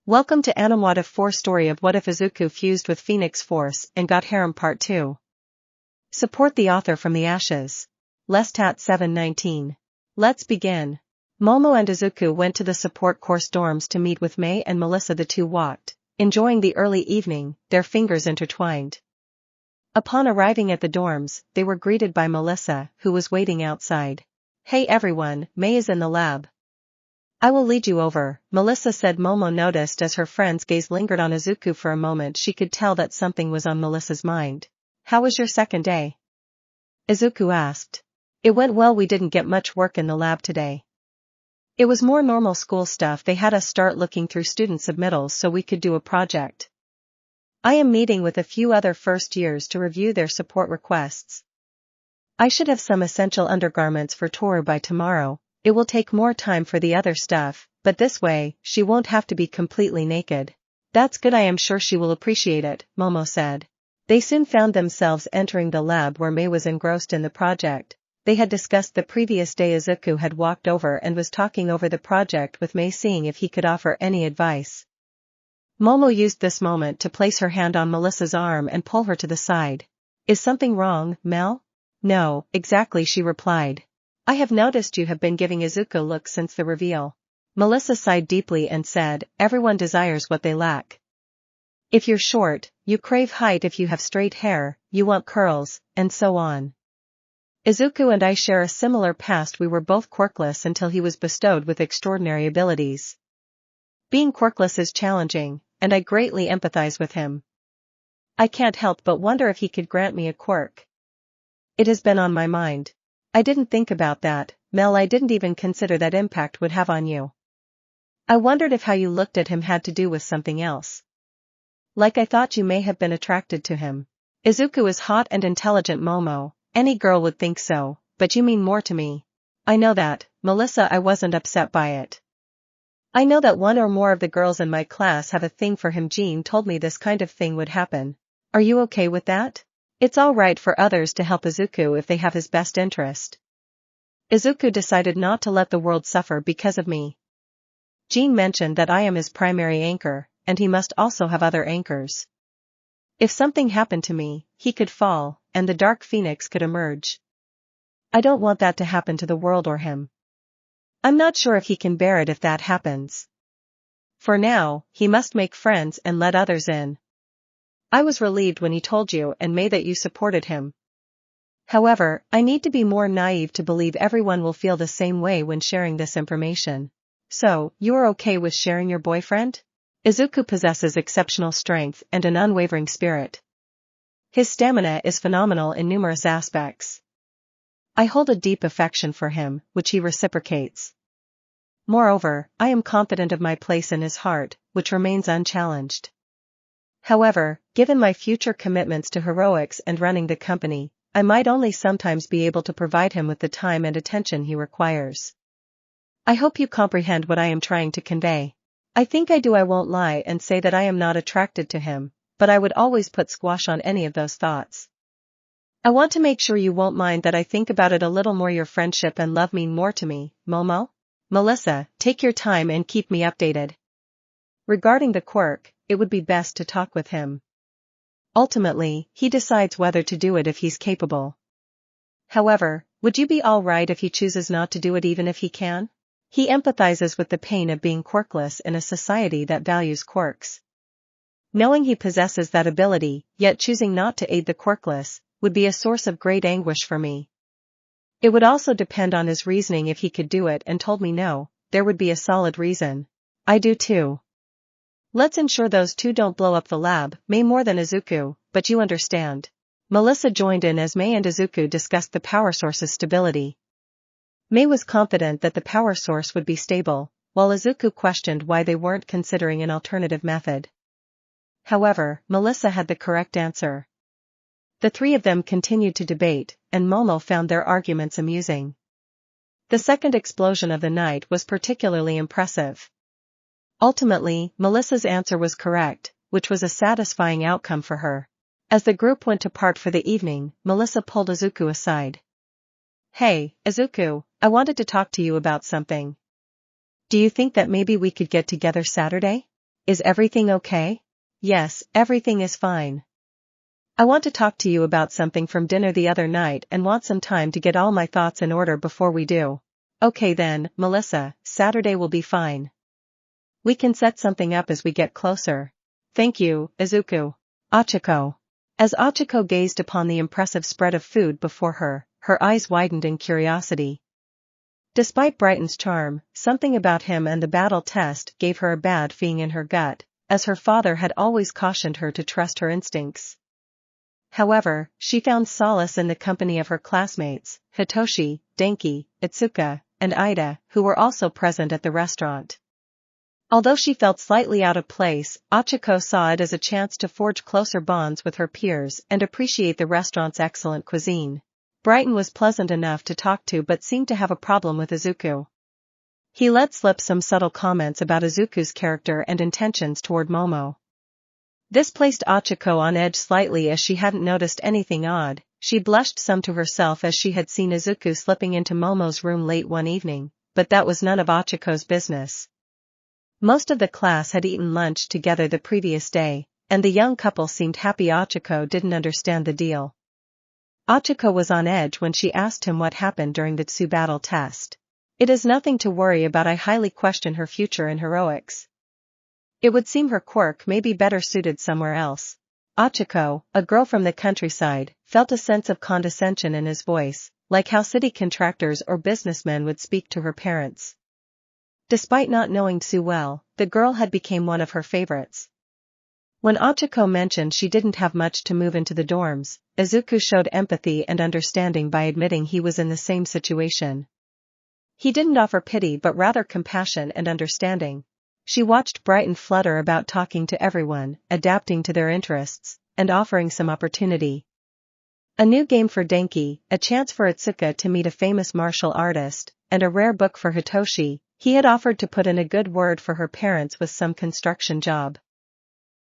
Welcome to Anime What If 4 story of What If Izuku fused with Phoenix Force and got Harem Part 2. Support the author from the ashes. Lestat 719. Let's begin. Momo and Izuku went to the support course dorms to meet with May and Melissa. The two walked, enjoying the early evening, their fingers intertwined. Upon arriving at the dorms, they were greeted by Melissa, who was waiting outside. Hey everyone, May is in the lab. I will lead you over, Melissa said. Momo noticed as her friend's gaze lingered on Izuku for a moment. She could tell that something was on Melissa's mind. How was your second day? Izuku asked. It went well. We didn't get much work in the lab today. It was more normal school stuff. They had us start looking through student submittals so we could do a project. I am meeting with a few other first years to review their support requests. I should have some essential undergarments for Toru by tomorrow. It will take more time for the other stuff, but this way, she won't have to be completely naked. That's good. I am sure she will appreciate it, Momo said. They soon found themselves entering the lab where May was engrossed in the project. They had discussed the previous day. Izuku had walked over and was talking over the project with May, seeing if he could offer any advice. Momo used this moment to place her hand on Melissa's arm and pull her to the side. Is something wrong, Mel? No, exactly, she replied. I have noticed you have been giving Izuku looks since the reveal. Melissa sighed deeply and said, everyone desires what they lack. If you're short, you crave height. If you have straight hair, you want curls, and so on. Izuku and I share a similar past. We were both quirkless until he was bestowed with extraordinary abilities. Being quirkless is challenging, and I greatly empathize with him. I can't help but wonder if he could grant me a quirk. It has been on my mind. I didn't think about that, Mel. I didn't even consider that impact would have on you. I wondered if how you looked at him had to do with something else. Like I thought you may have been attracted to him. Izuku is hot and intelligent, Momo. Any girl would think so, but you mean more to me. I know that, Melissa. I wasn't upset by it. I know that one or more of the girls in my class have a thing for him. Jean told me this kind of thing would happen. Are you okay with that? It's all right for others to help Izuku if they have his best interest. Izuku decided not to let the world suffer because of me. Jean mentioned that I am his primary anchor, and he must also have other anchors. If something happened to me, he could fall, and the Dark Phoenix could emerge. I don't want that to happen to the world or him. I'm not sure if he can bear it if that happens. For now, he must make friends and let others in. I was relieved when he told you and May that you supported him. However, I need to be more naive to believe everyone will feel the same way when sharing this information. So, you are okay with sharing your boyfriend? Izuku possesses exceptional strength and an unwavering spirit. His stamina is phenomenal in numerous aspects. I hold a deep affection for him, which he reciprocates. Moreover, I am confident of my place in his heart, which remains unchallenged. However, given my future commitments to heroics and running the company, I might only sometimes be able to provide him with the time and attention he requires. I hope you comprehend what I am trying to convey. I think I do. I won't lie and say that I am not attracted to him, but I would always put squash on any of those thoughts. I want to make sure you won't mind that I think about it a little more. Your friendship and love mean more to me, Momo. Melissa, take your time and keep me updated. Regarding the quirk, it would be best to talk with him. Ultimately, he decides whether to do it if he's capable. However, would you be all right if he chooses not to do it even if he can? He empathizes with the pain of being quirkless in a society that values quirks. Knowing he possesses that ability, yet choosing not to aid the quirkless, would be a source of great anguish for me. It would also depend on his reasoning. If he could do it and told me no, there would be a solid reason. I do too. Let's ensure those two don't blow up the lab, May more than Izuku, but you understand. Melissa joined in as May and Izuku discussed the power source's stability. May was confident that the power source would be stable, while Izuku questioned why they weren't considering an alternative method. However, Melissa had the correct answer. The three of them continued to debate, and Momo found their arguments amusing. The second explosion of the night was particularly impressive. Ultimately, Melissa's answer was correct, which was a satisfying outcome for her. As the group went to part for the evening, Melissa pulled Izuku aside. Hey, Izuku, I wanted to talk to you about something. Do you think that maybe we could get together Saturday? Is everything okay? Yes, everything is fine. I want to talk to you about something from dinner the other night and want some time to get all my thoughts in order before we do. Okay then, Melissa, Saturday will be fine. We can set something up as we get closer. Thank you, Izuku. Achiko. As Achiko gazed upon the impressive spread of food before her, her eyes widened in curiosity. Despite Brighton's charm, something about him and the battle test gave her a bad feeling in her gut, as her father had always cautioned her to trust her instincts. However, she found solace in the company of her classmates, Hitoshi, Denki, Itsuka, and Ida, who were also present at the restaurant. Although she felt slightly out of place, Achiko saw it as a chance to forge closer bonds with her peers and appreciate the restaurant's excellent cuisine. Brighton was pleasant enough to talk to but seemed to have a problem with Izuku. He let slip some subtle comments about Izuku's character and intentions toward Momo. This placed Achiko on edge slightly as she hadn't noticed anything odd. She blushed some to herself as she had seen Izuku slipping into Momo's room late one evening, but that was none of Achiko's business. Most of the class had eaten lunch together the previous day, and the young couple seemed happy. Achiko didn't understand the deal. Achiko was on edge when she asked him what happened during the Tsu battle test. It is nothing to worry about. I highly question her future in heroics. It would seem her quirk may be better suited somewhere else. Achiko, a girl from the countryside, felt a sense of condescension in his voice, like how city contractors or businessmen would speak to her parents. Despite not knowing Tsu well, the girl had become one of her favorites. When Achiko mentioned she didn't have much to move into the dorms, Izuku showed empathy and understanding by admitting he was in the same situation. He didn't offer pity but rather compassion and understanding. She watched Brighton flutter about talking to everyone, adapting to their interests, and offering some opportunity. A new game for Denki, a chance for Itsuka to meet a famous martial artist, and a rare book for Hitoshi. He had offered to put in a good word for her parents with some construction job.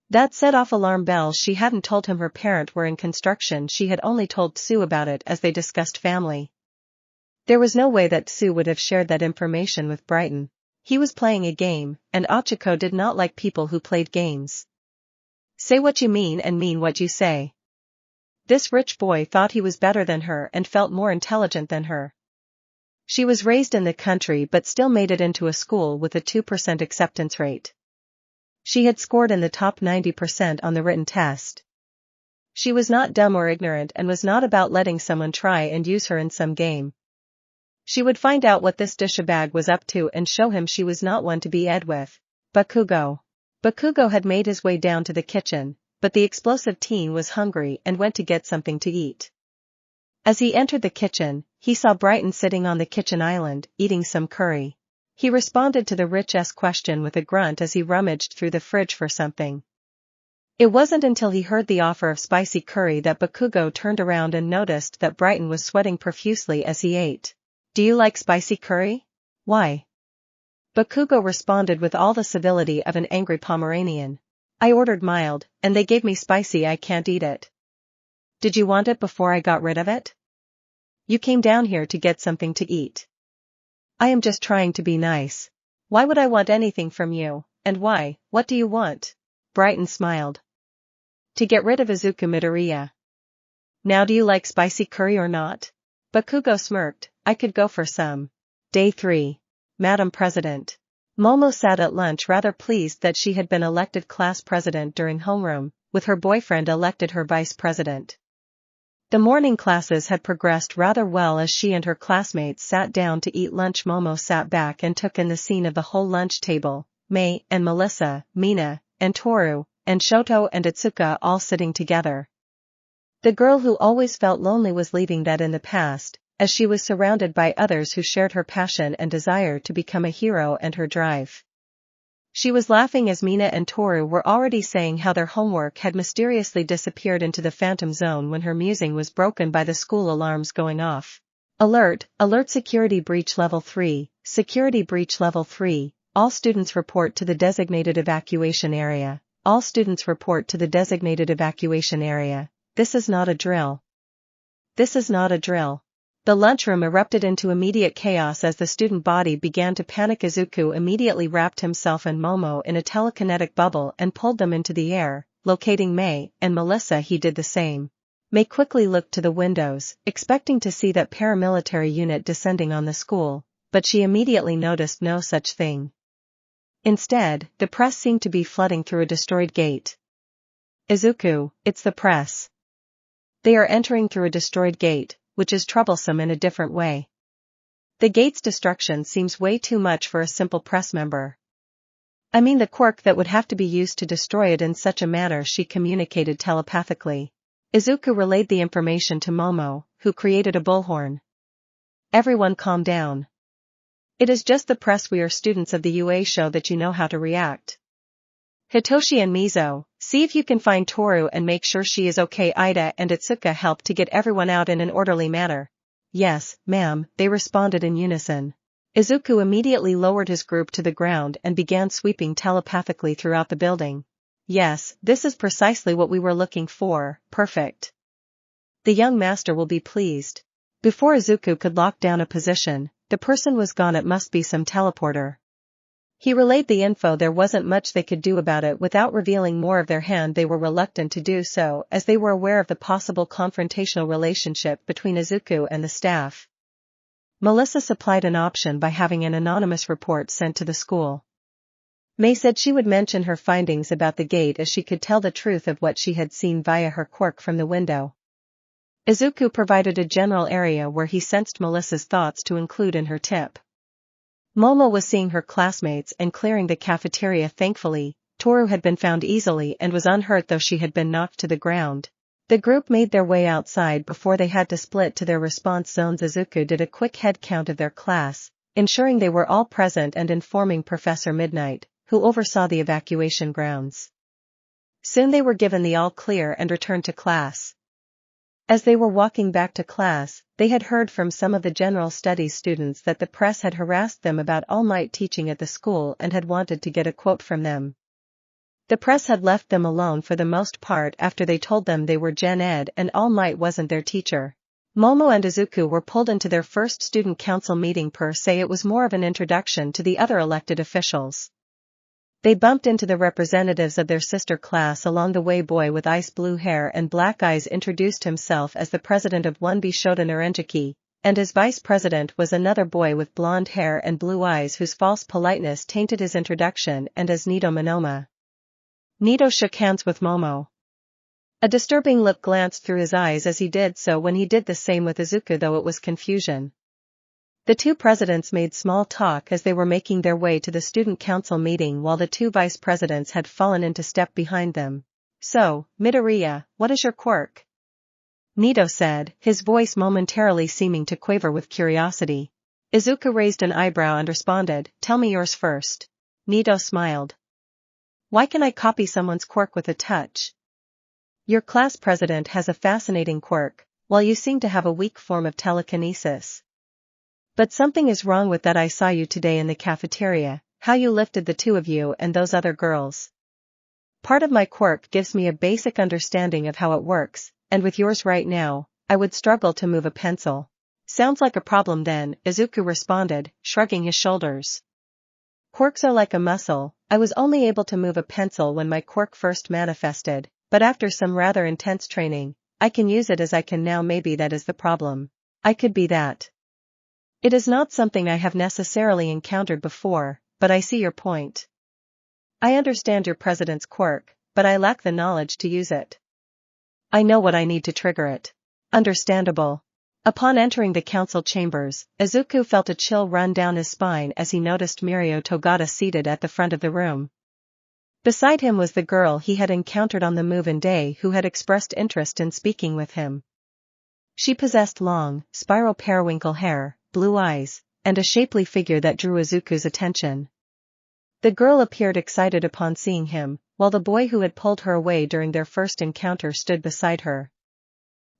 That set off alarm bells. She hadn't told him her parents were in construction. She had only told Tsu about it as they discussed family. There was no way that Tsu would have shared that information with Brighton. He was playing a game, and Achiko did not like people who played games. Say what you mean and mean what you say. This rich boy thought he was better than her and felt more intelligent than her. She was raised in the country but still made it into a school with a 2% acceptance rate. She had scored in the top 90% on the written test. She was not dumb or ignorant and was not about letting someone try and use her in some game. She would find out what this douchebag was up to and show him she was not one to be ed with. Bakugo. Bakugo had made his way down to the kitchen, but the explosive teen was hungry and went to get something to eat. As he entered the kitchen, he saw Brighton sitting on the kitchen island, eating some curry. He responded to the rich's question with a grunt as he rummaged through the fridge for something. It wasn't until he heard the offer of spicy curry that Bakugo turned around and noticed that Brighton was sweating profusely as he ate. Do you like spicy curry? Why? Bakugo responded with all the civility of an angry Pomeranian. I ordered mild, and they gave me spicy. I can't eat it. Did you want it before I got rid of it? You came down here to get something to eat. I am just trying to be nice. Why would I want anything from you, and why? What do you want? Brighton smiled. To get rid of Izuku Midoriya. Now do you like spicy curry or not? Bakugo smirked. I could go for some. Day 3. Madam President. Momo sat at lunch rather pleased that she had been elected class president during homeroom, with her boyfriend elected her vice president. The morning classes had progressed rather well as she and her classmates sat down to eat lunch. Momo sat back and took in the scene of the whole lunch table, Mei and Melissa, Mina, and Toru, and Shoto and Itsuka all sitting together. The girl who always felt lonely was leaving that in the past, as she was surrounded by others who shared her passion and desire to become a hero and her drive. She was laughing as Mina and Toru were already saying how their homework had mysteriously disappeared into the phantom zone when her musing was broken by the school alarms going off. Alert, alert, security breach level 3, security breach level 3, all students report to the designated evacuation area, all students report to the designated evacuation area. This is not a drill. This is not a drill. The lunchroom erupted into immediate chaos as the student body began to panic. Izuku immediately wrapped himself and Momo in a telekinetic bubble and pulled them into the air. Locating Mei and Melissa, he did the same. Mei quickly looked to the windows, expecting to see that paramilitary unit descending on the school, but she immediately noticed no such thing. Instead, the press seemed to be flooding through a destroyed gate. Izuku, it's the press. They are entering through a destroyed gate, which is troublesome in a different way. The gate's destruction seems way too much for a simple press member. I mean the quirk that would have to be used to destroy it in such a manner. She communicated telepathically. Izuku relayed the information to Momo, who created a bullhorn. Everyone calm down. It is just the press. We are students of the UA, show that you know how to react. Hitoshi and Mizo, see if you can find Toru and make sure she is okay. Ida and Itsuka helped to get everyone out in an orderly manner. Yes, ma'am, they responded in unison. Izuku immediately lowered his group to the ground and began sweeping telepathically throughout the building. Yes, this is precisely what we were looking for, perfect. The young master will be pleased. Before Izuku could lock down a position, the person was gone. It must be some teleporter. He relayed the info. There wasn't much they could do about it without revealing more of their hand. They were reluctant to do so as they were aware of the possible confrontational relationship between Izuku and the staff. Melissa supplied an option by having an anonymous report sent to the school. Mei said she would mention her findings about the gate as she could tell the truth of what she had seen via her quirk from the window. Izuku provided a general area where he sensed Melissa's thoughts to include in her tip. Momo was seeing her classmates and clearing the cafeteria. Thankfully, Toru had been found easily and was unhurt, though she had been knocked to the ground. The group made their way outside before they had to split to their response zones. Izuku did a quick head count of their class, ensuring they were all present and informing Professor Midnight, who oversaw the evacuation grounds. Soon they were given the all clear and returned to class. As they were walking back to class, they had heard from some of the general studies students that the press had harassed them about All Might teaching at the school and had wanted to get a quote from them. The press had left them alone for the most part after they told them they were Gen Ed and All Might wasn't their teacher. Momo and Izuku were pulled into their first student council meeting. Per se, it was more of an introduction to the other elected officials. They bumped into the representatives of their sister class along the way. Boy with ice blue hair and black eyes introduced himself as the president of 1B Shoten Urenjiki, and his vice president was another boy with blonde hair and blue eyes whose false politeness tainted his introduction, and as Nido Monoma. Nido shook hands with Momo. A disturbing look glanced through his eyes as he did so. When he did the same with Izuku, though it was confusion. The two presidents made small talk as they were making their way to the student council meeting, while the two vice presidents had fallen into step behind them. So, Midoriya, what is your quirk? Nido said, his voice momentarily seeming to quaver with curiosity. Izuku raised an eyebrow and responded, tell me yours first. Nido smiled. Why can I copy someone's quirk with a touch? Your class president has a fascinating quirk, while you seem to have a weak form of telekinesis. But something is wrong with that. I saw you today in the cafeteria, how you lifted the two of you and those other girls. Part of my quirk gives me a basic understanding of how it works, and with yours right now, I would struggle to move a pencil. Sounds like a problem then, Izuku responded, shrugging his shoulders. Quirks are like a muscle. I was only able to move a pencil when my quirk first manifested, but after some rather intense training, I can use it as I can now. Maybe that is the problem. I could be that. It is not something I have necessarily encountered before, but I see your point. I understand your president's quirk, but I lack the knowledge to use it. I know what I need to trigger it. Understandable. Upon entering the council chambers, Izuku felt a chill run down his spine as he noticed Mirio Togata seated at the front of the room. Beside him was the girl he had encountered on the move-in day who had expressed interest in speaking with him. She possessed long, spiral periwinkle hair, blue eyes, and a shapely figure that drew Izuku's attention. The girl appeared excited upon seeing him, while the boy who had pulled her away during their first encounter stood beside her.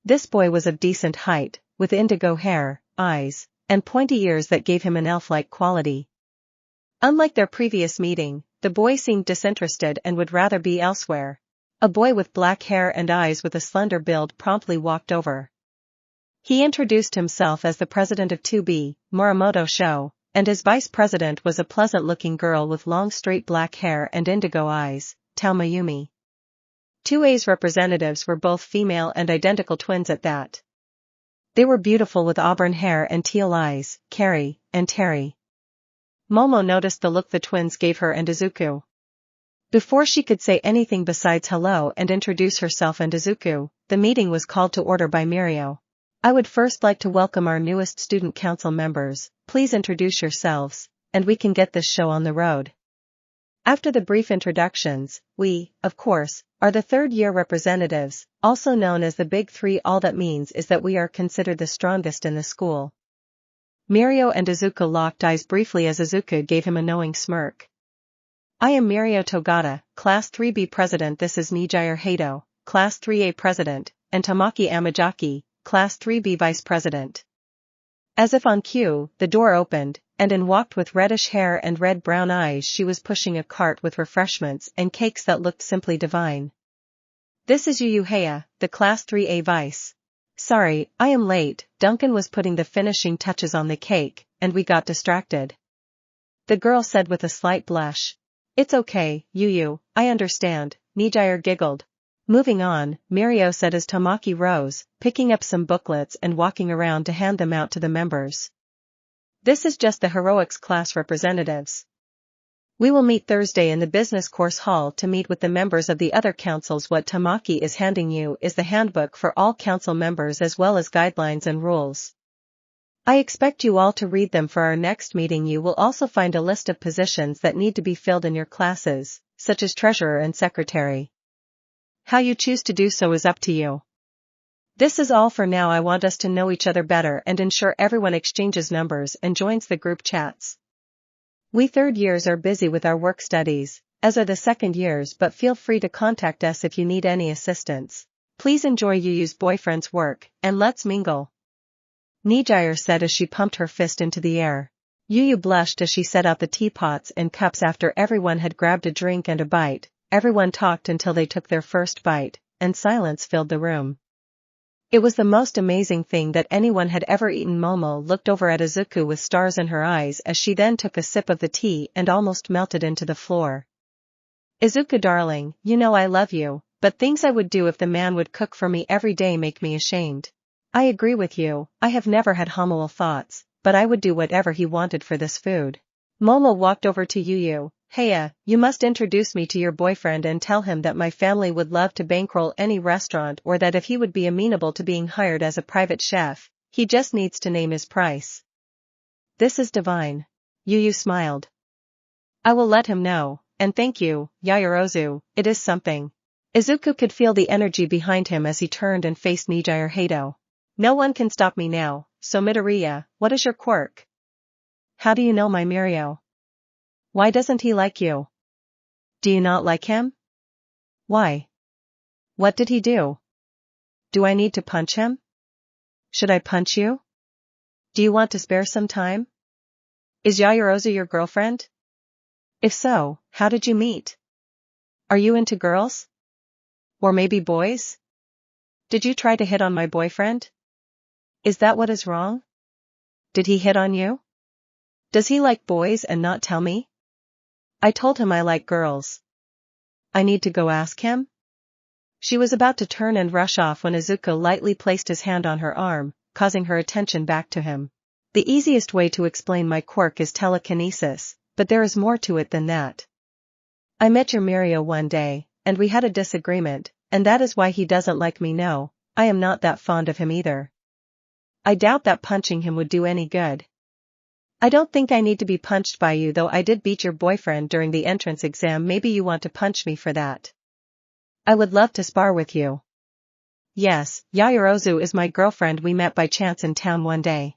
This boy was of decent height, with indigo hair, eyes, and pointy ears that gave him an elf-like quality. Unlike their previous meeting, the boy seemed disinterested and would rather be elsewhere. A boy with black hair and eyes with a slender build promptly walked over. He introduced himself as the president of 2B, Morimoto Show, and his vice president was a pleasant-looking girl with long straight black hair and indigo eyes, Tao Mayumi. 2A's representatives were both female and identical twins at that. They were beautiful with auburn hair and teal eyes, Carrie and Terry. Momo noticed the look the twins gave her and Izuku. Before she could say anything besides hello and introduce herself and Izuku, the meeting was called to order by Mirio. I would first like to welcome our newest student council members. Please introduce yourselves, and we can get this show on the road. After the brief introductions, we, of course, are the third-year representatives, also known as the Big Three. All that means is that we are considered the strongest in the school. Mirio and Izuku locked eyes briefly as Izuku gave him a knowing smirk. I am Mirio Togata, Class 3B President. This is Nijire Hato, Class 3A President, and Tamaki Amajaki, Class 3B Vice President. As if on cue, the door opened, and in walked with reddish hair and red-brown eyes. She was pushing a cart with refreshments and cakes that looked simply divine. This is Yu Heya, the Class 3A Vice. Sorry, I am late. Duncan was putting the finishing touches on the cake, and we got distracted. The girl said with a slight blush. It's okay, Yu, I understand, Nijire giggled. Moving on, Mirio said as Tamaki rose, picking up some booklets and walking around to hand them out to the members. This is just the heroics class representatives. We will meet Thursday in the business course hall to meet with the members of the other councils. What Tamaki is handing you is the handbook for all council members as well as guidelines and rules. I expect you all to read them for our next meeting. You will also find a list of positions that need to be filled in your classes, such as treasurer and secretary. How you choose to do so is up to you. This is all for now. I want us to know each other better and ensure everyone exchanges numbers and joins the group chats. We third years are busy with our work studies, as are the second years, but feel free to contact us if you need any assistance. Please enjoy Yuyu's boyfriend's work, and let's mingle. Nijire said as she pumped her fist into the air. Yuyu blushed as she set out the teapots and cups after everyone had grabbed a drink and a bite. Everyone talked until they took their first bite, and silence filled the room. It was the most amazing thing that anyone had ever eaten. Momo looked over at Izuku with stars in her eyes as she then took a sip of the tea and almost melted into the floor. Izuku darling, you know I love you, but things I would do if the man would cook for me every day make me ashamed. I agree with you, I have never had homoerotic thoughts, but I would do whatever he wanted for this food. Momo walked over to Yuyu. Heya, you must introduce me to your boyfriend and tell him that my family would love to bankroll any restaurant, or that if he would be amenable to being hired as a private chef, he just needs to name his price. This is divine. Yuyu smiled. I will let him know, and thank you, Yaoyorozu, it is something. Izuku could feel the energy behind him as he turned and faced Nijire Hato. No one can stop me now, so Midoriya, what is your quirk? How do you know my Mirio? Why doesn't he like you? Do you not like him? Why? What did he do? Do I need to punch him? Should I punch you? Do you want to spare some time? Is Yaoyorozu your girlfriend? If so, how did you meet? Are you into girls? Or maybe boys? Did you try to hit on my boyfriend? Is that what is wrong? Did he hit on you? Does he like boys and not tell me? I told him I like girls. I need to go ask him? She was about to turn and rush off when Izuku lightly placed his hand on her arm, causing her attention back to him. The easiest way to explain my quirk is telekinesis, but there is more to it than that. I met your Mirio one day, and we had a disagreement, and that is why he doesn't like me. No, I am not that fond of him either. I doubt that punching him would do any good. I don't think I need to be punched by you, though I did beat your boyfriend during the entrance exam. Maybe you want to punch me for that. I would love to spar with you. Yes, Yaoyorozu is my girlfriend. We met by chance in town one day.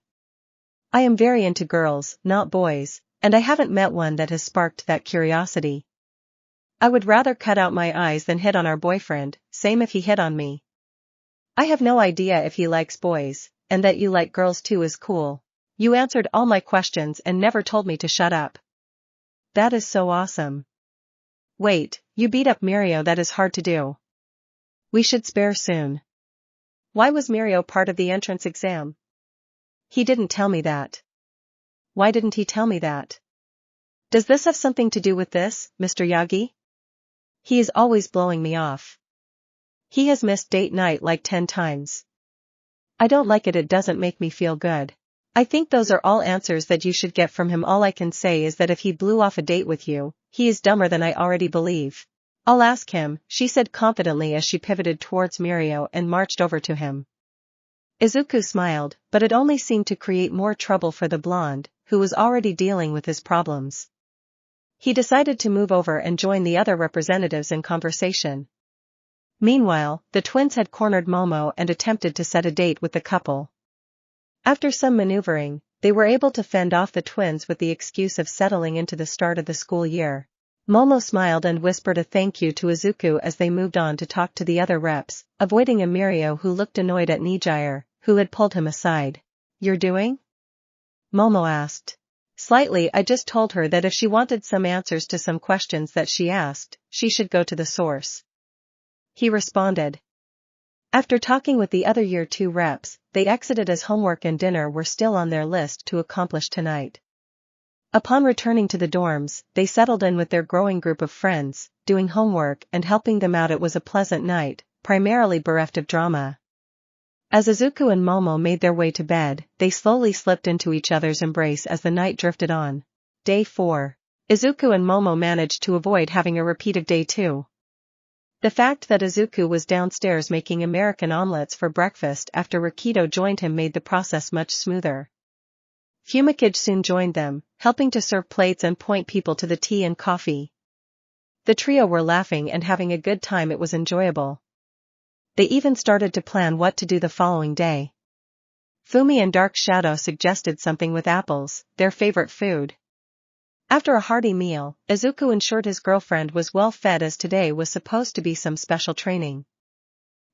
I am very into girls, not boys, and I haven't met one that has sparked that curiosity. I would rather cut out my eyes than hit on our boyfriend, same if he hit on me. I have no idea if he likes boys, and that you like girls too is cool. You answered all my questions and never told me to shut up. That is so awesome. Wait, you beat up Mirio? That is hard to do. We should spare soon. Why was Mirio part of the entrance exam? He didn't tell me that. Why didn't he tell me that? Does this have something to do with this, Mr. Yagi? He is always blowing me off. He has missed date night like 10 times. I don't like it. It doesn't make me feel good. I think those are all answers that you should get from him. All I can say is that if he blew off a date with you, he is dumber than I already believe. I'll ask him, she said confidently as she pivoted towards Mirio and marched over to him. Izuku smiled, but it only seemed to create more trouble for the blonde, who was already dealing with his problems. He decided to move over and join the other representatives in conversation. Meanwhile, the twins had cornered Momo and attempted to set a date with the couple. After some maneuvering, they were able to fend off the twins with the excuse of settling into the start of the school year. Momo smiled and whispered a thank you to Izuku as they moved on to talk to the other reps, avoiding a Mirio who looked annoyed at Nijire, who had pulled him aside. You're doing? Momo asked. Slightly. I just told her that if she wanted some answers to some questions that she asked, she should go to the source. He responded. After talking with the other Year 2 reps, they exited as homework and dinner were still on their list to accomplish tonight. Upon returning to the dorms, they settled in with their growing group of friends, doing homework and helping them out. It was a pleasant night, primarily bereft of drama. As Izuku and Momo made their way to bed, they slowly slipped into each other's embrace as the night drifted on. Day 4. Izuku and Momo managed to avoid having a repeat of Day 2. The fact that Izuku was downstairs making American omelets for breakfast after Rakido joined him made the process much smoother. Fumikage soon joined them, helping to serve plates and point people to the tea and coffee. The trio were laughing and having a good time. It was enjoyable. They even started to plan what to do the following day. Fumi and Dark Shadow suggested something with apples, their favorite food. After a hearty meal, Izuku ensured his girlfriend was well fed as today was supposed to be some special training.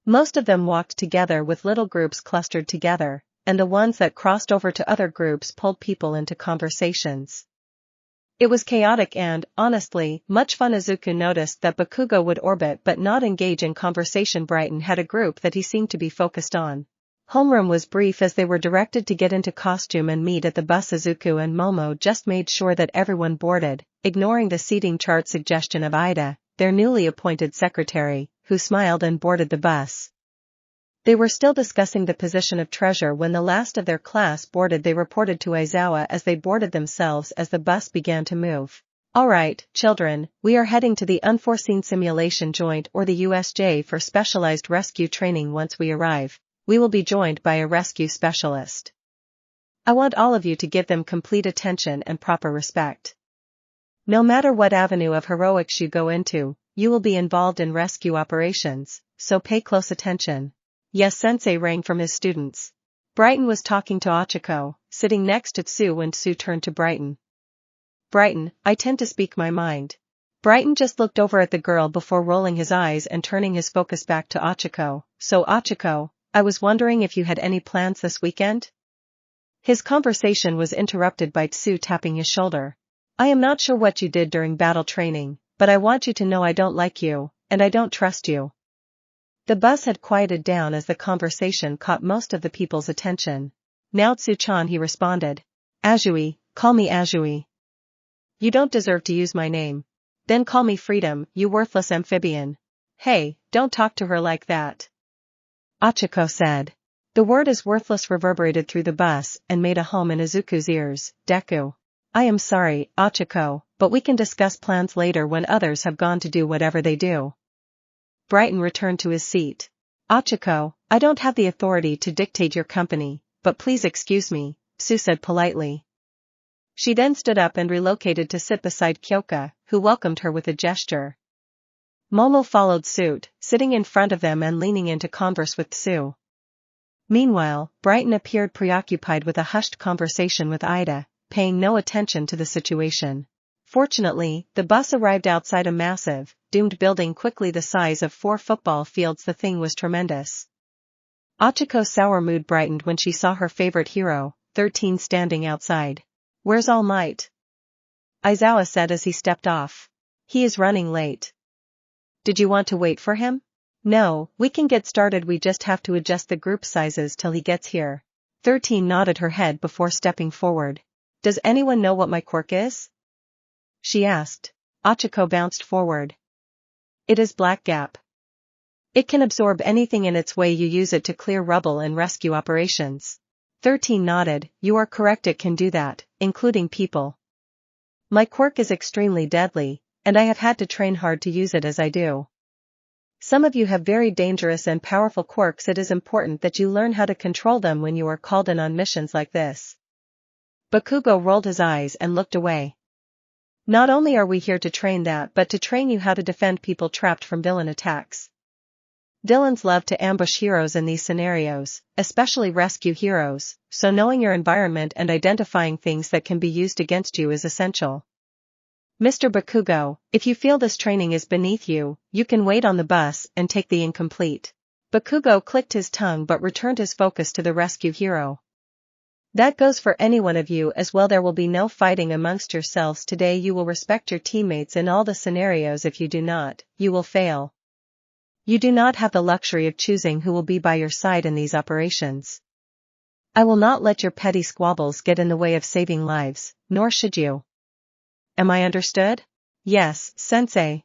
Most of them walked together with little groups clustered together, and the ones that crossed over to other groups pulled people into conversations. It was chaotic and, honestly, much fun. Izuku noticed that Bakugo would orbit but not engage in conversation. Brighton had a group that he seemed to be focused on. Homeroom was brief as they were directed to get into costume and meet at the bus. Izuku and Momo just made sure that everyone boarded, ignoring the seating chart suggestion of Ida, their newly appointed secretary, who smiled and boarded the bus. They were still discussing the position of treasure when the last of their class boarded. They reported to Aizawa as they boarded themselves as the bus began to move. All right, children, we are heading to the Unforeseen Simulation Joint or the USJ for specialized rescue training. Once we arrive, we will be joined by a rescue specialist. I want all of you to give them complete attention and proper respect. No matter what avenue of heroics you go into, you will be involved in rescue operations, so pay close attention. Yes, Sensei, rang from his students. Brighton was talking to Ochako, sitting next to Tsu when Tsu turned to Brighton. Brighton, I tend to speak my mind. Brighton just looked over at the girl before rolling his eyes and turning his focus back to Ochako. So Ochako, I was wondering if you had any plans this weekend? His conversation was interrupted by Tsu tapping his shoulder. I am not sure what you did during battle training, but I want you to know I don't like you, and I don't trust you. The bus had quieted down as the conversation caught most of the people's attention. Now Tsu-chan, he responded. Azui, call me Azui. You don't deserve to use my name. Then call me Freedom, you worthless amphibian. Hey, don't talk to her like that. Ochako said. The word is worthless reverberated through the bus and made a home in Izuku's ears. Deku. I am sorry, Ochako, but we can discuss plans later when others have gone to do whatever they do. Brighton returned to his seat. Ochako, I don't have the authority to dictate your company, but please excuse me, Tsu said politely. She then stood up and relocated to sit beside Kyoka, who welcomed her with a gesture. Momo followed suit, sitting in front of them and leaning in to converse with Tsu. Meanwhile, Brighton appeared preoccupied with a hushed conversation with Ida, paying no attention to the situation. Fortunately, the bus arrived outside a massive, doomed building quickly the size of 4 football fields. The thing was tremendous. Ochiko's sour mood brightened when she saw her favorite hero, 13, standing outside. Where's All Might? Aizawa said as he stepped off. He is running late. Did you want to wait for him? No, we can get started, we just have to adjust the group sizes till he gets here. 13 nodded her head before stepping forward. Does anyone know what my quirk is? She asked. Ochako bounced forward. It is Black Gap. It can absorb anything in its way, you use it to clear rubble and rescue operations. 13 nodded. You are correct, it can do that, including people. My quirk is extremely deadly, and I have had to train hard to use it as I do. Some of you have very dangerous and powerful quirks. It is important that you learn how to control them when you are called in on missions like this. Bakugo rolled his eyes and looked away. Not only are we here to train that, but to train you how to defend people trapped from villain attacks. Villains love to ambush heroes in these scenarios, especially rescue heroes, so knowing your environment and identifying things that can be used against you is essential. Mr. Bakugo, if you feel this training is beneath you, you can wait on the bus and take the incomplete. Bakugo clicked his tongue but returned his focus to the rescue hero. That goes for any one of you as well. There will be no fighting amongst yourselves today. You will respect your teammates in all the scenarios. If you do not, you will fail. You do not have the luxury of choosing who will be by your side in these operations. I will not let your petty squabbles get in the way of saving lives, nor should you. Am I understood? Yes, Sensei.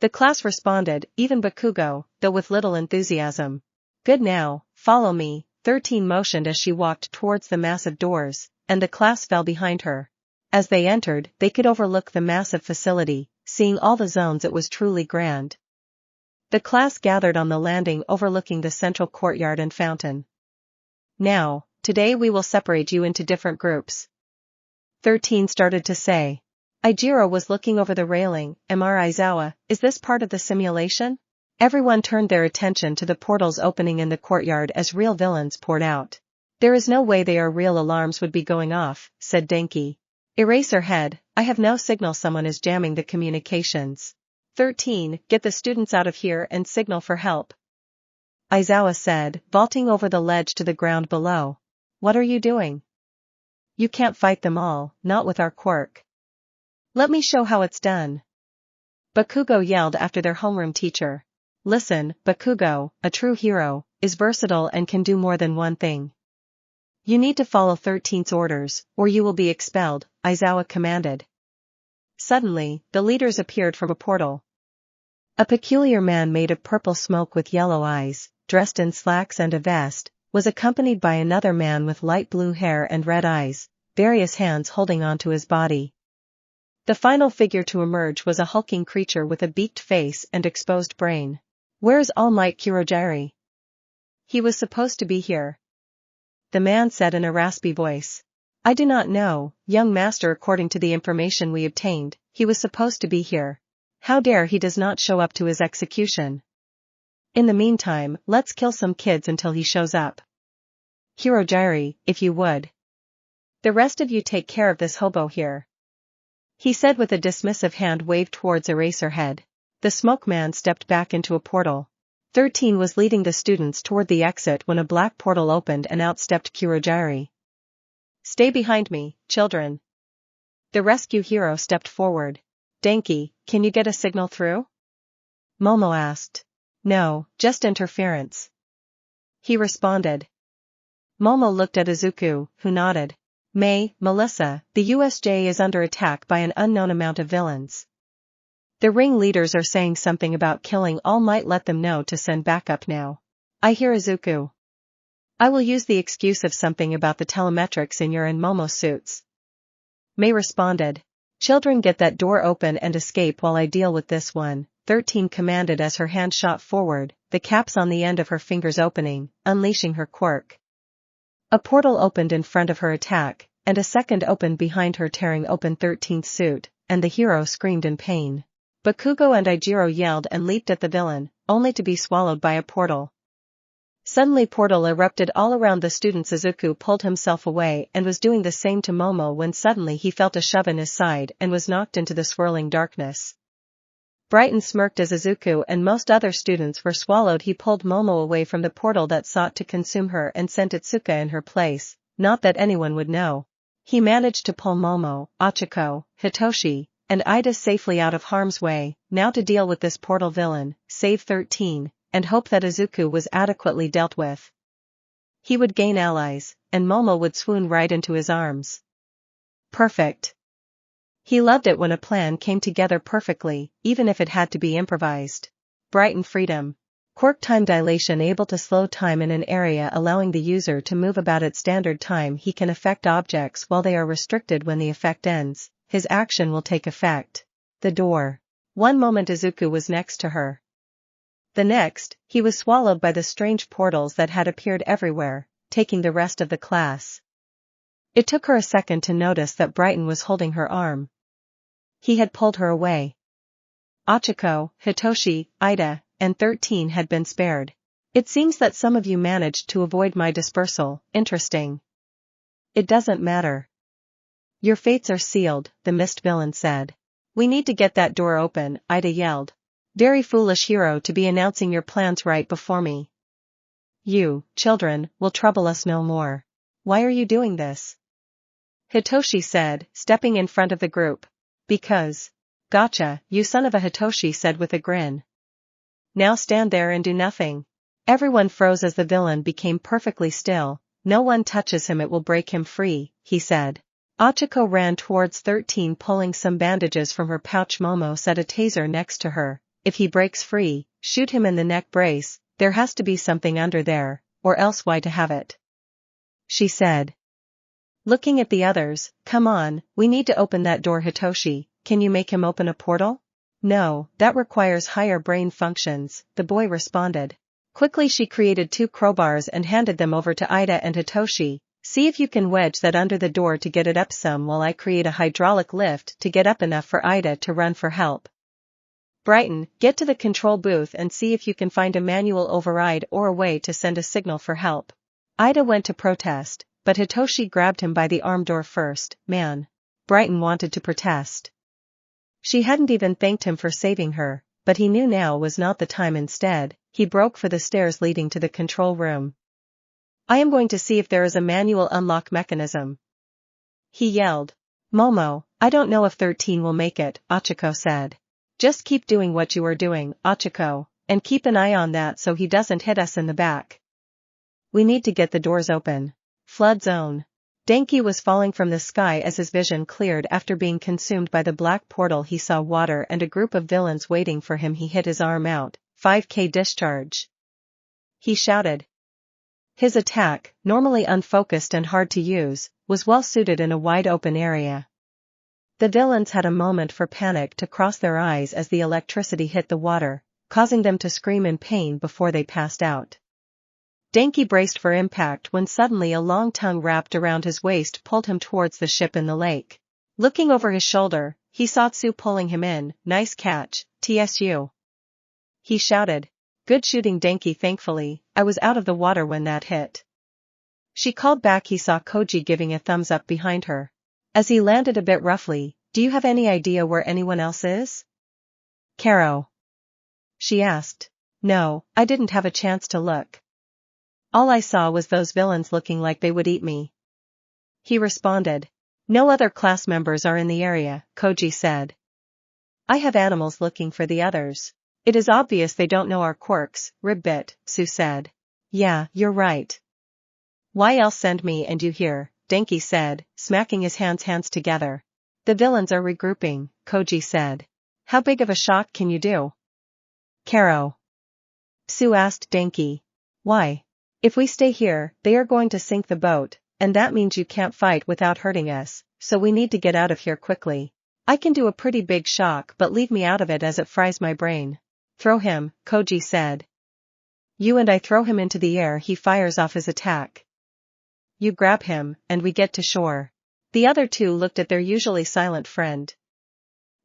The class responded, even Bakugo, though with little enthusiasm. Good, now, follow me. 13 motioned as she walked towards the massive doors, and the class fell behind her. As they entered, they could overlook the massive facility, seeing all the zones. It was truly grand. The class gathered on the landing overlooking the central courtyard and fountain. Now, today we will separate you into different groups. 13 started to say. Ijiro was looking over the railing. Mr. Aizawa, is this part of the simulation? Everyone turned their attention to the portals opening in the courtyard as real villains poured out. There is no way they are real. Alarms would be going off, said Denki. Eraserhead, I have no signal. Someone is jamming the communications. 13, get the students out of here and signal for help. Aizawa said, vaulting over the ledge to the ground below. What are you doing? You can't fight them all, not with our quirk. Let me show how it's done. Bakugo yelled after their homeroom teacher. Listen, Bakugo, a true hero, is versatile and can do more than one thing. You need to follow 13's orders, or you will be expelled, Aizawa commanded. Suddenly, the leaders appeared from a portal. A peculiar man made of purple smoke with yellow eyes, dressed in slacks and a vest, was accompanied by another man with light blue hair and red eyes, various hands holding onto his body. The final figure to emerge was a hulking creature with a beaked face and exposed brain. Where's All Might Kurogiri? He was supposed to be here. The man said in a raspy voice. I do not know, young master. According to the information we obtained, he was supposed to be here. How dare he does not show up to his execution. In the meantime, let's kill some kids until he shows up. Kurogiri, if you would. The rest of you take care of this hobo here. He said with a dismissive hand waved towards Eraserhead. The smoke man stepped back into a portal. 13 was leading the students toward the exit when a black portal opened and out stepped Kurogiri. Stay behind me, children. The rescue hero stepped forward. Denki, can you get a signal through? Momo asked. No, just interference. He responded. Momo looked at Izuku, who nodded. Melissa, the USJ is under attack by an unknown amount of villains. The ring leaders are saying something about killing All Might. Let them know to send backup now. I hear Izuku. I will use the excuse of something about the telemetrics in your and Momo suits. Mei responded. Children, get that door open and escape while I deal with this one, 13 commanded as her hand shot forward, the caps on the end of her fingers opening, unleashing her quirk. A portal opened in front of her attack, and a second opened behind her tearing open 13's suit, and the hero screamed in pain. Bakugo and Ijiro yelled and leaped at the villain, only to be swallowed by a portal. Suddenly portal erupted all around the students. Izuku pulled himself away and was doing the same to Momo when suddenly he felt a shove in his side and was knocked into the swirling darkness. Brighton smirked as Izuku and most other students were swallowed. He pulled Momo away from the portal that sought to consume her and sent Itsuka in her place, not that anyone would know. He managed to pull Momo, Ochako, Hitoshi, and Ida safely out of harm's way. Now to deal with this portal villain, save 13, and hope that Izuku was adequately dealt with. He would gain allies, and Momo would swoon right into his arms. Perfect. He loved it when a plan came together perfectly, even if it had to be improvised. Brighten freedom. Quirk time dilation, able to slow time in an area, allowing the user to move about at standard time. He can affect objects while they are restricted. When the effect ends, his action will take effect. The door. One moment Izuku was next to her. The next, he was swallowed by the strange portals that had appeared everywhere, taking the rest of the class. It took her a second to notice that Brighton was holding her arm. He had pulled her away. Ochako, Hitoshi, Ida, and 13 had been spared. It seems that some of you managed to avoid my dispersal. Interesting. It doesn't matter. Your fates are sealed, the mist villain said. We need to get that door open, Ida yelled. Very foolish hero to be announcing your plans right before me. You, children, will trouble us no more. Why are you doing this? Hitoshi said, stepping in front of the group. Because. Gotcha, you son of a, Hitoshi said with a grin. Now stand there and do nothing. Everyone froze as the villain became perfectly still. No one touches him, it will break him free, he said. Ochako ran towards 13, pulling some bandages from her pouch. Momo set a taser next to her. If he breaks free, shoot him in the neck. Brace, there has to be something under there, or else why to have it? She said. Looking at the others, come on, we need to open that door. Hitoshi, can you make him open a portal? No, that requires higher brain functions, the boy responded. Quickly she created 2 crowbars and handed them over to Ida and Hitoshi. See if you can wedge that under the door to get it up some while I create a hydraulic lift to get up enough for Ida to run for help. Brighton, get to the control booth and see if you can find a manual override or a way to send a signal for help. Ida went to protest, but Hitoshi grabbed him by the arm. Door first, man. Brighton wanted to protest. She hadn't even thanked him for saving her, but he knew now was not the time. Instead, he broke for the stairs leading to the control room. I am going to see if there is a manual unlock mechanism. He yelled. Momo, I don't know if 13 will make it, Ochako said. Just keep doing what you are doing, Ochako, and keep an eye on that so he doesn't hit us in the back. We need to get the doors open. Flood zone. Denki was falling from the sky as his vision cleared after being consumed by the black portal. He saw water and a group of villains waiting for him. He hit his arm out. 5k discharge. He shouted. His attack, normally unfocused and hard to use, was well suited in a wide open area. The villains had a moment for panic to cross their eyes as the electricity hit the water, causing them to scream in pain before they passed out. Denki braced for impact when suddenly a long tongue wrapped around his waist pulled him towards the ship in the lake. Looking over his shoulder, he saw Tsu pulling him in. Nice catch, TSU. He shouted. Good shooting, Denki. Thankfully, I was out of the water when that hit. She called back. He saw Koji giving a thumbs up behind her. As he landed a bit roughly, do you have any idea where anyone else is? Karo. She asked. No, I didn't have a chance to look. All I saw was those villains looking like they would eat me. He responded. No other class members are in the area, Koji said. I have animals looking for the others. It is obvious they don't know our quirks, Ribbit, Tsu said. Yeah, you're right. Why else send me and you here, Denki said, smacking his hands together. The villains are regrouping, Koji said. How big of a shock can you do? Karo. Tsu asked Denki. Why? If we stay here, they are going to sink the boat, and that means you can't fight without hurting us, so we need to get out of here quickly. I can do a pretty big shock, but leave me out of it as it fries my brain. Throw him, Koji said. You and I throw him into the air. He fires off his attack. You grab him, and we get to shore. The other 2 looked at their usually silent friend.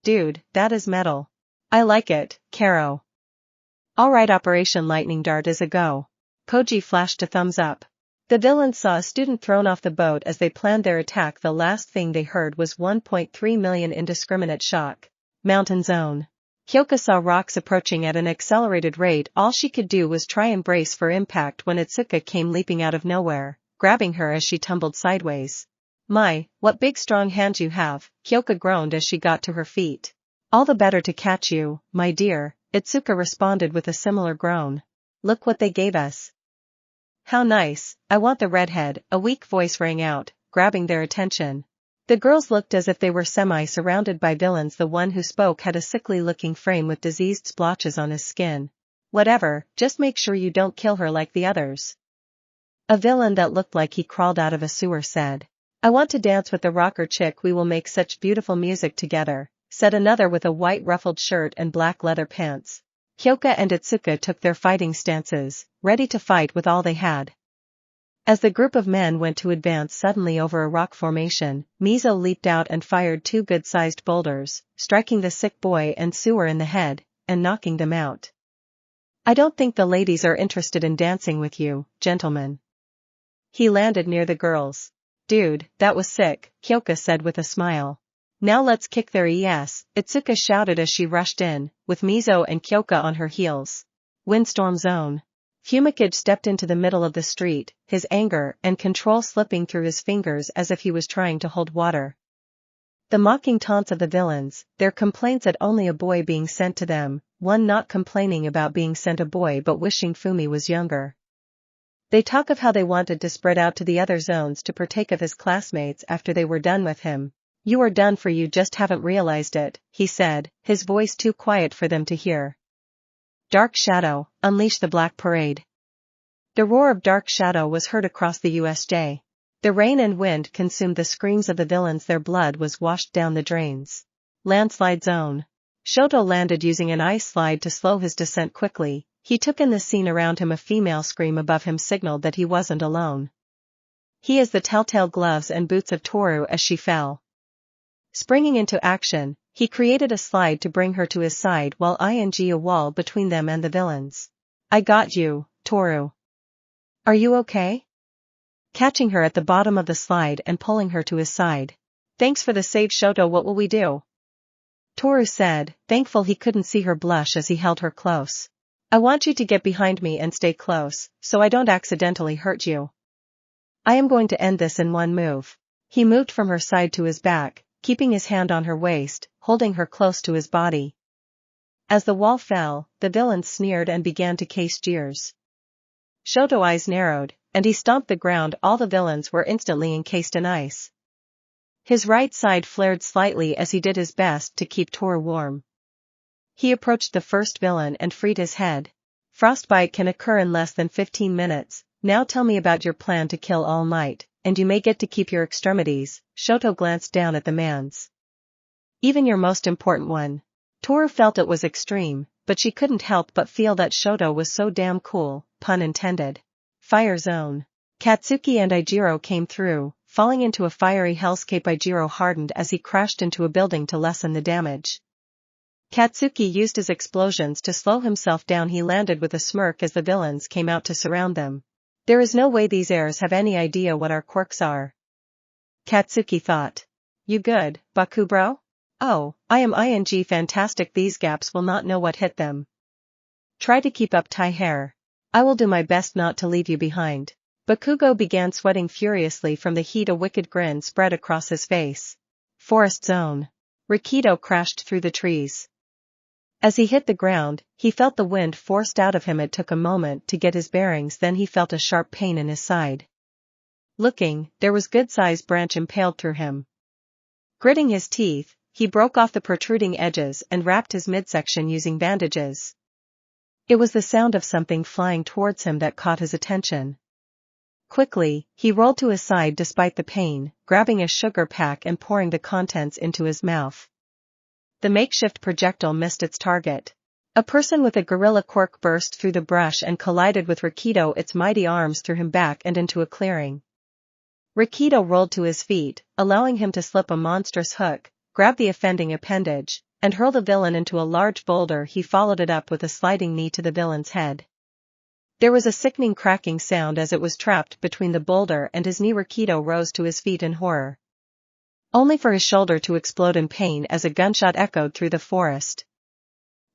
Dude, that is metal. I like it, Karo. Alright, Operation Lightning Dart is a go. Koji flashed a thumbs up. The villains saw a student thrown off the boat as they planned their attack. The last thing they heard was 1.3 million indiscriminate shock. Mountain zone. Kyoka saw rocks approaching at an accelerated rate. All she could do was try and brace for impact when Itsuka came leaping out of nowhere, grabbing her as she tumbled sideways. My, what big strong hands you have, Kyoka groaned as she got to her feet. All the better to catch you, my dear, Itsuka responded with a similar groan. look what they gave us. How nice, I want the redhead, a weak voice rang out, grabbing their attention. The girls looked as if they were semi-surrounded by villains. The one who spoke had a sickly-looking frame with diseased splotches on his skin. Whatever, just make sure you don't kill her like the others. A villain that looked like he crawled out of a sewer said. I want to dance with the rocker chick. We will make such beautiful music together, said another with a white ruffled shirt and black leather pants. Kyoka and Itsuka took their fighting stances, ready to fight with all they had. As the group of men went to advance suddenly over a rock formation, Mizo leaped out and fired 2 good-sized boulders, striking the sick boy and sewer in the head, and knocking them out. I don't think the ladies are interested in dancing with you, gentlemen. He landed near the girls. Dude, that was sick, Kyoka said with a smile. Now let's kick their ass, Itsuka shouted as she rushed in, with Mizo and Kyoka on her heels. Windstorm zone. Fumikage stepped into the middle of the street, his anger and control slipping through his fingers as if he was trying to hold water. The mocking taunts of the villains, their complaints at only a boy being sent to them, one not complaining about being sent a boy but wishing Fumi was younger. They talk of how they wanted to spread out to the other zones to partake of his classmates after they were done with him. You are done for, you just haven't realized it, he said, his voice too quiet for them to hear. Dark Shadow, unleash the Black Parade. The roar of Dark Shadow was heard across the USJ. The rain and wind consumed the screams of the villains. Their blood was washed down the drains. Landslide zone. Shoto landed using an ice slide to slow his descent quickly. He took in the scene around him. A female scream above him signaled that he wasn't alone. He is the telltale gloves and boots of Toru as she fell. Springing into action, he created a slide to bring her to his side while ing a wall between them and the villains. I got you, Toru. Are you okay? Catching her at the bottom of the slide and pulling her to his side. Thanks for the save, Shoto. What will we do? Toru said, thankful he couldn't see her blush as he held her close. I want you to get behind me and stay close, so I don't accidentally hurt you. I am going to end this in one move. He moved from her side to his back, keeping his hand on her waist, holding her close to his body. As the wall fell, the villains sneered and began to cast jeers. Shoto's eyes narrowed, and he stomped the ground. All the villains were instantly encased in ice. His right side flared slightly as he did his best to keep Toru warm. He approached the first villain and freed his head. Frostbite can occur in less than 15 minutes, now tell me about your plan to kill All Might, and you may get to keep your extremities. Shoto glanced down at the man's. Even your most important one. Toru felt it was extreme, but she couldn't help but feel that Shoto was so damn cool, pun intended. Fire zone. Katsuki and Ijiro came through, falling into a fiery hellscape. Ijiro hardened as he crashed into a building to lessen the damage. Katsuki used his explosions to slow himself down. He landed with a smirk as the villains came out to surround them. There is no way these heirs have any idea what our quirks are. Katsuki thought. You good, Bakubro? Oh, I am ing fantastic. These gaps will not know what hit them. Try to keep up tie hair. I will do my best not to leave you behind. Bakugo began sweating furiously from the heat. A wicked grin spread across his face. Forest zone. Rikido crashed through the trees. As he hit the ground, he felt the wind forced out of him. It took a moment to get his bearings, then he felt a sharp pain in his side. Looking, there was a good-sized branch impaled through him. Gritting his teeth, he broke off the protruding edges and wrapped his midsection using bandages. It was the sound of something flying towards him that caught his attention. Quickly, he rolled to his side despite the pain, grabbing a sugar pack and pouring the contents into his mouth. The makeshift projectile missed its target. A person with a gorilla quirk burst through the brush and collided with Rikido. Its mighty arms threw him back and into a clearing. Rikido rolled to his feet, allowing him to slip a monstrous hook, grab the offending appendage, and hurl the villain into a large boulder. He followed it up with a sliding knee to the villain's head. There was a sickening cracking sound as it was trapped between the boulder and his knee. Rikido rose to his feet in horror, only for his shoulder to explode in pain as a gunshot echoed through the forest.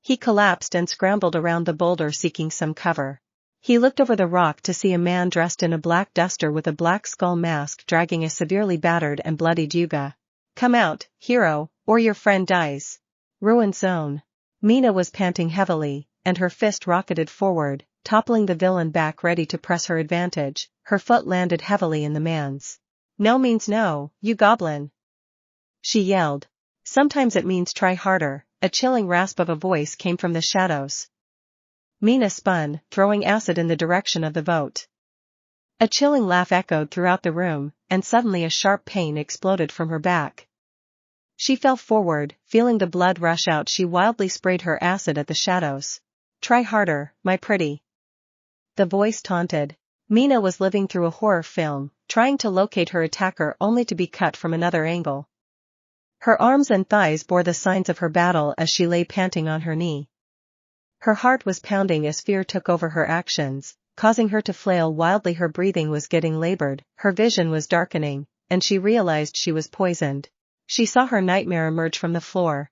He collapsed and scrambled around the boulder seeking some cover. He looked over the rock to see a man dressed in a black duster with a black skull mask dragging a severely battered and bloodied Yuga. Come out, hero, or your friend dies. Ruin zone. Mina was panting heavily, and her fist rocketed forward, toppling the villain back ready to press her advantage. Her foot landed heavily in the man's. No means no, you goblin, she yelled. Sometimes it means try harder. A chilling rasp of a voice came from the shadows. Mina spun, throwing acid in the direction of the vote. A chilling laugh echoed throughout the room, and suddenly a sharp pain exploded from her back. She fell forward, feeling the blood rush out. She wildly sprayed her acid at the shadows. Try harder, my pretty, the voice taunted. Mina was living through a horror film, trying to locate her attacker only to be cut from another angle. Her arms and thighs bore the signs of her battle as she lay panting on her knee. Her heart was pounding as fear took over her actions, causing her to flail wildly. Her breathing was getting labored, her vision was darkening, and she realized she was poisoned. She saw her nightmare emerge from the floor.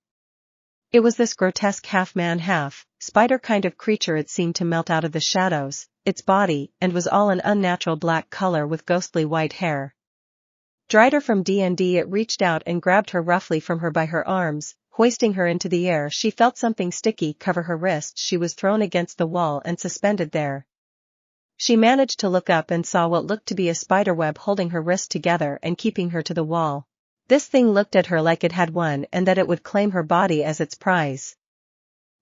It was this grotesque half-man half-spider kind of creature. It seemed to melt out of the shadows, its body, and was all an unnatural black color with ghostly white hair. Drider from D&D, it reached out and grabbed her roughly from her by her arms, hoisting her into the air. She felt something sticky cover her wrists. She was thrown against the wall and suspended there. She managed to look up and saw what looked to be a spiderweb holding her wrists together and keeping her to the wall. This thing looked at her like it had won and that it would claim her body as its prize.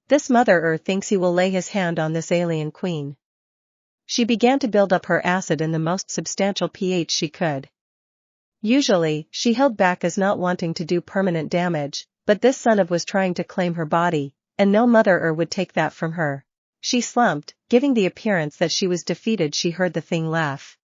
This Mother Earth thinks he will lay his hand on this alien queen. She began to build up her acid in the most substantial pH she could. Usually, she held back as not wanting to do permanent damage, but this son of was trying to claim her body, and no Mother Earth would take that from her. She slumped, giving the appearance that she was defeated. She heard the thing laugh.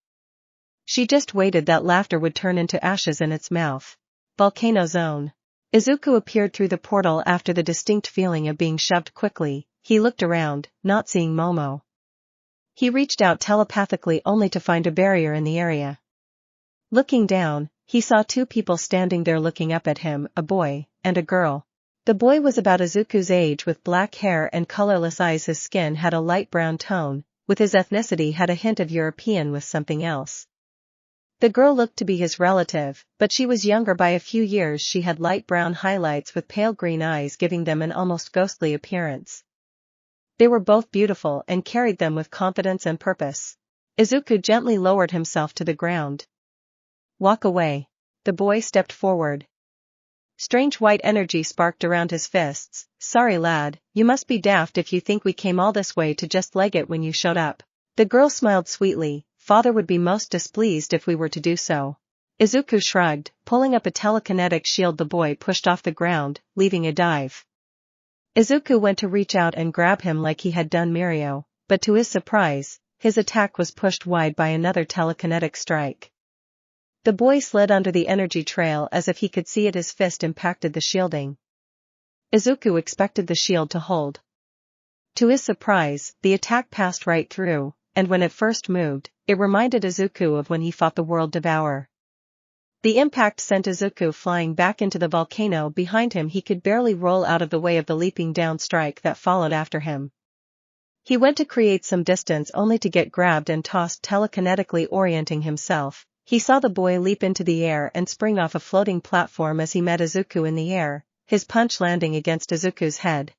She just waited that laughter would turn into ashes in its mouth. Volcano zone. Izuku appeared through the portal after the distinct feeling of being shoved quickly. He looked around, not seeing Momo. He reached out telepathically only to find a barrier in the area. Looking down, he saw two people standing there looking up at him, a boy and a girl. The boy was about Izuku's age with black hair and colorless eyes. His skin had a light brown tone, with his ethnicity had a hint of European with something else. The girl looked to be his relative, but she was younger by a few years. She had light brown highlights with pale green eyes, giving them an almost ghostly appearance. They were both beautiful and carried them with confidence and purpose. Izuku gently lowered himself to the ground. Walk away. The boy stepped forward. Strange white energy sparked around his fists. Sorry lad, you must be daft if you think we came all this way to just leg it when you showed up. The girl smiled sweetly. Father would be most displeased if we were to do so. Izuku shrugged, pulling up a telekinetic shield. The boy pushed off the ground, leaving a dive. Izuku went to reach out and grab him like he had done Mirio, but to his surprise, his attack was pushed wide by another telekinetic strike. The boy slid under the energy trail as if he could see it. His fist impacted the shielding. Izuku expected the shield to hold. To his surprise, the attack passed right through, and when it first moved, it reminded Izuku of when he fought the World Devourer. The impact sent Izuku flying back into the volcano behind him. He could barely roll out of the way of the leaping down strike that followed after him. He went to create some distance only to get grabbed and tossed telekinetically. Orienting himself, he saw the boy leap into the air and spring off a floating platform as he met Izuku in the air, his punch landing against Izuku's head.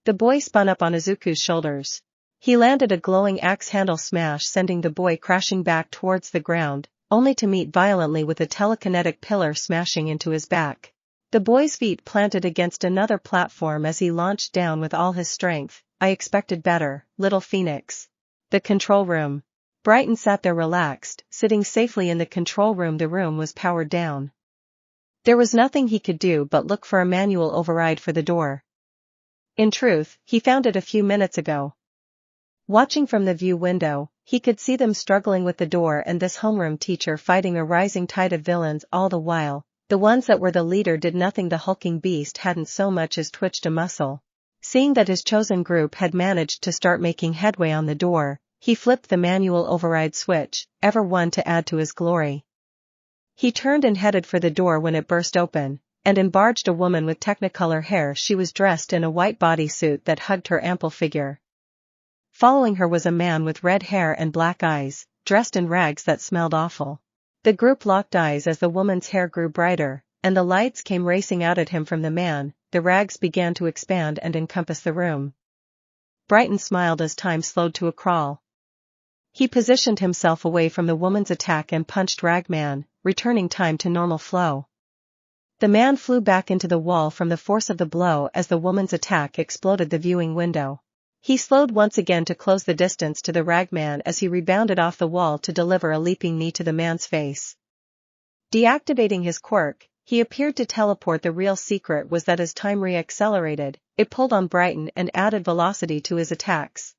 The boy spun up on Izuku's shoulders. He landed a glowing axe handle smash, sending the boy crashing back towards the ground, only to meet violently with a telekinetic pillar smashing into his back. The boy's feet planted against another platform as he launched down with all his strength. I expected better, little Phoenix. The control room. Brighton sat there relaxed, sitting safely in the control room. The room was powered down. There was nothing he could do but look for a manual override for the door. In truth, he found it a few minutes ago. Watching from the view window, he could see them struggling with the door and this homeroom teacher fighting a rising tide of villains. All the while, the ones that were the leader did nothing. The hulking beast hadn't so much as twitched a muscle. Seeing that his chosen group had managed to start making headway on the door, he flipped the manual override switch, ever one to add to his glory. He turned and headed for the door when it burst open, and in barged a woman with technicolor hair. She was dressed in a white bodysuit that hugged her ample figure. Following her was a man with red hair and black eyes, dressed in rags that smelled awful. The group locked eyes as the woman's hair grew brighter, and the lights came racing out at him from the man. The rags began to expand and encompass the room. Brighton smiled as time slowed to a crawl. He positioned himself away from the woman's attack and punched Ragman, returning time to normal flow. The man flew back into the wall from the force of the blow as the woman's attack exploded the viewing window. He slowed once again to close the distance to the Ragman as he rebounded off the wall to deliver a leaping knee to the man's face. Deactivating his quirk, he appeared to teleport. The real secret was that as time re-accelerated, it pulled on Brighton and added velocity to his attacks.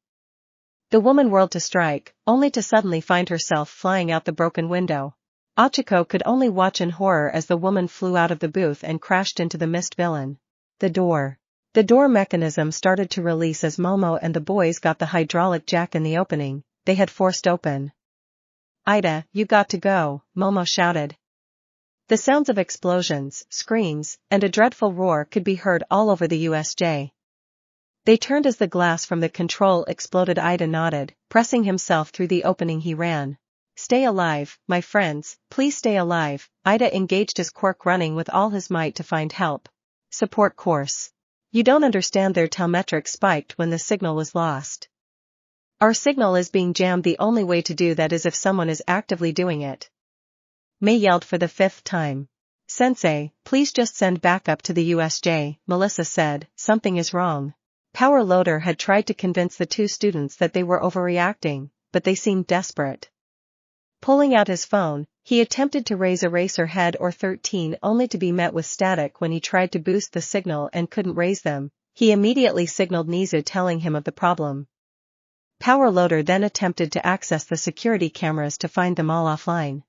The woman whirled to strike, only to suddenly find herself flying out the broken window. Ochako could only watch in horror as the woman flew out of the booth and crashed into the missed villain. The door mechanism started to release as Momo and the boys got the hydraulic jack in the opening they had forced open. "Ida, you got to go," Momo shouted. The sounds of explosions, screams, and a dreadful roar could be heard all over the USJ. They turned as the glass from the control exploded. Ida nodded, pressing himself through the opening. He ran. "Stay alive, my friends, please stay alive." Ida engaged his quirk, running with all his might to find help. Support course. "You don't understand, their telemetrics spiked when the signal was lost. Our signal is being jammed. The only way to do that is if someone is actively doing it." May yelled for the 5th time. "Sensei, please just send backup to the USJ, Melissa said. "Something is wrong." Power Loader had tried to convince the two students that they were overreacting, but they seemed desperate. Pulling out his phone, he attempted to raise Eraserhead or 13 only to be met with static when he tried to boost the signal and couldn't raise them. He immediately signaled Nizu, telling him of the problem. Power Loader then attempted to access the security cameras to find them all offline.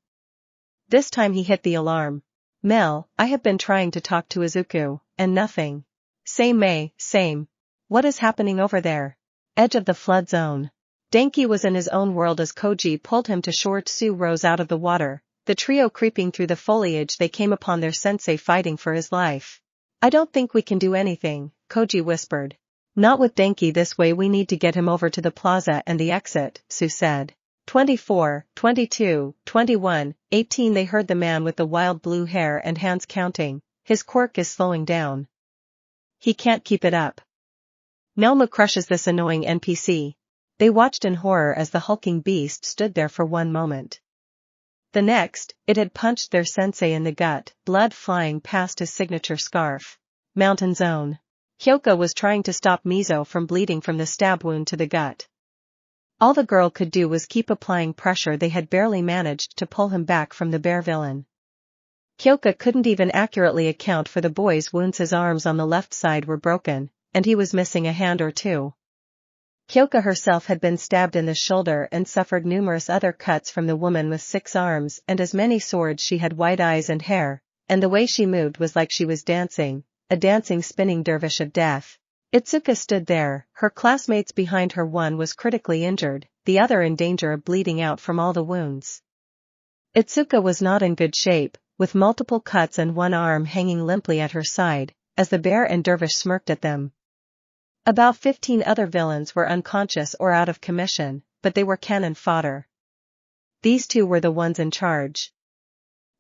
This time he hit the alarm. "Mel, I have been trying to talk to Izuku, and nothing." "Same, May, same. What is happening over there?" Edge of the flood zone. Denki was in his own world as Koji pulled him to shore. Tsu rose out of the water, the trio creeping through the foliage. They came upon their sensei fighting for his life. "I don't think we can do anything," Koji whispered. "Not with Denki this way. We need to get him over to the plaza and the exit," Tsu said. 24, 22, 21, 18. They heard the man with the wild blue hair and hands counting. "His quirk is slowing down. He can't keep it up. Nelma crushes this annoying NPC." They watched in horror as the hulking beast stood there for one moment. The next, it had punched their sensei in the gut, blood flying past his signature scarf. Mountain zone. Hyoka was trying to stop Mizo from bleeding from the stab wound to the gut. All the girl could do was keep applying pressure. They had barely managed to pull him back from the bear villain. Hyoka couldn't even accurately account for the boy's wounds. His arms on the left side were broken, and he was missing a hand or two. Hyoka herself had been stabbed in the shoulder and suffered numerous other cuts from the woman with 6 arms and as many swords. She had white eyes and hair, and the way she moved was like she was dancing, a dancing spinning dervish of death. Itsuka stood there, her classmates behind her. One was critically injured, the other in danger of bleeding out from all the wounds. Itsuka was not in good shape, with multiple cuts and one arm hanging limply at her side, as the bear and dervish smirked at them. About 15 other villains were unconscious or out of commission, but they were cannon fodder. These two were the ones in charge.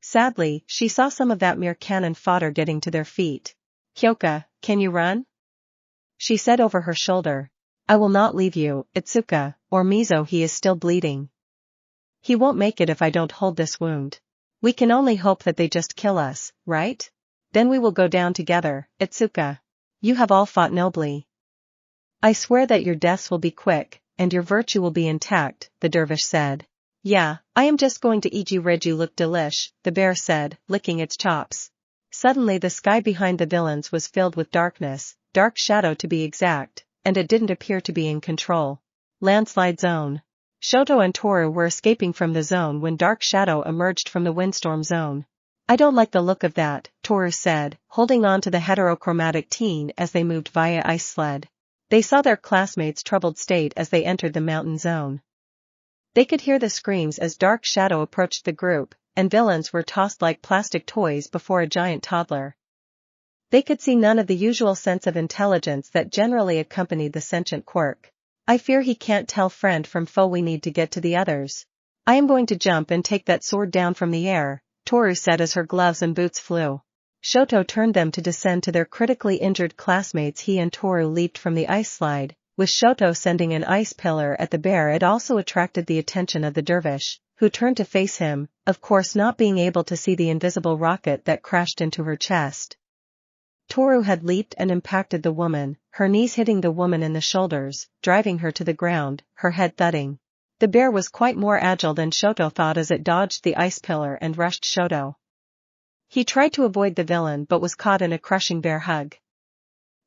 Sadly, she saw some of that mere cannon fodder getting to their feet. "Hyoka, can you run?" she said over her shoulder. "I will not leave you, Itsuka, or Mizo. He is still bleeding. He won't make it if I don't hold this wound. We can only hope that they just kill us, right? Then we will go down together, Itsuka. You have all fought nobly. I swear that your deaths will be quick, and your virtue will be intact," the dervish said. "Yeah, I am just going to eat you. Red, you look delish," the bear said, licking its chops. Suddenly the sky behind the villains was filled with darkness, dark shadow to be exact, and it didn't appear to be in control. Landslide zone. Shoto and Toru were escaping from the zone when dark shadow emerged from the windstorm zone. "I don't like the look of that," Toru said, holding on to the heterochromatic teen as they moved via ice sled. They saw their classmates' troubled state as they entered the mountain zone. They could hear the screams as dark shadow approached the group, and villains were tossed like plastic toys before a giant toddler. They could see none of the usual sense of intelligence that generally accompanied the sentient quirk. "I fear he can't tell friend from foe. We need to get to the others. I am going to jump and take that sword down from the air," Toru said as her gloves and boots flew. Shoto turned them to descend to their critically injured classmates. He and Toru leaped from the ice slide, with Shoto sending an ice pillar at the bear. It also attracted the attention of the dervish, who turned to face him, of course not being able to see the invisible rocket that crashed into her chest. Toru had leaped and impacted the woman, her knees hitting the woman in the shoulders, driving her to the ground, her head thudding. The bear was quite more agile than Shoto thought as it dodged the ice pillar and rushed Shoto. He tried to avoid the villain but was caught in a crushing bear hug.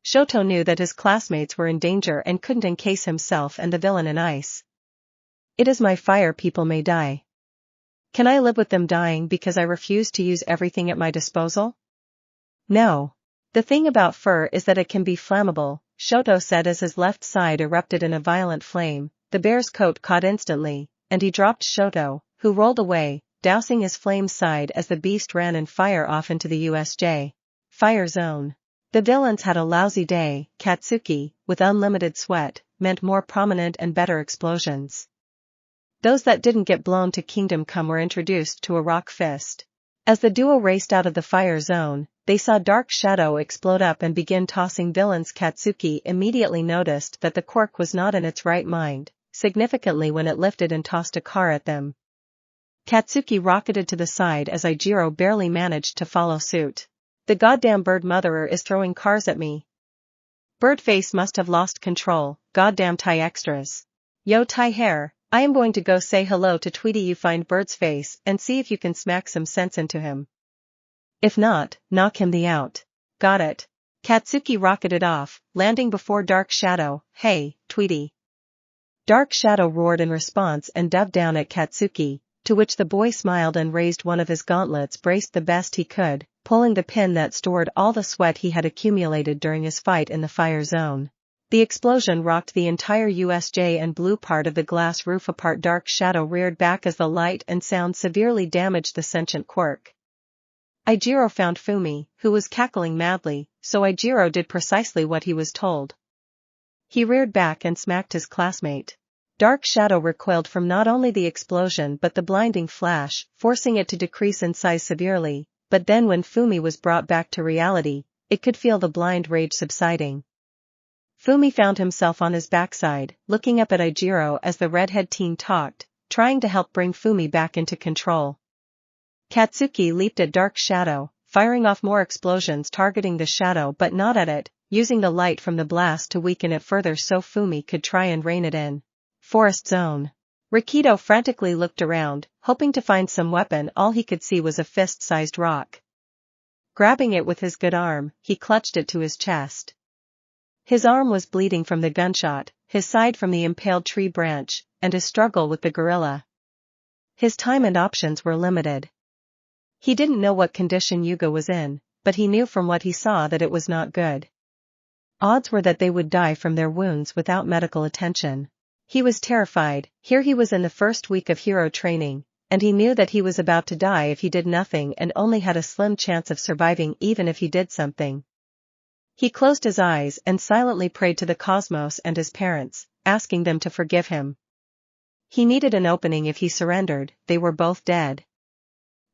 Shoto knew that his classmates were in danger and couldn't encase himself and the villain in ice. It is my fire, people may die. Can I live with them dying because I refuse to use everything at my disposal? No. The thing about fur is that it can be flammable, Shoto said as his left side erupted in a violent flame. The bear's coat caught instantly, and he dropped Shoto, who rolled away, dousing his flame side as the beast ran in fire off into the USJ fire zone. The villains had a lousy day. Katsuki, with unlimited sweat, meant more prominent and better explosions. Those that didn't get blown to Kingdom Come were introduced to a rock fist. As the duo raced out of the fire zone, they saw Dark Shadow explode up and begin tossing villains. Katsuki immediately noticed that the quirk was not in its right mind, significantly when it lifted and tossed a car at them. Katsuki rocketed to the side as Ijiro barely managed to follow suit. The goddamn bird motherer is throwing cars at me. Birdface must have lost control, goddamn Thai extras. Yo Thai hair, I am going to go say hello to Tweety. You find Bird's face and see if you can smack some sense into him. If not, knock him the out. Got it. Katsuki rocketed off, landing before Dark Shadow. Hey, Tweety. Dark Shadow roared in response and dove down at Katsuki, to which the boy smiled and raised one of his gauntlets, braced the best he could, pulling the pin that stored all the sweat he had accumulated during his fight in the fire zone. The explosion rocked the entire USJ and blew part of the glass roof apart. Dark Shadow reared back as the light and sound severely damaged the sentient quirk. Ijiro found Fumi, who was cackling madly, so Ijiro did precisely what he was told. He reared back and smacked his classmate. Dark Shadow recoiled from not only the explosion but the blinding flash, forcing it to decrease in size severely, but then when Fumi was brought back to reality, it could feel the blind rage subsiding. Fumi found himself on his backside, looking up at Ijiro as the redhead teen talked, trying to help bring Fumi back into control. Katsuki leaped at Dark Shadow, firing off more explosions targeting the shadow but not at it, using the light from the blast to weaken it further so Fumi could try and rein it in. Forest zone. Rikido frantically looked around, hoping to find some weapon. All he could see was a fist-sized rock. Grabbing it with his good arm, he clutched it to his chest. His arm was bleeding from the gunshot, his side from the impaled tree branch, and his struggle with the gorilla. His time and options were limited. He didn't know what condition Yuga was in, but he knew from what he saw that it was not good. Odds were that they would die from their wounds without medical attention. He was terrified. Here he was in the first week of hero training, and he knew that he was about to die if he did nothing and only had a slim chance of surviving even if he did something. He closed his eyes and silently prayed to the cosmos and his parents, asking them to forgive him. He needed an opening. If he surrendered, they were both dead.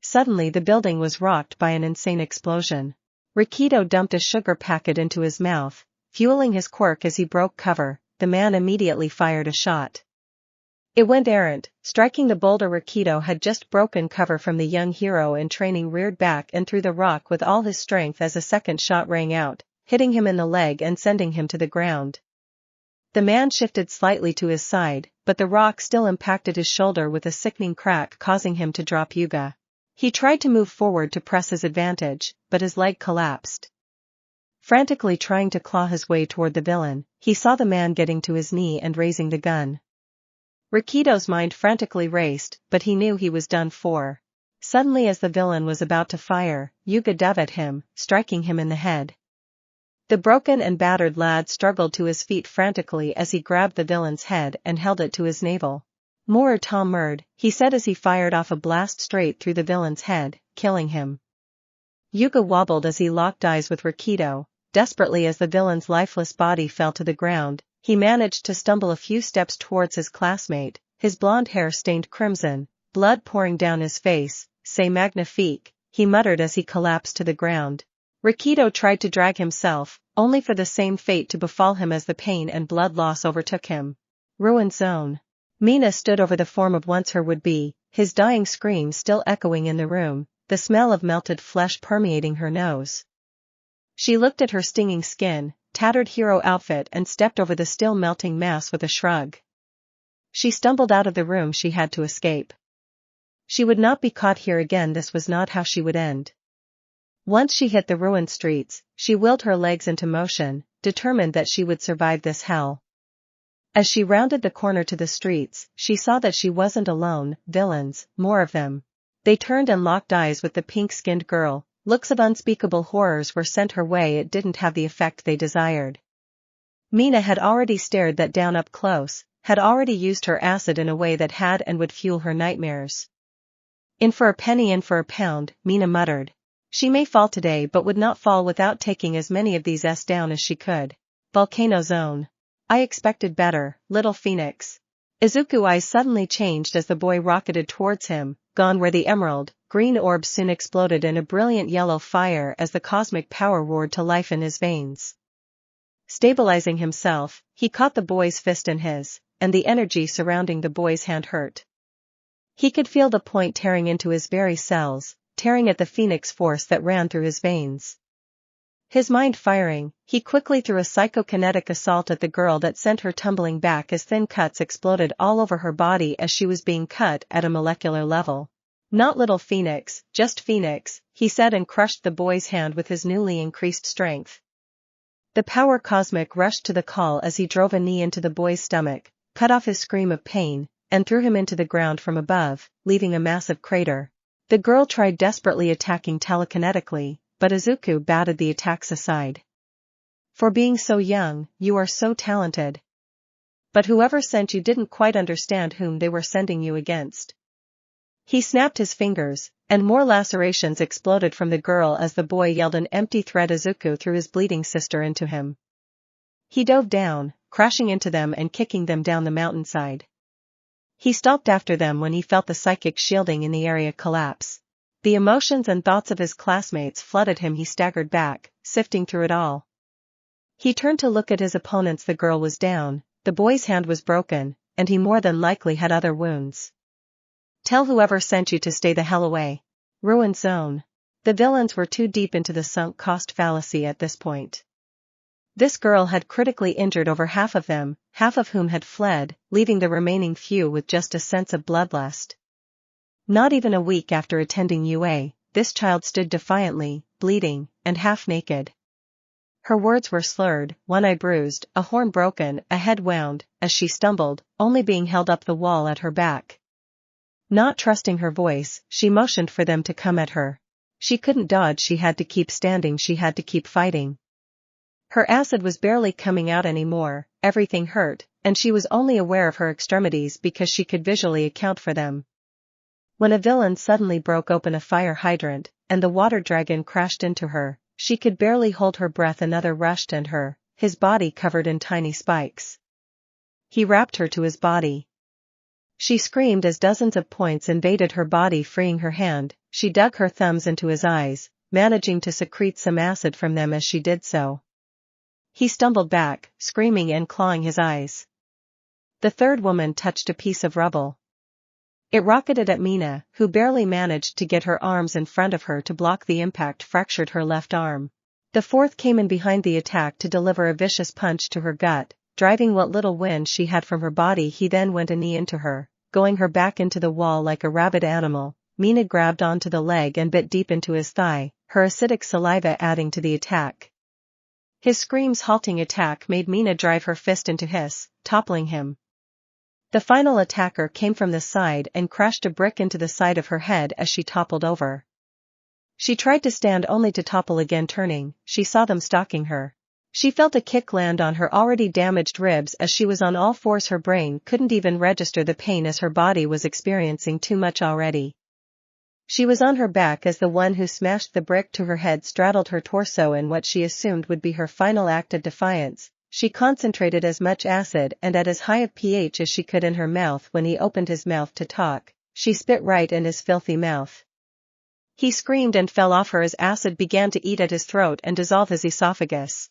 Suddenly the building was rocked by an insane explosion. Rikido dumped a sugar packet into his mouth, fueling his quirk as he broke cover. The man immediately fired a shot. It went errant, striking the boulder. Rikido had just broken cover from the young hero in training, reared back and threw the rock with all his strength as a second shot rang out, hitting him in the leg and sending him to the ground. The man shifted slightly to his side, but the rock still impacted his shoulder with a sickening crack, causing him to drop Yuga. He tried to move forward to press his advantage, but his leg collapsed. Frantically trying to claw his way toward the villain, he saw the man getting to his knee and raising the gun. Rikido's mind frantically raced, but he knew he was done for. Suddenly, as the villain was about to fire, Yuga dove at him, striking him in the head. The broken and battered lad struggled to his feet frantically as he grabbed the villain's head and held it to his navel. "More Tom Murd," he said as he fired off a blast straight through the villain's head, killing him. Yuga wobbled as he locked eyes with Rikido. Desperately, as the villain's lifeless body fell to the ground, he managed to stumble a few steps towards his classmate, his blonde hair stained crimson, blood pouring down his face. "C'est magnifique," he muttered as he collapsed to the ground. Rikido tried to drag himself, only for the same fate to befall him as the pain and blood loss overtook him. Ruin zone. Mina stood over the form of once her would-be, his dying scream still echoing in the room, the smell of melted flesh permeating her nose. She looked at her stinging skin, tattered hero outfit and stepped over the still melting mass with a shrug. She stumbled out of the room. She had to escape. She would not be caught here again. This was not how she would end. Once she hit the ruined streets, she willed her legs into motion, determined that she would survive this hell. As she rounded the corner to the streets, she saw that she wasn't alone. Villains, more of them. They turned and locked eyes with the pink-skinned girl. Looks of unspeakable horrors were sent her way. It didn't have the effect they desired. Mina had already stared that down up close, had already used her acid in a way that had and would fuel her nightmares. In for a penny, in for a pound, Mina muttered. She may fall today but would not fall without taking as many of these down as she could. Volcano zone. I expected better, little phoenix. Izuku's eyes suddenly changed as the boy rocketed towards him, gone were the emerald. Green orbs soon exploded in a brilliant yellow fire as the cosmic power roared to life in his veins. Stabilizing himself, he caught the boy's fist in his, and the energy surrounding the boy's hand hurt. He could feel the point tearing into his very cells, tearing at the phoenix force that ran through his veins. His mind firing, he quickly threw a psychokinetic assault at the girl that sent her tumbling back as thin cuts exploded all over her body as she was being cut at a molecular level. Not little Phoenix, just Phoenix, he said and crushed the boy's hand with his newly increased strength. The power cosmic rushed to the call as he drove a knee into the boy's stomach, cut off his scream of pain, and threw him into the ground from above, leaving a massive crater. The girl tried desperately attacking telekinetically, but Izuku batted the attacks aside. For being so young, you are so talented. But whoever sent you didn't quite understand whom they were sending you against. He snapped his fingers, and more lacerations exploded from the girl as the boy yelled an empty threat. Izuku threw his bleeding sister into him. He dove down, crashing into them and kicking them down the mountainside. He stalked after them when he felt the psychic shielding in the area collapse. The emotions and thoughts of his classmates flooded him. He staggered back, sifting through it all. He turned to look at his opponents. The girl was down, the boy's hand was broken, and he more than likely had other wounds. Tell whoever sent you to stay the hell away. Ruin zone. The villains were too deep into the sunk cost fallacy at this point. This girl had critically injured over half of them, half of whom had fled, leaving the remaining few with just a sense of bloodlust. Not even a week after attending UA, this child stood defiantly, bleeding, and half naked. Her words were slurred, one eye bruised, a horn broken, a head wound, as she stumbled, only being held up the wall at her back. Not trusting her voice, she motioned for them to come at her. She couldn't dodge. She had to keep standing. She had to keep fighting. Her acid was barely coming out anymore, everything hurt, and she was only aware of her extremities because she could visually account for them. When a villain suddenly broke open a fire hydrant, and the water dragon crashed into her, she could barely hold her breath. Another rushed and her, his body covered in tiny spikes. He wrapped her to his body. She screamed as dozens of points invaded her body, freeing her hand. She dug her thumbs into his eyes, managing to secrete some acid from them as she did so. He stumbled back, screaming and clawing his eyes. The third woman touched a piece of rubble. It rocketed at Mina, who barely managed to get her arms in front of her to block the impact, fractured her left arm. The fourth came in behind the attack to deliver a vicious punch to her gut, driving what little wind she had from her body. He then went a knee into her, going her back into the wall like a rabid animal. Mina grabbed onto the leg and bit deep into his thigh, her acidic saliva adding to the attack. His screams halting attack made Mina drive her fist into his, toppling him. The final attacker came from the side and crashed a brick into the side of her head as she toppled over. She tried to stand only to topple again. Turning, she saw them stalking her. She felt a kick land on her already damaged ribs as she was on all fours. Her brain couldn't even register the pain as her body was experiencing too much already. She was on her back as the one who smashed the brick to her head straddled her torso in what she assumed would be her final act of defiance. She concentrated as much acid and at as high a pH as she could in her mouth. When he opened his mouth to talk, she spit right in his filthy mouth. He screamed and fell off her as acid began to eat at his throat and dissolve his esophagus.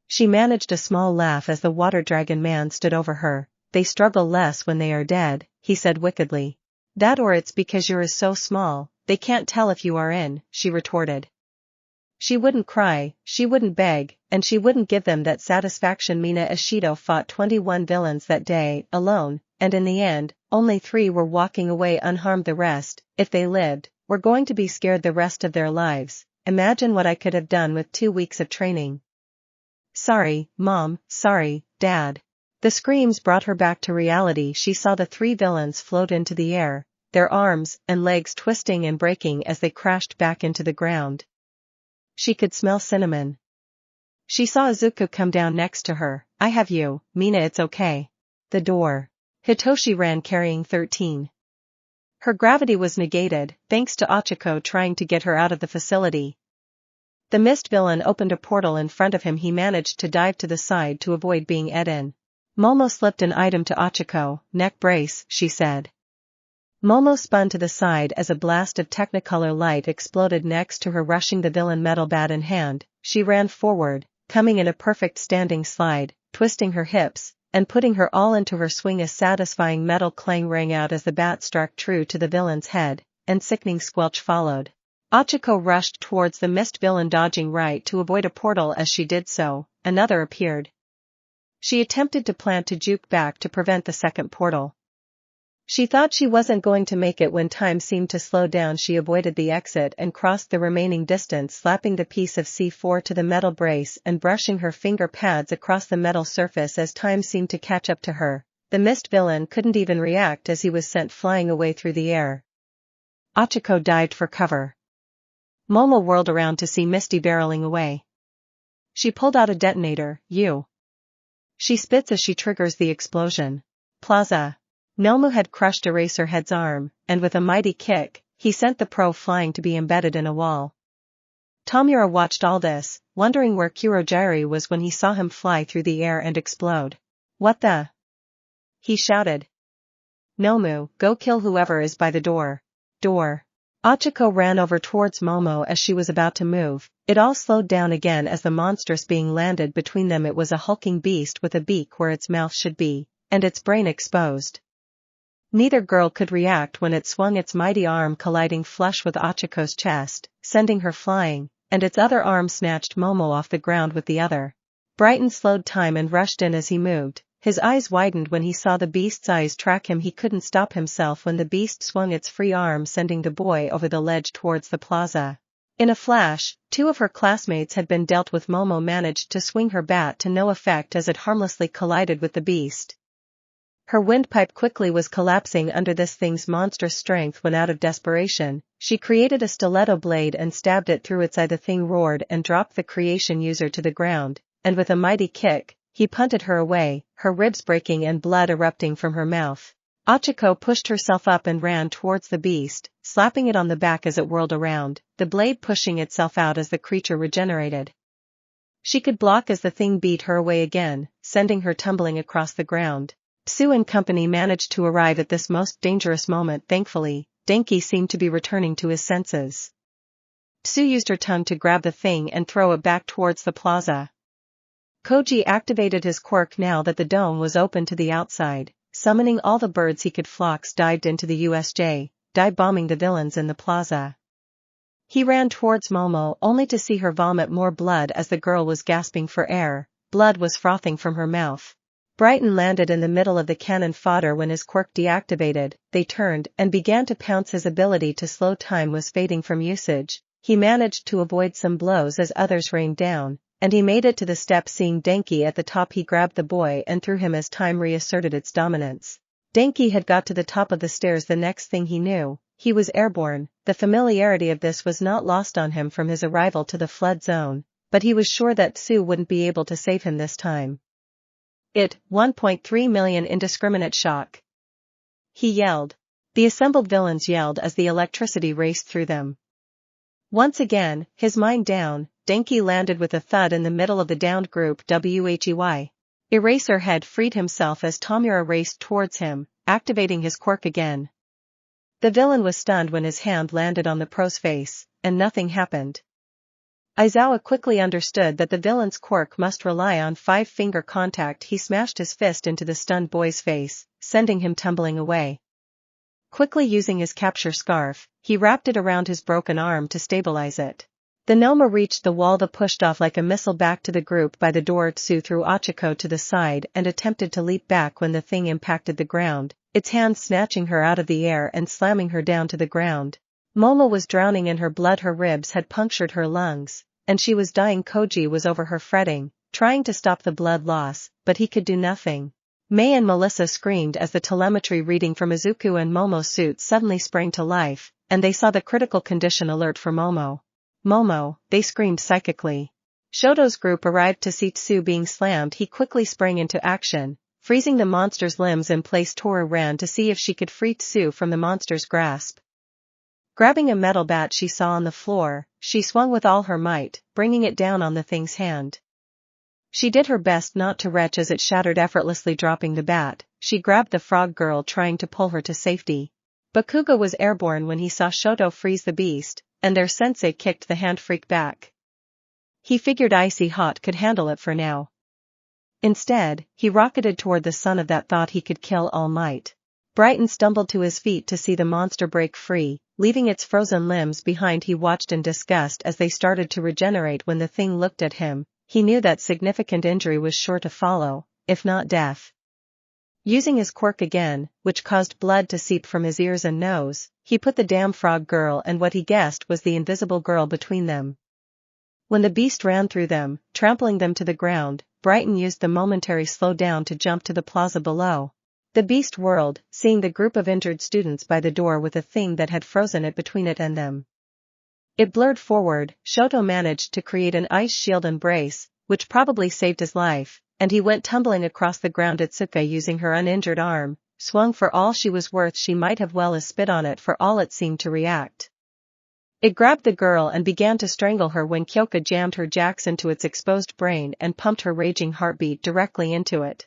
She managed a small laugh as the water dragon man stood over her. They struggle less when they are dead, he said wickedly. That or it's because you're so small, they can't tell if you are in, she retorted. She wouldn't cry, she wouldn't beg, and she wouldn't give them that satisfaction. Mina Ishido fought 21 villains that day, alone, and in the end, only 3 were walking away unharmed. The rest, if they lived, were going to be scared the rest of their lives. Imagine what I could have done with 2 weeks of training. Sorry, Mom, sorry, Dad. The screams brought her back to reality. She saw the 3 villains float into the air, their arms and legs twisting and breaking as they crashed back into the ground. She could smell cinnamon. She saw Izuku come down next to her. I have you, Mina, it's okay. The door. Hitoshi ran carrying 13. Her gravity was negated, thanks to Ochako trying to get her out of the facility. The mist villain opened a portal in front of him. He managed to dive to the side to avoid being eaten. Momo slipped an item to Ochako. Neck brace, she said. Momo spun to the side as a blast of technicolor light exploded next to her, rushing the villain metal bat in hand. She ran forward, coming in a perfect standing slide, twisting her hips, and putting her all into her swing. A satisfying metal clang rang out as the bat struck true to the villain's head, and sickening squelch followed. Ochako rushed towards the mist villain, dodging right to avoid a portal. As she did so, another appeared. She attempted to plant a juke back to prevent the second portal. She thought she wasn't going to make it. When time seemed to slow down, she avoided the exit and crossed the remaining distance, slapping the piece of C4 to the metal brace and brushing her finger pads across the metal surface as time seemed to catch up to her. The mist villain couldn't even react as he was sent flying away through the air. Ochako dived for cover. Momo whirled around to see Misty barreling away. She pulled out a detonator. You. She spits as she triggers the explosion. Plaza. Nomu had crushed Eraserhead's arm, and with a mighty kick, he sent the pro flying to be embedded in a wall. Tomura watched all this, wondering where Kurogiri was when he saw him fly through the air and explode. What the? He shouted. Nomu, go kill whoever is by the door. Door. Ochako ran over towards Momo as she was about to move. It all slowed down again as the monstrous being landed between them. It was a hulking beast with a beak where its mouth should be, and its brain exposed. Neither girl could react when it swung its mighty arm, colliding flush with Ochiko's chest, sending her flying, and its other arm snatched Momo off the ground with the other. Brighton slowed time and rushed in as he moved. His eyes widened when he saw the beast's eyes track him. He couldn't stop himself when the beast swung its free arm, sending the boy over the ledge towards the plaza. In a flash, 2 of her classmates had been dealt with. Momo managed to swing her bat to no effect as it harmlessly collided with the beast. Her windpipe quickly was collapsing under this thing's monstrous strength. When out of desperation, she created a stiletto blade and stabbed it through its eye. The thing roared and dropped the creation user to the ground, and with a mighty kick, he punted her away, her ribs breaking and blood erupting from her mouth. Ochako pushed herself up and ran towards the beast, slapping it on the back as it whirled around, the blade pushing itself out as the creature regenerated. She could block as the thing beat her away again, sending her tumbling across the ground. Psu and company managed to arrive at this most dangerous moment. Thankfully, Denki seemed to be returning to his senses. Psu used her tongue to grab the thing and throw it back towards the plaza. Koji activated his quirk now that the dome was open to the outside, summoning all the birds he could. Phlox dived into the USJ, dive-bombing the villains in the plaza. He ran towards Momo only to see her vomit more blood as the girl was gasping for air. Blood was frothing from her mouth. Brighton landed in the middle of the cannon fodder when his quirk deactivated. They turned and began to pounce. His ability to slow time was fading from usage. He managed to avoid some blows as others rained down, and he made it to the steps. Seeing Denki at the top, he grabbed the boy and threw him as time reasserted its dominance. Denki had got to the top of the stairs. The next thing he knew, he was airborne. The familiarity of this was not lost on him from his arrival to the flood zone, but he was sure that Psu wouldn't be able to save him this time. 1.3 million indiscriminate shock. He yelled. The assembled villains yelled as the electricity raced through them. Once again, his mind down, Denki landed with a thud in the middle of the downed group. Whey. Eraserhead freed himself as Tomura raced towards him, activating his quirk again. The villain was stunned when his hand landed on the pro's face, and nothing happened. Izuku quickly understood that the villain's quirk must rely on five-finger contact. He smashed his fist into the stunned boy's face, sending him tumbling away. Quickly using his capture scarf, he wrapped it around his broken arm to stabilize it. The Noma reached the wall. They pushed off like a missile back to the group by the door. Tsu threw Ochako to the side and attempted to leap back when the thing impacted the ground, its hands snatching her out of the air and slamming her down to the ground. Momo was drowning in her blood. Her ribs had punctured her lungs, and she was dying. Koji was over her fretting, trying to stop the blood loss, but he could do nothing. Mei and Melissa screamed as the telemetry reading from Izuku and Momo's suits suddenly sprang to life, and they saw the critical condition alert for Momo. Momo, they screamed psychically. Shoto's group arrived to see Tsu being slammed. He quickly sprang into action, freezing the monster's limbs in place. Toru ran to see if she could free Tsu from the monster's grasp. Grabbing a metal bat she saw on the floor, she swung with all her might, bringing it down on the thing's hand. She did her best not to retch as it shattered. Effortlessly dropping the bat, she grabbed the frog girl, trying to pull her to safety. Bakugo was airborne when he saw Shoto freeze the beast, and their sensei kicked the hand freak back. He figured Icy Hot could handle it for now. Instead, he rocketed toward the sun of that thought he could kill All Might. Brighton stumbled to his feet to see the monster break free, leaving its frozen limbs behind. He watched in disgust as they started to regenerate. When the thing looked at him, he knew that significant injury was sure to follow, if not death. Using his quirk again, which caused blood to seep from his ears and nose, he put the damn frog girl and what he guessed was the invisible girl between them. When the beast ran through them, trampling them to the ground, Brighton used the momentary slowdown to jump to the plaza below. The beast whirled, seeing the group of injured students by the door with a thing that had frozen it between it and them. It blurred forward. Shoto managed to create an ice shield and brace, which probably saved his life, and he went tumbling across the ground. Itsuka, using her uninjured arm, swung for all she was worth. She might have well as spit on it for all it seemed to react. It grabbed the girl and began to strangle her when Kyoka jammed her jacks into its exposed brain and pumped her raging heartbeat directly into it.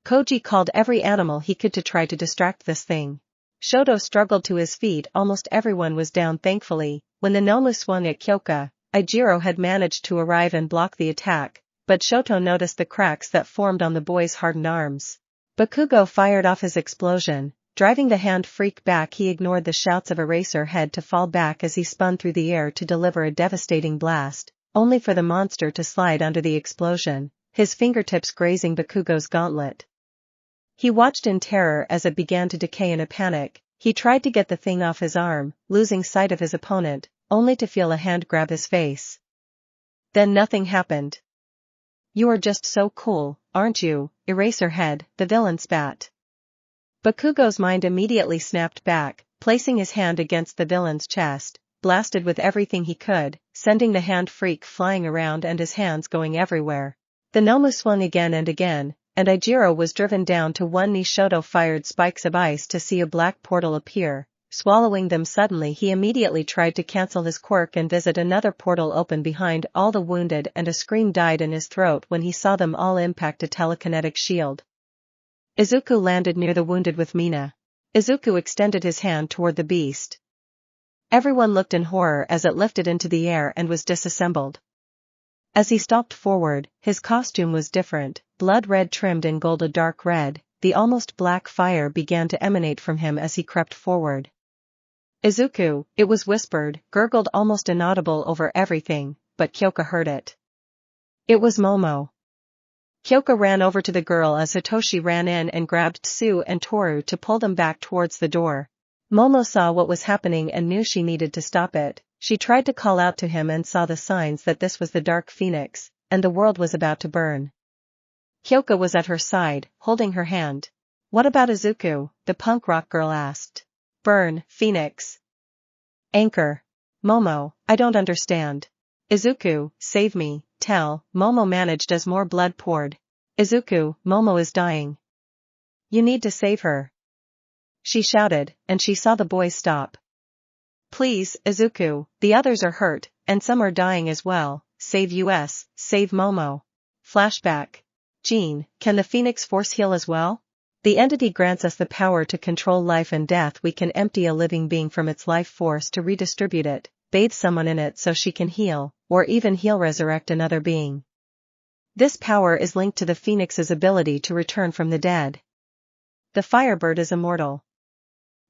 Koji called every animal he could to try to distract this thing. Shoto struggled to his feet. Almost everyone was down. Thankfully, when the Nomu swung at Kyoka, Ijiro had managed to arrive and block the attack, but Shoto noticed the cracks that formed on the boy's hardened arms. Bakugo fired off his explosion, driving the hand freak back. He ignored the shouts of Eraserhead to fall back as he spun through the air to deliver a devastating blast, only for the monster to slide under the explosion, his fingertips grazing Bakugo's gauntlet. He watched in terror as it began to decay. In a panic, he tried to get the thing off his arm, losing sight of his opponent, only to feel a hand grab his face. Then nothing happened. "You are just so cool, aren't you, Eraserhead?" the villain spat. Bakugo's mind immediately snapped back, placing his hand against the villain's chest, blasted with everything he could, sending the hand freak flying around and his hands going everywhere. The Nomu swung again and again, and Ijiro was driven down to one knee. Shoto fired spikes of ice to see a black portal appear, swallowing them. Suddenly he immediately tried to cancel his quirk and visit another portal open behind all the wounded, and a scream died in his throat when he saw them all impact a telekinetic shield. Izuku landed near the wounded with Mina. Izuku extended his hand toward the beast. Everyone looked in horror as it lifted into the air and was disassembled. As he stalked forward, his costume was different, blood red trimmed in gold. A dark red, the almost black fire began to emanate from him as he crept forward. "Izuku," it was whispered, gurgled almost inaudible over everything, but Kyoka heard it. It was Momo. Kyoka ran over to the girl as Hitoshi ran in and grabbed Tsu and Toru to pull them back towards the door. Momo saw what was happening and knew she needed to stop it. She tried to call out to him and saw the signs that this was the Dark Phoenix, and the world was about to burn. Kyoka was at her side, holding her hand. "What about Izuku?" the punk rock girl asked. "Burn, Phoenix. Anchor. Momo, I don't understand. Izuku, save me, tell," Momo managed as more blood poured. "Izuku, Momo is dying. You need to save her," she shouted, and she saw the boys stop. "Please, Izuku, the others are hurt, and some are dying as well. Save us, save Momo." Flashback. "Jean, can the Phoenix Force heal as well?" The entity grants us the power to control life and death. We can empty a living being from its life force to redistribute it, bathe someone in it so she can heal, or even resurrect another being. This power is linked to the phoenix's ability to return from the dead. The firebird is immortal.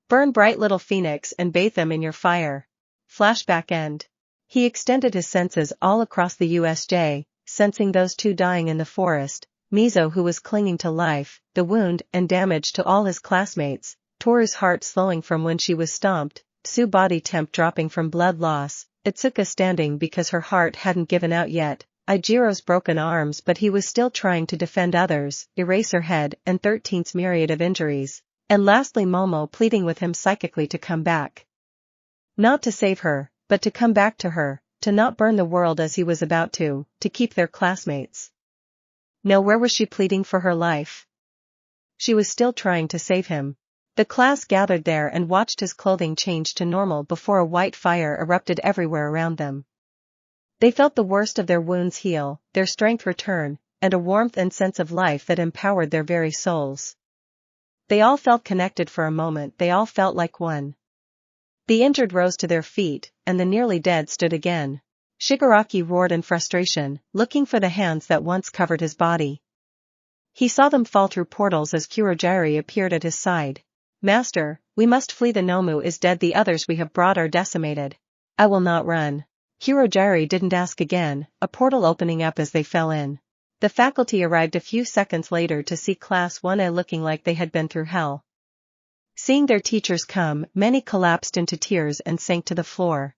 Burn bright little phoenix and bathe them in your fire. Flashback end. He extended his senses all across the USJ, sensing those two dying in the forest, Mizo who was clinging to life, the wound and damage to all his classmates, Toru's heart slowing from when she was stomped, Tsu's body temp dropping from blood loss, Itsuka standing because her heart hadn't given out yet, Ijiro's broken arms but he was still trying to defend others, Eraserhead and 13's myriad of injuries, and lastly Momo pleading with him psychically to come back. Not to save her, but to come back to her, to not burn the world as he was about to keep their classmates. No, where was she pleading for her life? She was still trying to save him. The class gathered there and watched his clothing change to normal before a white fire erupted everywhere around them. They felt the worst of their wounds heal, their strength return, and a warmth and sense of life that empowered their very souls. They all felt connected for a moment, they all felt like one. The injured rose to their feet, and the nearly dead stood again. Shigaraki roared in frustration, looking for the hands that once covered his body. He saw them fall through portals as Kurogiri appeared at his side. Master, we must flee, the Nomu is dead, the others we have brought are decimated. I will not run. Kurogiri didn't ask again, a portal opening up as they fell in. The faculty arrived a few seconds later to see Class 1A looking like they had been through hell. Seeing their teachers come, many collapsed into tears and sank to the floor.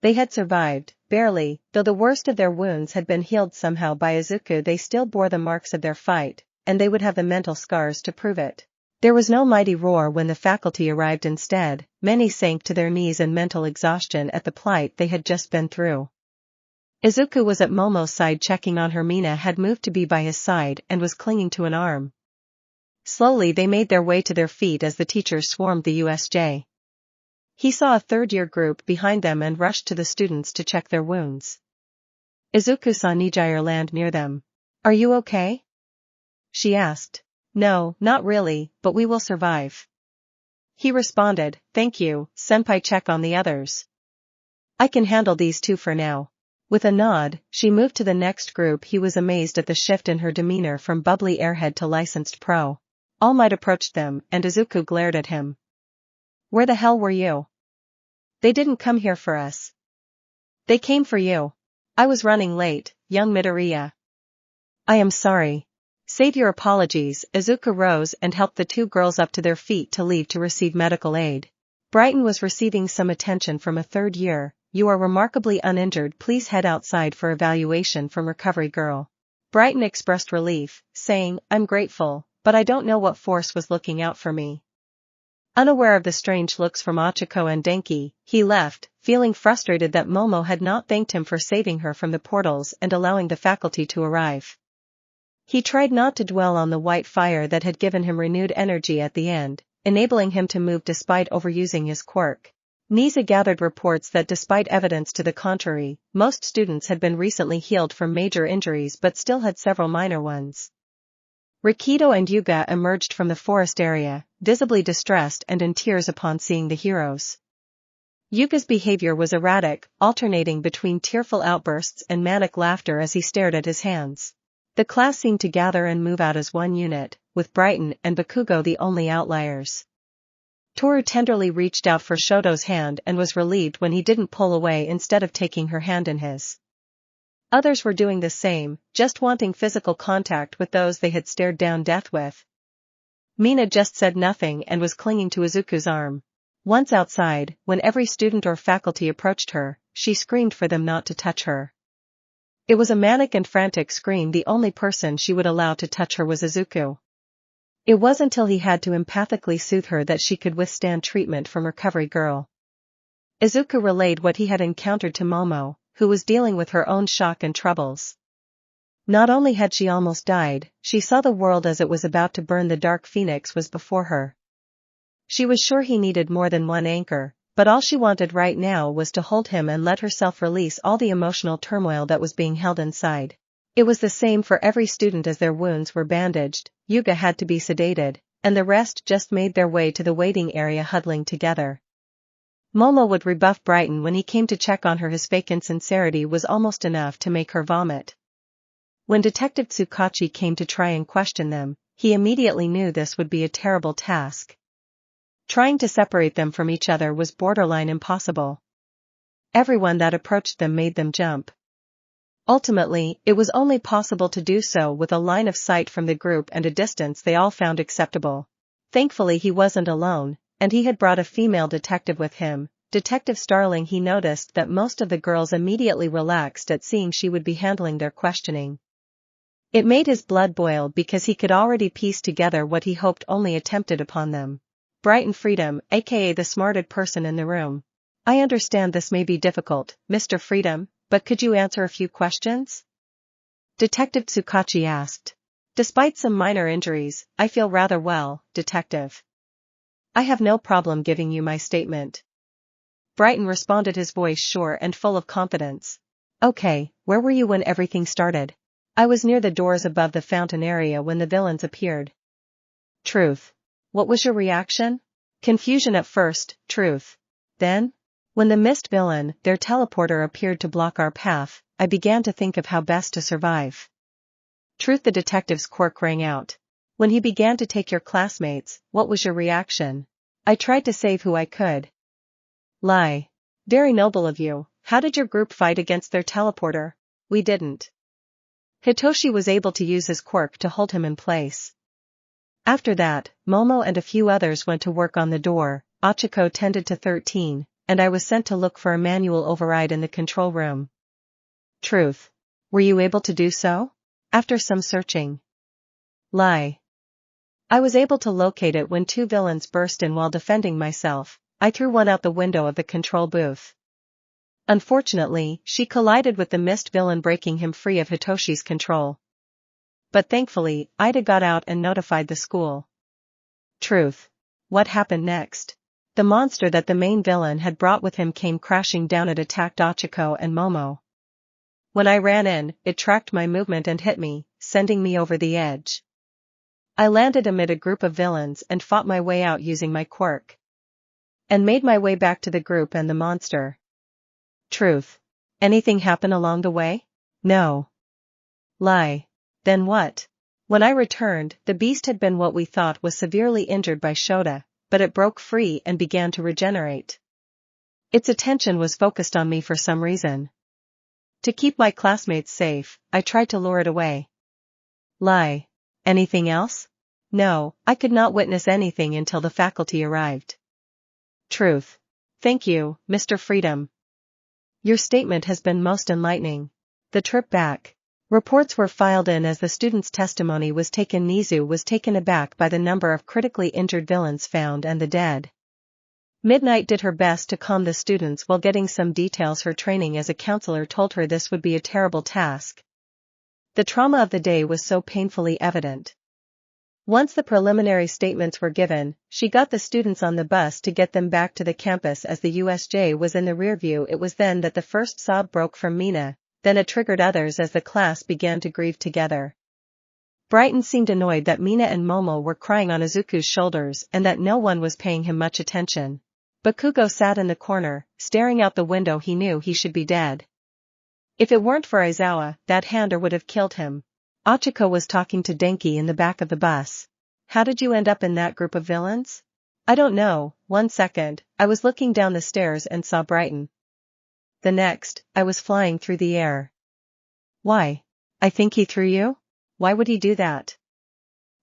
They had survived, barely, though the worst of their wounds had been healed somehow by Izuku. They still bore the marks of their fight, and they would have the mental scars to prove it. There was no mighty roar when the faculty arrived. Instead, many sank to their knees in mental exhaustion at the plight they had just been through. Izuku was at Momo's side checking on her. Mina had moved to be by his side and was clinging to an arm. Slowly they made their way to their feet as the teachers swarmed the USJ. He saw a third-year group behind them and rushed to the students to check their wounds. Izuku saw Nijire land near them. Are you okay? She asked. No, not really, but we will survive. He responded, thank you, senpai. Check on the others. I can handle these two for now. With a nod, she moved to the next group. He was amazed at the shift in her demeanor from bubbly airhead to licensed pro. All Might approached them, and Izuku glared at him. Where the hell were you? They didn't come here for us. They came for you. I was running late, young Midoriya. I am sorry. Save your apologies. Izuku rose and helped the two girls up to their feet to leave to receive medical aid. Brighton was receiving some attention from a third year. You are remarkably uninjured. Please head outside for evaluation from Recovery Girl. Brighton expressed relief, saying, I'm grateful, but I don't know what force was looking out for me. Unaware of the strange looks from Ochako and Denki, he left, feeling frustrated that Momo had not thanked him for saving her from the portals and allowing the faculty to arrive. He tried not to dwell on the white fire that had given him renewed energy at the end, enabling him to move despite overusing his quirk. Nisa gathered reports that despite evidence to the contrary, most students had been recently healed from major injuries but still had several minor ones. Rikido and Yuga emerged from the forest area, visibly distressed and in tears upon seeing the heroes. Yuga's behavior was erratic, alternating between tearful outbursts and manic laughter as he stared at his hands. The class seemed to gather and move out as one unit, with Brighton and Bakugo the only outliers. Toru tenderly reached out for Shoto's hand and was relieved when he didn't pull away instead of taking her hand in his. Others were doing the same, just wanting physical contact with those they had stared down death with. Mina just said nothing and was clinging to Izuku's arm. Once outside, when every student or faculty approached her, she screamed for them not to touch her. It was a manic and frantic scream. The only person she would allow to touch her was Izuku. It was until he had to empathically soothe her that she could withstand treatment from Recovery Girl. Izuku relayed what he had encountered to Momo, who was dealing with her own shock and troubles. Not only had she almost died, she saw the world as it was about to burn. The dark phoenix was before her. She was sure he needed more than one anchor, but all she wanted right now was to hold him and let herself release all the emotional turmoil that was being held inside. It was the same for every student. As their wounds were bandaged, Yuga had to be sedated, and the rest just made their way to the waiting area huddling together. Momo would rebuff Brighton when he came to check on her. His fake insincerity was almost enough to make her vomit. When Detective Tsukachi came to try and question them, he immediately knew this would be a terrible task. Trying to separate them from each other was borderline impossible. Everyone that approached them made them jump. Ultimately, it was only possible to do so with a line of sight from the group and a distance they all found acceptable. Thankfully he wasn't alone, and he had brought a female detective with him, Detective Starling. He noticed that most of the girls immediately relaxed at seeing she would be handling their questioning. It made his blood boil because he could already piece together what he hoped only attempted upon them. Brighton Freedom, aka the smarted person in the room. I understand this may be difficult, Mr. Freedom, but could you answer a few questions? Detective Tsukachi asked. Despite some minor injuries, I feel rather well, Detective. I have no problem giving you my statement. Brighton responded, his voice sure and full of confidence. Okay, where were you when everything started? I was near the doors above the fountain area when the villains appeared. Truth. What was your reaction? Confusion at first, Truth. Then? When the mist villain, their teleporter, appeared to block our path, I began to think of how best to survive. Truth. The detective's quirk rang out. When he began to take your classmates, what was your reaction? I tried to save who I could. Lie. Very noble of you. How did your group fight against their teleporter? We didn't. Hitoshi was able to use his quirk to hold him in place. After that, Momo and a few others went to work on the door, Ochako tended to 13, and I was sent to look for a manual override in the control room. Truth. Were you able to do so? After some searching. Lie. I was able to locate it when two villains burst in while defending myself. I threw one out the window of the control booth. Unfortunately, she collided with the mist villain, breaking him free of Hitoshi's control. But thankfully, Ida got out and notified the school. Truth. What happened next? The monster that the main villain had brought with him came crashing down. It attacked Ochako and Momo. When I ran in, it tracked my movement and hit me, sending me over the edge. I landed amid a group of villains and fought my way out using my quirk. And made my way back to the group and the monster. Truth. Anything happen along the way? No. Lie. Then what? When I returned, the beast had been what we thought was severely injured by Shota, but it broke free and began to regenerate. Its attention was focused on me for some reason. To keep my classmates safe, I tried to lure it away. Lie. Anything else? No, I could not witness anything until the faculty arrived. Truth. Thank you, Mr. Freedom. Your statement has been most enlightening. The trip back. Reports were filed in as the students' testimony was taken. Nizu was taken aback by the number of critically injured villains found and the dead. Midnight did her best to calm the students while getting some details. Her training as a counselor told her this would be a terrible task. The trauma of the day was so painfully evident. Once the preliminary statements were given, she got the students on the bus to get them back to the campus as the USJ was in the rear view. It was then that the first sob broke from Mina, then it triggered others as the class began to grieve together. Brighton seemed annoyed that Mina and Momo were crying on Izuku's shoulders and that no one was paying him much attention. Bakugo sat in the corner, staring out the window. He knew he should be dead. If it weren't for Aizawa, that hander would have killed him. Ochako was talking to Denki in the back of the bus. How did you end up in that group of villains? I don't know. 1 second, I was looking down the stairs and saw Brighton. The next, I was flying through the air. Why? I think he threw you? Why would he do that?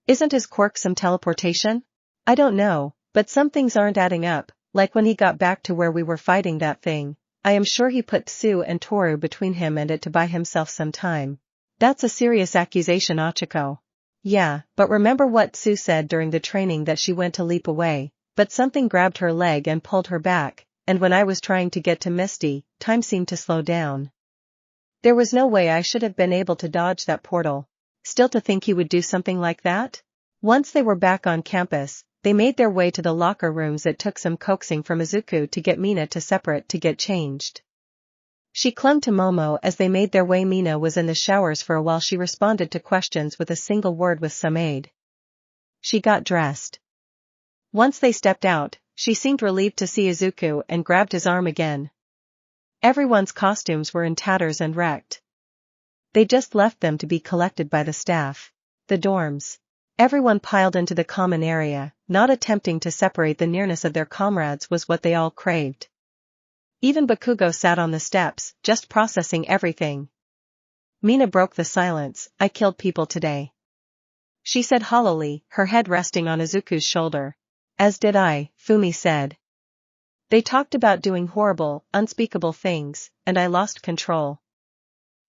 Isn't his quirk some teleportation? I don't know, but some things aren't adding up, like when he got back to where we were fighting that thing. I am sure he put Tsu and Toru between him and it to buy himself some time. That's a serious accusation, Ochako. Yeah, but remember what Tsu said during the training, that she went to leap away, but something grabbed her leg and pulled her back, and when I was trying to get to Misty, time seemed to slow down. There was no way I should have been able to dodge that portal. Still, to think he would do something like that? Once they were back on campus, they made their way to the locker rooms. It took some coaxing from Izuku to get Mina to separate to get changed. She clung to Momo as they made their way. Mina was in the showers for a while. She responded to questions with a single word with some aid. She got dressed. Once they stepped out, she seemed relieved to see Izuku and grabbed his arm again. Everyone's costumes were in tatters and wrecked. They just left them to be collected by the staff. The dorms. Everyone piled into the common area, not attempting to separate. The nearness of their comrades was what they all craved. Even Bakugo sat on the steps, just processing everything. Mina broke the silence. I killed people today, she said hollowly, her head resting on Izuku's shoulder. As did I, Fumi said. They talked about doing horrible, unspeakable things, and I lost control.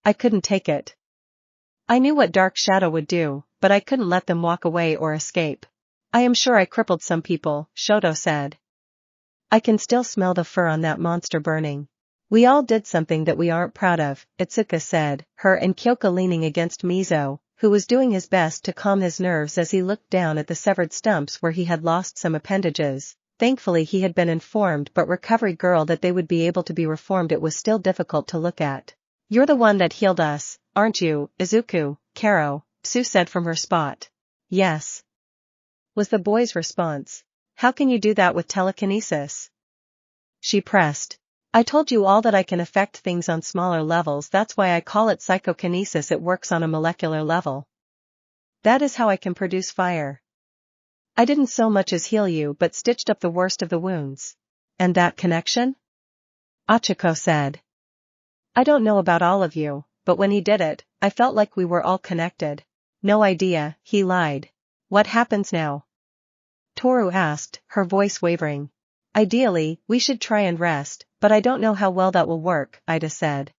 I couldn't take it. I knew what Dark Shadow would do, but I couldn't let them walk away or escape. I am sure I crippled some people, Shoto said. I can still smell the fur on that monster burning. We all did something that we aren't proud of, Itsuka said, her and Kyoka leaning against Mizo, who was doing his best to calm his nerves as he looked down at the severed stumps where he had lost some appendages. Thankfully he had been informed but recovery girl that they would be able to be reformed. It was still difficult to look at. You're the one that healed us, aren't you, Izuku, Karo, Sue said from her spot. Yes, was the boy's response. How can you do that with telekinesis? She pressed. I told you all that I can affect things on smaller levels. That's why I call it psychokinesis. It works on a molecular level. That is how I can produce fire. I didn't so much as heal you but stitched up the worst of the wounds. And that connection? Achiko said. I don't know about all of you, but when he did it, I felt like we were all connected. No idea, he lied. What happens now? Toru asked, her voice wavering. Ideally, we should try and rest, but I don't know how well that will work, Ida said.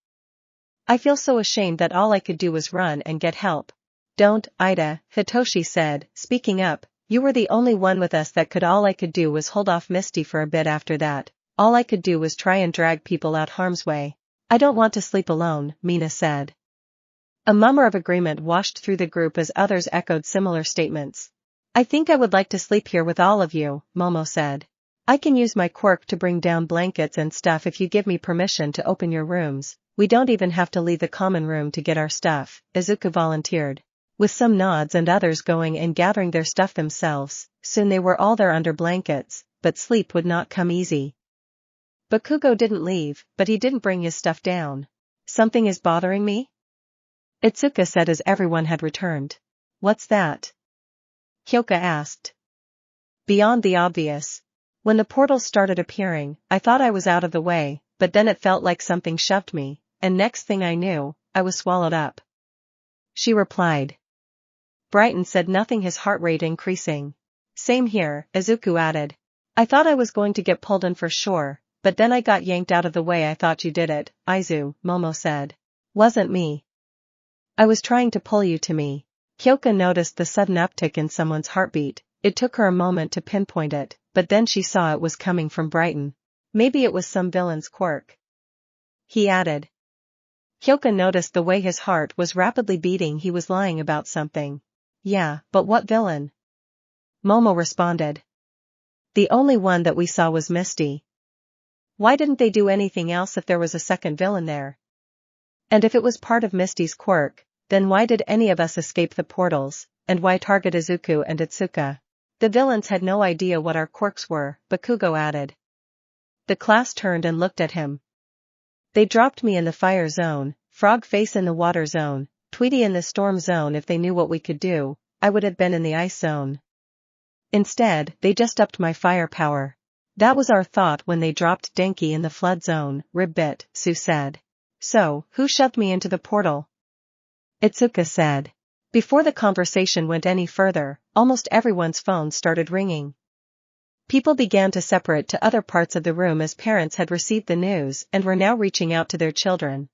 I feel so ashamed that all I could do was run and get help. Don't, Ida, Hitoshi said, speaking up. You were the only one with us that could. All I could do was hold off Misty for a bit. After that, all I could do was try and drag people out harm's way. I don't want to sleep alone, Mina said. A murmur of agreement washed through the group as others echoed similar statements. I think I would like to sleep here with all of you, Momo said. I can use my quirk to bring down blankets and stuff if you give me permission to open your rooms. We don't even have to leave the common room to get our stuff, Izuku volunteered. With some nods and others going and gathering their stuff themselves, soon they were all there under blankets, but sleep would not come easy. Bakugo didn't leave, but he didn't bring his stuff down. Something is bothering me? Itsuka said as everyone had returned. What's that? Kyoka asked. Beyond the obvious. When the portals started appearing, I thought I was out of the way, but then it felt like something shoved me, and next thing I knew, I was swallowed up. She replied. Brighton said nothing, his heart rate increasing. Same here, Izuku added. I thought I was going to get pulled in for sure, but then I got yanked out of the way. I thought you did it, Izu, Momo said. Wasn't me. I was trying to pull you to me. Kyoka noticed the sudden uptick in someone's heartbeat. It took her a moment to pinpoint it, but then she saw it was coming from Brighton. Maybe it was some villain's quirk. He added. Kyoka noticed the way his heart was rapidly beating. He was lying about something. Yeah, but what villain? Momo responded. The only one that we saw was Misty. Why didn't they do anything else if there was a second villain there? And if it was part of Misty's quirk, then why did any of us escape the portals, and why target Izuku and Itsuka? The villains had no idea what our quirks were, Bakugo added. The class turned and looked at him. They dropped me in the fire zone, Frog Face in the water zone, Tweety in the storm zone. If they knew what we could do, I would have been in the ice zone. Instead, they just upped my firepower. That was our thought when they dropped Denki in the flood zone, Ribbit, Sue said. So, who shoved me into the portal? Itsuka said. Before the conversation went any further, almost everyone's phones started ringing. People began to separate to other parts of the room as parents had received the news and were now reaching out to their children.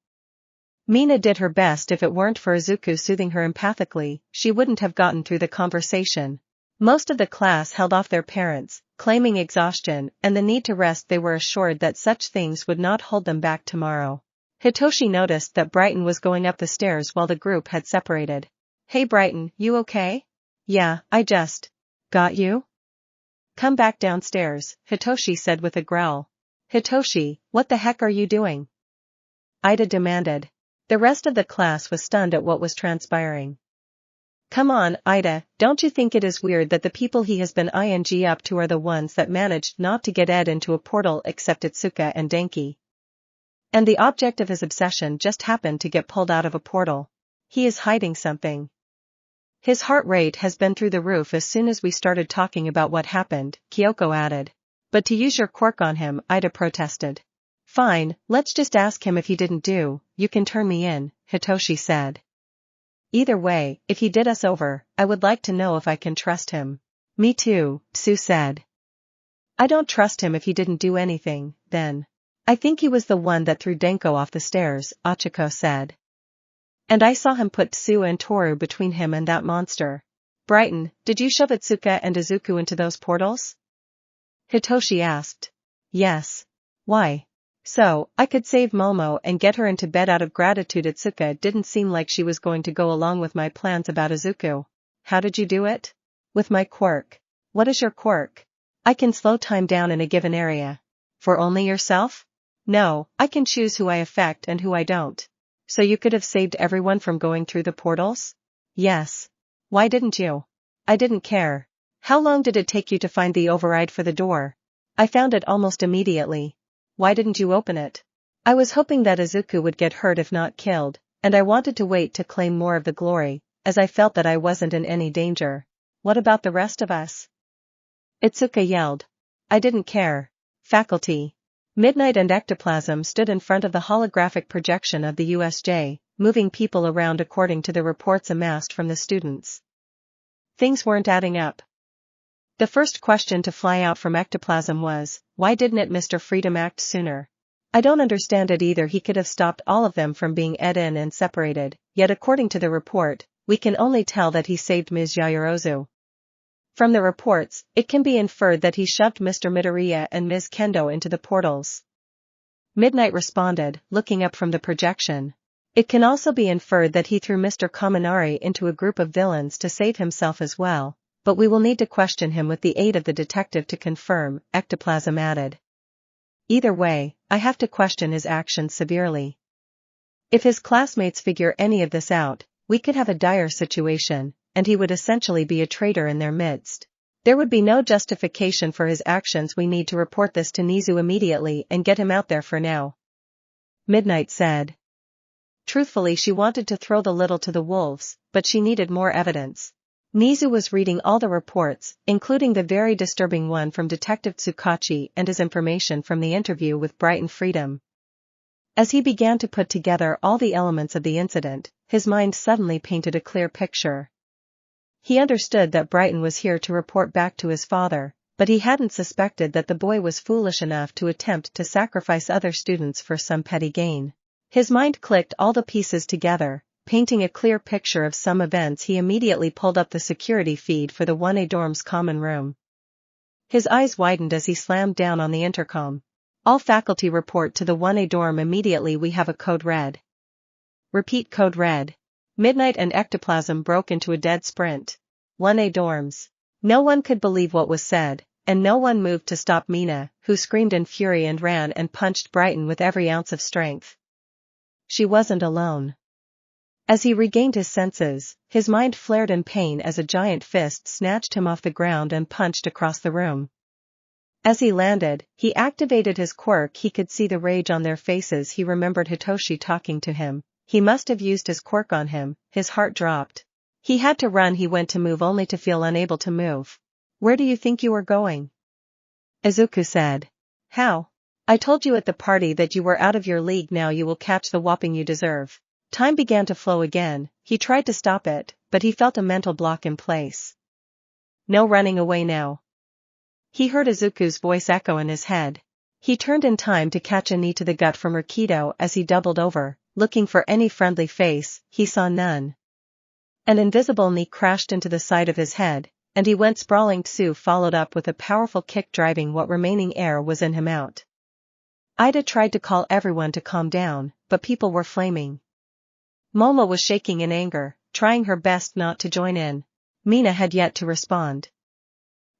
Mina did her best. If it weren't for Izuku soothing her empathically, she wouldn't have gotten through the conversation. Most of the class held off their parents, claiming exhaustion and the need to rest. They were assured that such things would not hold them back tomorrow. Hitoshi noticed that Brighton was going up the stairs while the group had separated. Hey Brighton, you okay? Yeah, I just got you? Come back downstairs, Hitoshi said with a growl. Hitoshi, what the heck are you doing? Ida demanded. The rest of the class was stunned at what was transpiring. Come on, Ida, don't you think it is weird that the people he has been ing up to are the ones that managed not to get Ed into a portal except Itsuka and Denki? And the object of his obsession just happened to get pulled out of a portal. He is hiding something. His heart rate has been through the roof as soon as we started talking about what happened, Kyoko added. But to use your quirk on him, Ida protested. Fine, let's just ask him if he didn't do, you can turn me in, Hitoshi said. Either way, if he did us over, I would like to know if I can trust him. Me too, Tsu said. I don't trust him if he didn't do anything, then. I think he was the one that threw Denko off the stairs, Achiko said. And I saw him put Tsu and Toru between him and that monster. Brighton, did you shove Itsuka and Izuku into those portals? Hitoshi asked. Yes. Why? So, I could save Momo and get her into bed out of gratitude. Itsuka didn't seem like she was going to go along with my plans about Izuku. How did you do it? With my quirk. What is your quirk? I can slow time down in a given area. For only yourself? No, I can choose who I affect and who I don't. So you could have saved everyone from going through the portals? Yes. Why didn't you? I didn't care. How long did it take you to find the override for the door? I found it almost immediately. Why didn't you open it? I was hoping that Izuku would get hurt if not killed, and I wanted to wait to claim more of the glory, as I felt that I wasn't in any danger. What about the rest of us? Itsuka yelled. I didn't care. Faculty. Midnight and Ectoplasm stood in front of the holographic projection of the USJ, moving people around according to the reports amassed from the students. Things weren't adding up. The first question to fly out from Ectoplasm was, why didn't it Mr. Freedom act sooner? I don't understand it either. He could have stopped all of them from being ed in and separated, yet according to the report, we can only tell that he saved Ms. Yayorozu. From the reports, it can be inferred that he shoved Mr. Midoriya and Ms. Kendo into the portals. Midnight responded, looking up from the projection. It can also be inferred that he threw Mr. Kaminari into a group of villains to save himself as well, but we will need to question him with the aid of the detective to confirm, Ectoplasm added. Either way, I have to question his actions severely. If his classmates figure any of this out, we could have a dire situation, and he would essentially be a traitor in their midst. There would be no justification for his actions. We need to report this to Nizu immediately and get him out there for now. Midnight said. Truthfully, she wanted to throw the little to the wolves, but she needed more evidence. Nizu was reading all the reports, including the very disturbing one from Detective Tsukachi and his information from the interview with Brighton Freedom. As he began to put together all the elements of the incident, his mind suddenly painted a clear picture. He understood that Brighton was here to report back to his father, but he hadn't suspected that the boy was foolish enough to attempt to sacrifice other students for some petty gain. His mind clicked all the pieces together, painting a clear picture of some events. He immediately pulled up the security feed for the 1A dorm's common room. His eyes widened as he slammed down on the intercom. All faculty report to the 1A dorm immediately. We have a code red. Repeat code red. Midnight and Ectoplasm broke into a dead sprint. 1A dorms. No one could believe what was said, and no one moved to stop Mina, who screamed in fury and ran and punched Brighton with every ounce of strength. She wasn't alone. As he regained his senses, his mind flared in pain as a giant fist snatched him off the ground and punched across the room. As he landed, he activated his quirk. He could see the rage on their faces. He remembered Hitoshi talking to him. He must have used his quirk on him. His heart dropped. He had to run. He went to move only to feel unable to move. Where do you think you are going? Izuku said. How? I told you at the party that you were out of your league. Now you will catch the whopping you deserve. Time began to flow again. He tried to stop it, but he felt a mental block in place. No running away now. He heard Izuku's voice echo in his head. He turned in time to catch a knee to the gut from Rikido as he doubled over, looking for any friendly face. He saw none. An invisible knee crashed into the side of his head, and he went sprawling. Tsu followed up with a powerful kick, driving what remaining air was in him out. Ida tried to call everyone to calm down, but people were flaming. Momo was shaking in anger, trying her best not to join in. Mina had yet to respond.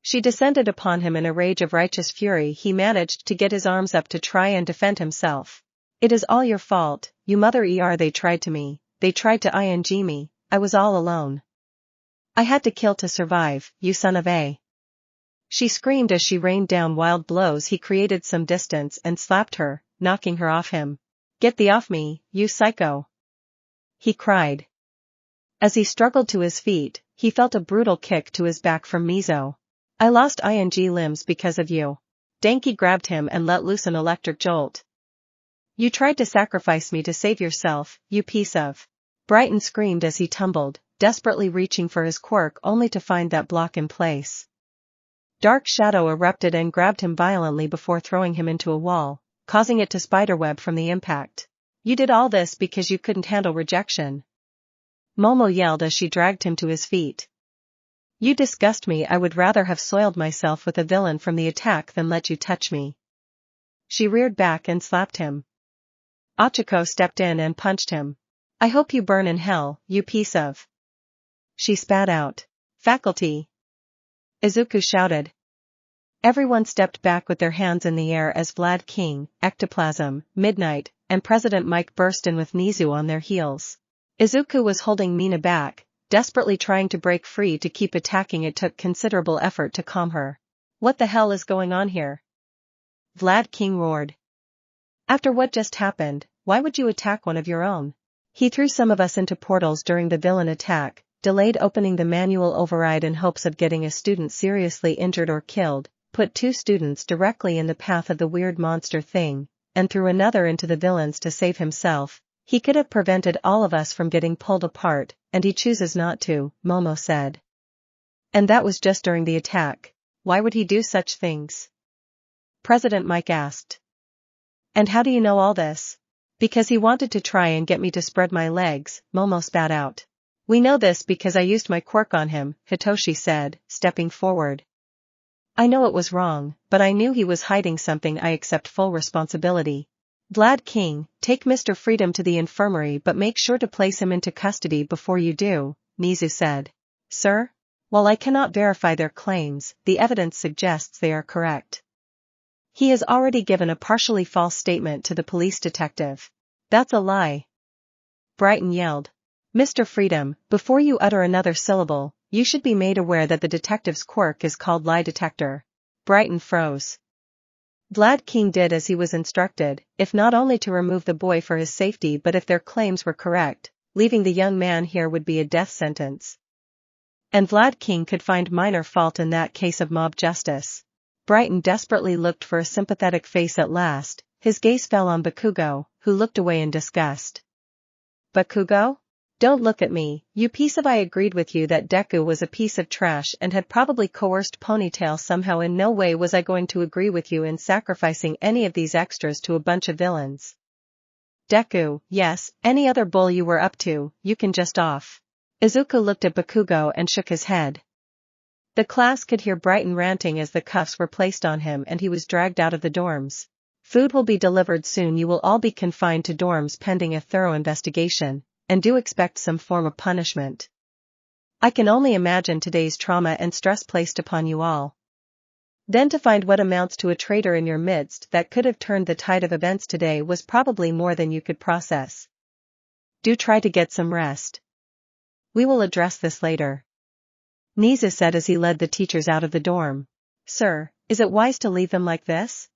She descended upon him in a rage of righteous fury. He managed to get his arms up to try and defend himself. It is all your fault, you mother they tried to ing me, I was all alone. I had to kill to survive, you son of a. She screamed as she rained down wild blows. He created some distance and slapped her, knocking her off him. Get thee off me, you psycho! He cried. As he struggled to his feet, he felt a brutal kick to his back from Mizo. I lost ing limbs because of you. Danky grabbed him and let loose an electric jolt. You tried to sacrifice me to save yourself, you piece of. Brighton screamed as he tumbled, desperately reaching for his quirk only to find that block in place. Dark Shadow erupted and grabbed him violently before throwing him into a wall, causing it to spiderweb from the impact. You did all this because you couldn't handle rejection. Momo yelled as she dragged him to his feet. You disgust me. I would rather have soiled myself with a villain from the attack than let you touch me. She reared back and slapped him. Ochako stepped in and punched him. I hope you burn in hell, you piece of. She spat out. Faculty. Izuku shouted. Everyone stepped back with their hands in the air as Vlad King, Ectoplasm, Midnight, and President Mike burst in with Nizu on their heels. Izuku was holding Mina back, desperately trying to break free to keep attacking. It took considerable effort to calm her. What the hell is going on here? Vlad King roared. After what just happened, why would you attack one of your own? He threw some of us into portals during the villain attack, delayed opening the manual override in hopes of getting a student seriously injured or killed, put 2 students directly in the path of the weird monster thing, and threw another into the villains to save himself. He could have prevented all of us from getting pulled apart, and he chooses not to, Momo said. And that was just during the attack. Why would he do such things? President Mike asked. And how do you know all this? Because he wanted to try and get me to spread my legs, Momo spat out. We know this because I used my quirk on him, Hitoshi said, stepping forward. I know it was wrong, but I knew he was hiding something. I accept full responsibility. Vlad King, take Mr. Freedom to the infirmary but make sure to place him into custody before you do, Nizu said. Sir? While I cannot verify their claims, the evidence suggests they are correct. He has already given a partially false statement to the police detective. That's a lie. Brighton yelled. Mr. Freedom, before you utter another syllable, you should be made aware that the detective's quirk is called lie detector. Brighton froze. Vlad King did as he was instructed, if not only to remove the boy for his safety but if their claims were correct, leaving the young man here would be a death sentence. And Vlad King could find minor fault in that case of mob justice. Brighton desperately looked for a sympathetic face at last. His gaze fell on Bakugo, who looked away in disgust. Bakugo? Don't look at me, you piece of. I agreed with you that Deku was a piece of trash and had probably coerced Ponytail somehow. In no way was I going to agree with you in sacrificing any of these extras to a bunch of villains. Deku, yes, any other bull you were up to, you can just off. Izuku looked at Bakugo and shook his head. The class could hear Brighton ranting as the cuffs were placed on him and he was dragged out of the dorms. Food will be delivered soon. You will all be confined to dorms pending a thorough investigation. And do expect some form of punishment. I can only imagine today's trauma and stress placed upon you all. Then to find what amounts to a traitor in your midst that could have turned the tide of events today was probably more than you could process. Do try to get some rest. We will address this later. Nizu said as he led the teachers out of the dorm. Sir, is it wise to leave them like this?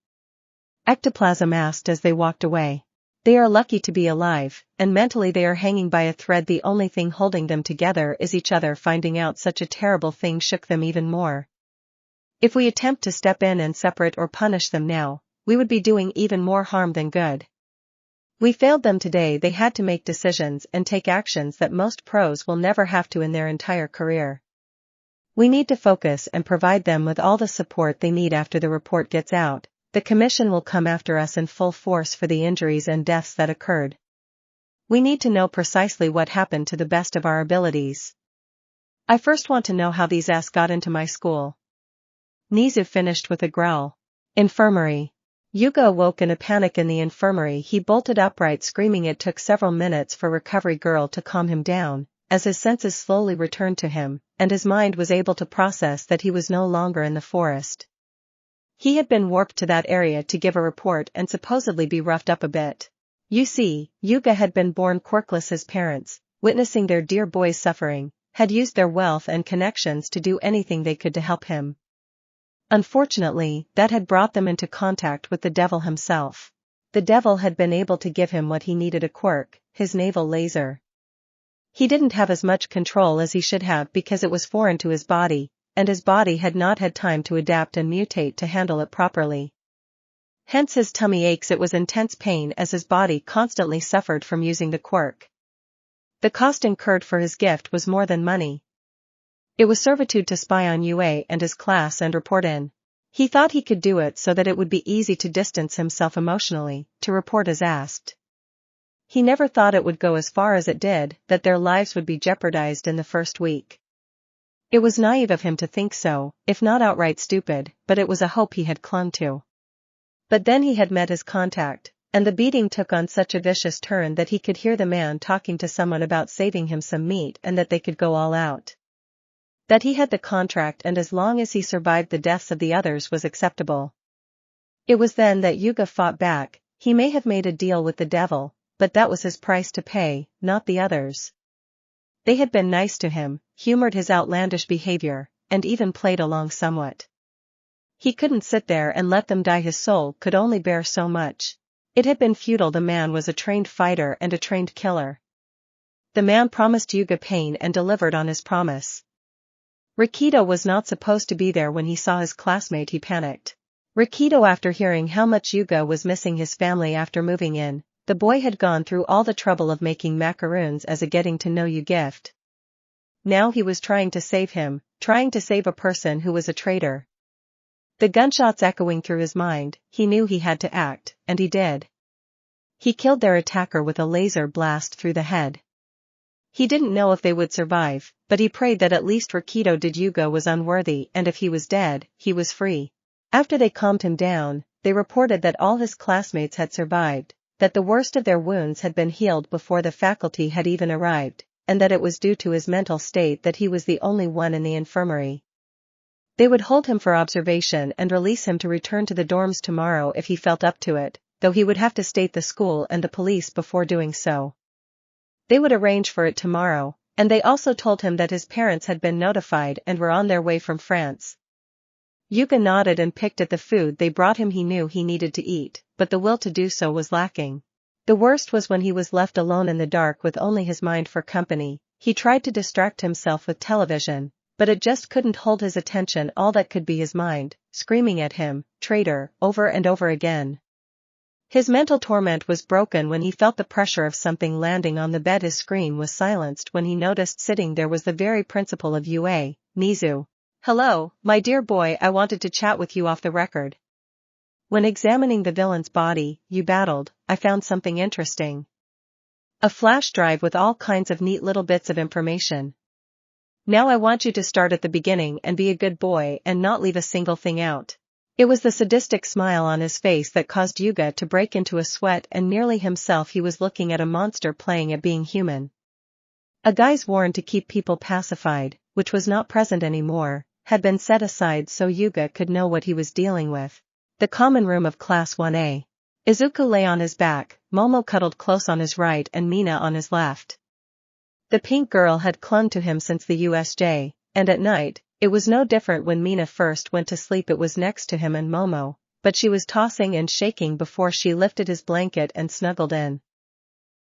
Ectoplasm asked as they walked away. They are lucky to be alive, and mentally they are hanging by a thread. The only thing holding them together is each other. Finding out such a terrible thing shook them even more. If we attempt to step in and separate or punish them now, we would be doing even more harm than good. We failed them today. They had to make decisions and take actions that most pros will never have to in their entire career. We need to focus and provide them with all the support they need. After the report gets out, the commission will come after us in full force for the injuries and deaths that occurred. We need to know precisely what happened to the best of our abilities. I first want to know how these s got into my school. Nizu finished with a growl. Infirmary. Yuga awoke in a panic in the infirmary. He bolted upright screaming. It took several minutes for Recovery Girl to calm him down, as his senses slowly returned to him, and his mind was able to process that he was no longer in the forest. He had been warped to that area to give a report and supposedly be roughed up a bit. You see, Yuga had been born quirkless. His parents, witnessing their dear boy's suffering, had used their wealth and connections to do anything they could to help him. Unfortunately, that had brought them into contact with the devil himself. The devil had been able to give him what he needed, a quirk, his navel laser. He didn't have as much control as he should have because it was foreign to his body, and his body had not had time to adapt and mutate to handle it properly. Hence his tummy aches. It was intense pain as his body constantly suffered from using the quirk. The cost incurred for his gift was more than money. It was servitude to spy on UA and his class and report in. He thought he could do it so that it would be easy to distance himself emotionally, to report as asked. He never thought it would go as far as it did, that their lives would be jeopardized in the first week. It was naive of him to think so, if not outright stupid, but it was a hope he had clung to. But then he had met his contact, and the beating took on such a vicious turn that he could hear the man talking to someone about saving him some meat and that they could go all out. That he had the contract, and as long as he survived the deaths of the others was acceptable. It was then that Yuga fought back. He may have made a deal with the devil, but that was his price to pay, not the others. They had been nice to him, humored his outlandish behavior, and even played along somewhat. He couldn't sit there and let them die. His soul could only bear so much. It had been futile. The man was a trained fighter and a trained killer. The man promised Yuga pain and delivered on his promise. Rikito was not supposed to be there when he saw his classmate. He panicked. Rikito, after hearing how much Yuga was missing his family after moving in, the boy had gone through all the trouble of making macaroons as a getting-to-know-you gift. Now he was trying to save him, trying to save a person who was a traitor. The gunshots echoing through his mind, he knew he had to act, and he did. He killed their attacker with a laser blast through the head. He didn't know if they would survive, but he prayed that at least Rikito did. Yuga was unworthy, and if he was dead, he was free. After they calmed him down, they reported that all his classmates had survived, that the worst of their wounds had been healed before the faculty had even arrived, and that it was due to his mental state that he was the only one in the infirmary. They would hold him for observation and release him to return to the dorms tomorrow if he felt up to it, though he would have to state the school and the police before doing so. They would arrange for it tomorrow, and they also told him that his parents had been notified and were on their way from France. Yuga nodded and picked at the food they brought him. He knew he needed to eat, but the will to do so was lacking. The worst was when he was left alone in the dark with only his mind for company. He tried to distract himself with television, but it just couldn't hold his attention. All that could be his mind, screaming at him, "Traitor," over and over again. His mental torment was broken when he felt the pressure of something landing on the bed. His scream was silenced when he noticed sitting there was the very principal of UA, Mizu. "Hello, my dear boy, I wanted to chat with you off the record. When examining the villain's body, you battled, I found something interesting. A flash drive with all kinds of neat little bits of information. Now I want you to start at the beginning and be a good boy and not leave a single thing out." It was the sadistic smile on his face that caused Yuga to break into a sweat, and nearly himself. He was looking at a monster playing at being human. A guise worn to keep people pacified, which was not present anymore, had been set aside so Yuga could know what he was dealing with. The common room of Class 1A. Izuku lay on his back, Momo cuddled close on his right and Mina on his left. The pink girl had clung to him since the USJ, and at night, it was no different. When Mina first went to sleep, it was next to him and Momo, but she was tossing and shaking before she lifted his blanket and snuggled in.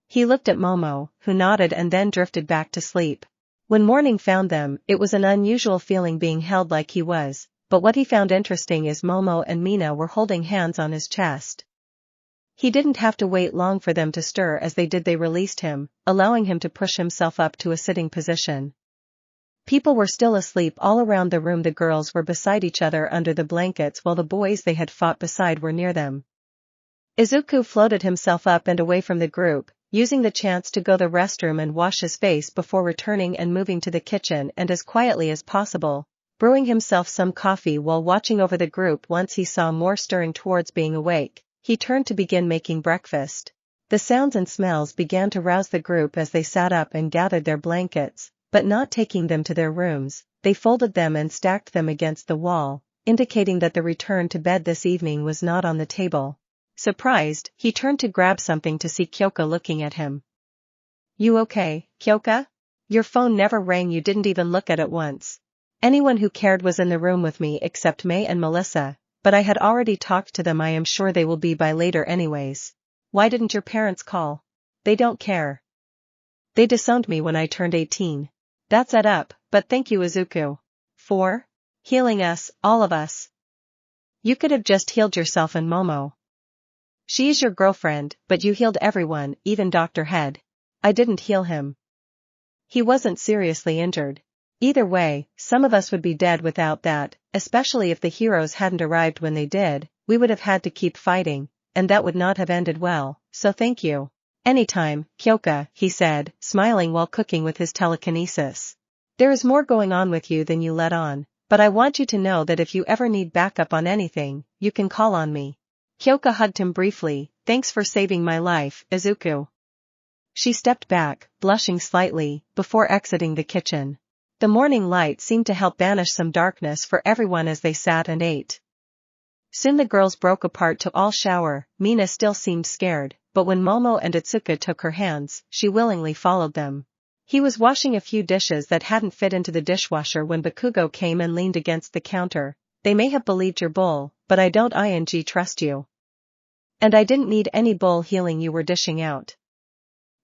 He looked at Momo, who nodded and then drifted back to sleep. When morning found them, it was an unusual feeling being held like he was, but what he found interesting is Momo and Mina were holding hands on his chest. He didn't have to wait long for them to stir. As they did, they released him, allowing him to push himself up to a sitting position. People were still asleep all around the room. The girls were beside each other under the blankets while the boys they had fought beside were near them. Izuku floated himself up and away from the group, using the chance to go to the restroom and wash his face before returning and moving to the kitchen and as quietly as possible, brewing himself some coffee while watching over the group. Once he saw more stirring towards being awake, he turned to begin making breakfast. The sounds and smells began to rouse the group as they sat up and gathered their blankets, but not taking them to their rooms, they folded them and stacked them against the wall, indicating that the return to bed this evening was not on the table. Surprised, he turned to grab something to see Kyoka looking at him. You okay, Kyoka? Your phone never rang, you didn't even look at it once. Anyone who cared was in the room with me except May and Melissa, but I had already talked to them. I am sure they will be by later anyways. Why didn't your parents call? They don't care. They disowned me when I turned 18. That's it up, but thank you Izuku. For healing us, all of us. You could have just healed yourself and Momo. She is your girlfriend, but you healed everyone, even Dr. Head. I didn't heal him. He wasn't seriously injured. Either way, some of us would be dead without that, especially if the heroes hadn't arrived when they did. We would have had to keep fighting, and that would not have ended well, so thank you. Anytime, Kyoka, he said, smiling while cooking with his telekinesis. There is more going on with you than you let on, but I want you to know that if you ever need backup on anything, you can call on me. Kyoka hugged him briefly. Thanks for saving my life, Izuku. She stepped back, blushing slightly, before exiting the kitchen. The morning light seemed to help banish some darkness for everyone as they sat and ate. Soon the girls broke apart to all shower. Mina still seemed scared, but when Momo and Itsuka took her hands, she willingly followed them. He was washing a few dishes that hadn't fit into the dishwasher when Bakugo came and leaned against the counter. They may have believed your bull, but I don't trust you. And I didn't need any bull healing you were dishing out.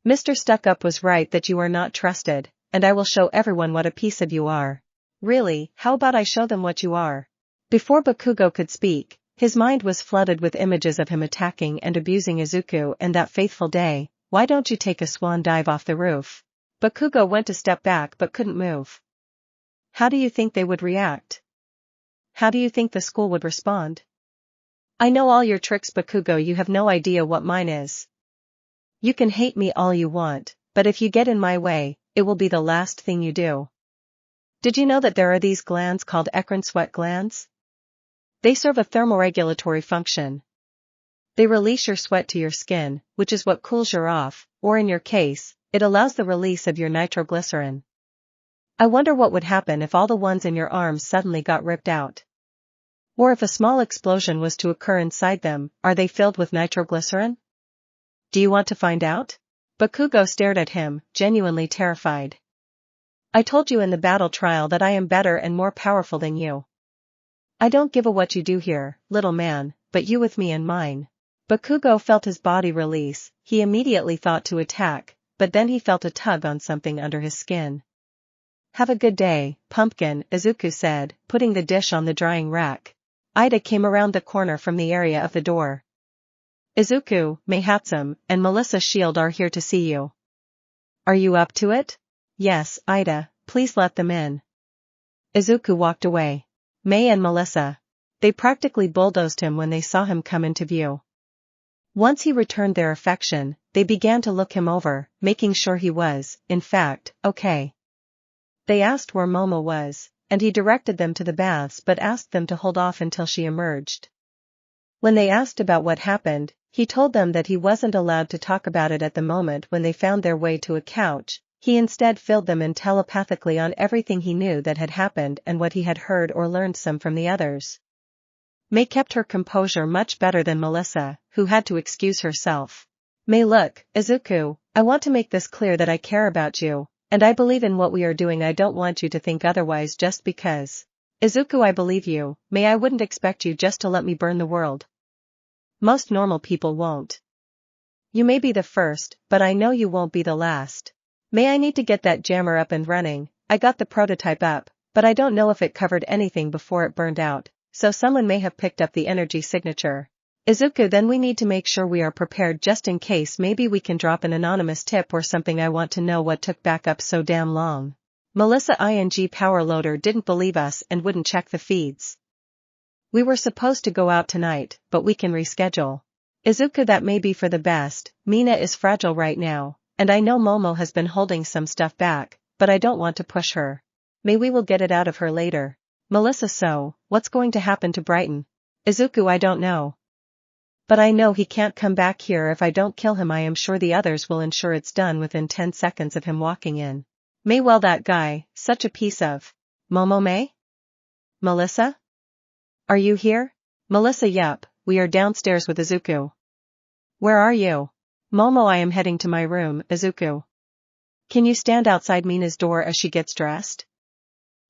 Mr. Stuck-up was right that you are not trusted, and I will show everyone what a piece of you are. Really, how about I show them what you are? Before Bakugo could speak, his mind was flooded with images of him attacking and abusing Izuku and that faithful day. Why don't you take a swan dive off the roof? Bakugo went to step back but couldn't move. How do you think they would react? How do you think the school would respond? I know all your tricks, Bakugo, you have no idea what mine is. You can hate me all you want, but if you get in my way, it will be the last thing you do. Did you know that there are these glands called eccrine sweat glands? They serve a thermoregulatory function. They release your sweat to your skin, which is what cools your off, or in your case, it allows the release of your nitroglycerin. I wonder what would happen if all the ones in your arms suddenly got ripped out. Or if a small explosion was to occur inside them. Are they filled with nitroglycerin? Do you want to find out? Bakugo stared at him, genuinely terrified. I told you in the battle trial that I am better and more powerful than you. I don't give a what you do here, little man, but you with me and mine. Bakugo felt his body release. He immediately thought to attack, but then he felt a tug on something under his skin. Have a good day, pumpkin, Izuku said, putting the dish on the drying rack. Ida came around the corner from the area of the door. Izuku, Mayhatsum, and Melissa Shield are here to see you. Are you up to it? Yes, Ida, please let them in. Izuku walked away. May and Melissa. They practically bulldozed him when they saw him come into view. Once he returned their affection, they began to look him over, making sure he was, in fact, okay. They asked where Momo was, and he directed them to the baths but asked them to hold off until she emerged. When they asked about what happened, he told them that he wasn't allowed to talk about it at the moment. When they found their way to a couch, he instead filled them in telepathically on everything he knew that had happened and what he had heard or learned some from the others. May kept her composure much better than Melissa, who had to excuse herself. May, look, Izuku, I want to make this clear that I care about you, and I believe in what we are doing. I don't want you to think otherwise just because. Izuku, I believe you. May, I wouldn't expect you just to let me burn the world. Most normal people won't. You may be the first, but I know you won't be the last. May, I need to get that jammer up and running. I got the prototype up, but I don't know if it covered anything before it burned out, so someone may have picked up the energy signature. Izuku, then we need to make sure we are prepared just in case. Maybe we can drop an anonymous tip or something. I want to know what took backup so damn long. Melissa ing power loader didn't believe us and wouldn't check the feeds. We were supposed to go out tonight, but we can reschedule. Izuku, that may be for the best. Mina is fragile right now, and I know Momo has been holding some stuff back, but I don't want to push her. May, we will get it out of her later. Melissa, so, what's going to happen to Brighton? Izuku, I don't know. But I know he can't come back here if I don't kill him. I am sure the others will ensure it's done within 10 seconds of him walking in. May, well, that guy, such a piece of. Momo, May? Melissa? Are you here? Melissa, yup, we are downstairs with Izuku. Where are you? Momo, I am heading to my room, Izuku. Can you stand outside Mina's door as she gets dressed?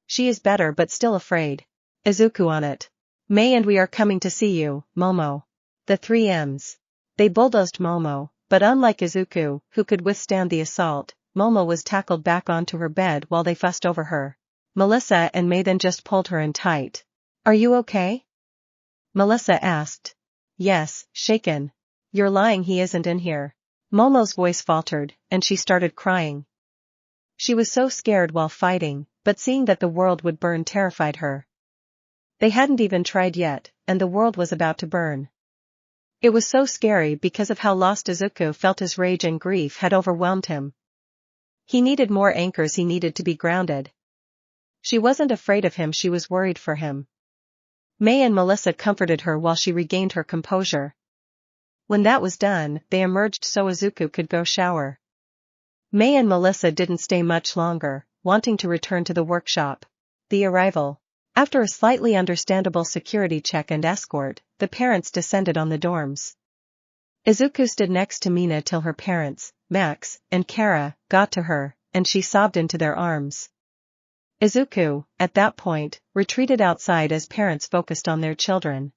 She is better but still afraid. Izuku on it. May and we are coming to see you, Momo. The 3 M's. They bulldozed Momo, but unlike Izuku, who could withstand the assault, Momo was tackled back onto her bed while they fussed over her. Melissa and May then just pulled her in tight. Are you okay? Melissa asked. Yes, shaken. You're lying, he isn't in here. Momo's voice faltered, and she started crying. She was so scared while fighting, but seeing that the world would burn terrified her. They hadn't even tried yet, and the world was about to burn. It was so scary because of how lost Izuku felt. His rage and grief had overwhelmed him. He needed more anchors, he needed to be grounded. She wasn't afraid of him, she was worried for him. May and Melissa comforted her while she regained her composure. When that was done, they emerged so Izuku could go shower. May and Melissa didn't stay much longer, wanting to return to the workshop. The arrival. After a slightly understandable security check and escort, the parents descended on the dorms. Izuku stood next to Mina till her parents, Max and Kara, got to her, and she sobbed into their arms. Izuku, at that point, retreated outside as parents focused on their children.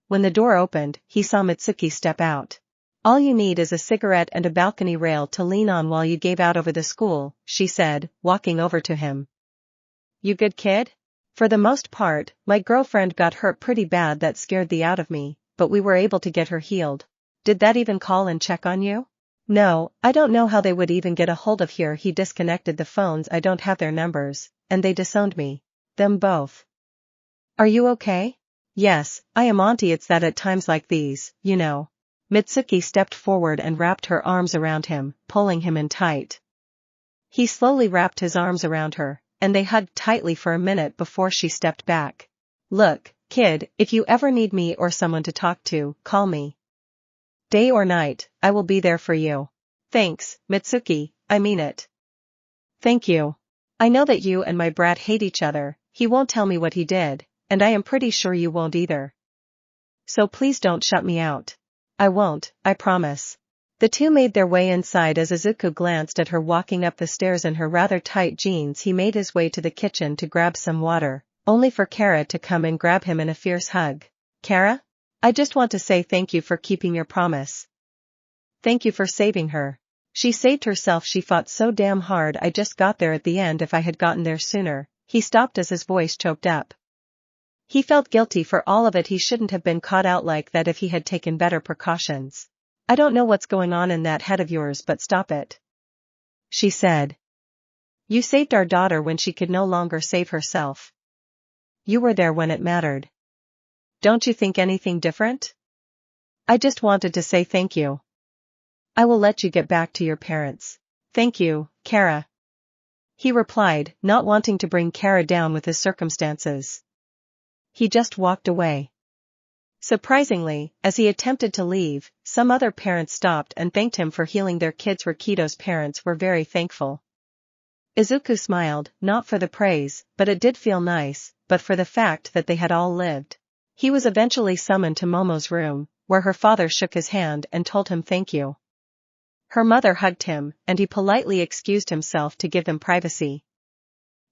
When the door opened, he saw Mitsuki step out. All you need is a cigarette and a balcony rail to lean on while you gave out over the school, she said, walking over to him. You good kid? For the most part, my girlfriend got hurt pretty bad, that scared the out of me, but we were able to get her healed. Did that even call and check on you? No, I don't know how they would even get a hold of here. He disconnected the phones, I don't have their numbers, and they disowned me. Them both. Are you okay? Yes, I am, auntie. It's that at times like these, you know. Mitsuki stepped forward and wrapped her arms around him, pulling him in tight. He slowly wrapped his arms around her, and they hugged tightly for a minute before she stepped back. Look, kid, if you ever need me or someone to talk to, call me. Day or night, I will be there for you. Thanks, Mitsuki, I mean it. Thank you. I know that you and my brat hate each other, he won't tell me what he did, and I am pretty sure you won't either. So please don't shut me out. I won't, I promise. The two made their way inside. As Izuku glanced at her walking up the stairs in her rather tight jeans, he made his way to the kitchen to grab some water, only for Kara to come and grab him in a fierce hug. Kara? I just want to say thank you for keeping your promise. Thank you for saving her. She saved herself, she fought so damn hard. I just got there at the end. If I had gotten there sooner. He stopped as his voice choked up. He felt guilty for all of it. He shouldn't have been caught out like that if he had taken better precautions. I don't know what's going on in that head of yours, but stop it. She said. You saved our daughter when she could no longer save herself. You were there when it mattered. Don't you think anything different? I just wanted to say thank you. I will let you get back to your parents. Thank you, Kara. He replied, not wanting to bring Kara down with his circumstances. He just walked away. Surprisingly, as he attempted to leave, some other parents stopped and thanked him for healing their kids. Rikito's parents were very thankful. Izuku smiled, not for the praise, but it did feel nice, but for the fact that they had all lived. He was eventually summoned to Momo's room, where her father shook his hand and told him thank you. Her mother hugged him, and he politely excused himself to give them privacy.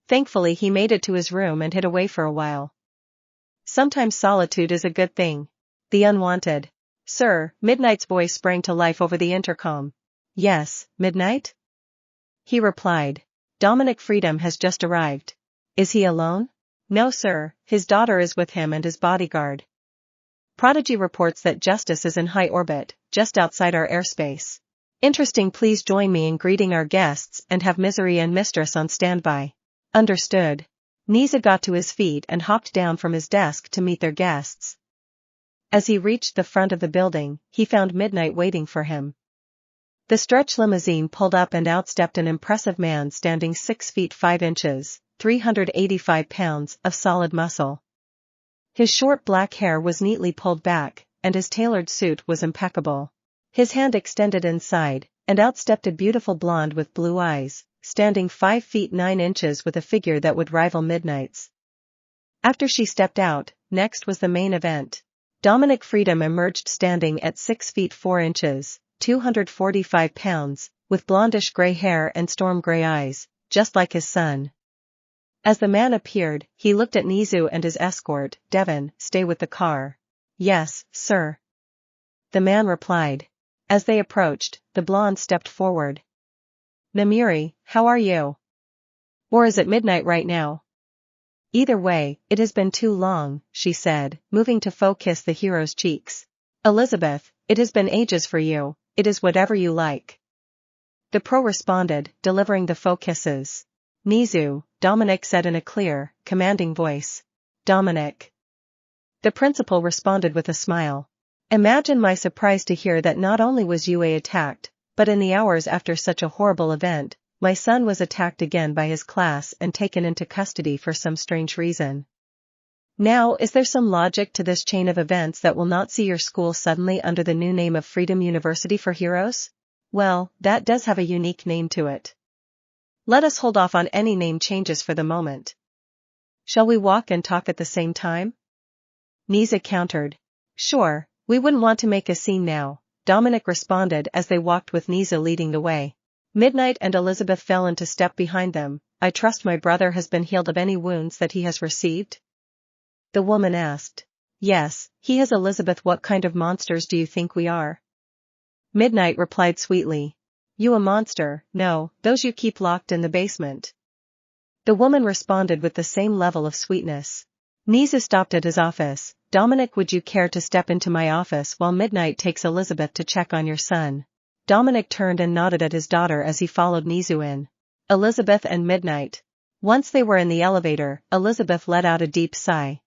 Thankfully he made it to his room and hid away for a while. Sometimes solitude is a good thing. The unwanted. Sir, Midnight's voice sprang to life over the intercom. Yes, Midnight? He replied. Dominic Freedom has just arrived. Is he alone? No sir, his daughter is with him and his bodyguard. Prodigy reports that Justice is in high orbit, just outside our airspace. Interesting. Please join me in greeting our guests and have Misery and Mistress on standby. Understood. Niza got to his feet and hopped down from his desk to meet their guests. As he reached the front of the building, he found Midnight waiting for him. The stretch limousine pulled up and out stepped an impressive man standing 6 feet 5 inches, 385 pounds of solid muscle. His short black hair was neatly pulled back, and his tailored suit was impeccable. His hand extended inside, and out stepped a beautiful blonde with blue eyes, standing 5 feet 9 inches with a figure that would rival Midnight's. After she stepped out, next was the main event. Dominic Freedom emerged standing at 6 feet 4 inches, 245 pounds, with blondish gray hair and storm gray eyes, just like his son. As the man appeared, he looked at Nizu and his escort. "Devon, stay with the car." "Yes, sir," the man replied. As they approached, the blonde stepped forward. "Namiri, how are you? Or is it midnight right now?" "Either way, it has been too long," she said, moving to kiss the hero's cheeks. "Elizabeth, it has been ages for you. It is whatever you like." The pro responded, delivering the kisses. "Nizu," Dominic said in a clear, commanding voice. "Dominic." The principal responded with a smile. "Imagine my surprise to hear that not only was UA attacked, but in the hours after such a horrible event, my son was attacked again by his class and taken into custody for some strange reason. Now, is there some logic to this chain of events that will not see your school suddenly under the new name of Freedom University for Heroes? Well, that does have a unique name to it. Let us hold off on any name changes for the moment. Shall we walk and talk at the same time?" Nizu countered. "Sure, we wouldn't want to make a scene now," Dominic responded as they walked with Nizu leading the way. Midnight and Elizabeth fell into step behind them. "I trust my brother has been healed of any wounds that he has received?" the woman asked. "Yes, he has." "Elizabeth, what kind of monsters do you think we are?" Midnight replied sweetly. "You a monster? No, those you keep locked in the basement." The woman responded with the same level of sweetness. Nizu stopped at his office. "Dominic, would you care to step into my office while Midnight takes Elizabeth to check on your son?" Dominic turned and nodded at his daughter as he followed Nizu in. Elizabeth and Midnight. Once they were in the elevator, Elizabeth let out a deep sigh.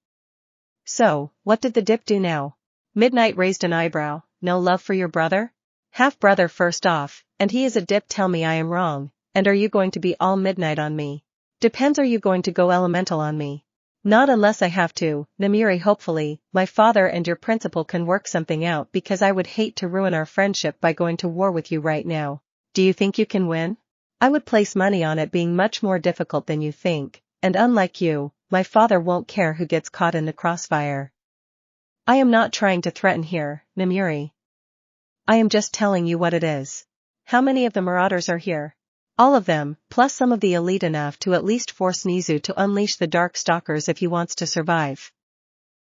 "So, what did the dip do now?" Midnight raised an eyebrow. "No love for your brother?" "Half-brother first off, and he is a dip. Tell me I am wrong, and are you going to be all Midnight on me?" "Depends, are you going to go elemental on me?" "Not unless I have to." "Namiri, hopefully, my father and your principal can work something out because I would hate to ruin our friendship by going to war with you right now. Do you think you can win?" "I would place money on it being much more difficult than you think, and unlike you, my father won't care who gets caught in the crossfire." "I am not trying to threaten here, Namiri. I am just telling you what it is." "How many of the marauders are here?" "All of them, plus some of the elite, enough to at least force Nizu to unleash the dark stalkers if he wants to survive."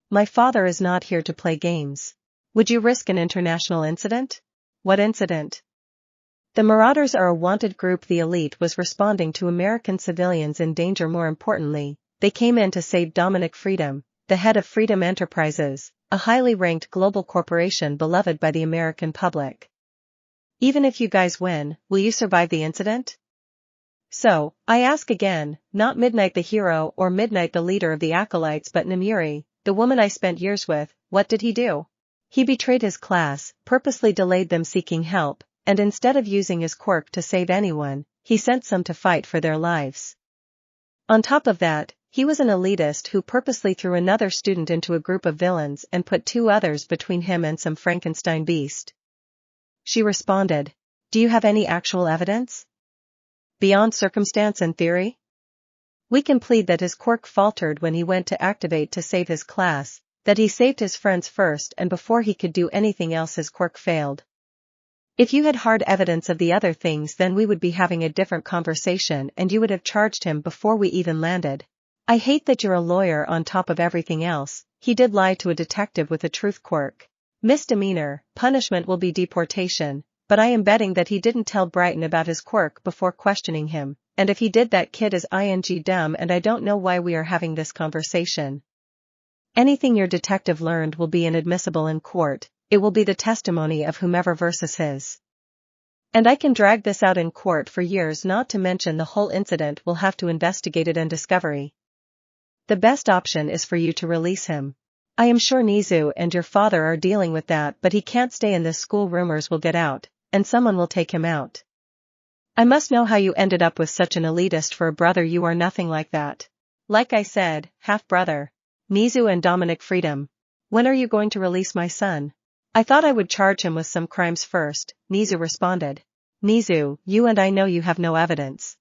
"My father is not here to play games." "Would you risk an international incident?" "What incident?" "The marauders are a wanted group. The elite was responding to American civilians in danger. More importantly, they came in to save Dominic Freedom, the head of Freedom Enterprises, a highly ranked global corporation beloved by the American public. Even if you guys win, will you survive the incident?" "So, I ask again, not Midnight the hero or Midnight the leader of the acolytes, but Namiri, the woman I spent years with. What did he do?" "He betrayed his class, purposely delayed them seeking help, and instead of using his quirk to save anyone, he sent some to fight for their lives. On top of that, he was an elitist who purposely threw another student into a group of villains and put 2 others between him and some Frankenstein beast." She responded. "Do you have any actual evidence? Beyond circumstance and theory?" "We can plead that his quirk faltered when he went to activate to save his class, that he saved his friends first and before he could do anything else his quirk failed. If you had hard evidence of the other things, then we would be having a different conversation and you would have charged him before we even landed. I hate that you're a lawyer on top of everything else. He did lie to a detective with a truth quirk. Misdemeanor, punishment will be deportation, but I am betting that he didn't tell Brighton about his quirk before questioning him, and if he did, that kid is dumb, and I don't know why we are having this conversation. Anything your detective learned will be inadmissible in court. It will be the testimony of whomever versus his. And I can drag this out in court for years, not to mention the whole incident will have to investigate it and discovery. The best option is for you to release him. I am sure Nizu and your father are dealing with that, but he can't stay in this school. Rumors will get out, and someone will take him out. I must know how you ended up with such an elitist for a brother. You are nothing like that. Like I said, half-brother. Nizu and Dominic Freedom. When are you going to release my son?" "I thought I would charge him with some crimes first," Nizu responded. "Nizu, you and I know you have no evidence.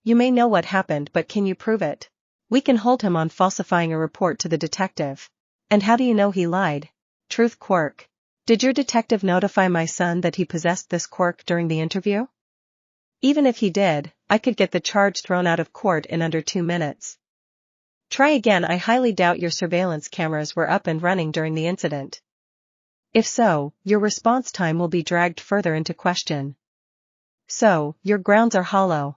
You may know what happened, but can you prove it?" "We can hold him on falsifying a report to the detective. And how do you know he lied? Truth quirk. Did your detective notify my son that he possessed this quirk during the interview? Even if he did, I could get the charge thrown out of court in under 2 minutes. Try again. I highly doubt your surveillance cameras were up and running during the incident. If so, your response time will be dragged further into question. So, your grounds are hollow.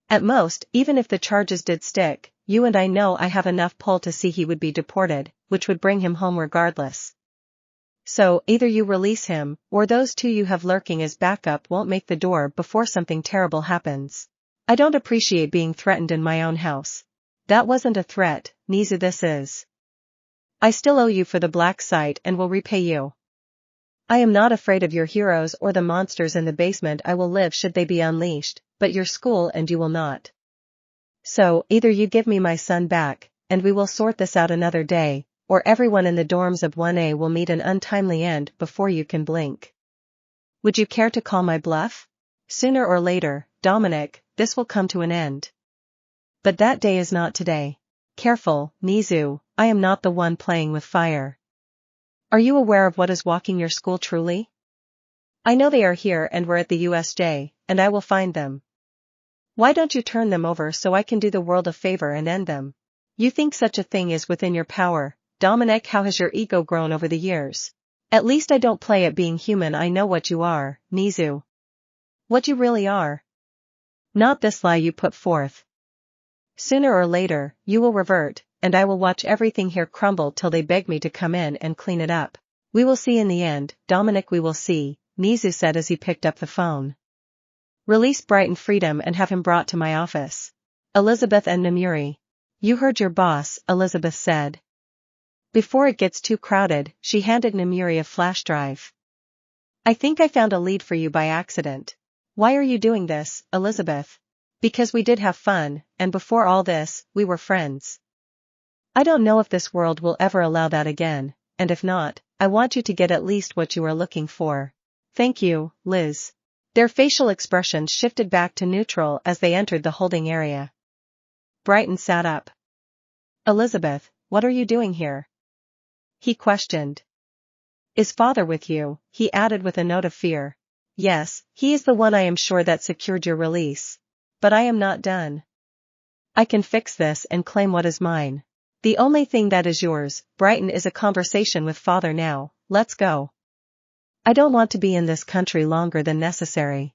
At most, even if the charges did stick, you and I know I have enough pull to see he would be deported, which would bring him home regardless. So, either you release him, or those two you have lurking as backup won't make the door before something terrible happens. I don't appreciate being threatened in my own house. That wasn't a threat, Nizu, this is. I still owe you for the black site and will repay you. I am not afraid of your heroes or the monsters in the basement. I will live should they be unleashed, but your school and you will not. So, either you give me my son back, and we will sort this out another day, or everyone in the dorms of 1A will meet an untimely end before you can blink. Would you care to call my bluff? Sooner or later, Dominic, this will come to an end. But that day is not today. Careful, Nizu, I am not the one playing with fire. Are you aware of what is walking your school truly? I know they are here and we're at the USJ, and I will find them. Why don't you turn them over so I can do the world a favor and end them? You think such a thing is within your power, Dominic? How has your ego grown over the years? At least I don't play at being human. I know what you are, Nizu. What you really are. Not this lie you put forth. Sooner or later, you will revert, and I will watch everything here crumble till they beg me to come in and clean it up. We will see in the end, Dominic, we will see, Nizu said as he picked up the phone. Release Brighton Freedom and have him brought to my office. Elizabeth and Namuri. You heard your boss, Elizabeth said. Before it gets too crowded, she handed Namuri a flash drive. I think I found a lead for you by accident. Why are you doing this, Elizabeth? Because we did have fun, and before all this, we were friends. I don't know if this world will ever allow that again, and if not, I want you to get at least what you are looking for. Thank you, Liz. Their facial expressions shifted back to neutral as they entered the holding area. Brighton sat up. Elizabeth, what are you doing here? He questioned. Is father with you? He added with a note of fear. Yes, he is the one I am sure that secured your release. But I am not done. I can fix this and claim what is mine. The only thing that is yours, Brighton, is a conversation with father now. Let's go. I don't want to be in this country longer than necessary.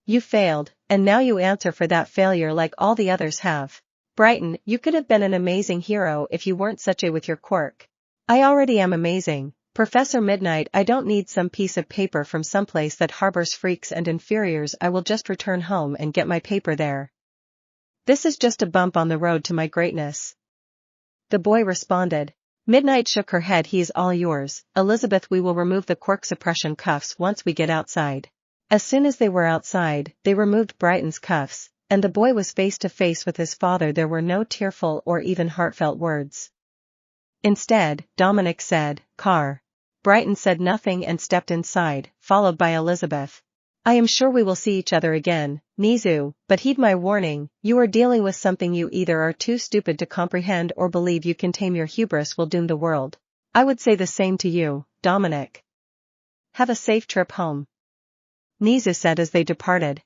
You failed, and now you answer for that failure like all the others have. Brighton, you could have been an amazing hero if you weren't such a with your quirk. I already am amazing, Professor Midnight. I don't need some piece of paper from someplace that harbors freaks and inferiors. I will just return home and get my paper there. This is just a bump on the road to my greatness. The boy responded. Midnight shook her head. He is all yours, Elizabeth. We will remove the quirk suppression cuffs once we get outside. As soon as they were outside, they removed Brighton's cuffs, and the boy was face to face with his father. There were no tearful or even heartfelt words. Instead, Dominic said, Car. Brighton said nothing and stepped inside, followed by Elizabeth. I am sure we will see each other again, Nizu, but heed my warning. You are dealing with something you either are too stupid to comprehend or believe you can tame. Your hubris will doom the world. I would say the same to you, Dominic. Have a safe trip home, Nizu said as they departed.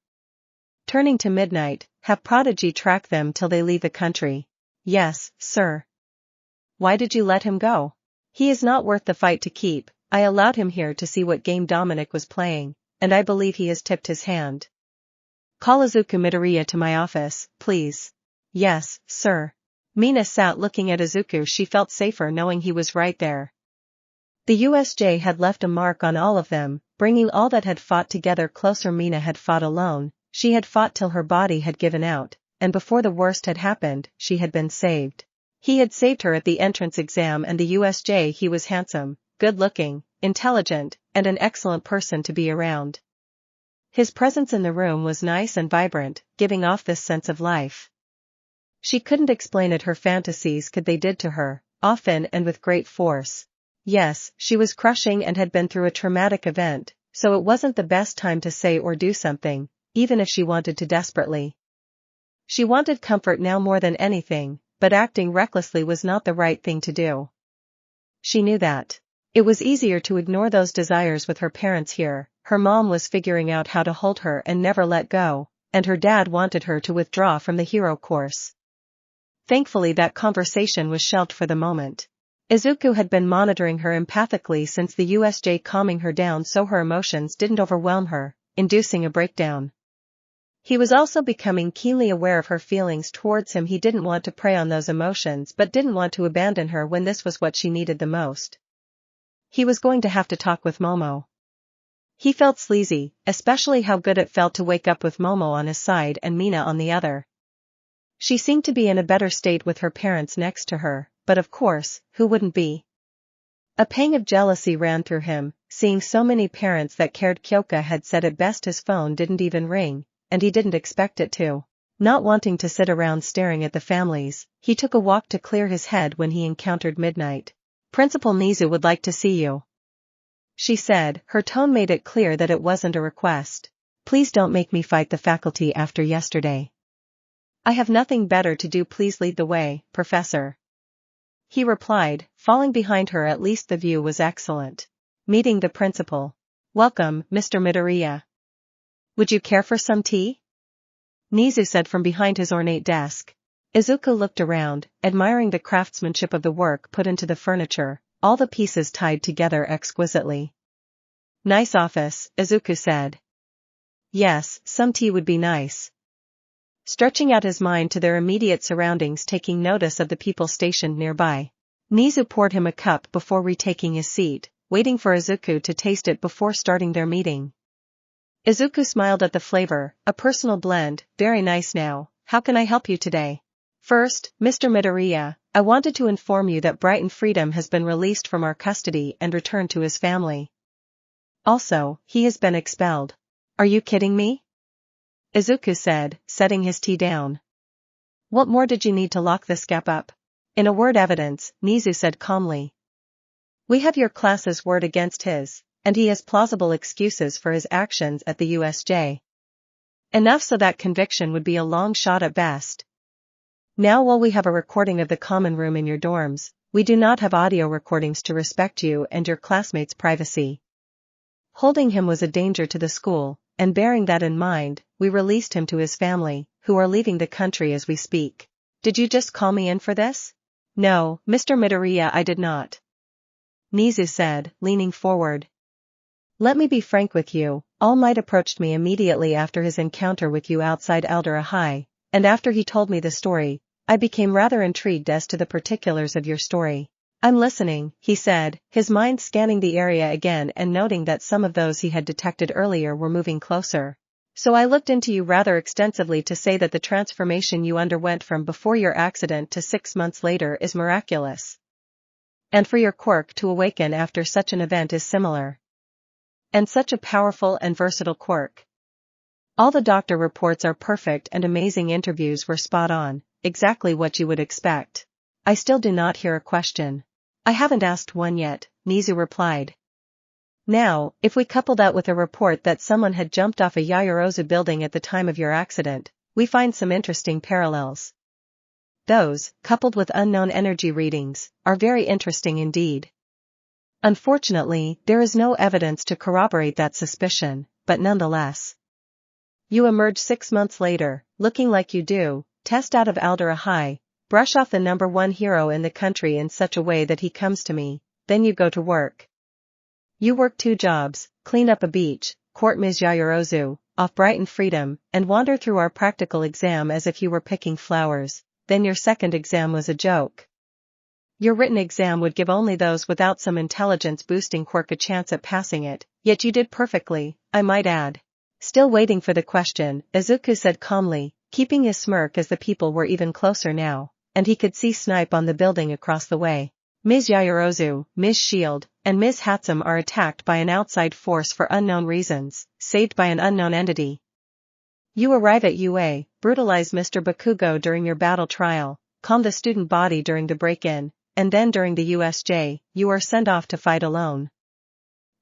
Turning to Midnight, have Prodigy track them till they leave the country. Yes, sir. Why did you let him go? He is not worth the fight to keep. I allowed him here to see what game Dominic was playing, and I believe he has tipped his hand. Call Izuku Midoriya to my office, please. Yes, sir. Mina sat looking at Izuku. She felt safer knowing he was right there. The USJ had left a mark on all of them, bringing all that had fought together closer. Mina had fought alone, she had fought till her body had given out, and before the worst had happened, she had been saved. He had saved her at the entrance exam and the USJ. He was handsome, good-looking, intelligent, and an excellent person to be around. His presence in the room was nice and vibrant, giving off this sense of life. She couldn't explain it. Her fantasies could. They did to her, often and with great force. Yes, she was crushing and had been through a traumatic event, so it wasn't the best time to say or do something, even if she wanted to desperately. She wanted comfort now more than anything, but acting recklessly was not the right thing to do. She knew that. It was easier to ignore those desires with her parents here. Her mom was figuring out how to hold her and never let go, and her dad wanted her to withdraw from the hero course. Thankfully that conversation was shelved for the moment. Izuku had been monitoring her empathically since the USJ, calming her down so her emotions didn't overwhelm her, inducing a breakdown. He was also becoming keenly aware of her feelings towards him. He didn't want to prey on those emotions but didn't want to abandon her when this was what she needed the most. He was going to have to talk with Momo. He felt sleazy, especially how good it felt to wake up with Momo on his side and Mina on the other. She seemed to be in a better state with her parents next to her, but of course, who wouldn't be? A pang of jealousy ran through him, seeing so many parents that cared. Kyoka had said it best, his phone didn't even ring, and he didn't expect it to. Not wanting to sit around staring at the families, he took a walk to clear his head when he encountered Midnight. Principal Nizu would like to see you, she said. Her tone made it clear that it wasn't a request. Please don't make me fight the faculty after yesterday. I have nothing better to do. Please lead the way, Professor, he replied, falling behind her. At least the view was excellent. Meeting the principal. Welcome, Mr. Midoriya. Would you care for some tea? Nizu said from behind his ornate desk. Izuku looked around, admiring the craftsmanship of the work put into the furniture, all the pieces tied together exquisitely. Nice office, Izuku said. Yes, some tea would be nice. Stretching out his mind to their immediate surroundings, taking notice of the people stationed nearby. Nizu poured him a cup before retaking his seat, waiting for Izuku to taste it before starting their meeting. Izuku smiled at the flavor, a personal blend. Very nice. Now, how can I help you today? First, Mr. Midoriya, I wanted to inform you that Brighton Freedom has been released from our custody and returned to his family. Also, he has been expelled. Are you kidding me? Izuku said, setting his tea down. What more did you need to lock this gap up? In a word, evidence, Nizu said calmly. We have your class's word against his, and he has plausible excuses for his actions at the USJ. Enough so that conviction would be a long shot at best. Now, while we have a recording of the common room in your dorms, we do not have audio recordings to respect you and your classmates' privacy. Holding him was a danger to the school, and bearing that in mind, we released him to his family, who are leaving the country as we speak. Did you just call me in for this? No, Mr. Midoriya, I did not. Nizu said, leaning forward. Let me be frank with you, All Might approached me immediately after his encounter with you outside Eldora High, and after he told me the story, I became rather intrigued as to the particulars of your story. I'm listening, he said, his mind scanning the area again and noting that some of those he had detected earlier were moving closer. So I looked into you rather extensively to say that the transformation you underwent from before your accident to 6 months later is miraculous. And for your quirk to awaken after such an event is similar. And such a powerful and versatile quirk. All the doctor reports are perfect and amazing interviews were spot on, exactly what you would expect. I still do not hear a question. I haven't asked one yet, Nizu replied. Now, if we couple that with a report that someone had jumped off a Yaoyorozu building at the time of your accident, we find some interesting parallels. Those, coupled with unknown energy readings, are very interesting indeed. Unfortunately, there is no evidence to corroborate that suspicion, but nonetheless. You emerge 6 months later, looking like you do, test out of Eldora High, brush off the #1 hero in the country in such a way that he comes to me, then you go to work. You work 2 jobs, clean up a beach, court Ms. Yaoyorozu, off Brighton Freedom, and wander through our practical exam as if you were picking flowers, then your second exam was a joke. Your written exam would give only those without some intelligence-boosting quirk a chance at passing it, yet you did perfectly, I might add. Still waiting for the question, Izuku said calmly, keeping his smirk as the people were even closer now, and he could see Snipe on the building across the way. Ms. Yaoyorozu, Ms. Shield, and Ms. Hatsum are attacked by an outside force for unknown reasons, saved by an unknown entity. You arrive at UA, brutalize Mr. Bakugo during your battle trial, calm the student body during the break-in, and then during the USJ, you are sent off to fight alone.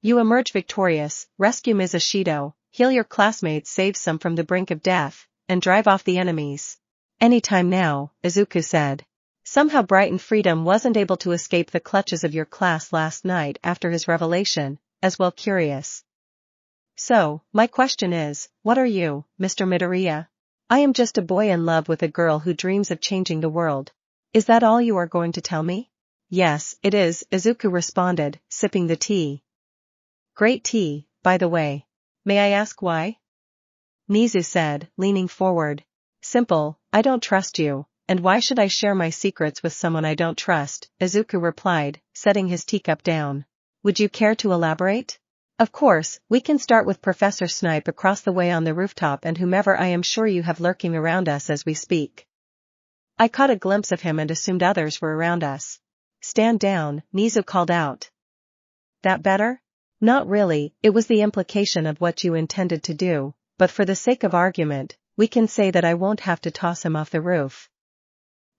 You emerge victorious, rescue Ms. Ashido, heal your classmates, save some from the brink of death, and drive off the enemies. Anytime now, Izuku said. Somehow Brighton Freedom wasn't able to escape the clutches of your class last night after his revelation, as well curious. So, my question is, what are you, Mr. Midoriya? I am just a boy in love with a girl who dreams of changing the world. Is that all you are going to tell me? Yes, it is, Izuku responded, sipping the tea. Great tea, by the way. May I ask why? Nizu said, leaning forward. Simple, I don't trust you, and why should I share my secrets with someone I don't trust? Izuku replied, setting his teacup down. Would you care to elaborate? Of course, we can start with Professor Snipe across the way on the rooftop and whomever I am sure you have lurking around us as we speak. I caught a glimpse of him and assumed others were around us. Stand down, Nizu called out. That better? Not really, it was the implication of what you intended to do, but for the sake of argument, we can say that I won't have to toss him off the roof.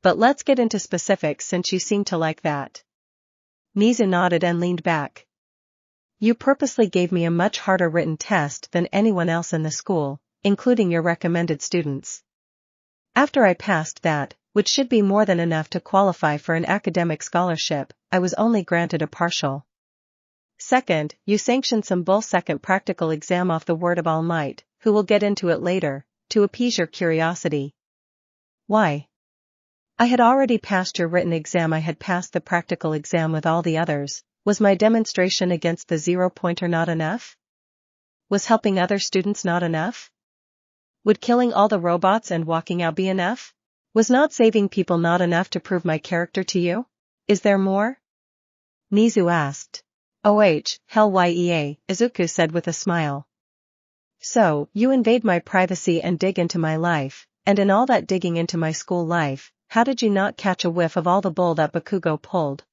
But let's get into specifics since you seem to like that. Nizu nodded and leaned back. You purposely gave me a much harder written test than anyone else in the school, including your recommended students. After I passed that, which should be more than enough to qualify for an academic scholarship, I was only granted a partial. Second, you sanctioned some bull-second practical exam off the word of All Might, who will get into it later, to appease your curiosity. Why? I had already passed your written exam. I had passed the practical exam with all the others. Was my demonstration against the 0-pointer not enough? Was helping other students not enough? Would killing all the robots and walking out be enough? Was not saving people not enough to prove my character to you? Is there more? Nizu asked. Hell yeah, Izuku said with a smile. So, you invade my privacy and dig into my life, and in all that digging into my school life, how did you not catch a whiff of all the bull that Bakugo pulled?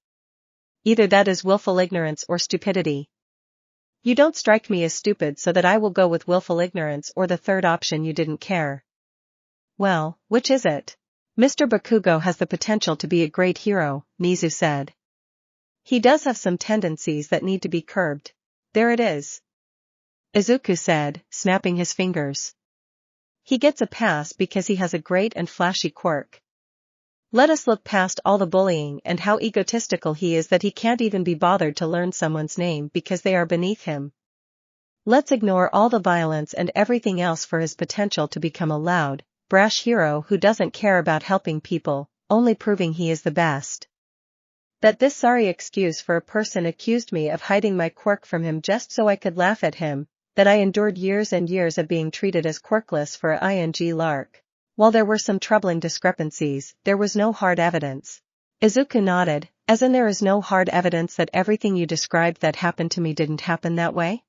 Either that is willful ignorance or stupidity. You don't strike me as stupid, so that I will go with willful ignorance, or the third option, you didn't care. Well, which is it? Mr. Bakugo has the potential to be a great hero, Nizu said. He does have some tendencies that need to be curbed. There it is. Izuku said, snapping his fingers. He gets a pass because he has a great and flashy quirk. Let us look past all the bullying and how egotistical he is that he can't even be bothered to learn someone's name because they are beneath him. Let's ignore all the violence and everything else for his potential to become a loud, brash hero who doesn't care about helping people, only proving he is the best. That this sorry excuse for a person accused me of hiding my quirk from him just so I could laugh at him, that I endured years and years of being treated as quirkless for a ing lark. While there were some troubling discrepancies, there was no hard evidence. Izuku nodded, as in there is no hard evidence that everything you described that happened to me didn't happen that way?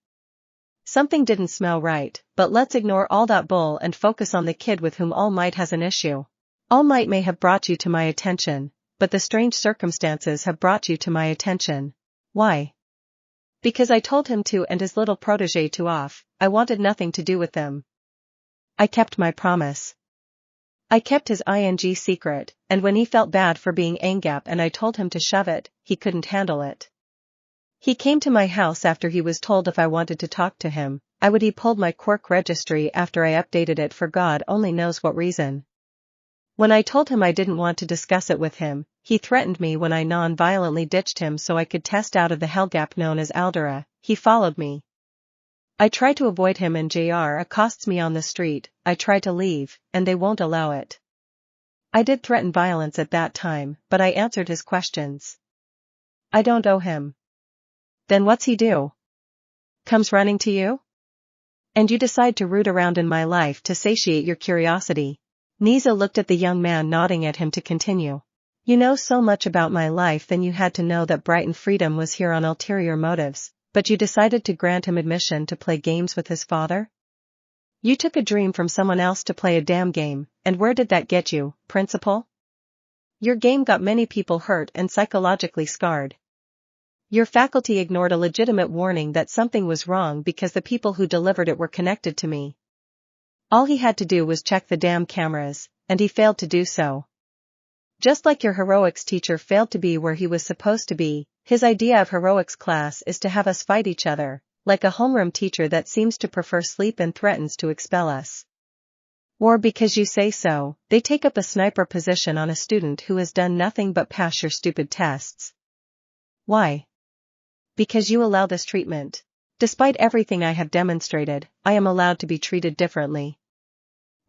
Something didn't smell right, but let's ignore all that bull and focus on the kid with whom All Might has an issue. All Might may have brought you to my attention, but the strange circumstances have brought you to my attention. Why? Because I told him to and his little protege to off. I wanted nothing to do with them. I kept my promise. I kept his ing secret, and when he felt bad for being Angap and I told him to shove it, he couldn't handle it. He came to my house after he was told if I wanted to talk to him, I would. He pulled my quirk registry after I updated it for God only knows what reason. When I told him I didn't want to discuss it with him, he threatened me when I non-violently ditched him so I could test out of the hellgap known as Aldera. He followed me. I try to avoid him and JR accosts me on the street. I try to leave, and they won't allow it. I did threaten violence at that time, but I answered his questions. I don't owe him. Then what's he do? Comes running to you? And you decide to root around in my life to satiate your curiosity. Nizu looked at the young man, nodding at him to continue. You know so much about my life, then you had to know that Brighton Freedom was here on ulterior motives. But you decided to grant him admission to play games with his father? You took a dream from someone else to play a damn game, and where did that get you, principal? Your game got many people hurt and psychologically scarred. Your faculty ignored a legitimate warning that something was wrong because the people who delivered it were connected to me. All he had to do was check the damn cameras, and he failed to do so. Just like your heroics teacher failed to be where he was supposed to be. His idea of heroics class is to have us fight each other, like a homeroom teacher that seems to prefer sleep and threatens to expel us. Or because you say so, they take up a sniper position on a student who has done nothing but pass your stupid tests. Why? Because you allow this treatment. Despite everything I have demonstrated, I am allowed to be treated differently.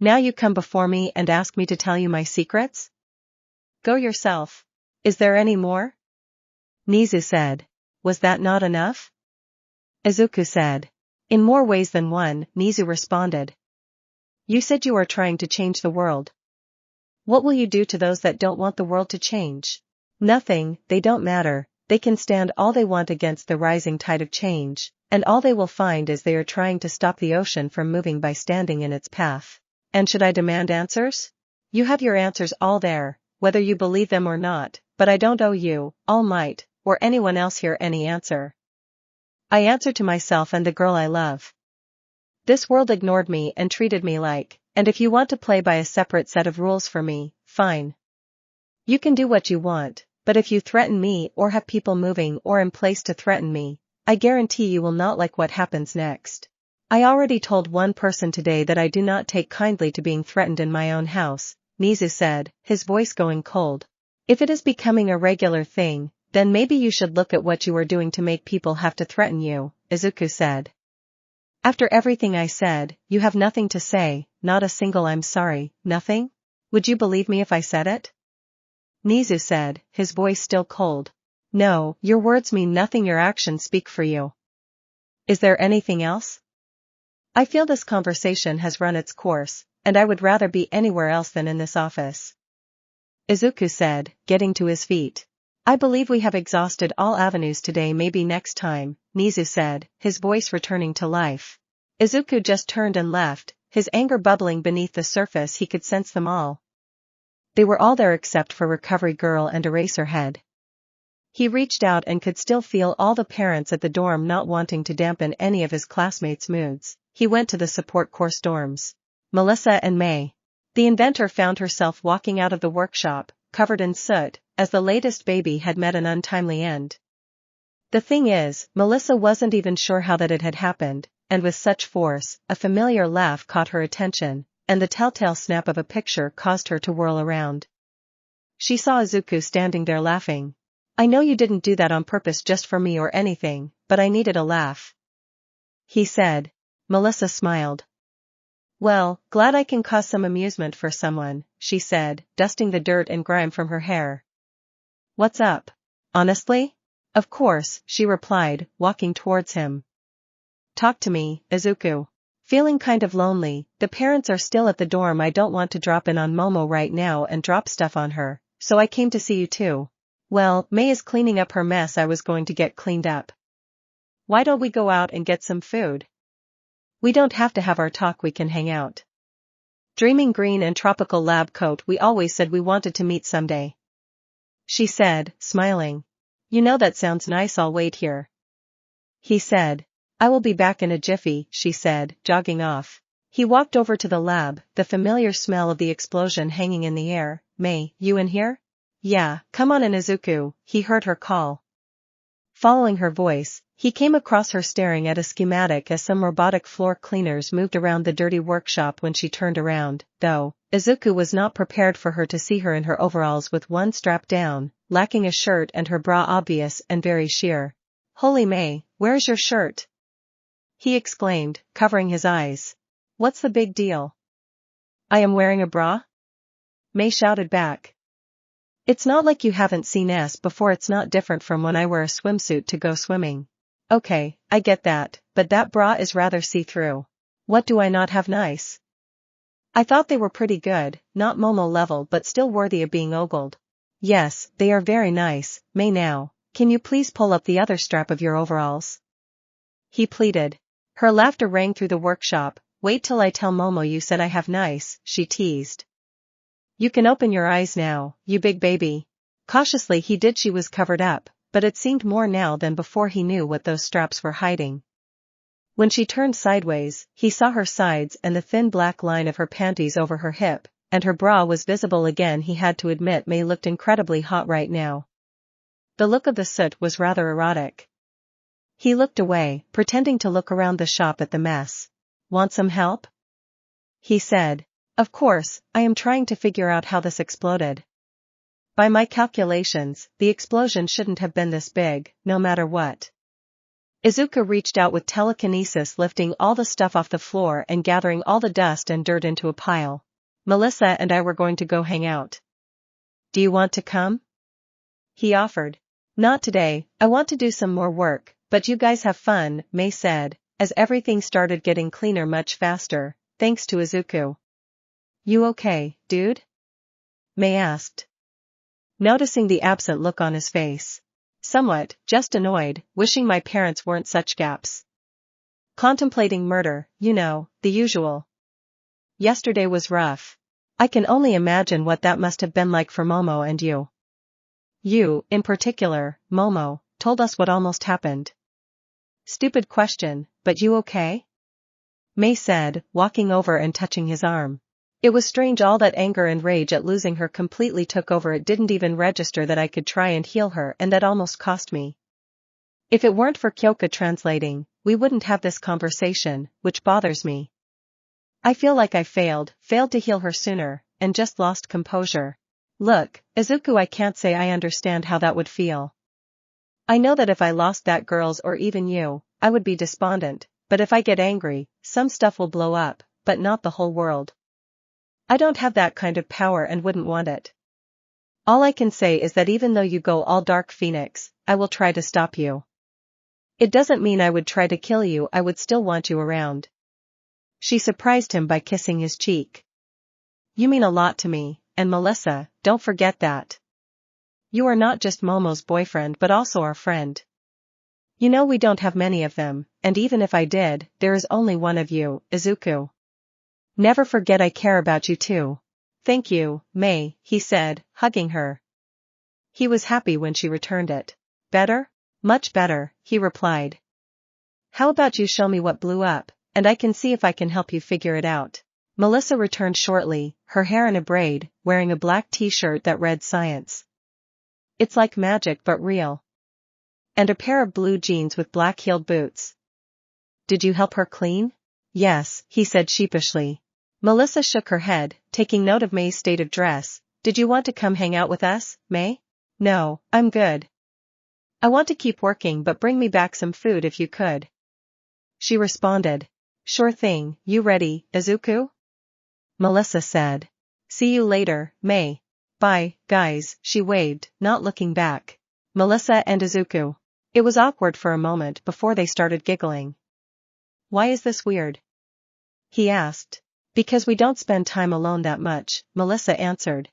Now you come before me and ask me to tell you my secrets? Go yourself. Is there any more? Nizu said. Was that not enough? Izuku said. In more ways than one, Nizu responded. You said you are trying to change the world. What will you do to those that don't want the world to change? Nothing, they don't matter, they can stand all they want against the rising tide of change, and all they will find is they are trying to stop the ocean from moving by standing in its path. And should I demand answers? You have your answers all there, whether you believe them or not, but I don't owe you, All Might, or anyone else here any answer. I answer to myself and the girl I love. This world ignored me and treated me like, and if you want to play by a separate set of rules for me, fine. You can do what you want, but if you threaten me or have people moving or in place to threaten me, I guarantee you will not like what happens next. I already told one person today that I do not take kindly to being threatened in my own house, Nizu said, his voice going cold. If it is becoming a regular thing, then maybe you should look at what you are doing to make people have to threaten you, Izuku said. After everything I said, you have nothing to say, not a single I'm sorry, nothing? Would you believe me if I said it? Nizu said, his voice still cold. No, your words mean nothing, your actions speak for you. Is there anything else? I feel this conversation has run its course, and I would rather be anywhere else than in this office. Izuku said, getting to his feet. I believe we have exhausted all avenues today, maybe next time, Nizu said, his voice returning to life. Izuku just turned and left, his anger bubbling beneath the surface. He could sense them all. They were all there except for Recovery Girl and Eraserhead. He reached out and could still feel all the parents at the dorm not wanting to dampen any of his classmates' moods. He went to the support course dorms. Melissa and May. The inventor found herself walking out of the workshop, covered in soot, as the latest baby had met an untimely end. The thing is, Melissa wasn't even sure how that it had happened, and with such force, a familiar laugh caught her attention, and the telltale snap of a picture caused her to whirl around. She saw Izuku standing there laughing. I know you didn't do that on purpose just for me or anything, but I needed a laugh. He said. Melissa smiled. Well, glad I can cause some amusement for someone, she said, dusting the dirt and grime from her hair. What's up? Honestly? Of course, she replied, walking towards him. Talk to me, Izuku. Feeling kind of lonely, the parents are still at the dorm. I don't want to drop in on Momo right now and drop stuff on her, so I came to see you too. Well, May is cleaning up her mess I was going to get cleaned up. Why don't we go out and get some food? We don't have to have our talk, we can hang out. Dreaming green and tropical lab coat, we always said we wanted to meet someday. She said, smiling. You know that sounds nice, I'll wait here. He said. I will be back in a jiffy, she said, jogging off. He walked over to the lab, the familiar smell of the explosion hanging in the air. May, you in here? Yeah, come on in, Izuku, he heard her call. Following her voice, he came across her staring at a schematic as some robotic floor cleaners moved around the dirty workshop. When she turned around, though, Izuku was not prepared for her to see her in her overalls with one strap down, lacking a shirt and her bra obvious and very sheer. Holy May, where's your shirt? He exclaimed, covering his eyes. What's the big deal? I am wearing a bra? May shouted back. It's not like you haven't seen S before. It's not different from when I wear a swimsuit to go swimming. Okay, I get that, but that bra is rather see-through. What do I not have nice? I thought they were pretty good, not Momo level but still worthy of being ogled. Yes, they are very nice, May. Now, can you please pull up the other strap of your overalls? He pleaded. Her laughter rang through the workshop. Wait till I tell Momo you said I have nice, she teased. You can open your eyes now, you big baby. Cautiously he did. She was covered up, but it seemed more now than before. He knew what those straps were hiding. When she turned sideways, he saw her sides and the thin black line of her panties over her hip, and her bra was visible again. He had to admit May looked incredibly hot right now. The look of the soot was rather erotic. He looked away, pretending to look around the shop at the mess. Want some help? He said. Of course, I am trying to figure out how this exploded. By my calculations, the explosion shouldn't have been this big, no matter what. Izuku reached out with telekinesis, lifting all the stuff off the floor and gathering all the dust and dirt into a pile. Melissa and I were going to go hang out. Do you want to come? He offered. Not today, I want to do some more work, but you guys have fun, Mei said, as everything started getting cleaner much faster, thanks to Izuku. You okay, dude? Mei asked, noticing the absent look on his face. Somewhat, just annoyed, wishing my parents weren't such gaps. Contemplating murder, you know, the usual. Yesterday was rough. I can only imagine what that must have been like for Momo and you. You, in particular, Momo, told us what almost happened. Stupid question, but you okay? Mei said, walking over and touching his arm. It was strange, all that anger and rage at losing her completely took over. It didn't even register that I could try and heal her, and that almost cost me. If it weren't for Kyoka translating, we wouldn't have this conversation, which bothers me. I feel like I failed to heal her sooner, and just lost composure. Look, Izuku, I can't say I understand how that would feel. I know that if I lost that girl's or even you, I would be despondent, but if I get angry, some stuff will blow up, but not the whole world. I don't have that kind of power and wouldn't want it. All I can say is that even though you go all dark Phoenix, I will try to stop you. It doesn't mean I would try to kill you, I would still want you around. She surprised him by kissing his cheek. You mean a lot to me, and Melissa, don't forget that. You are not just Momo's boyfriend but also our friend. You know we don't have many of them, and even if I did, there is only one of you, Izuku. Never forget I care about you too. Thank you, Mei, he said, hugging her. He was happy when she returned it. Better? Much better, he replied. How about you show me what blew up, and I can see if I can help you figure it out. Melissa returned shortly, her hair in a braid, wearing a black t-shirt that read science. It's like magic but real. And a pair of blue jeans with black-heeled boots. Did you help her clean? Yes, he said sheepishly. Melissa shook her head, taking note of Mei's state of dress. Did you want to come hang out with us, Mei? No, I'm good. I want to keep working, but bring me back some food if you could. She responded. Sure thing, you ready, Izuku? Melissa said. See you later, Mei. Bye, guys, she waved, not looking back. Melissa and Izuku. It was awkward for a moment before they started giggling. Why is this weird? He asked. Because we don't spend time alone that much, Melissa answered.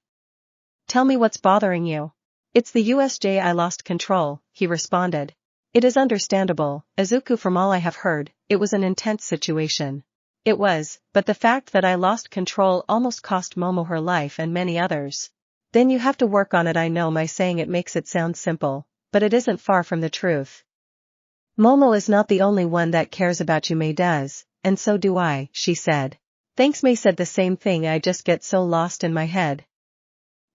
Tell me what's bothering you. It's the USJ, I lost control, he responded. It is understandable, Izuku, from all I have heard, it was an intense situation. It was, but the fact that I lost control almost cost Momo her life and many others. Then you have to work on it. I know my saying it makes it sound simple, but it isn't far from the truth. Momo is not the only one that cares about you, Mei does, and so do I, she said. Thanks, Mei said the same thing. I just get so lost in my head.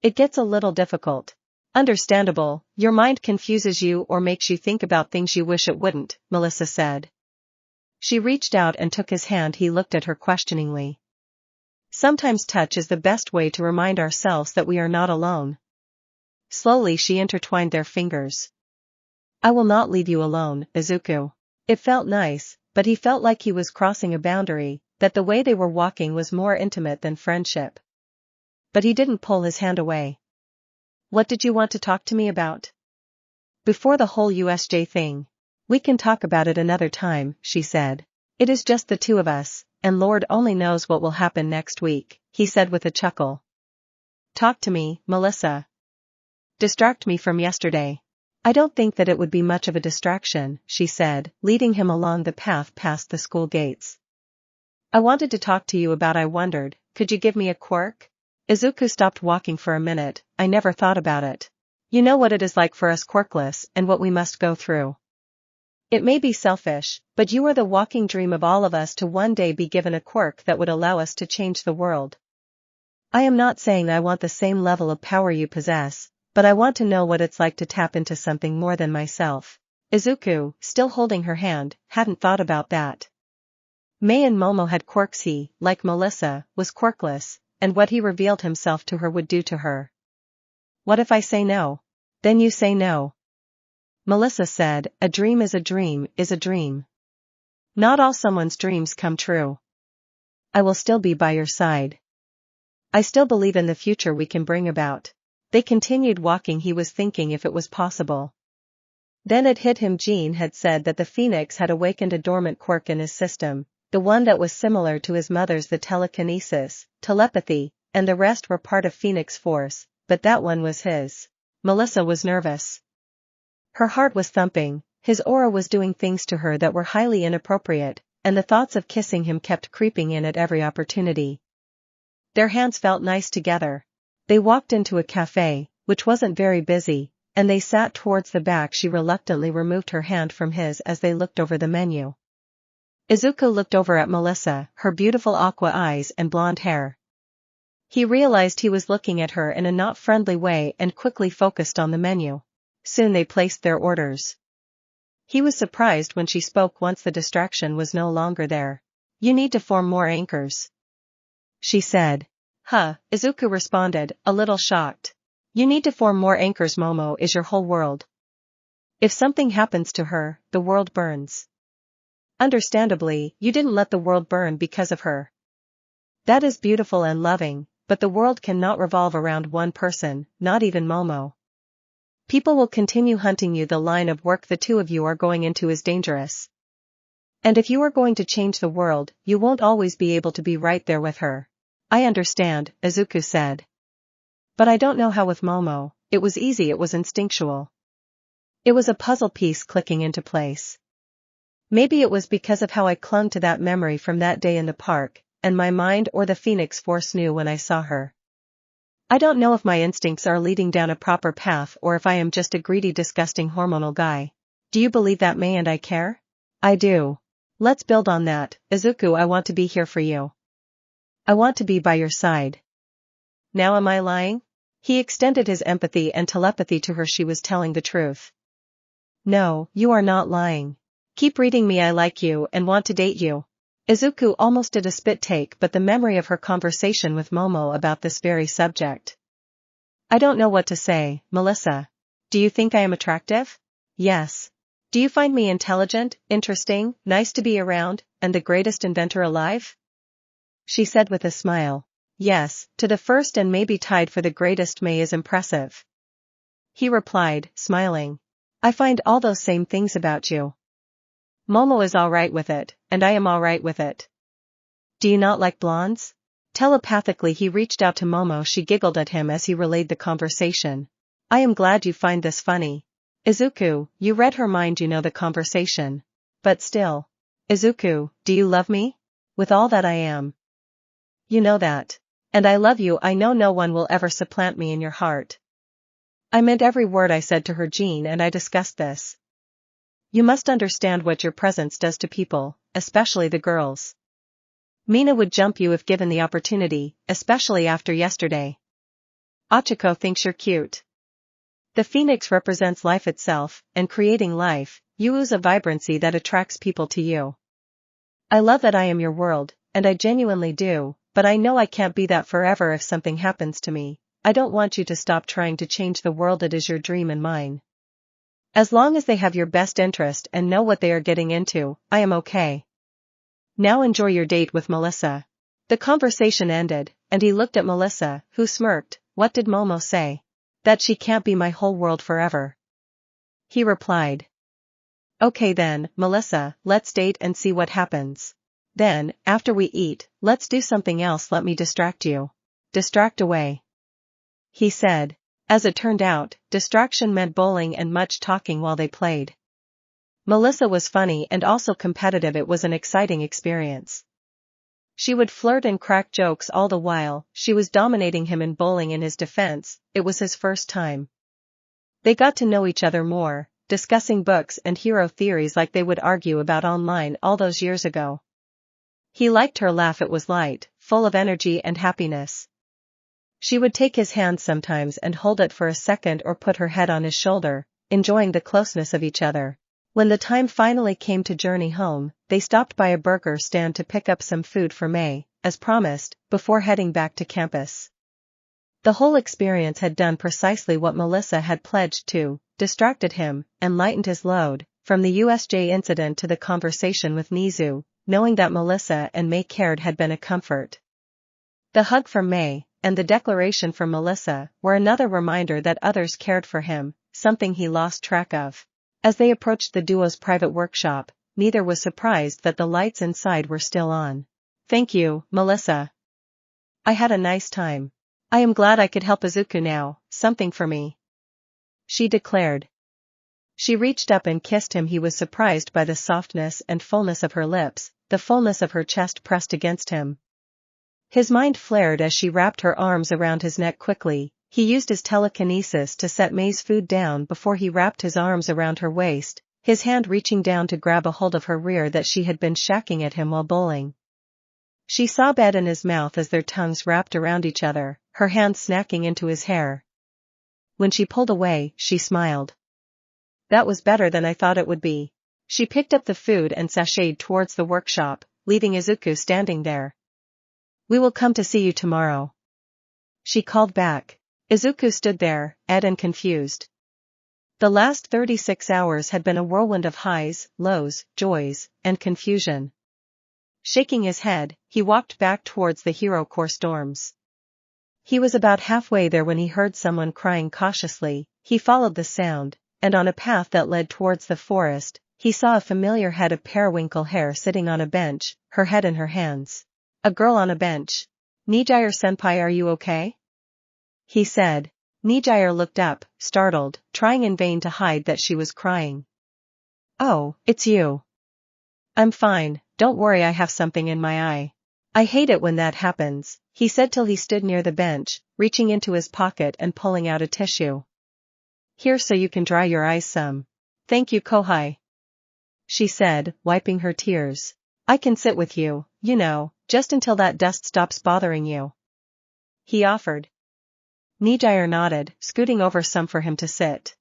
It gets a little difficult. Understandable, your mind confuses you or makes you think about things you wish it wouldn't, Melissa said. She reached out and took his hand. He looked at her questioningly. Sometimes touch is the best way to remind ourselves that we are not alone. Slowly she intertwined their fingers. I will not leave you alone, Izuku. It felt nice, but he felt like he was crossing a boundary, that the way they were walking was more intimate than friendship. But he didn't pull his hand away. What did you want to talk to me about? Before the whole USJ thing. We can talk about it another time, she said. It is just the two of us, and Lord only knows what will happen next week, he said with a chuckle. Talk to me, Melissa. Distract me from yesterday. I don't think that it would be much of a distraction, she said, leading him along the path past the school gates. I wanted to talk to you about. I wondered, could you give me a quirk? Izuku stopped walking for a minute. I never thought about it. You know what it is like for us quirkless and what we must go through. It may be selfish, but you are the walking dream of all of us to one day be given a quirk that would allow us to change the world. I am not saying I want the same level of power you possess, but I want to know what it's like to tap into something more than myself. Izuku, still holding her hand, hadn't thought about that. May and Momo had quirks. He, like Melissa, was quirkless, and what he revealed himself to her would do to her. What if I say no? Then you say no. Melissa said, a dream is a dream is a dream. Not all someone's dreams come true. I will still be by your side. I still believe in the future we can bring about. They continued walking. He was thinking if it was possible. Then it hit him. Jean had said that the phoenix had awakened a dormant quirk in his system, the one that was similar to his mother's, the telekinesis, telepathy, and the rest were part of Phoenix Force, but that one was his. Melissa was nervous. Her heart was thumping, his aura was doing things to her that were highly inappropriate, and the thoughts of kissing him kept creeping in at every opportunity. Their hands felt nice together. They walked into a cafe, which wasn't very busy, and they sat towards the back. She reluctantly removed her hand from his as they looked over the menu. Izuku looked over at Melissa, her beautiful aqua eyes and blonde hair. He realized he was looking at her in a not friendly way and quickly focused on the menu. Soon they placed their orders. He was surprised when she spoke once the distraction was no longer there. You need to form more anchors, she said. Huh, Izuku responded, a little shocked. You need to form more anchors. Momo is your whole world. If something happens to her, the world burns. Understandably, you didn't let the world burn because of her. That is beautiful and loving, but the world cannot revolve around one person, not even Momo. People will continue hunting you. The line of work the two of you are going into is dangerous. And if you are going to change the world, you won't always be able to be right there with her. I understand, Izuku said. But I don't know how with Momo. It was easy, it was instinctual. It was a puzzle piece clicking into place. Maybe it was because of how I clung to that memory from that day in the park, and my mind or the Phoenix Force knew when I saw her. I don't know if my instincts are leading down a proper path or if I am just a greedy, disgusting hormonal guy. Do you believe that, May, and I care? I do. Let's build on that, Izuku. I want to be here for you. I want to be by your side. Now am I lying? He extended his empathy and telepathy to her. She was telling the truth. No, you are not lying. Keep reading me. I like you and want to date you. Izuku almost did a spit take, but the memory of her conversation with Momo about this very subject. I don't know what to say, Melissa. Do you think I am attractive? Yes. Do you find me intelligent, interesting, nice to be around, and the greatest inventor alive? She said with a smile. Yes, to the first and maybe tied for the greatest. May is impressive. He replied, smiling. I find all those same things about you. Momo is alright with it, and I am alright with it. Do you not like blondes? Telepathically he reached out to Momo. She giggled at him as he relayed the conversation. I am glad you find this funny. Izuku, you read her mind. You know the conversation. But still. Izuku, do you love me? With all that I am. You know that. And I love you. I know no one will ever supplant me in your heart. I meant every word I said to her, Jean, and I discussed this. You must understand what your presence does to people, especially the girls. Mina would jump you if given the opportunity, especially after yesterday. Achiko thinks you're cute. The phoenix represents life itself, and creating life, you ooze a vibrancy that attracts people to you. I love that I am your world, and I genuinely do, but I know I can't be that forever. If something happens to me, I don't want you to stop trying to change the world. It is your dream and mine. As long as they have your best interest and know what they are getting into, I am okay. Now enjoy your date with Melissa. The conversation ended, and he looked at Melissa, who smirked. What did Momo say? That she can't be my whole world forever. He replied. Okay then, Melissa, let's date and see what happens. Then, after we eat, let's do something else. Let me distract you. Distract away. He said. As it turned out, distraction meant bowling and much talking while they played. Melissa was funny and also competitive. It was an exciting experience. She would flirt and crack jokes all the while. She was dominating him in bowling. In his defense, it was his first time. They got to know each other more, discussing books and hero theories like they would argue about online all those years ago. He liked her laugh. It was light, full of energy and happiness. She would take his hand sometimes and hold it for a second or put her head on his shoulder, enjoying the closeness of each other. When the time finally came to journey home, they stopped by a burger stand to pick up some food for May, as promised, before heading back to campus. The whole experience had done precisely what Melissa had pledged to, distracted him, and lightened his load, from the USJ incident to the conversation with Nizu, knowing that Melissa and May cared had been a comfort. The hug from May, and the declaration from Melissa, were another reminder that others cared for him, something he lost track of. As they approached the duo's private workshop, neither was surprised that the lights inside were still on. "Thank you, Melissa. I had a nice time. I am glad I could help Izuku now, something for me," she declared. She reached up and kissed him. He was surprised by the softness and fullness of her lips, the fullness of her chest pressed against him. His mind flared as she wrapped her arms around his neck quickly. He used his telekinesis to set May's food down before he wrapped his arms around her waist, his hand reaching down to grab a hold of her rear that she had been shacking at him while bowling. She saw bed in his mouth as their tongues wrapped around each other, her hands snacking into his hair. When she pulled away, she smiled. "That was better than I thought it would be." She picked up the food and sashayed towards the workshop, leaving Izuku standing there. "We will come to see you tomorrow," she called back. Izuku stood there, dead and confused. The last 36 hours had been a whirlwind of highs, lows, joys, and confusion. Shaking his head, he walked back towards the Hero Course dorms. He was about halfway there when he heard someone crying cautiously. He followed the sound, and on a path that led towards the forest, he saw a familiar head of periwinkle hair sitting on a bench, her head in her hands. A girl on a bench. "Nijire-senpai, are you okay?" he said. Nijire looked up, startled, trying in vain to hide that she was crying. "Oh, it's you." "I'm fine, don't worry, I have something in my eye." "I hate it when that happens," he said till he stood near the bench, reaching into his pocket and pulling out a tissue. "Here so you can dry your eyes some." "Thank you, Kohai," she said, wiping her tears. "I can sit with you, you know, just until that dust stops bothering you," he offered. Nijire nodded, scooting over some for him to sit.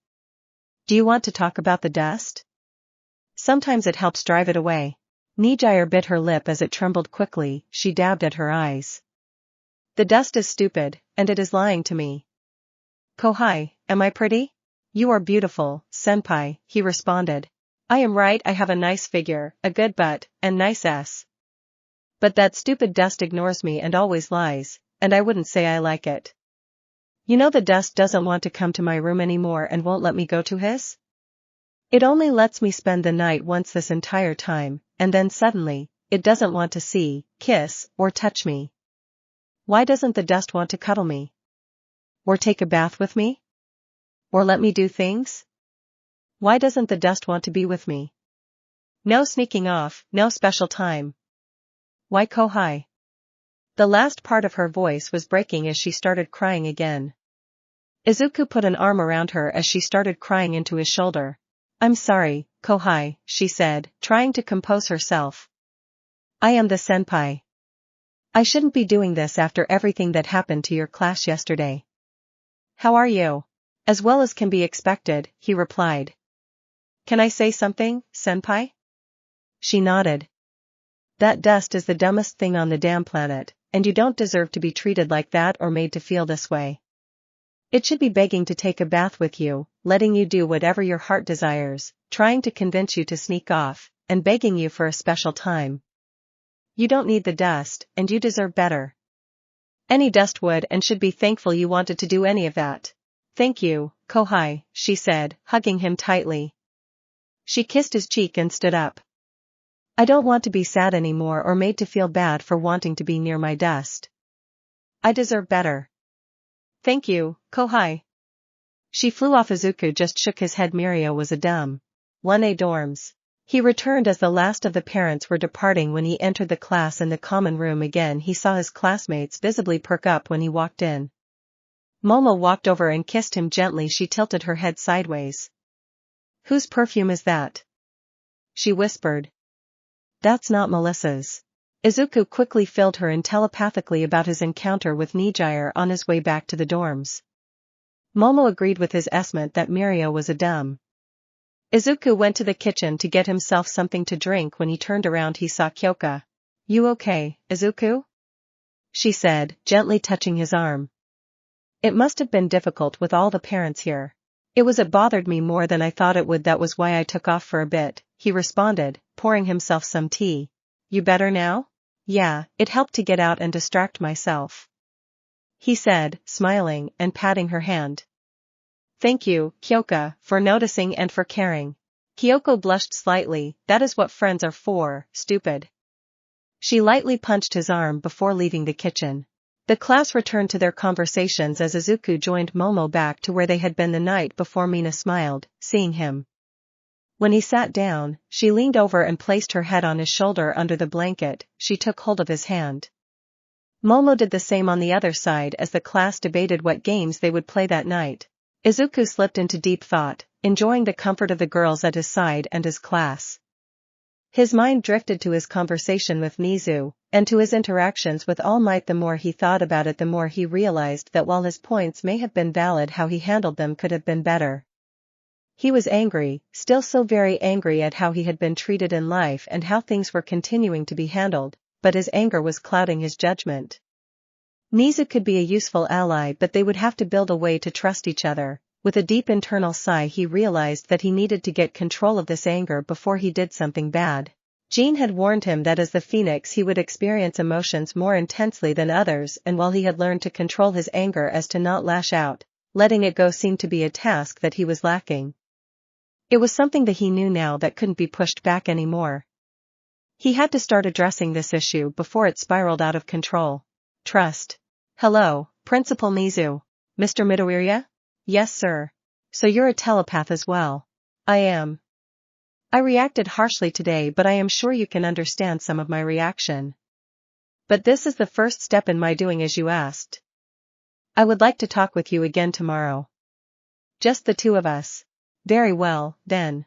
"Do you want to talk about the dust? Sometimes it helps drive it away." Nijire bit her lip as it trembled quickly. She dabbed at her eyes. "The dust is stupid, and it is lying to me." "Kohai, am I pretty?" "You are beautiful, senpai," he responded. "I am right, I have a nice figure, a good butt, and nice ass. But that stupid dust ignores me and always lies, and I wouldn't say I like it. You know the dust doesn't want to come to my room anymore and won't let me go to his? It only lets me spend the night once this entire time, and then suddenly, it doesn't want to see, kiss, or touch me. Why doesn't the dust want to cuddle me? Or take a bath with me? Or let me do things? Why doesn't the dust want to be with me? No sneaking off, no special time. Why, Kohai?" The last part of her voice was breaking as she started crying again. Izuku put an arm around her as she started crying into his shoulder. "I'm sorry, Kohai," she said, trying to compose herself. "I am the senpai. I shouldn't be doing this after everything that happened to your class yesterday." "How are you?" "As well as can be expected," he replied. "Can I say something, senpai?" She nodded. "That dust is the dumbest thing on the damn planet, and you don't deserve to be treated like that or made to feel this way. It should be begging to take a bath with you, letting you do whatever your heart desires, trying to convince you to sneak off, and begging you for a special time. You don't need the dust, and you deserve better. Any dust would and should be thankful you wanted to do any of that." "Thank you, Kohai," she said, hugging him tightly. She kissed his cheek and stood up. "I don't want to be sad anymore or made to feel bad for wanting to be near my dust. I deserve better." "Thank you, Kohai." She flew off. Izuku just shook his head. Miria was a dumb 1A dorms. He returned as the last of the parents were departing. When he entered the class in the common room again, he saw his classmates visibly perk up when he walked in. Momo walked over and kissed him gently. She tilted her head sideways. "Whose perfume is that?" she whispered. "That's not Melissa's." Izuku quickly filled her in telepathically about his encounter with Nijire on his way back to the dorms. Momo agreed with his estimate that Miria was a dumb Izuku went to the kitchen to get himself something to drink. When he turned around he saw Kyoka. "You okay, Izuku?" she said, gently touching his arm. "It must have been difficult with all the parents here." It bothered me more than I thought it would. That was why I took off for a bit," he responded, pouring himself some tea. "You better now?" "Yeah, it helped to get out and distract myself," he said, smiling and patting her hand. "Thank you, Kyoka, for noticing and for caring." Kyoko blushed slightly. "That is what friends are for, stupid." She lightly punched his arm before leaving the kitchen. The class returned to their conversations as Izuku joined Momo back to where they had been the night before. Mina smiled, seeing him. When he sat down, she leaned over and placed her head on his shoulder under the blanket. She took hold of his hand. Momo did the same on the other side as the class debated what games they would play that night. Izuku slipped into deep thought, enjoying the comfort of the girls at his side and his class. His mind drifted to his conversation with Mizu, and to his interactions with All Might. The more he thought about it, the more he realized that while his points may have been valid, how he handled them could have been better. He was angry, still so very angry at how he had been treated in life and how things were continuing to be handled, but his anger was clouding his judgment. Mizu could be a useful ally, but they would have to build a way to trust each other. With a deep internal sigh he realized that he needed to get control of this anger before he did something bad. Jean had warned him that as the Phoenix he would experience emotions more intensely than others, and while he had learned to control his anger as to not lash out, letting it go seemed to be a task that he was lacking. It was something that he knew now that couldn't be pushed back anymore. He had to start addressing this issue before it spiraled out of control. Trust. "Hello, Principal Mizu. Mr. Midoriya?" "Yes, sir. So you're a telepath as well." "I am. I reacted harshly today, but I am sure you can understand some of my reaction. But this is the first step in my doing as you asked. I would like to talk with you again tomorrow. Just the two of us." "Very well, then.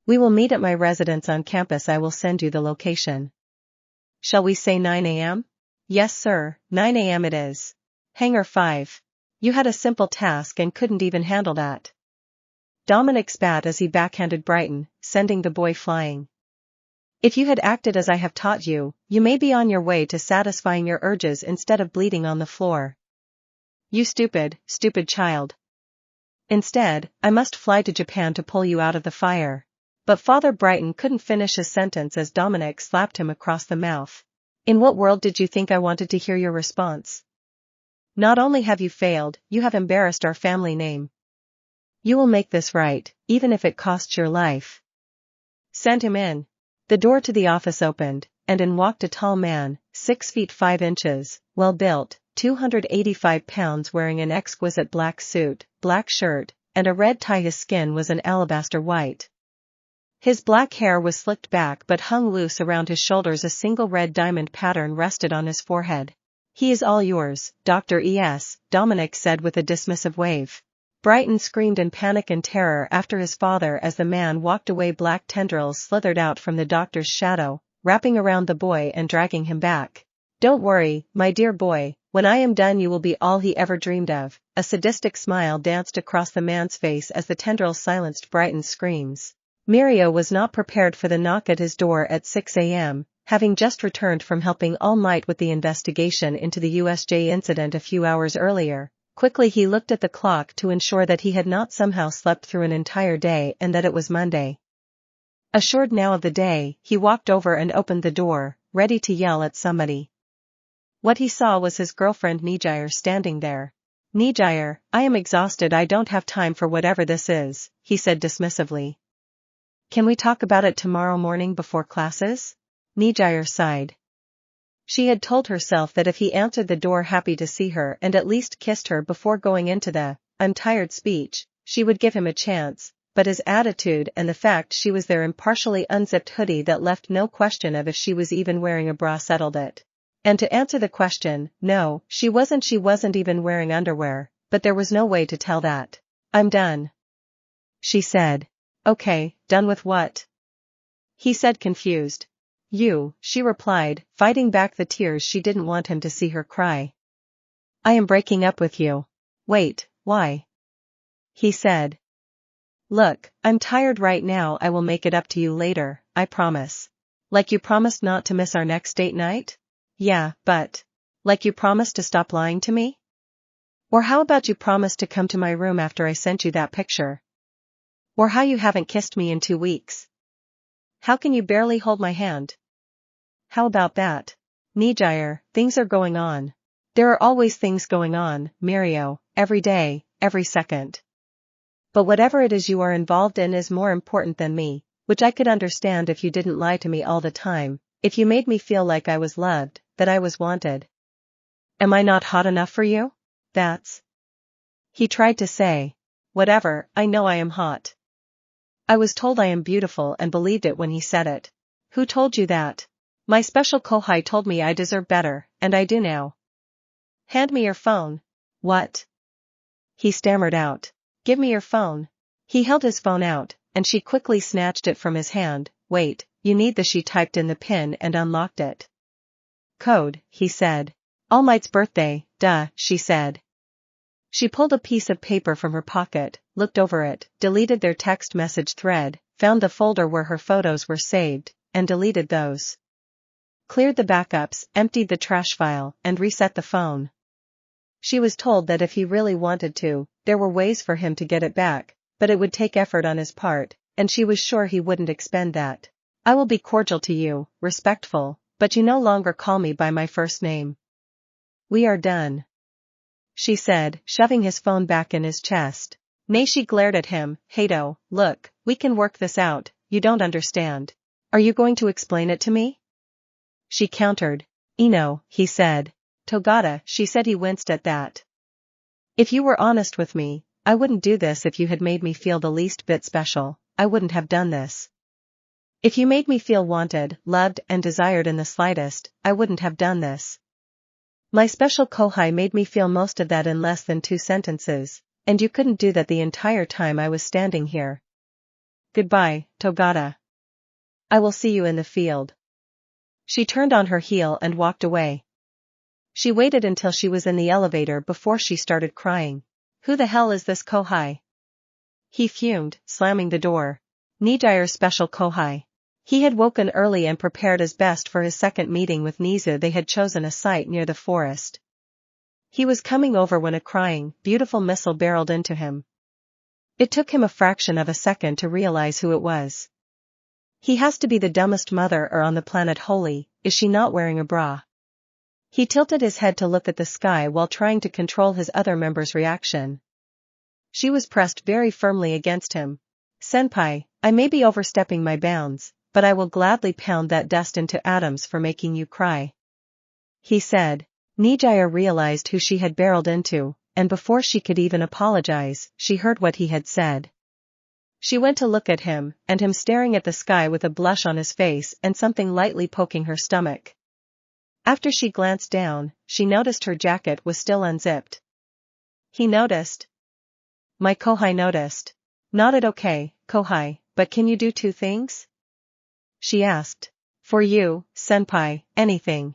We will meet at my residence on campus. I will send you the location." "Shall we say 9 a.m.? "Yes, sir, 9 a.m. it is." Hangar 5. "You had a simple task and couldn't even handle that." Dominic spat as he backhanded Brighton, sending the boy flying. "If you had acted as I have taught you, you may be on your way to satisfying your urges instead of bleeding on the floor." "You stupid, stupid child. Instead, I must fly to Japan to pull you out of the fire." But Father Brighton couldn't finish his sentence as Dominic slapped him across the mouth. "In what world did you think I wanted to hear your response? Not only have you failed, you have embarrassed our family name. You will make this right, even if it costs your life." "Send him in." The door to the office opened, and in walked a tall man, 6 feet 5 inches, well-built, 285 pounds, wearing an exquisite black suit, black shirt, and a red tie. His skin was an alabaster white. His black hair was slicked back but hung loose around his shoulders. A single red diamond pattern rested on his forehead. "He is all yours, Dr. E.S., Dominic said with a dismissive wave. Brighton screamed in panic and terror after his father as the man walked away. Black tendrils slithered out from the doctor's shadow, wrapping around the boy and dragging him back. "Don't worry, my dear boy, when I am done you will be all he ever dreamed of." A sadistic smile danced across the man's face as the tendrils silenced Brighton's screams. Mirio was not prepared for the knock at his door at 6 a.m., having just returned from helping All Might with the investigation into the USJ incident a few hours earlier. Quickly he looked at the clock to ensure that he had not somehow slept through an entire day and that it was Monday. Assured now of the day, he walked over and opened the door, ready to yell at somebody. What he saw was his girlfriend Nijire standing there. "Nijire, I am exhausted. I don't have time for whatever this is," he said dismissively. "Can we talk about it tomorrow morning before classes?" Nijire sighed. She had told herself that if he answered the door happy to see her and at least kissed her before going into the "I'm tired" speech, she would give him a chance, but his attitude and the fact she was there in partially unzipped hoodie that left no question of if she was even wearing a bra settled it. And to answer the question, no, she wasn't even wearing underwear, but there was no way to tell that. "I'm done," she said. "Okay, done with what?" he said confused. "You," she replied, fighting back the tears. She didn't want him to see her cry. "I am breaking up with you." "Wait, why?" he said. Look, I'm tired right now. I will make it up to you later, I promise. Like you promised not to miss our next date night? Yeah, but. Like you promised to stop lying to me? Or how about you promised to come to my room after I sent you that picture? Or how you haven't kissed me in 2 weeks? How can you barely hold my hand? How about that? Nijire, things are going on. There are always things going on, Mirio, every day, every second. But whatever it is you are involved in is more important than me, which I could understand if you didn't lie to me all the time, if you made me feel like I was loved, that I was wanted. Am I not hot enough for you? That's. He tried to say. Whatever, I know I am hot. I was told I am beautiful and believed it when he said it. Who told you that? My special kohai told me I deserve better, and I do now. Hand me your phone. What? He stammered out. Give me your phone. He held his phone out, and she quickly snatched it from his hand. Wait, you need the. She typed in the PIN and unlocked it. Code, he said. All Might's birthday, duh, she said. She pulled a piece of paper from her pocket, looked over it, deleted their text message thread, found the folder where her photos were saved, and deleted those. Cleared the backups, emptied the trash file, and reset the phone. She was told that if he really wanted to, there were ways for him to get it back, but it would take effort on his part, and she was sure he wouldn't expend that. I will be cordial to you, respectful, but you no longer call me by my first name. We are done. She said, shoving his phone back in his chest. Naishi glared at him. Hato, look, we can work this out, you don't understand. Are you going to explain it to me? She countered. Ino, he said. Togata, she said. He winced at that. If you were honest with me, I wouldn't do this. If you had made me feel the least bit special, I wouldn't have done this. If you made me feel wanted, loved, and desired in the slightest, I wouldn't have done this. My special kohai made me feel most of that in less than 2 sentences, and you couldn't do that the entire time I was standing here. Goodbye, Togata. I will see you in the field. She turned on her heel and walked away. She waited until she was in the elevator before she started crying. Who the hell is this kohai? He fumed, slamming the door. Nijire's special kohai. He had woken early and prepared as best for his second meeting with Nizu. They had chosen a site near the forest. He was coming over when a crying, beautiful missile barreled into him. It took him a fraction of a second to realize who it was. He has to be the dumbest mother on the planet. Holy, is she not wearing a bra? He tilted his head to look at the sky while trying to control his other member's reaction. She was pressed very firmly against him. Senpai, I may be overstepping my bounds, but I will gladly pound that dust into atoms for making you cry. He said. Nijire realized who she had barreled into, and before she could even apologize, she heard what he had said. She went to look at him, and him staring at the sky with a blush on his face and something lightly poking her stomach. After she glanced down, she noticed her jacket was still unzipped. He noticed. My kohai noticed. Nodded. Okay, kohai, but can you do 2 things? She asked. For you, senpai, anything.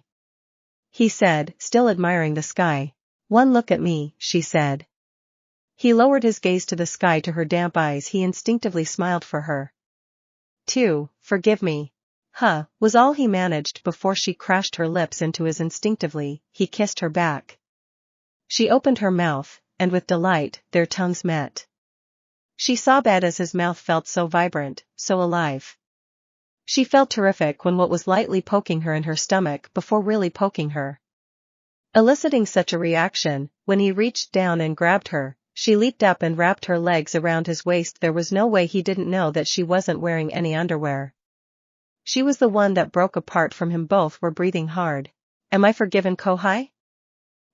He said, still admiring the sky. One look at me, she said. He lowered his gaze to the sky, to her damp eyes. He instinctively smiled for her. 2, forgive me. Was all he managed before she crashed her lips into his. Instinctively, he kissed her back. She opened her mouth, and with delight, their tongues met. She sobbed as his mouth felt so vibrant, so alive. She felt terrific when what was lightly poking her in her stomach before really poking her. Eliciting such a reaction, when he reached down and grabbed her, she leaped up and wrapped her legs around his waist. There was no way he didn't know that she wasn't wearing any underwear. She was the one that broke apart from him. Both were breathing hard. Am I forgiven, kohai?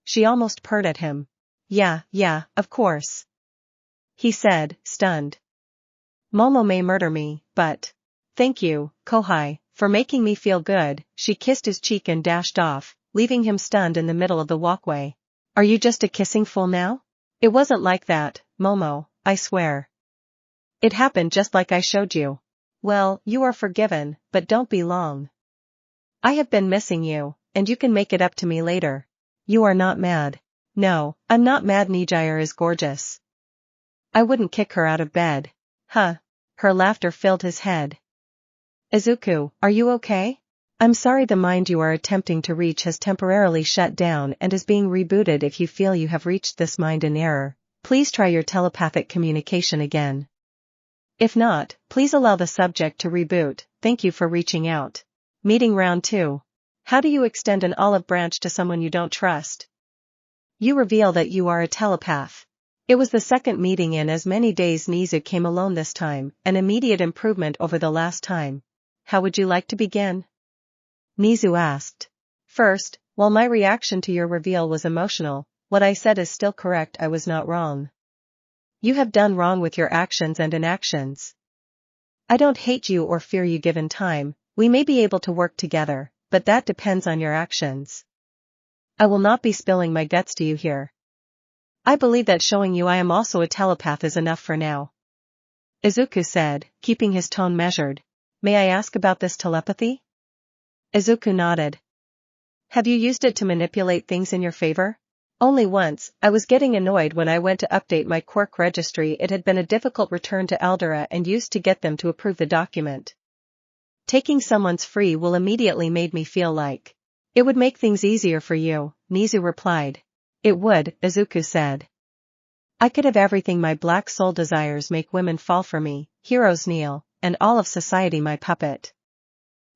She almost purred at him. Yeah, of course. He said, stunned. Momo may murder me, but. Thank you, kohai, for making me feel good. She kissed his cheek and dashed off, leaving him stunned in the middle of the walkway. Are you just a kissing fool now? It wasn't like that, Momo, I swear. It happened just like I showed you. Well, you are forgiven, but don't be long. I have been missing you, and you can make it up to me later. You are not mad. No, I'm not mad. Nijire is gorgeous. I wouldn't kick her out of bed. Huh. Her laughter filled his head. Izuku, are you okay? I'm sorry, the mind you are attempting to reach has temporarily shut down and is being rebooted. If you feel you have reached this mind in error, please try your telepathic communication again. If not, please allow the subject to reboot. Thank you for reaching out. Meeting round 2. How do you extend an olive branch to someone you don't trust? You reveal that you are a telepath. It was the second meeting in as many days. Nizu came alone this time, an immediate improvement over the last time. How would you like to begin? Nizu asked. First, while my reaction to your reveal was emotional, what I said is still correct. I was not wrong. You have done wrong with your actions and inactions. I don't hate you or fear you. Given time, we may be able to work together, but that depends on your actions. I will not be spilling my guts to you here. I believe that showing you I am also a telepath is enough for now. Izuku said, keeping his tone measured. May I ask about this telepathy? Izuku nodded. Have you used it to manipulate things in your favor? Only once. I was getting annoyed when I went to update my quirk registry. It had been a difficult return to Eldera and used to get them to approve the document. Taking someone's free will immediately made me feel like it would make things easier for you, Nizu replied. It would, Izuku said. I could have everything my black soul desires. Make women fall for me, heroes kneel, and all of society my puppet.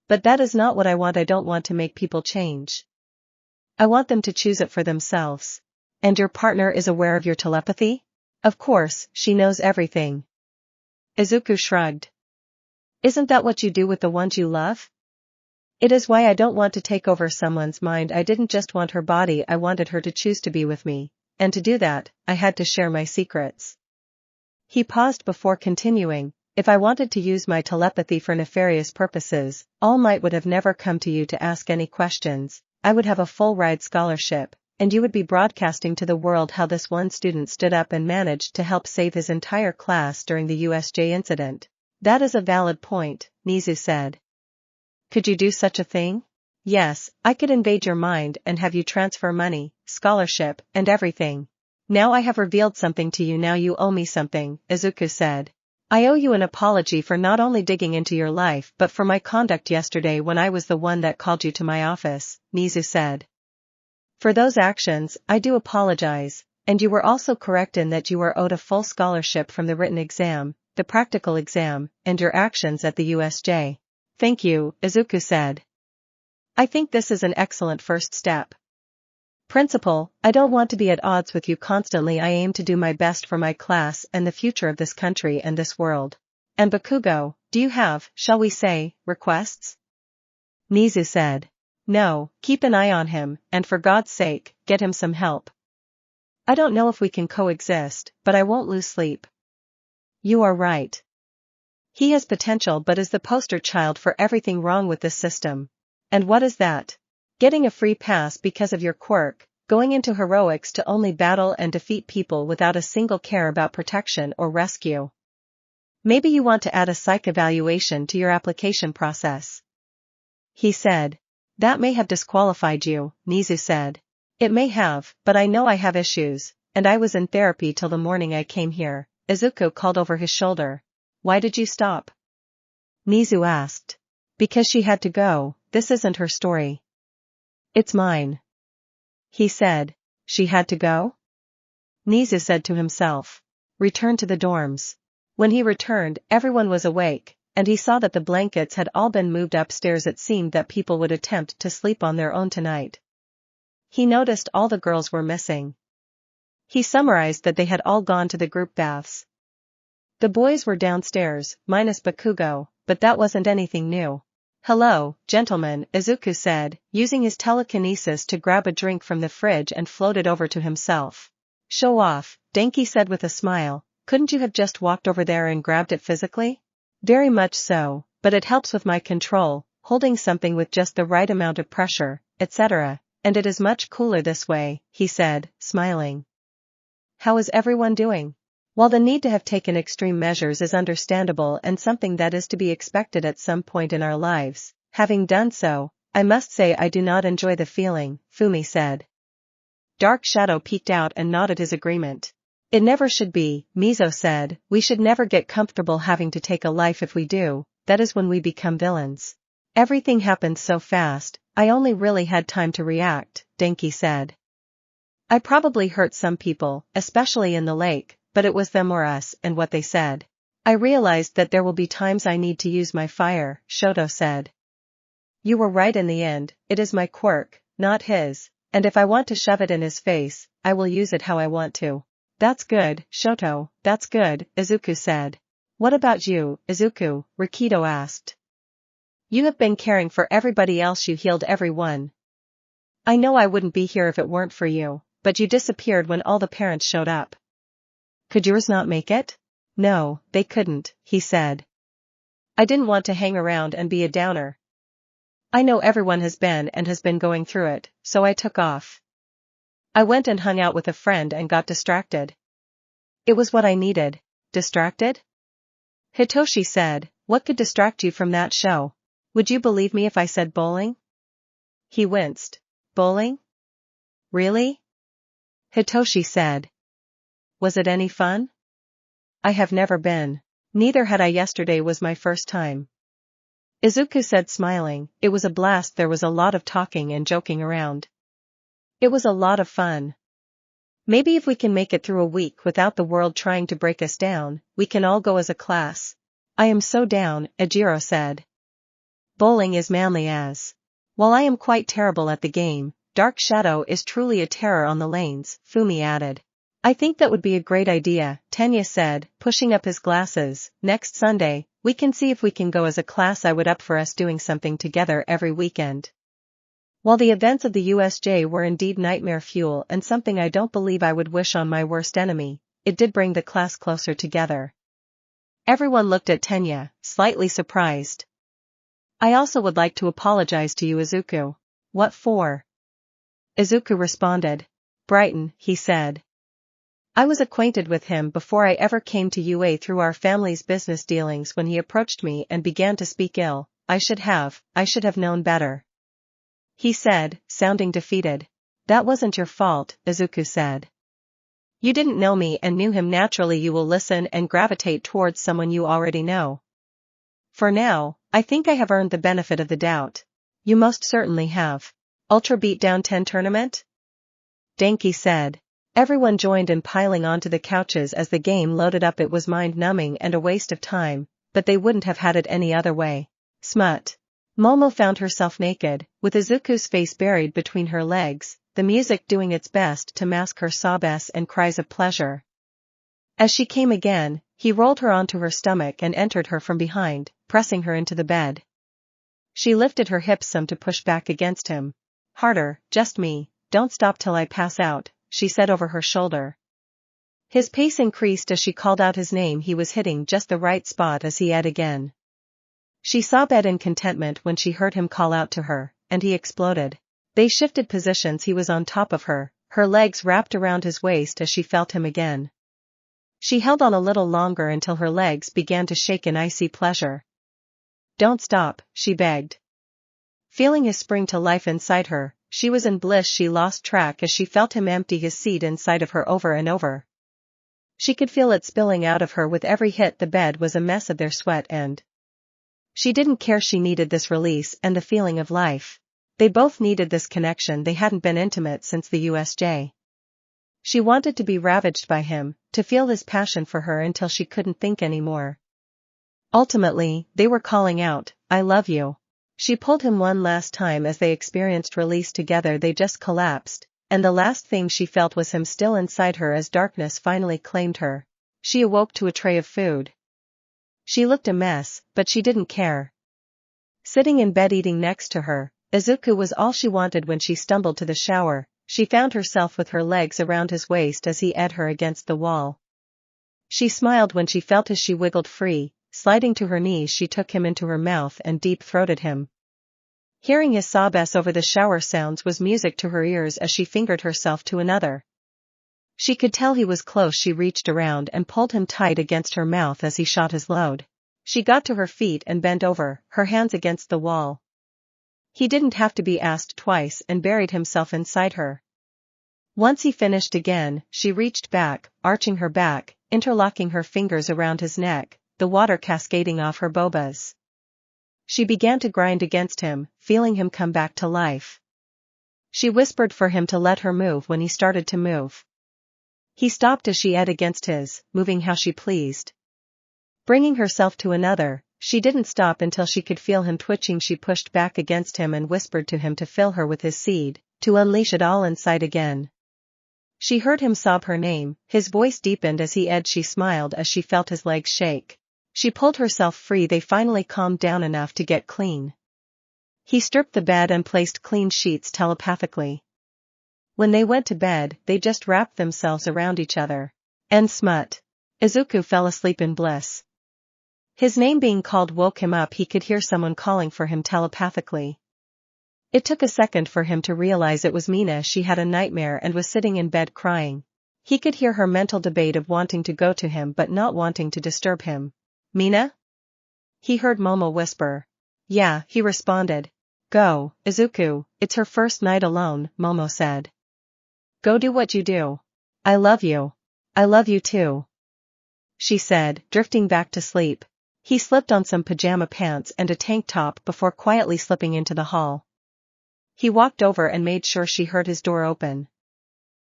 But that is not what I want. I don't want to make people change. I want them to choose it for themselves. And your partner is aware of your telepathy? Of course, she knows everything. Izuku shrugged. Isn't that what you do with the ones you love? It is why I don't want to take over someone's mind. I didn't just want her body, I wanted her to choose to be with me, and to do that, I had to share my secrets. He paused before continuing, if I wanted to use my telepathy for nefarious purposes, All Might would have never come to you to ask any questions. I would have a full-ride scholarship, and you would be broadcasting to the world how this one student stood up and managed to help save his entire class during the USJ incident. That is a valid point, Nizu said. Could you do such a thing? Yes, I could invade your mind and have you transfer money, scholarship, and everything. Now I have revealed something to you. Now you owe me something, Izuku said. I owe you an apology for not only digging into your life but for my conduct yesterday when I was the one that called you to my office, Nizu said. For those actions, I do apologize, and you were also correct in that you were owed a full scholarship from the written exam, the practical exam, and your actions at the USJ. Thank you, Izuku said. I think this is an excellent first step. Principal, I don't want to be at odds with you constantly. I aim to do my best for my class and the future of this country and this world. And Bakugo, do you have, shall we say, requests? Nizu said. No, keep an eye on him, and for God's sake, get him some help. I don't know if we can coexist, but I won't lose sleep. You are right. He has potential but is the poster child for everything wrong with this system. And what is that? Getting a free pass because of your quirk, going into heroics to only battle and defeat people without a single care about protection or rescue. Maybe you want to add a psych evaluation to your application process. He said. That may have disqualified you, Nizu said. It may have, but I know I have issues, and I was in therapy till the morning I came here, Izuku called over his shoulder. Why did you stop? Nizu asked. Because she had to go. This isn't her story. It's mine. He said. She had to go? Nizu said to himself. Return to the dorms. When he returned, everyone was awake, and he saw that the blankets had all been moved upstairs. It seemed that people would attempt to sleep on their own tonight. He noticed all the girls were missing. He summarized that they had all gone to the group baths. The boys were downstairs, minus Bakugo, but that wasn't anything new. Hello, gentlemen, Izuku said, using his telekinesis to grab a drink from the fridge and float it over to himself. Show off, Denki said with a smile. Couldn't you have just walked over there and grabbed it physically? Very much so, but it helps with my control, holding something with just the right amount of pressure, etc., and it is much cooler this way, he said, smiling. How is everyone doing? While the need to have taken extreme measures is understandable and something that is to be expected at some point in our lives, having done so, I must say I do not enjoy the feeling, Fumi said. Dark Shadow peeked out and nodded his agreement. It never should be, Mizo said, we should never get comfortable having to take a life. If we do, that is when we become villains. Everything happened so fast, I only really had time to react, Denki said. I probably hurt some people, especially in the lake, but it was them or us and what they said. I realized that there will be times I need to use my fire, Shoto said. You were right in the end, it is my quirk, not his, and if I want to shove it in his face, I will use it how I want to. That's good, Shoto, that's good, Izuku said. What about you, Izuku? Rikido asked. You have been caring for everybody else, you healed everyone. I know I wouldn't be here if it weren't for you, but you disappeared when all the parents showed up. Could yours not make it? No, they couldn't, he said. I didn't want to hang around and be a downer. I know everyone has been going through it, so I took off. I went and hung out with a friend and got distracted. It was what I needed. Distracted? Hitoshi said, what could distract you from that show? Would you believe me if I said bowling? He winced. Bowling? Really? Hitoshi said. Was it any fun? I have never been. Neither had I. Yesterday was my first time. Izuku said, smiling. It was a blast. There was a lot of talking and joking around. It was a lot of fun. Maybe if we can make it through a week without the world trying to break us down, we can all go as a class. I am so down, Ejiro said. Bowling is manly as. While I am quite terrible at the game, Dark Shadow is truly a terror on the lanes, Fumi added. I think that would be a great idea, Tenya said, pushing up his glasses. Next Sunday, we can see if we can go as a class. I would up for us doing something together every weekend. While the events of the USJ were indeed nightmare fuel and something I don't believe I would wish on my worst enemy, it did bring the class closer together. Everyone looked at Tenya, slightly surprised. I also would like to apologize to you, Izuku. What for? Izuku responded. Brighton, he said. I was acquainted with him before I ever came to UA through our family's business dealings. When he approached me and began to speak ill, I should have known better. He said, sounding defeated. That wasn't your fault, Izuku said. You didn't know me and knew him. Naturally you will listen and gravitate towards someone you already know. For now, I think I have earned the benefit of the doubt. You most certainly have. Ultra Beatdown 10 tournament? Denki said. Everyone joined in piling onto the couches as the game loaded up. It was mind-numbing and a waste of time, but they wouldn't have had it any other way. Smut. Momo found herself naked, with Izuku's face buried between her legs, the music doing its best to mask her sobs and cries of pleasure. As she came again, he rolled her onto her stomach and entered her from behind, pressing her into the bed. She lifted her hips some to push back against him. Harder, just me, don't stop till I pass out, she said over her shoulder. His pace increased as she called out his name. He was hitting just the right spot as he ate again. She sobbed in contentment when she heard him call out to her, and he exploded. They shifted positions. He was on top of her, her legs wrapped around his waist as she felt him again. She held on a little longer until her legs began to shake in icy pleasure. Don't stop, she begged. Feeling his spring to life inside her, she was in bliss. She lost track as she felt him empty his seed inside of her over and over. She could feel it spilling out of her with every hit. The bed was a mess of their sweat and she didn't care. She needed this release and the feeling of life. They both needed this connection. They hadn't been intimate since the USJ. She wanted to be ravaged by him, to feel his passion for her until she couldn't think anymore. Ultimately, they were calling out, I love you. She pulled him one last time as they experienced release together. They just collapsed, and the last thing she felt was him still inside her as darkness finally claimed her. She awoke to a tray of food. She looked a mess, but she didn't care. Sitting in bed eating next to her, Izuku was all she wanted. When she stumbled to the shower, she found herself with her legs around his waist as he ed her against the wall. She smiled when she felt as she wiggled free. Sliding to her knees, she took him into her mouth and deep-throated him. Hearing his sobs over the shower sounds was music to her ears as she fingered herself to another. She could tell he was close. She reached around and pulled him tight against her mouth as he shot his load. She got to her feet and bent over, her hands against the wall. He didn't have to be asked twice and buried himself inside her. Once he finished again, she reached back, arching her back, interlocking her fingers around his neck, the water cascading off her bobas. She began to grind against him, feeling him come back to life. She whispered for him to let her move when he started to move. He stopped as she ate against his, moving how she pleased. Bringing herself to another, she didn't stop until she could feel him twitching. She pushed back against him and whispered to him to fill her with his seed, to unleash it all inside again. She heard him sob her name, his voice deepened as he edged. She smiled as she felt his legs shake. She pulled herself free. They finally calmed down enough to get clean. He stripped the bed and placed clean sheets telepathically. When they went to bed, they just wrapped themselves around each other. And smut. Izuku fell asleep in bliss. His name being called woke him up. He could hear someone calling for him telepathically. It took a second for him to realize it was Mina. She had a nightmare and was sitting in bed crying. He could hear her mental debate of wanting to go to him but not wanting to disturb him. Mina? He heard Momo whisper. Yeah, he responded. Go, Izuku, it's her first night alone, Momo said. Go do what you do. I love you. I love you too. She said, drifting back to sleep. He slipped on some pajama pants and a tank top before quietly slipping into the hall. He walked over and made sure she heard his door open.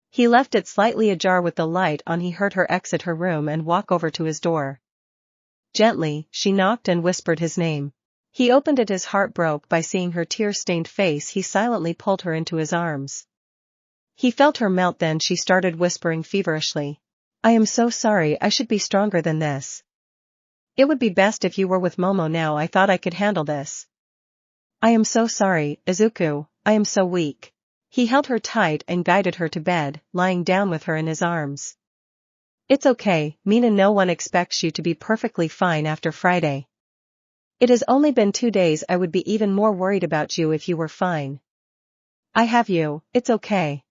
He left it slightly ajar with the light on. He heard her exit her room and walk over to his door. Gently, she knocked and whispered his name. He opened it. His heart broke by seeing her tear-stained face. He silently pulled her into his arms. He felt her melt. Then she started whispering feverishly. I am so sorry. I should be stronger than this. It would be best if you were with Momo now. I thought I could handle this. I am so sorry, Izuku, I am so weak. He held her tight and guided her to bed, lying down with her in his arms. It's okay, Mina. No one expects you to be perfectly fine after Friday. It has only been 2 days. I would be even more worried about you if you were fine. I have you, it's okay.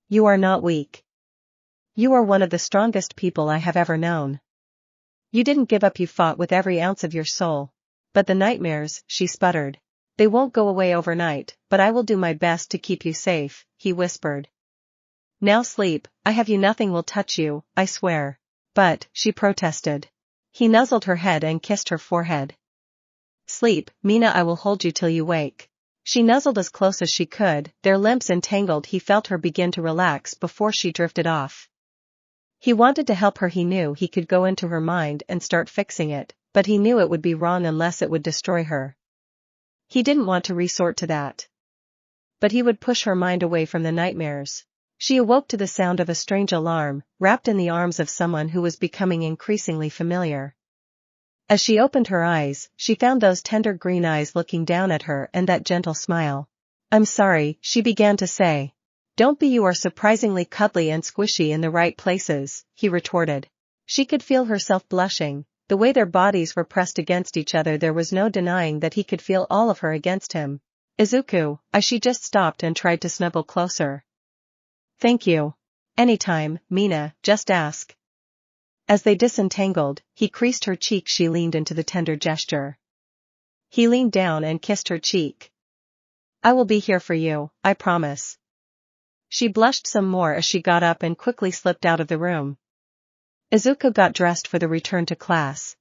You are not weak. You are one of the strongest people I have ever known. You didn't give up. You fought with every ounce of your soul. But the nightmares, she sputtered. They won't go away overnight, but I will do my best to keep you safe, he whispered. Now sleep, I have you. Nothing will touch you, I swear. But, she protested. He nuzzled her head and kissed her forehead. Sleep, Mina. I will hold you till you wake. She nuzzled as close as she could, their limbs entangled. He felt her begin to relax before she drifted off. He wanted to help her. He knew he could go into her mind and start fixing it, but he knew it would be wrong unless it would destroy her. He didn't want to resort to that. But he would push her mind away from the nightmares. She awoke to the sound of a strange alarm, wrapped in the arms of someone who was becoming increasingly familiar. As she opened her eyes, she found those tender green eyes looking down at her and that gentle smile. I'm sorry, she began to say. Don't be. You are surprisingly cuddly and squishy in the right places, he retorted. She could feel herself blushing. The way their bodies were pressed against each other, there was no denying that he could feel all of her against him. Izuku, she just stopped and tried to snuggle closer. Thank you. Anytime, Mina, just ask. As they disentangled, he creased her cheek. She leaned into the tender gesture. He leaned down and kissed her cheek. I will be here for you, I promise. She blushed some more as she got up and quickly slipped out of the room. Izuku got dressed for the return to class.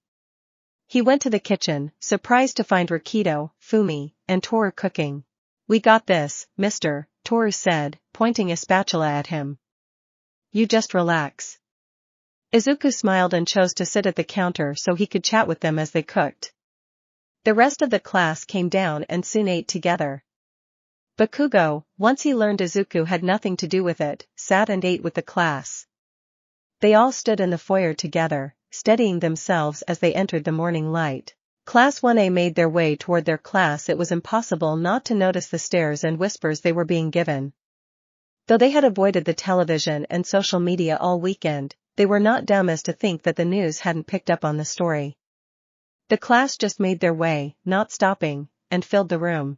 He went to the kitchen, surprised to find Rikido, Fumi, and Toru cooking. We got this, mister, Toru said, pointing a spatula at him. You just relax. Izuku smiled and chose to sit at the counter so he could chat with them as they cooked. The rest of the class came down and soon ate together. Bakugo, once he learned Izuku had nothing to do with it, sat and ate with the class. They all stood in the foyer together, steadying themselves as they entered the morning light. Class 1A made their way toward their class. It was impossible not to notice the stares and whispers they were being given. Though they had avoided the television and social media all weekend, they were not dumb as to think that the news hadn't picked up on the story. The class just made their way, not stopping, and filled the room.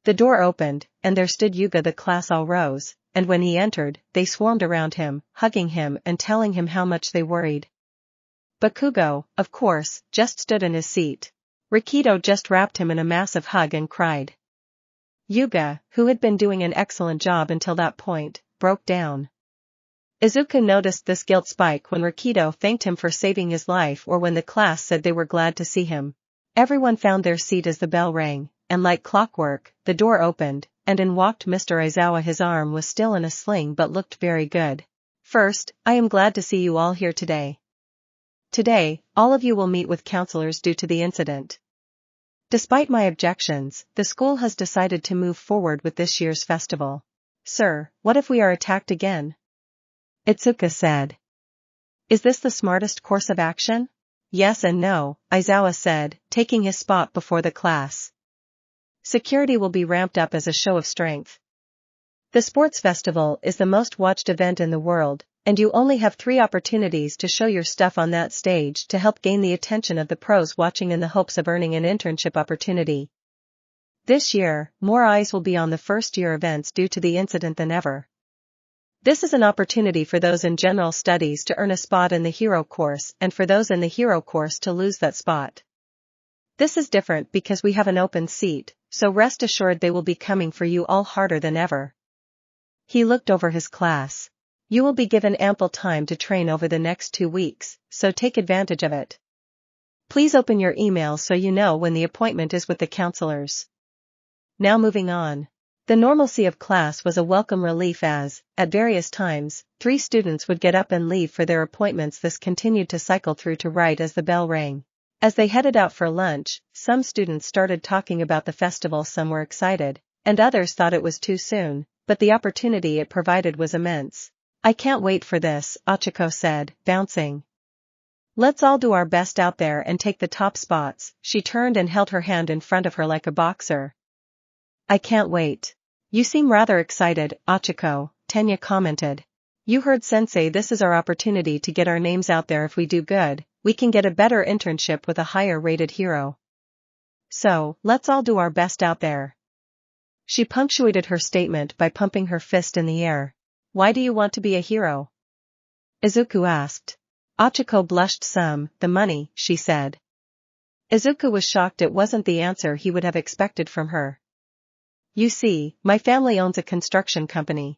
The door opened, and there stood Yuga. The class all rose, and when he entered, they swarmed around him, hugging him and telling him how much they worried. Bakugo, of course, just stood in his seat. Rikido just wrapped him in a massive hug and cried. Yuga, who had been doing an excellent job until that point, broke down. Izuku noticed this guilt spike when Rakido thanked him for saving his life or when the class said they were glad to see him. Everyone found their seat as the bell rang, and like clockwork, the door opened, and in walked Mr. Aizawa. His arm was still in a sling but looked very good. First, I am glad to see you all here today. Today, all of you will meet with counselors due to the incident. Despite my objections, the school has decided to move forward with this year's festival. Sir, what if we are attacked again? Itsuka said. Is this the smartest course of action? Yes and no, Aizawa said, taking his spot before the class. Security will be ramped up as a show of strength. The sports festival is the most watched event in the world, and you only have 3 opportunities to show your stuff on that stage to help gain the attention of the pros watching in the hopes of earning an internship opportunity. This year, more eyes will be on the first-year events due to the incident than ever. This is an opportunity for those in general studies to earn a spot in the hero course and for those in the hero course to lose that spot. This is different because we have an open seat, so rest assured they will be coming for you all harder than ever. He looked over his class. You will be given ample time to train over the next 2 weeks, so take advantage of it. Please open your email so you know when the appointment is with the counselors. Now moving on. The normalcy of class was a welcome relief as, at various times, 3 students would get up and leave for their appointments. This continued to cycle through to right as the bell rang. As they headed out for lunch, some students started talking about the festival. Some were excited, and others thought it was too soon, but the opportunity it provided was immense. I can't wait for this, Ochako said, bouncing. Let's all do our best out there and take the top spots. She turned and held her hand in front of her like a boxer. I can't wait. You seem rather excited, Ochako, Tenya commented. You heard Sensei, this is our opportunity to get our names out there. If we do good, we can get a better internship with a higher rated hero. So, let's all do our best out there. She punctuated her statement by pumping her fist in the air. Why do you want to be a hero? Izuku asked. Ochako blushed some. The money, she said. Izuku was shocked. It wasn't the answer he would have expected from her. You see, my family owns a construction company.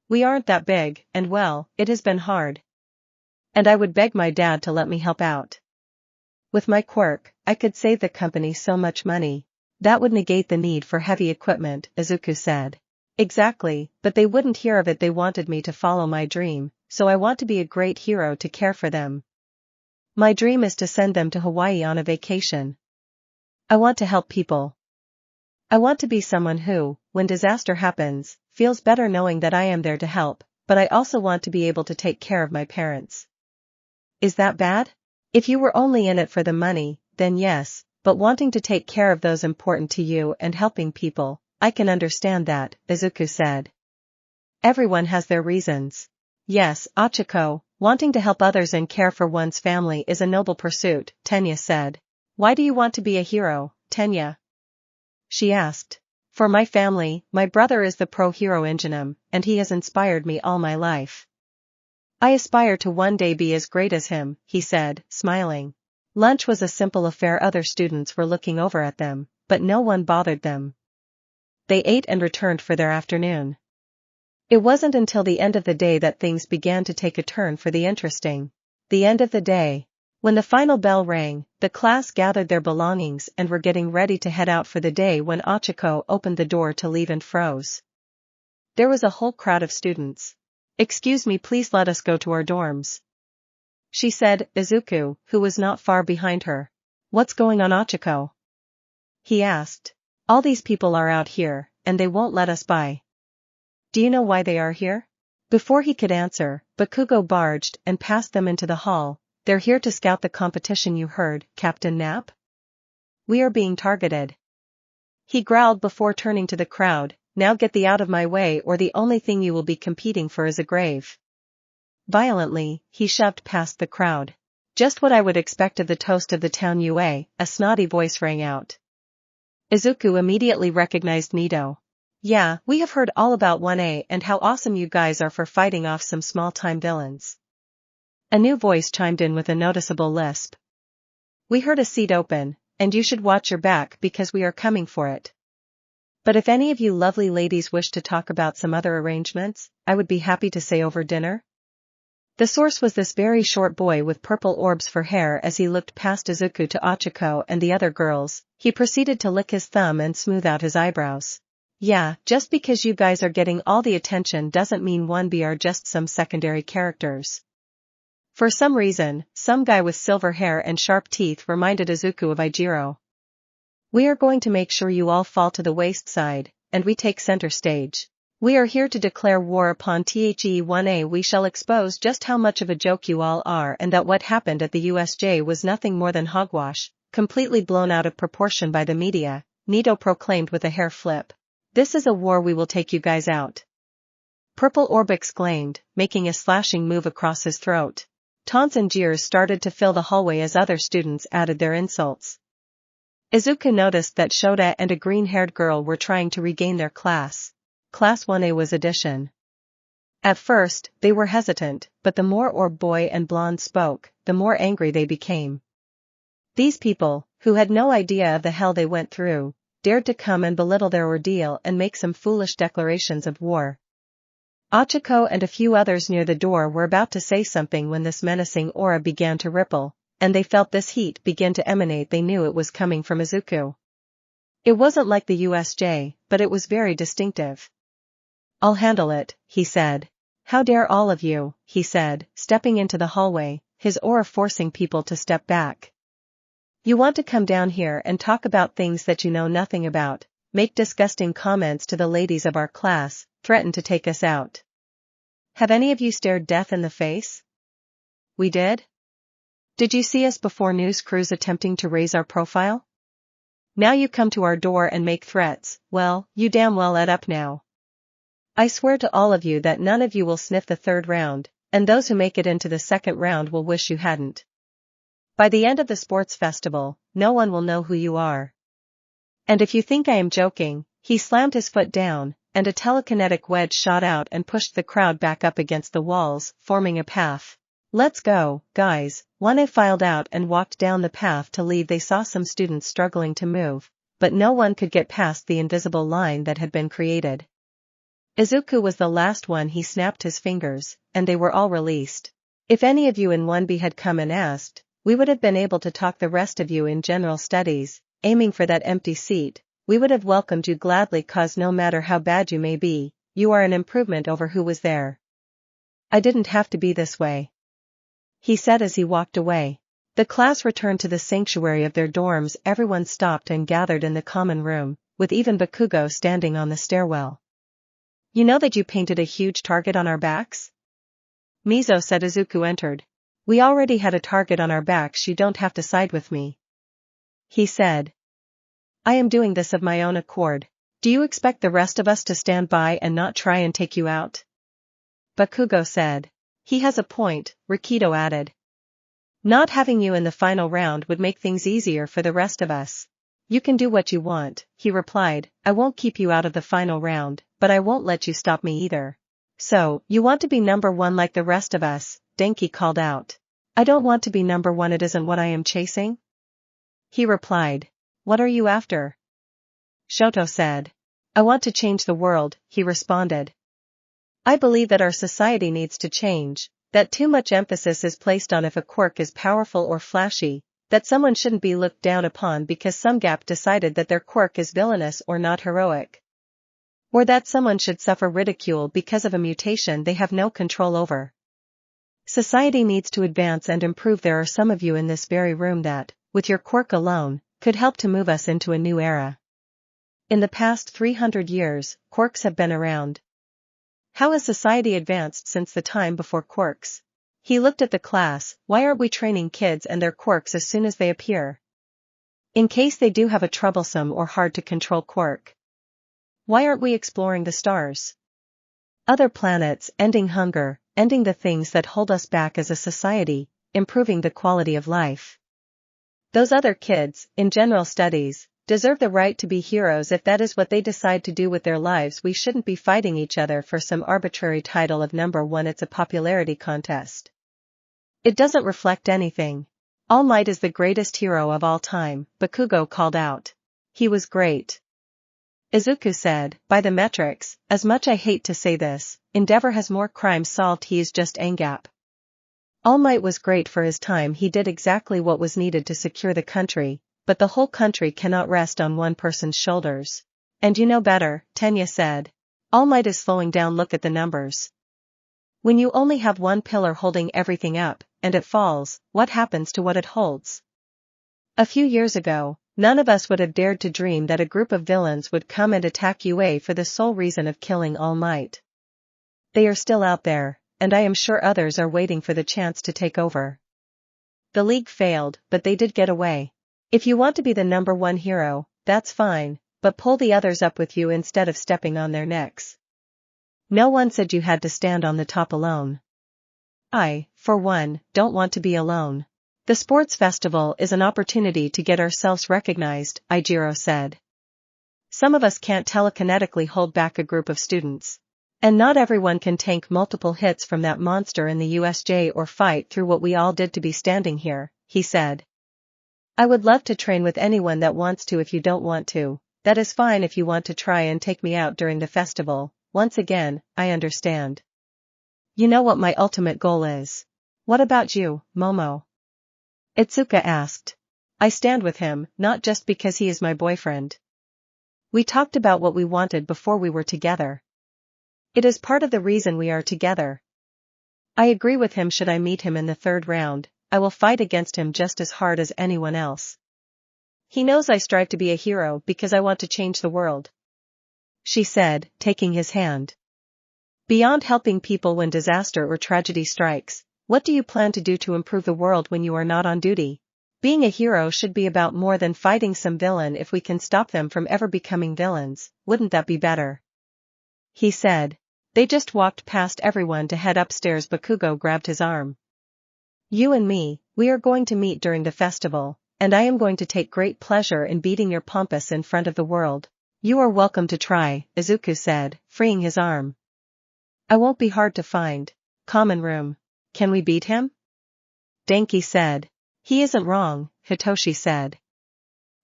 We aren't that big, and well, it has been hard. And I would beg my dad to let me help out. With my quirk, I could save the company so much money. That would negate the need for heavy equipment, Izuku said. Exactly, but they wouldn't hear of it. They wanted me to follow my dream, so I want to be a great hero to care for them. My dream is to send them to Hawaii on a vacation. I want to help people. I want to be someone who, when disaster happens, feels better knowing that I am there to help, but I also want to be able to take care of my parents. Is that bad? If you were only in it for the money, then yes, but wanting to take care of those important to you and helping people, I can understand that, Izuku said. Everyone has their reasons. Yes, Ochako, wanting to help others and care for one's family is a noble pursuit, Tenya said. Why do you want to be a hero, Tenya? She asked. For my family, my brother is the pro-hero Ingenum, and he has inspired me all my life. I aspire to one day be as great as him, he said, smiling. Lunch was a simple affair. Other students were looking over at them, but no one bothered them. They ate and returned for their afternoon. It wasn't until the end of the day that things began to take a turn for the interesting. The end of the day. When the final bell rang, the class gathered their belongings and were getting ready to head out for the day when Ochako opened the door to leave and froze. There was a whole crowd of students. Excuse me, please let us go to our dorms. She said. Izuku, who was not far behind her. What's going on, Ochako? He asked. All these people are out here, and they won't let us by. Do you know why they are here? Before he could answer, Bakugo barged and passed them into the hall. They're here to scout the competition, you heard, Captain Knapp? We are being targeted. He growled before turning to the crowd. Now get thee out of my way, or the only thing you will be competing for is a grave. Violently, he shoved past the crowd. Just what I would expect of the toast of the town UA, a snotty voice rang out. Izuku immediately recognized Nido. Yeah, we have heard all about 1A and how awesome you guys are for fighting off some small-time villains. A new voice chimed in with a noticeable lisp. We heard a seat open, and you should watch your back because we are coming for it. But if any of you lovely ladies wish to talk about some other arrangements, I would be happy to say over dinner? The source was this very short boy with purple orbs for hair. As he looked past Izuku to Ochako and the other girls, he proceeded to lick his thumb and smooth out his eyebrows. Yeah, just because you guys are getting all the attention doesn't mean 1B are just some secondary characters. For some reason, some guy with silver hair and sharp teeth reminded Izuku of Ijiro. We are going to make sure you all fall to the waist side, and we take center stage. We are here to declare war upon The-1A. We shall expose just how much of a joke you all are and that what happened at the USJ was nothing more than hogwash, completely blown out of proportion by the media, Nito proclaimed with a hair flip. This is a war. We will take you guys out. Purple Orb exclaimed, making a slashing move across his throat. Taunts and jeers started to fill the hallway as other students added their insults. Izuku noticed that Shota and a green-haired girl were trying to regain their class. Class 1A was addition. At first, they were hesitant, but the more Orb Boy and Blonde spoke, the more angry they became. These people, who had no idea of the hell they went through, dared to come and belittle their ordeal and make some foolish declarations of war. Ochako and a few others near the door were about to say something when this menacing aura began to ripple, and they felt this heat begin to emanate. They knew it was coming from Izuku. It wasn't like the USJ, but it was very distinctive. I'll handle it, he said. How dare all of you, he said, stepping into the hallway, his aura forcing people to step back. You want to come down here and talk about things that you know nothing about, make disgusting comments to the ladies of our class, threaten to take us out. Have any of you stared death in the face? We did? Did you see us before news crews attempting to raise our profile? Now you come to our door and make threats. Well, you damn well let up now. I swear to all of you that none of you will sniff the third round, and those who make it into the second round will wish you hadn't. By the end of the sports festival, no one will know who you are. And if you think I am joking, he slammed his foot down, and a telekinetic wedge shot out and pushed the crowd back up against the walls, forming a path. Let's go, guys. 1A filed out and walked down the path to leave. They saw some students struggling to move, but no one could get past the invisible line that had been created. Izuku was the last one. He snapped his fingers, and they were all released. If any of you in 1B had come and asked, we would have been able to talk. The rest of you in general studies, aiming for that empty seat, we would have welcomed you gladly, cause no matter how bad you may be, you are an improvement over who was there. I didn't have to be this way, he said as he walked away. The class returned to the sanctuary of their dorms. Everyone stopped and gathered in the common room, with even Bakugo standing on the stairwell. You know that you painted a huge target on our backs? Mizo said. Izuku entered. We already had a target on our backs. You don't have to side with me, he said. I am doing this of my own accord. Do you expect the rest of us to stand by and not try and take you out? Bakugo said. He has a point, Rikido added. Not having you in the final round would make things easier for the rest of us. You can do what you want, he replied. I won't keep you out of the final round, but I won't let you stop me either. So, you want to be number one like the rest of us, Denki called out. I don't want to be number one. It isn't what I am chasing, he replied. What are you after? Shoto said. I want to change the world, he responded. I believe that our society needs to change, that too much emphasis is placed on if a quirk is powerful or flashy, that someone shouldn't be looked down upon because some gap decided that their quirk is villainous or not heroic. Or that someone should suffer ridicule because of a mutation they have no control over. Society needs to advance and improve. There are some of you in this very room that, with your quirk alone, could help to move us into a new era. In the past 300 years, quirks have been around. How has society advanced since the time before quirks? He looked at the class. Why aren't we training kids and their quirks as soon as they appear? In case they do have a troublesome or hard to control quirk. Why aren't we exploring the stars? Other planets, ending hunger, ending the things that hold us back as a society, improving the quality of life. Those other kids, in general studies, deserve the right to be heroes if that is what they decide to do with their lives. We shouldn't be fighting each other for some arbitrary title of number one. It's a popularity contest. It doesn't reflect anything. All Might is the greatest hero of all time, Bakugo called out. He was great. Izuku said, by the metrics, as much I hate to say this, Endeavor has more crimes solved. He is just Angap. All Might was great for his time. He did exactly what was needed to secure the country, but the whole country cannot rest on one person's shoulders. And you know better, Tenya said. All Might is slowing down. Look at the numbers. When you only have one pillar holding everything up, and it falls, what happens to what it holds? A few years ago, none of us would have dared to dream that a group of villains would come and attack UA for the sole reason of killing All Might. They are still out there, and I am sure others are waiting for the chance to take over. The League failed, but they did get away. If you want to be the #1 hero, that's fine, but pull the others up with you instead of stepping on their necks. No one said you had to stand on the top alone. I, for one, don't want to be alone. The sports festival is an opportunity to get ourselves recognized, Ijiro said. Some of us can't telekinetically hold back a group of students. And not everyone can tank multiple hits from that monster in the USJ or fight through what we all did to be standing here, he said. I would love to train with anyone that wants to. If you don't want to, that is fine. If you want to try and take me out during the festival, once again, I understand. You know what my ultimate goal is. What about you, Momo? Itsuka asked. I stand with him, not just because he is my boyfriend. We talked about what we wanted before we were together. It is part of the reason we are together. I agree with him. Should I meet him in the 3rd round, I will fight against him just as hard as anyone else. He knows I strive to be a hero because I want to change the world. She said, taking his hand. Beyond helping people when disaster or tragedy strikes, what do you plan to do to improve the world when you are not on duty? Being a hero should be about more than fighting some villain. If we can stop them from ever becoming villains, wouldn't that be better? He said. They just walked past everyone to head upstairs. Bakugo grabbed his arm. You and me, we are going to meet during the festival, and I am going to take great pleasure in beating your pompous in front of the world. You are welcome to try, Izuku said, freeing his arm. I won't be hard to find. Common room. Can we beat him? Denki said. He isn't wrong, Hitoshi said.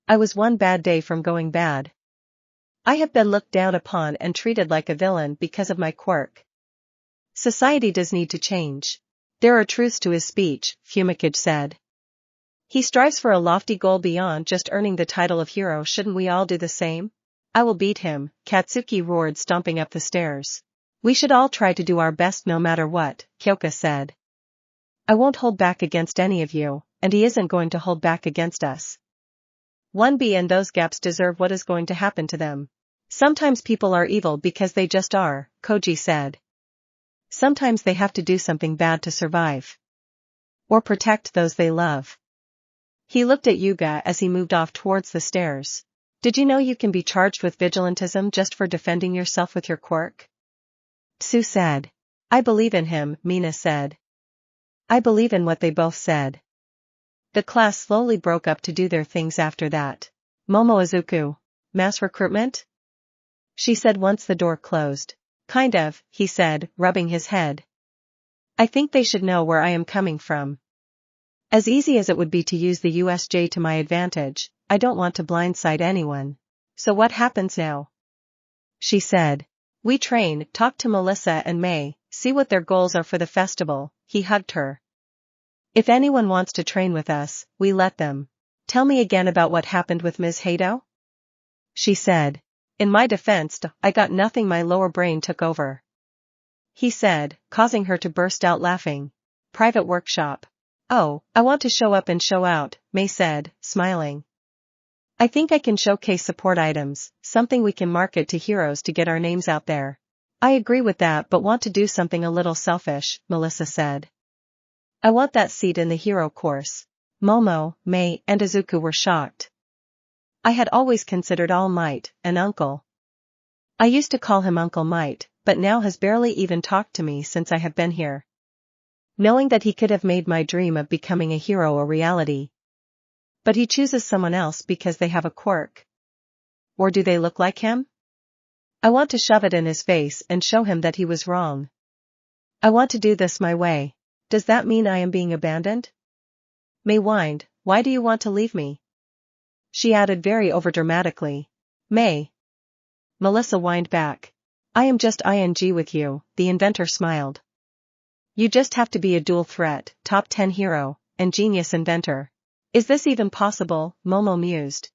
I was one bad day from going bad. I have been looked down upon and treated like a villain because of my quirk. Society does need to change. There are truths to his speech, Fumikage said. He strives for a lofty goal beyond just earning the title of hero. Shouldn't we all do the same? I will beat him, Katsuki roared, stomping up the stairs. We should all try to do our best no matter what, Kyoka said. I won't hold back against any of you, and he isn't going to hold back against us. 1B and those gaps deserve what is going to happen to them. Sometimes people are evil because they just are, Koji said. Sometimes they have to do something bad to survive. Or protect those they love. He looked at Yuga as he moved off towards the stairs. Did you know you can be charged with vigilantism just for defending yourself with your quirk? Sue said. I believe in him, Mina said. I believe in what they both said. The class slowly broke up to do their things after that. Momo Izuku. Mass recruitment? She said once the door closed. Kind of, he said, rubbing his head. I think they should know where I am coming from. As easy as it would be to use the USJ to my advantage, I don't want to blindside anyone. So what happens now? She said. We train, talk to Melissa and May, see what their goals are for the festival. He hugged her. If anyone wants to train with us, we let them. Tell me again about what happened with Ms. Hato? She said. In my defense, I got nothing. My lower brain took over. He said, causing her to burst out laughing. Private workshop. Oh, I want to show up and show out, May said, smiling. I think I can showcase support items, something we can market to heroes to get our names out there. I agree with that, but want to do something a little selfish, Melissa said. I want that seat in the hero course. Momo, May, and Izuku were shocked. I had always considered All Might an uncle. I used to call him Uncle Might, but now has barely even talked to me since I have been here. Knowing that he could have made my dream of becoming a hero a reality. But he chooses someone else because they have a quirk. Or do they look like him? I want to shove it in his face and show him that he was wrong. I want to do this my way. Does that mean I am being abandoned? May whined, why do you want to leave me? She added very overdramatically. May. Melissa whined back. I am just ing with you, the inventor smiled. You just have to be a dual threat, top 10 hero, and genius inventor. Is this even possible? Momo mused.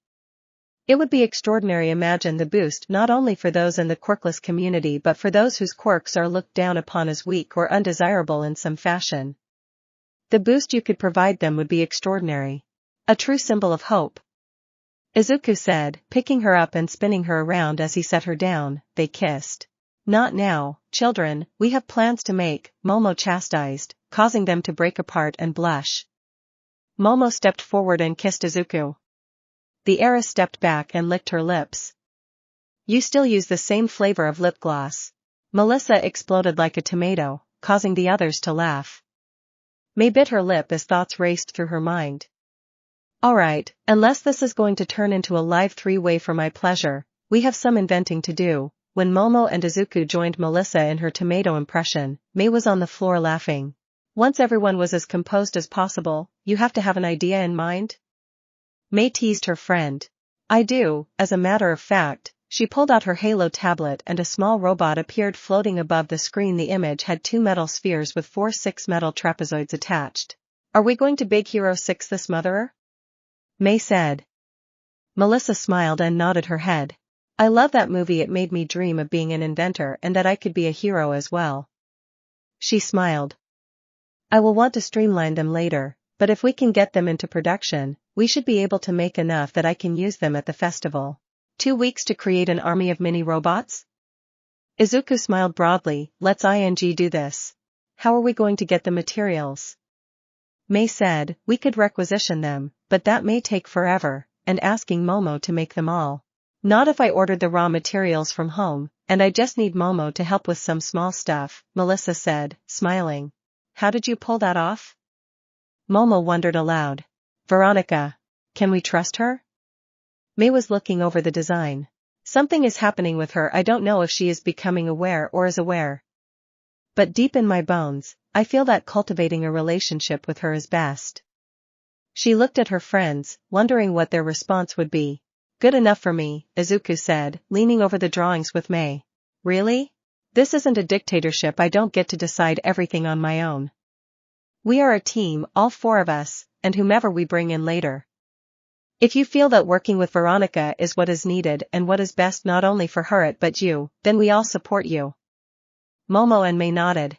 It would be extraordinary. Imagine the boost not only for those in the quirkless community but for those whose quirks are looked down upon as weak or undesirable in some fashion. The boost you could provide them would be extraordinary. A true symbol of hope. Izuku said, picking her up and spinning her around as he set her down. They kissed. Not now, children, we have plans to make, Momo chastised, causing them to break apart and blush. Momo stepped forward and kissed Izuku. The heiress stepped back and licked her lips. You still use the same flavor of lip gloss. Melissa exploded like a tomato, causing the others to laugh. May bit her lip as thoughts raced through her mind. Alright, unless this is going to turn into a live three-way for my pleasure, we have some inventing to do. When Momo and Izuku joined Melissa in her tomato impression, May was on the floor laughing. Once everyone was as composed as possible, you have to have an idea in mind? May teased her friend. I do. As a matter of fact, she pulled out her Halo tablet and a small robot appeared floating above the screen. The image had 2 metal spheres with 4 6 metal trapezoids attached. Are we going to Big Hero 6 this motherer? May said. Melissa smiled and nodded her head. I love that movie. It made me dream of being an inventor and that I could be a hero as well. She smiled. I will want to streamline them later, but if we can get them into production, we should be able to make enough that I can use them at the festival. 2 weeks to create an army of mini robots? Izuku smiled broadly. Let's do this. How are we going to get the materials? May said, we could requisition them, but that may take forever, and asking Momo to make them all. Not if I ordered the raw materials from home, and I just need Momo to help with some small stuff, Melissa said, smiling. How did you pull that off? Momo wondered aloud. Veronica. Can we trust her? May was looking over the design. Something is happening with her. I don't know if she is becoming aware or is aware. But deep in my bones, I feel that cultivating a relationship with her is best. She looked at her friends, wondering what their response would be. Good enough for me, Izuku said, leaning over the drawings with May. Really? This isn't a dictatorship. I don't get to decide everything on my own. We are a team, all 4 of us, and whomever we bring in later. If you feel that working with Veronica is what is needed and what is best not only for her but you, then we all support you. Momo and May nodded.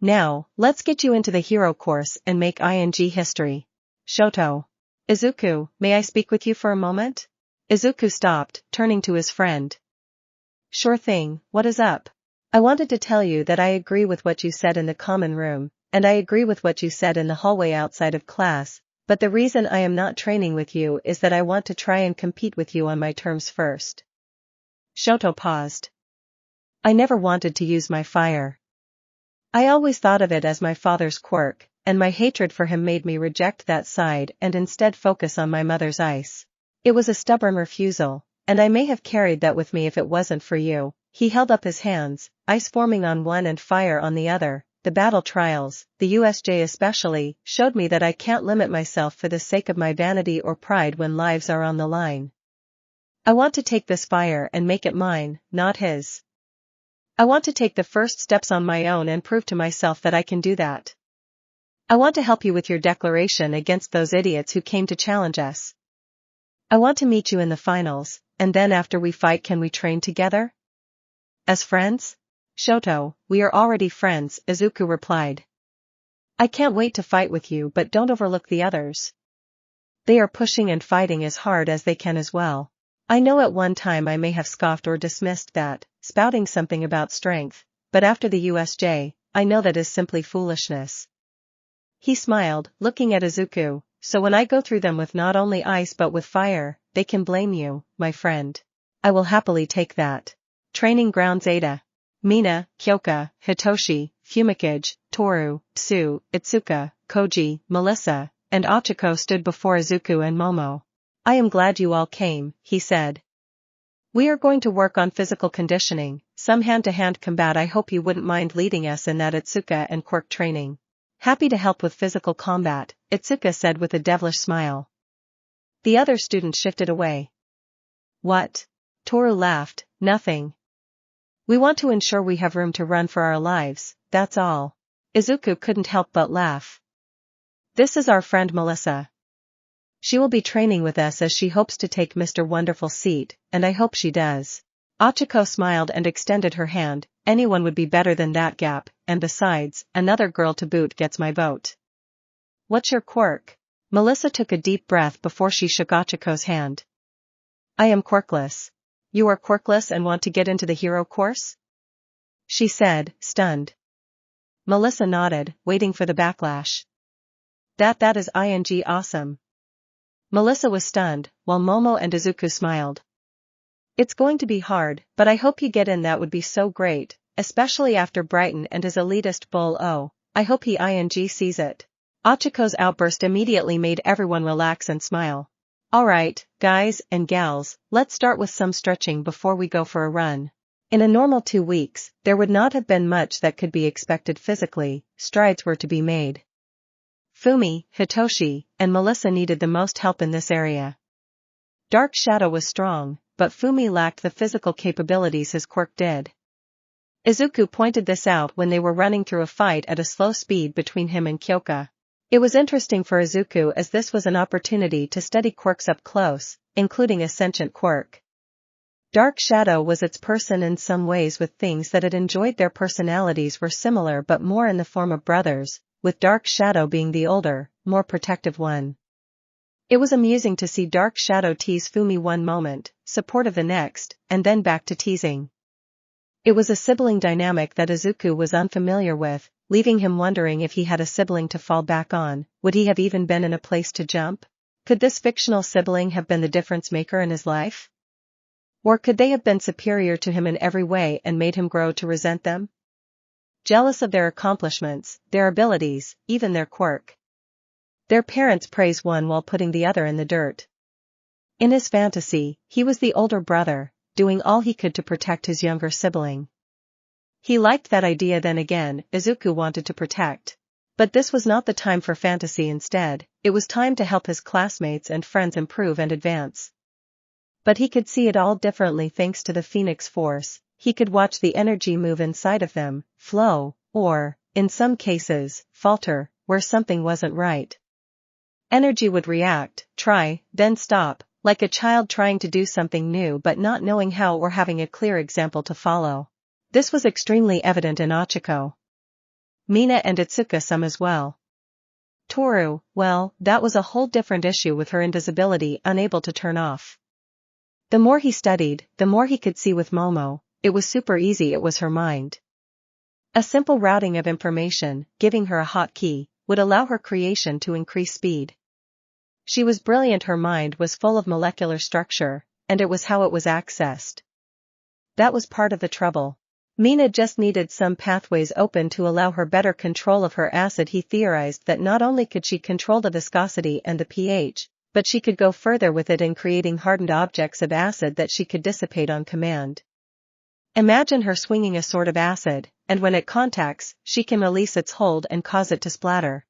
Now, let's get you into the hero course and make history. Shoto. Izuku, may I speak with you for a moment? Izuku stopped, turning to his friend. Sure thing, what is up? I wanted to tell you that I agree with what you said in the common room, and I agree with what you said in the hallway outside of class, but the reason I am not training with you is that I want to try and compete with you on my terms first. Shoto paused. I never wanted to use my fire. I always thought of it as my father's quirk, and my hatred for him made me reject that side and instead focus on my mother's ice. It was a stubborn refusal, and I may have carried that with me if it wasn't for you. He held up his hands, ice forming on one and fire on the other. The battle trials, the USJ especially, showed me that I can't limit myself for the sake of my vanity or pride when lives are on the line. I want to take this fire and make it mine, not his. I want to take the first steps on my own and prove to myself that I can do that. I want to help you with your declaration against those idiots who came to challenge us. I want to meet you in the finals, and then after we fight, can we train together? As friends? Shoto, we are already friends, Izuku replied. I can't wait to fight with you, but don't overlook the others. They are pushing and fighting as hard as they can as well. I know at one time I may have scoffed or dismissed that, spouting something about strength, but after the USJ, I know that is simply foolishness. He smiled, looking at Izuku. So when I go through them with not only ice but with fire, they can blame you, my friend. I will happily take that. Training Grounds Ada. Mina, Kyoka, Hitoshi, Fumikage, Toru, Tsu, Itsuka, Koji, Melissa, and Ochiko stood before Izuku and Momo. I am glad you all came, he said. We are going to work on physical conditioning, some hand-to-hand combat. I hope you wouldn't mind leading us in that Itsuka and quirk training. Happy to help with physical combat, Itsuka said with a devilish smile. The other students shifted away. What? Toru laughed, Nothing. We want to ensure we have room to run for our lives, that's all. Izuku couldn't help but laugh. This is our friend Melissa. She will be training with us as she hopes to take Mr. Wonderful's seat, and I hope she does. Ochako smiled and extended her hand. Anyone would be better than that gap, and besides, another girl to boot gets my vote. What's your quirk? Melissa took a deep breath before she shook Ochako's hand. I am quirkless. You are quirkless and want to get into the hero course? She said, stunned. Melissa nodded, waiting for the backlash. That is awesome. Melissa was stunned, while Momo and Izuku smiled. It's going to be hard, but I hope you get in. That would be so great, especially after Brighton and his elitist bull. Oh, I hope he sees it. Ochako's outburst immediately made everyone relax and smile. Alright, guys and gals, let's start with some stretching before we go for a run. In a normal 2 weeks, there would not have been much that could be expected physically. Strides were to be made. Fumi, Hitoshi, and Melissa needed the most help in this area. Dark Shadow was strong, but Fumi lacked the physical capabilities his quirk did. Izuku pointed this out when they were running through a fight at a slow speed between him and Kyoka. It was interesting for Izuku as this was an opportunity to study quirks up close, including a sentient quirk. Dark Shadow was its person in some ways, with things that it enjoyed. Their personalities were similar but more in the form of brothers, with Dark Shadow being the older, more protective one. It was amusing to see Dark Shadow tease Fumi one moment, supportive the next, and then back to teasing. It was a sibling dynamic that Izuku was unfamiliar with, leaving him wondering if he had a sibling to fall back on. Would he have even been in a place to jump? Could this fictional sibling have been the difference maker in his life? Or could they have been superior to him in every way and made him grow to resent them? Jealous of their accomplishments, their abilities, even their quirk. Their parents praise one while putting the other in the dirt. In his fantasy, he was the older brother, doing all he could to protect his younger sibling. He liked that idea. Then again, Izuku wanted to protect. But this was not the time for fantasy. Instead, it was time to help his classmates and friends improve and advance. But he could see it all differently thanks to the Phoenix Force. He could watch the energy move inside of them, flow, or, in some cases, falter, where something wasn't right. Energy would react, try, then stop, like a child trying to do something new but not knowing how or having a clear example to follow. This was extremely evident in Ochako. Mina and Itsuka-sama as well. Toru, well, that was a whole different issue with her invisibility unable to turn off. The more he studied, the more he could see with Momo. It was super easy. It was her mind. A simple routing of information, giving her a hotkey, would allow her creation to increase speed. She was brilliant. Her mind was full of molecular structure, and it was how it was accessed. That was part of the trouble. Mina just needed some pathways open to allow her better control of her acid. He theorized that not only could she control the viscosity and the pH, but she could go further with it in creating hardened objects of acid that she could dissipate on command. Imagine her swinging a sword of acid, and when it contacts, she can release its hold and cause it to splatter.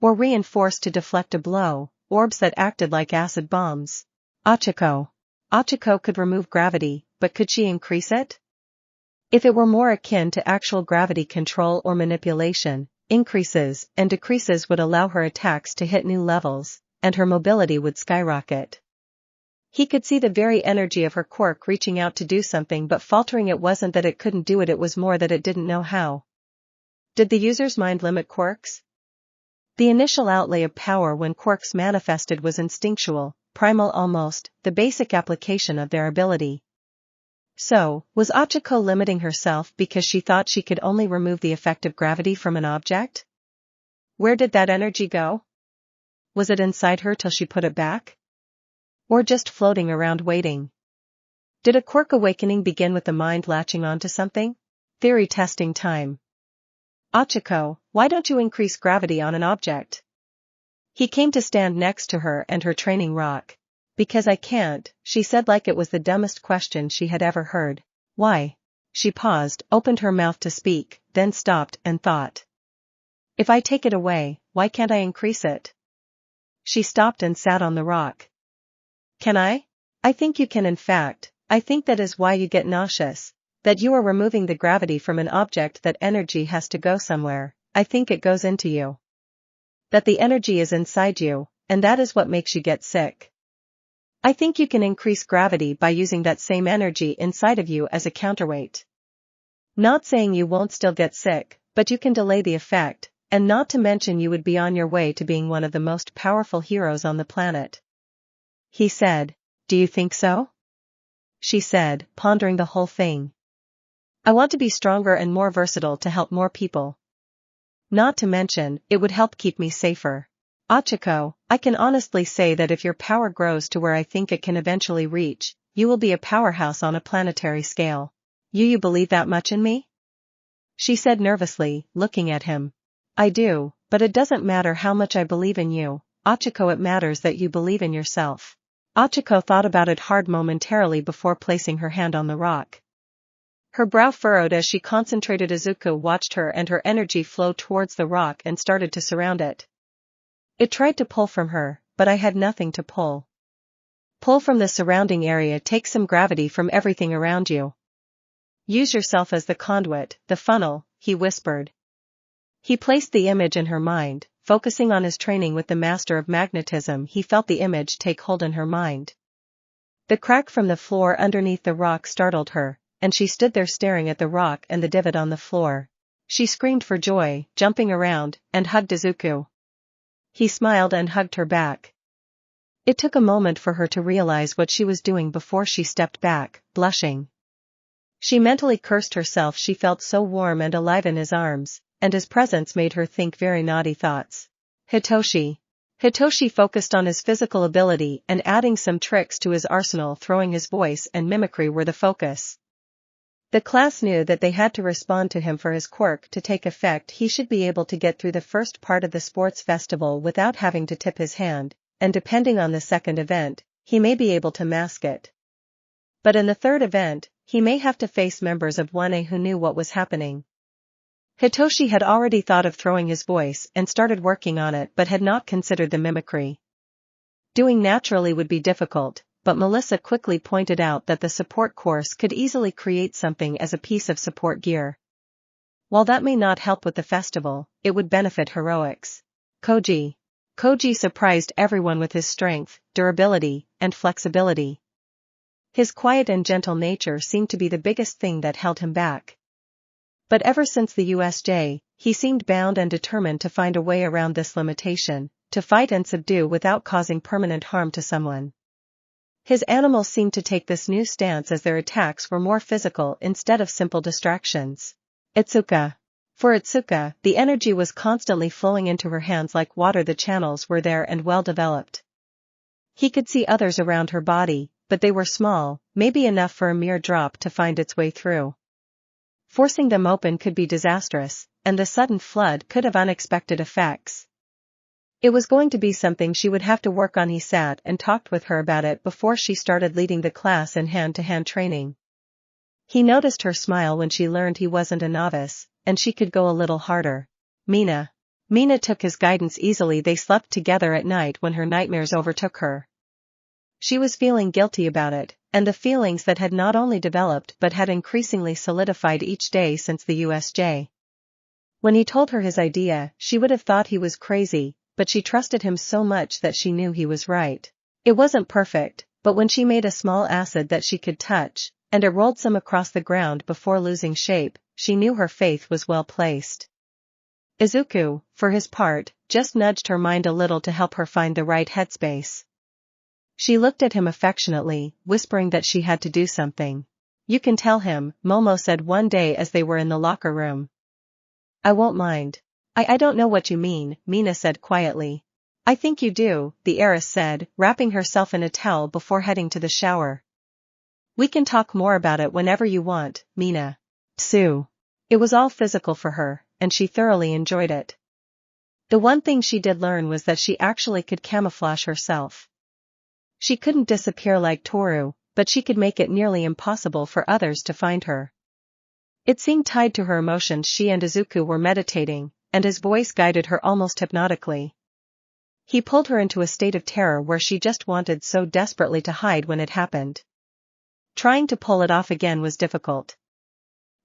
Or reinforce to deflect a blow, orbs that acted like acid bombs. Ochako could remove gravity, but could she increase it? If it were more akin to actual gravity control or manipulation, increases and decreases would allow her attacks to hit new levels, and her mobility would skyrocket. He could see the very energy of her quirk reaching out to do something but faltering. It wasn't that it couldn't do it, it was more that it didn't know how. Did the user's mind limit quirks? The initial outlay of power when quirks manifested was instinctual, primal almost, the basic application of their ability. So, was Ochako limiting herself because she thought she could only remove the effect of gravity from an object? Where did that energy go? Was it inside her till she put it back? Or just floating around waiting? Did a quirk awakening begin with the mind latching onto something? Theory testing time. Ochako, why don't you increase gravity on an object? He came to stand next to her and her training rock. Because I can't, she said like it was the dumbest question she had ever heard. Why? She paused, opened her mouth to speak, then stopped and thought. If I take it away, why can't I increase it? She stopped and sat on the rock. Can I? I think you can. In fact, I think that is why you get nauseous. That you are removing the gravity from an object, that energy has to go somewhere. I think it goes into you. That the energy is inside you, and that is what makes you get sick. I think you can increase gravity by using that same energy inside of you as a counterweight. Not saying you won't still get sick, but you can delay the effect, and not to mention you would be on your way to being one of the most powerful heroes on the planet. He said. Do you think so? She said, pondering the whole thing. I want to be stronger and more versatile to help more people. Not to mention, it would help keep me safer. Achiko, I can honestly say that if your power grows to where I think it can eventually reach, you will be a powerhouse on a planetary scale. You believe that much in me? She said nervously, looking at him. I do, but it doesn't matter how much I believe in you, Achiko, it matters that you believe in yourself. Achiko thought about it hard momentarily before placing her hand on the rock. Her brow furrowed as she concentrated. Izuku watched her and her energy flow towards the rock and started to surround it. It tried to pull from her, but I had nothing to pull. Pull from the surrounding area, take some gravity from everything around you. Use yourself as the conduit, the funnel, he whispered. He placed the image in her mind, focusing on his training with the master of magnetism. He felt the image take hold in her mind. The crack from the floor underneath the rock startled her, and she stood there staring at the rock and the divot on the floor. She screamed for joy, jumping around, and hugged Izuku. He smiled and hugged her back. It took a moment for her to realize what she was doing before she stepped back, blushing. She mentally cursed herself. She felt so warm and alive in his arms, and his presence made her think very naughty thoughts. Hitoshi. Hitoshi focused on his physical ability and adding some tricks to his arsenal. Throwing his voice and mimicry were the focus. The class knew that they had to respond to him for his quirk to take effect. He should be able to get through the first part of the sports festival without having to tip his hand, and depending on the second event, he may be able to mask it. But in the third event, he may have to face members of 1A who knew what was happening. Hitoshi had already thought of throwing his voice and started working on it, but had not considered the mimicry. Doing naturally would be difficult, but Melissa quickly pointed out that the support course could easily create something as a piece of support gear. While that may not help with the festival, it would benefit heroics. Koji. Koji surprised everyone with his strength, durability, and flexibility. His quiet and gentle nature seemed to be the biggest thing that held him back. But ever since the USJ, he seemed bound and determined to find a way around this limitation, to fight and subdue without causing permanent harm to someone. His animals seemed to take this new stance as their attacks were more physical instead of simple distractions. Itsuka. For Itsuka, the energy was constantly flowing into her hands like water. The channels were there and well developed. He could see others around her body, but they were small, maybe enough for a mere drop to find its way through. Forcing them open could be disastrous, and the sudden flood could have unexpected effects. It was going to be something she would have to work on. He sat and talked with her about it before she started leading the class in hand-to-hand training. He noticed her smile when she learned he wasn't a novice, and she could go a little harder. Mina. Mina took his guidance easily. They slept together at night when her nightmares overtook her. She was feeling guilty about it, and the feelings that had not only developed but had increasingly solidified each day since the USJ. When he told her his idea, she would have thought he was crazy, but she trusted him so much that she knew he was right. It wasn't perfect, but when she made a small acid that she could touch, and it rolled some across the ground before losing shape, she knew her faith was well placed. Izuku, for his part, just nudged her mind a little to help her find the right headspace. She looked at him affectionately, whispering that she had to do something. You can tell him, Momo said one day as they were in the locker room. I won't mind. I don't know what you mean, Mina said quietly. I think you do, the heiress said, wrapping herself in a towel before heading to the shower. We can talk more about it whenever you want, Mina. Sue. It was all physical for her, and she thoroughly enjoyed it. The one thing she did learn was that she actually could camouflage herself. She couldn't disappear like Toru, but she could make it nearly impossible for others to find her. It seemed tied to her emotions. She and Izuku were meditating, and his voice guided her almost hypnotically. He pulled her into a state of terror where she just wanted so desperately to hide when it happened. Trying to pull it off again was difficult.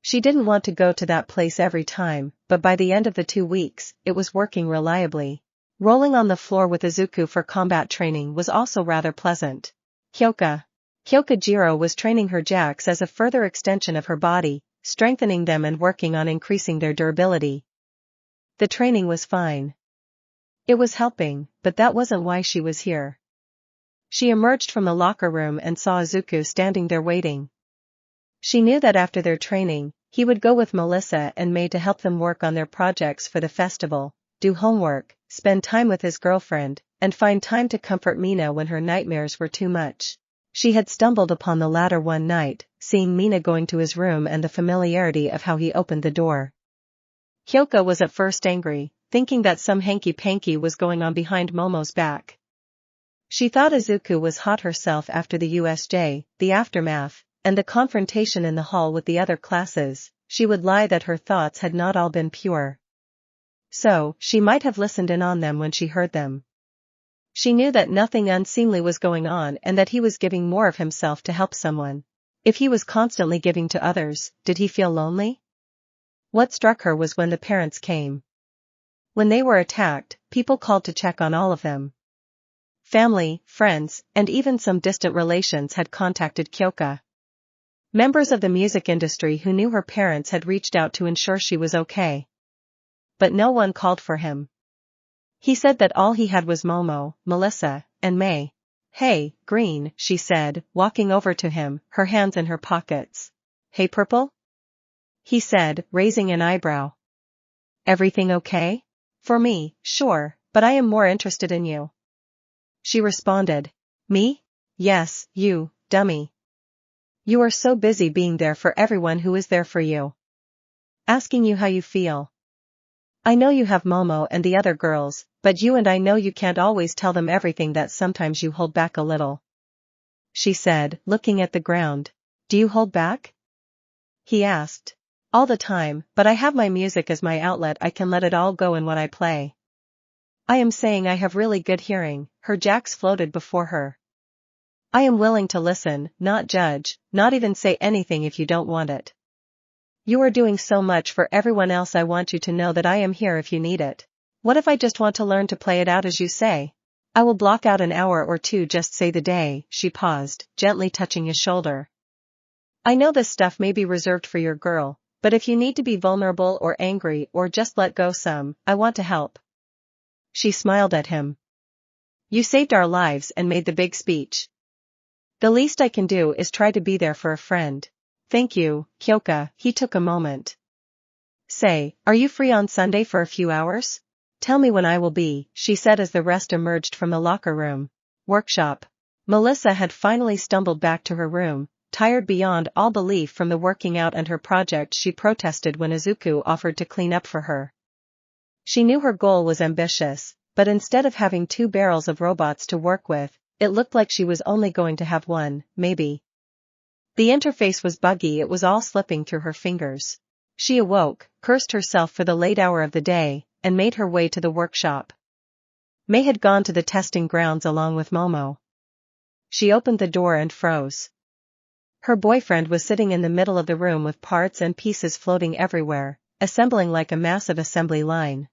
She didn't want to go to that place every time, but by the end of the 2 weeks, it was working reliably. Rolling on the floor with Izuku for combat training was also rather pleasant. Kyokajiro was training her jacks as a further extension of her body, strengthening them and working on increasing their durability. The training was fine. It was helping, but that wasn't why she was here. She emerged from the locker room and saw Izuku standing there waiting. She knew that after their training, he would go with Melissa and May to help them work on their projects for the festival, do homework, spend time with his girlfriend, and find time to comfort Mina when her nightmares were too much. She had stumbled upon the latter one night, seeing Mina going to his room and the familiarity of how he opened the door. Kyoko was at first angry, thinking that some hanky-panky was going on behind Momo's back. She thought Izuku was hot herself after the USJ, the aftermath, and the confrontation in the hall with the other classes. She would lie that her thoughts had not all been pure. So, she might have listened in on them when she heard them. She knew that nothing unseemly was going on and that he was giving more of himself to help someone. If he was constantly giving to others, did he feel lonely? What struck her was when the parents came. When they were attacked, people called to check on all of them. Family, friends, and even some distant relations had contacted Kyoko. Members of the music industry who knew her parents had reached out to ensure she was okay. But no one called for him. He said that all he had was Momo, Melissa, and May. "Hey, Green," she said, walking over to him, her hands in her pockets. "Hey, Purple?" he said, raising an eyebrow. "Everything okay?" "For me, sure, but I am more interested in you," she responded. "Me? Yes, you, dummy. You are so busy being there for everyone who is there for you. Asking you how you feel. I know you have Momo and the other girls, but you and I know you can't always tell them everything, that sometimes you hold back a little," she said, looking at the ground. "Do you hold back?" he asked. "All the time, but I have my music as my outlet. I can let it all go in what I play. I am saying I have really good hearing." Her jacks floated before her. "I am willing to listen, not judge, not even say anything if you don't want it. You are doing so much for everyone else. I want you to know that I am here if you need it. What if I just want to learn to play it out as you say? I will block out an hour or two, just say the day." She paused, gently touching his shoulder. "I know this stuff may be reserved for your girl, but if you need to be vulnerable or angry or just let go some, I want to help." She smiled at him. "You saved our lives and made the big speech. The least I can do is try to be there for a friend." "Thank you, Kyoko." He took a moment. "Say, are you free on Sunday for a few hours? Tell me when I will be," she said as the rest emerged from the locker room. Workshop. Melissa had finally stumbled back to her room, tired beyond all belief from the working out and her project. She protested when Izuku offered to clean up for her. She knew her goal was ambitious, but instead of having 2 barrels of robots to work with, it looked like she was only going to have 1, maybe. The interface was buggy. It was all slipping through her fingers. She awoke, cursed herself for the late hour of the day, and made her way to the workshop. May had gone to the testing grounds along with Momo. She opened the door and froze. Her boyfriend was sitting in the middle of the room with parts and pieces floating everywhere, assembling like a massive assembly line.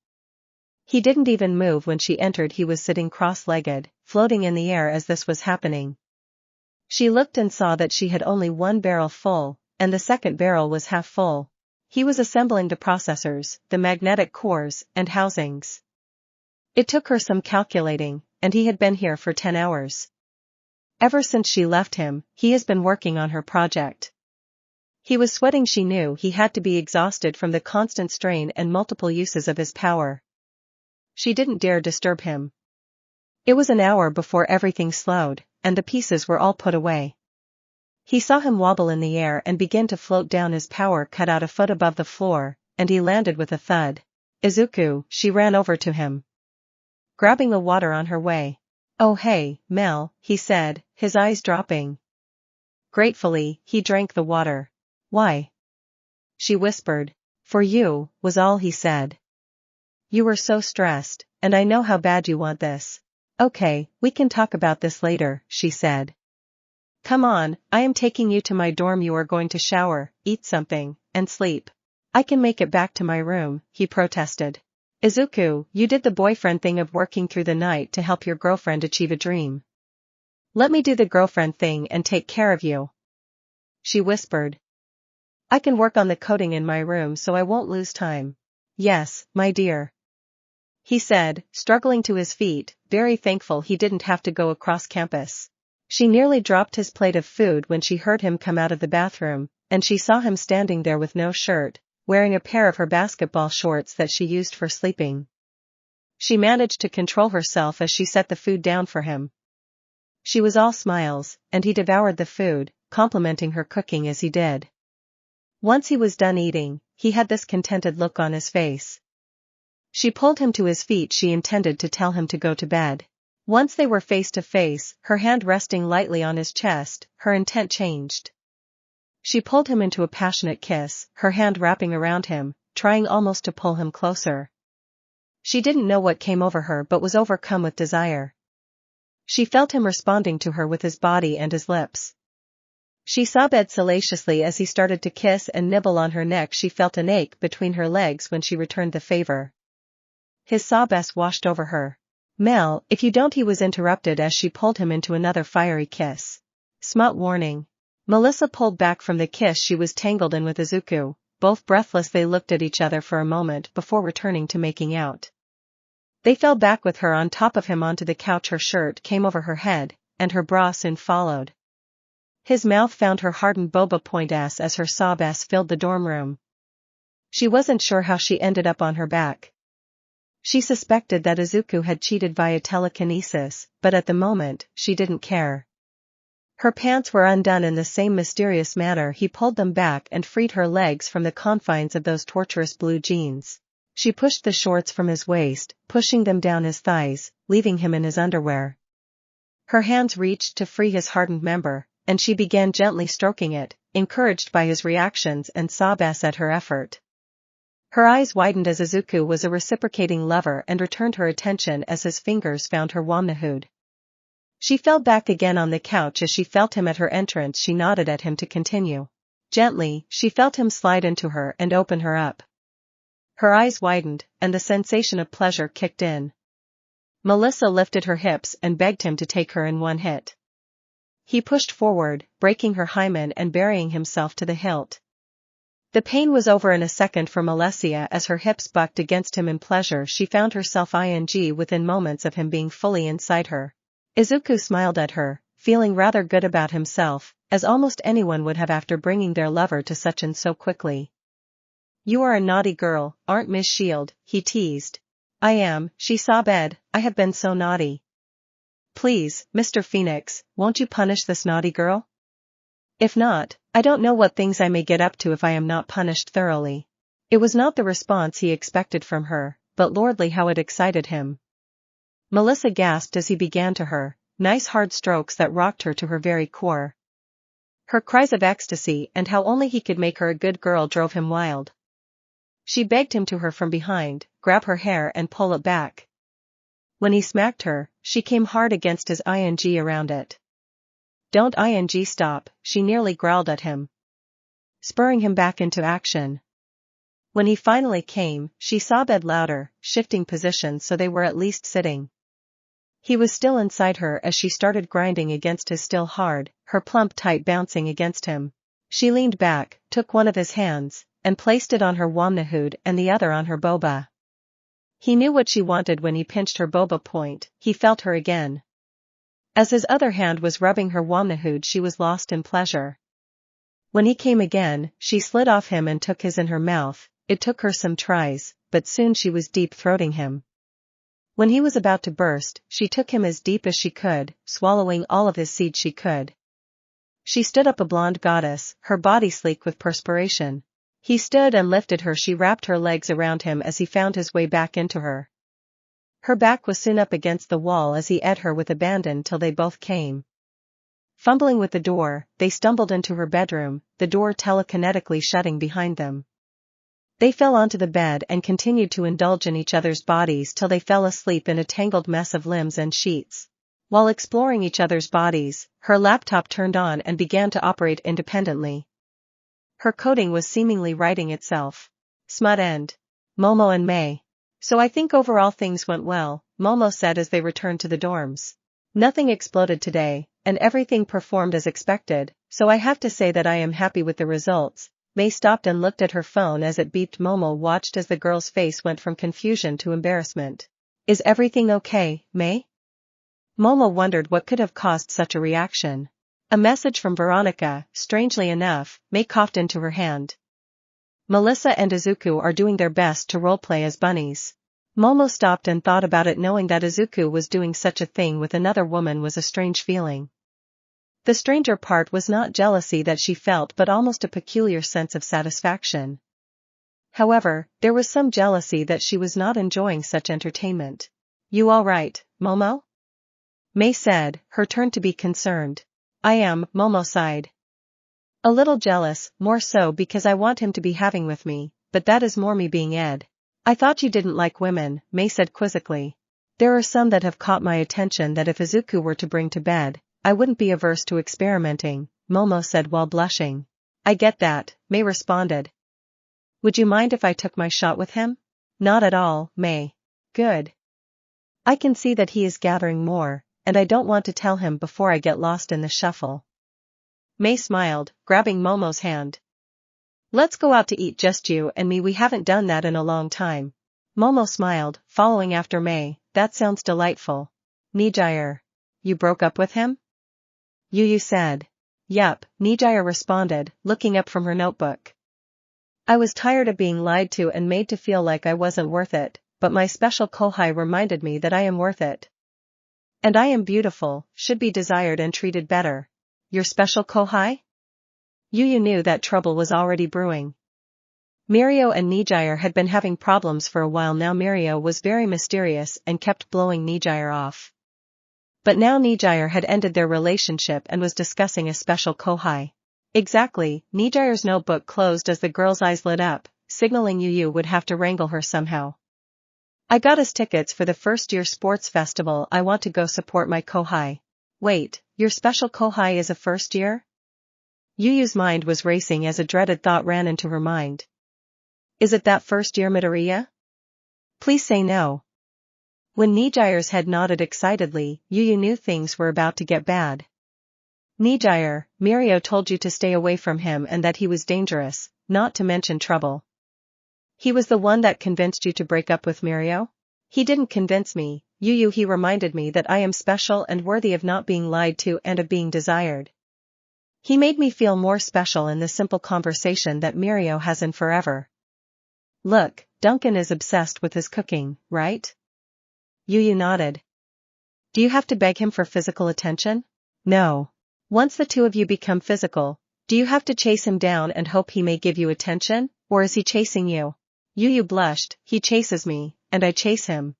He didn't even move when she entered. He was sitting cross-legged, floating in the air as this was happening. She looked and saw that she had only 1 barrel full, and the second barrel was half full. He was assembling the processors, the magnetic cores, and housings. It took her some calculating, and he had been here for 10 hours. Ever since she left him, he has been working on her project. He was sweating. She knew he had to be exhausted from the constant strain and multiple uses of his power. She didn't dare disturb him. It was an hour before everything slowed, and the pieces were all put away. He saw him wobble in the air and begin to float down. His power cut out a foot above the floor, and he landed with a thud. "Izuku," she ran over to him, grabbing the water on her way. "Oh hey, Mel," he said, his eyes dropping. Gratefully, he drank the water. "Why?" she whispered. "For you," was all he said. "You were so stressed, and I know how bad you want this." "Okay, we can talk about this later," she said. Come on, I am taking you to my dorm. You are going to shower, eat something, and sleep. I can make it back to my room, he protested. Izuku, you did the boyfriend thing of working through the night to help your girlfriend achieve a dream. Let me do the girlfriend thing and take care of you. She whispered. I can work on the coding in my room so I won't lose time. Yes, my dear. He said, struggling to his feet, very thankful he didn't have to go across campus. She nearly dropped his plate of food when she heard him come out of the bathroom, and she saw him standing there with no shirt, wearing a pair of her basketball shorts that she used for sleeping. She managed to control herself as she set the food down for him. She was all smiles, and he devoured the food, complimenting her cooking as he did. Once he was done eating, he had this contented look on his face. She pulled him to his feet. She intended to tell him to go to bed. Once they were face to face, her hand resting lightly on his chest, her intent changed. She pulled him into a passionate kiss, her hand wrapping around him, trying almost to pull him closer. She didn't know what came over her but was overcome with desire. She felt him responding to her with his body and his lips. She sobbed salaciously as he started to kiss and nibble on her neck. She felt an ache between her legs when she returned the favor. His sobs washed over her. Mel, if you don't. He was interrupted as she pulled him into another fiery kiss. Smut warning. Melissa pulled back from the kiss she was tangled in with Izuku. Both breathless, they looked at each other for a moment before returning to making out. They fell back with her on top of him onto the couch. Her shirt came over her head, and her bra soon followed. His mouth found her hardened boba point ass as her sob ass filled the dorm room. She wasn't sure how she ended up on her back. She suspected that Izuku had cheated via telekinesis, but at the moment, she didn't care. Her pants were undone in the same mysterious manner. He pulled them back and freed her legs from the confines of those torturous blue jeans. She pushed the shorts from his waist, pushing them down his thighs, leaving him in his underwear. Her hands reached to free his hardened member, and she began gently stroking it, encouraged by his reactions and sobs at her effort. Her eyes widened as Izuku was a reciprocating lover and returned her attention as his fingers found her womnahood. She fell back again on the couch as she felt him at her entrance. She nodded at him to continue. Gently, she felt him slide into her and open her up. Her eyes widened, and the sensation of pleasure kicked in. Melissa lifted her hips and begged him to take her in one hit. He pushed forward, breaking her hymen and burying himself to the hilt. The pain was over in a second for Melissa as her hips bucked against him in pleasure. She found herself within moments of him being fully inside her. Izuku smiled at her, feeling rather good about himself, as almost anyone would have after bringing their lover to such and so quickly. You are a naughty girl, aren't Miss Shield? He teased. I am, she sobbed. I have been so naughty. Please, Mr. Phoenix, won't you punish this naughty girl? If not, I don't know what things I may get up to if I am not punished thoroughly. It was not the response he expected from her, but lordly how it excited him. Melissa gasped as he began to her, nice hard strokes that rocked her to her very core. Her cries of ecstasy and how only he could make her a good girl drove him wild. She begged him to her from behind, grab her hair and pull it back. When he smacked her, she came hard against his ing around it. Don't stop, she nearly growled at him, spurring him back into action. When he finally came, she sobbed louder, shifting positions so they were at least sitting. He was still inside her as she started grinding against his still hard, her plump tight bouncing against him. She leaned back, took one of his hands, and placed it on her womnahood and the other on her boba. He knew what she wanted when he pinched her boba point. He felt her again. As his other hand was rubbing her womnahood, she was lost in pleasure. When he came again, she slid off him and took his in her mouth. It took her some tries, but soon she was deep-throating him. When he was about to burst, she took him as deep as she could, swallowing all of his seed she could. She stood up a blonde goddess, her body sleek with perspiration. He stood and lifted her. She wrapped her legs around him as he found his way back into her. Her back was soon up against the wall as he ate her with abandon till they both came. Fumbling with the door, they stumbled into her bedroom, the door telekinetically shutting behind them. They fell onto the bed and continued to indulge in each other's bodies till they fell asleep in a tangled mess of limbs and sheets. While exploring each other's bodies, her laptop turned on and began to operate independently. Her coding was seemingly writing itself. Smut end. Momo and May. So I think overall things went well, Momo said as they returned to the dorms. Nothing exploded today, and everything performed as expected, so I have to say that I am happy with the results. May stopped and looked at her phone as it beeped. Momo watched as the girl's face went from confusion to embarrassment. Is everything okay, May? Momo wondered what could have caused such a reaction. A message from Veronica. Strangely enough, May coughed into her hand. Melissa and Izuku are doing their best to roleplay as bunnies. Momo stopped and thought about it, knowing that Izuku was doing such a thing with another woman was a strange feeling. The stranger part was not jealousy that she felt but almost a peculiar sense of satisfaction. However, there was some jealousy that she was not enjoying such entertainment. You all right, Momo? May said, her turn to be concerned. I am, Momo sighed. A little jealous, more so because I want him to be having with me, but that is more me being Ed. I thought you didn't like women, May said quizzically. There are some that have caught my attention that if Izuku were to bring to bed, I wouldn't be averse to experimenting, Momo said while blushing. I get that, May responded. Would you mind if I took my shot with him? Not at all, May. Good. I can see that he is gathering more, and I don't want to tell him before I get lost in the shuffle. May smiled, grabbing Momo's hand. Let's go out to eat, just you and me, we haven't done that in a long time. Momo smiled, following after May. That sounds delightful. Nijire. You broke up with him? Yu said. Yup, Nijire responded, looking up from her notebook. I was tired of being lied to and made to feel like I wasn't worth it, but my special kohai reminded me that I am worth it. And I am beautiful, should be desired and treated better. Your special kohai? Yu knew that trouble was already brewing. Mirio and Nijire had been having problems for a while now. Mirio was very mysterious and kept blowing Nijire off. But now Nijire had ended their relationship and was discussing a special kohai. Exactly, Nijire's notebook closed as the girl's eyes lit up, signaling Yu would have to wrangle her somehow. I got us tickets for the first-year sports festival. I want to go support my kohai. Wait, your special kohai is a first year? Yu's mind was racing as a dreaded thought ran into her mind. Is it that first year Midoriya? Please say no. When Nijire's head nodded excitedly, Yu knew things were about to get bad. Nijire, Mirio told you to stay away from him and that he was dangerous, not to mention trouble. He was the one that convinced you to break up with Mirio? He didn't convince me, Yu, he reminded me that I am special and worthy of not being lied to and of being desired. He made me feel more special in the simple conversation that Mirio has in forever. Look, Duncan is obsessed with his cooking, right? Yu nodded. Do you have to beg him for physical attention? No. Once the two of you become physical, do you have to chase him down and hope he may give you attention, or is he chasing you? Yu blushed. He chases me, and I chase him.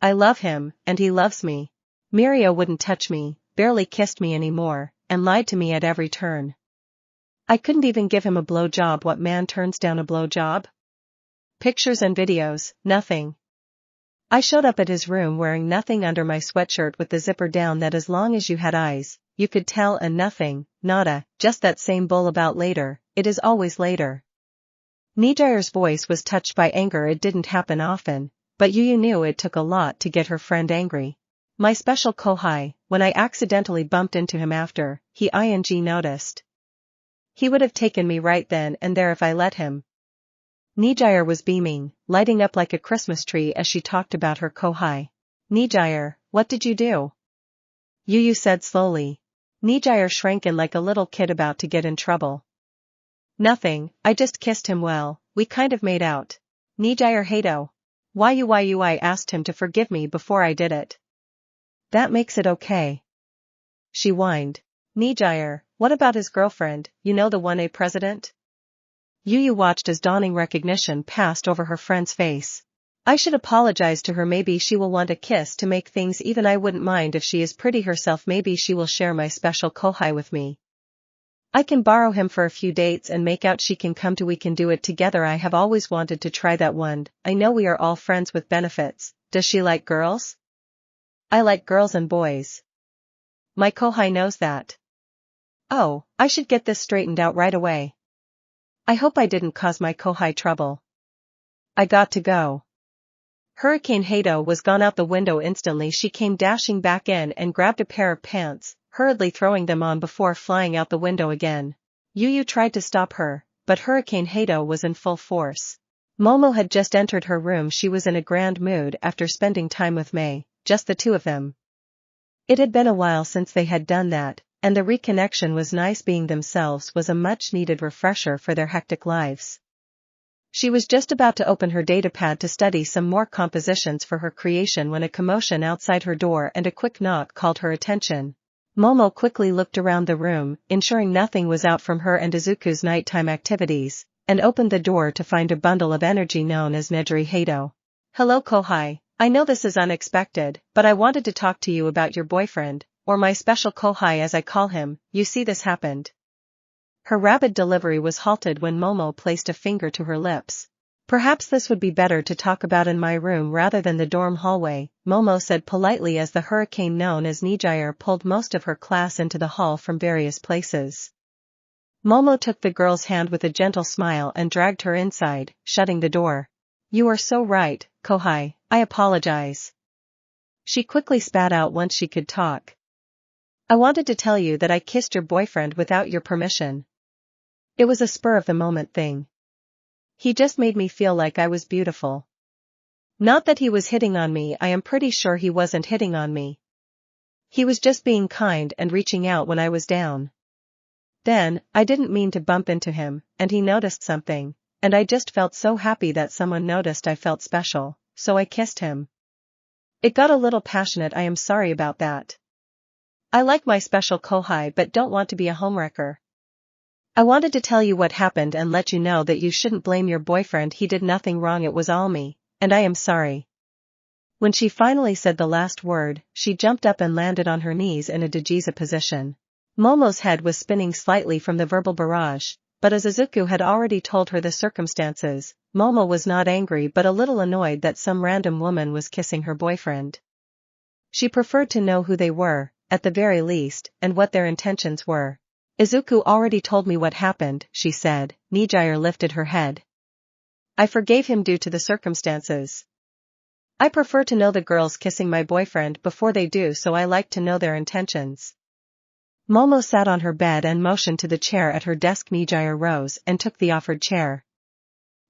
I love him, and he loves me. Mirio wouldn't touch me, barely kissed me anymore, and lied to me at every turn. I couldn't even give him a blowjob. What man turns down a blowjob? Pictures and videos, nothing. I showed up at his room wearing nothing under my sweatshirt with the zipper down that as long as you had eyes, you could tell, and nothing, nada, just that same bull about later, it is always later. Nijire's voice was touched by anger. It didn't happen often, but Yu knew it took a lot to get her friend angry. My special kohai, when I accidentally bumped into him after, he noticed. He would have taken me right then and there if I let him. Nijire was beaming, lighting up like a Christmas tree as she talked about her kohai. Nijire, what did you do? Yu said slowly. Nijire shrank in like a little kid about to get in trouble. Nothing, I just kissed him. Well, we kind of made out. Nijire hato. Yu I asked him to forgive me before I did it. That makes it okay. She whined. Nijire, what about his girlfriend, the 1A president? Yu watched as dawning recognition passed over her friend's face. I should apologize to her. Maybe she will want a kiss to make things even. I wouldn't mind if she is pretty herself. Maybe she will share my special kohai with me. I can borrow him for a few dates and make out she can come to. We can do it together. I have always wanted to try that one. I know we are all friends with benefits. Does she like girls? I like girls and boys. My kohai knows that. Oh, I should get this straightened out right away. I hope I didn't cause my kohai trouble. I got to go. Hurricane Hato was gone out the window instantly. She came dashing back in and grabbed a pair of pants, hurriedly throwing them on before flying out the window again. Yu tried to stop her, but Hurricane Hato was in full force. Momo had just entered her room. She was in a grand mood after spending time with Mei, just the two of them. It had been a while since they had done that, and the reconnection was nice. Being themselves was a much-needed refresher for their hectic lives. She was just about to open her datapad to study some more compositions for her creation when a commotion outside her door and a quick knock called her attention. Momo quickly looked around the room, ensuring nothing was out from her and Izuku's nighttime activities, and opened the door to find a bundle of energy known as Nejiri Hato. Hello kohai, I know this is unexpected, but I wanted to talk to you about your boyfriend, or my special kohai as I call him. You see, this happened. Her rapid delivery was halted when Momo placed a finger to her lips. Perhaps this would be better to talk about in my room rather than the dorm hallway, Momo said politely as the hurricane known as Nejire pulled most of her class into the hall from various places. Momo took the girl's hand with a gentle smile and dragged her inside, shutting the door. You are so right, kohai, I apologize. She quickly spat out once she could talk. I wanted to tell you that I kissed your boyfriend without your permission. It was a spur-of-the-moment thing. He just made me feel like I was beautiful. Not that he was hitting on me. I am pretty sure he wasn't hitting on me. He was just being kind and reaching out when I was down. Then, I didn't mean to bump into him, and he noticed something, and I just felt so happy that someone noticed I felt special, so I kissed him. It got a little passionate. I am sorry about that. I like my special kohai but don't want to be a homewrecker. I wanted to tell you what happened and let you know that you shouldn't blame your boyfriend. He did nothing wrong. It was all me, and I am sorry. When she finally said the last word, she jumped up and landed on her knees in a Dajiza position. Momo's head was spinning slightly from the verbal barrage, but as Izuku had already told her the circumstances, Momo was not angry but a little annoyed that some random woman was kissing her boyfriend. She preferred to know who they were, at the very least, and what their intentions were. Izuku already told me what happened, she said. Nejire lifted her head. I forgave him due to the circumstances. I prefer to know the girls kissing my boyfriend before they do, so I like to know their intentions. Momo sat on her bed and motioned to the chair at her desk. Nejire rose and took the offered chair.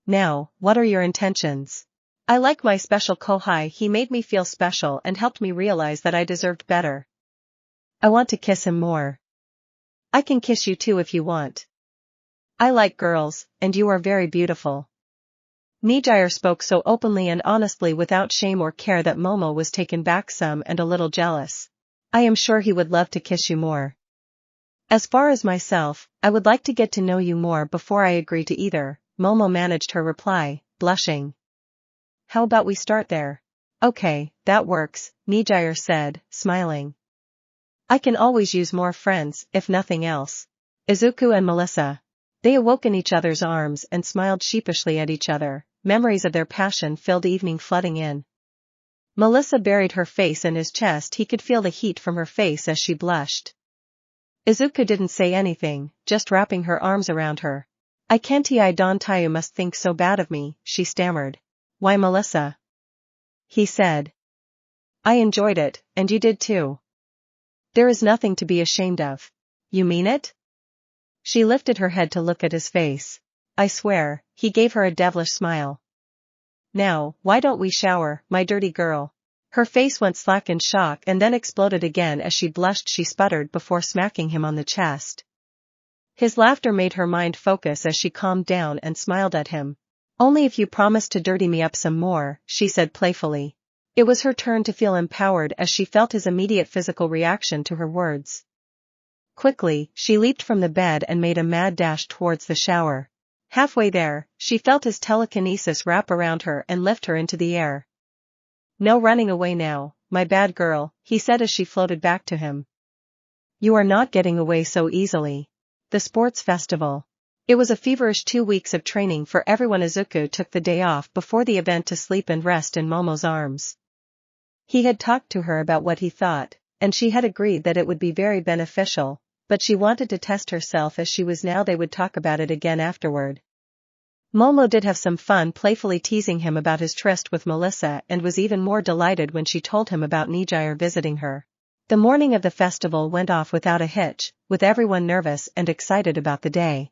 Now, what are your intentions? I like my special kohai. He made me feel special and helped me realize that I deserved better. I want to kiss him more. I can kiss you too if you want. I like girls, and you are very beautiful. Nejire spoke so openly and honestly without shame or care that Momo was taken back some and a little jealous. I am sure he would love to kiss you more. As far as myself, I would like to get to know you more before I agree to either, Momo managed her reply, blushing. How about we start there? Okay, that works, Nejire said, smiling. I can always use more friends, if nothing else. Izuku and Melissa. They awoke in each other's arms and smiled sheepishly at each other, memories of their passion-filled evening flooding in. Melissa buried her face in his chest. He could feel the heat from her face as she blushed. Izuku didn't say anything, just wrapping her arms around her. I can't. I don't. You must think so bad of me, she stammered. Why, Melissa? He said. I enjoyed it, and you did too. There is nothing to be ashamed of. You mean it? She lifted her head to look at his face. I swear, he gave her a devilish smile. Now, why don't we shower, my dirty girl? Her face went slack in shock and then exploded again as she blushed. She sputtered before smacking him on the chest. His laughter made her mind focus as she calmed down and smiled at him. Only if you promise to dirty me up some more, she said playfully. It was her turn to feel empowered as she felt his immediate physical reaction to her words. Quickly, she leaped from the bed and made a mad dash towards the shower. Halfway there, she felt his telekinesis wrap around her and lift her into the air. No running away now, my bad girl, he said as she floated back to him. You are not getting away so easily. The sports festival. It was a feverish 2 weeks of training for everyone. Izuku took the day off before the event to sleep and rest in Momo's arms. He had talked to her about what he thought, and she had agreed that it would be very beneficial, but she wanted to test herself as she was now. They would talk about it again afterward. Momo did have some fun playfully teasing him about his tryst with Melissa and was even more delighted when she told him about Nijire visiting her. The morning of the festival went off without a hitch, with everyone nervous and excited about the day.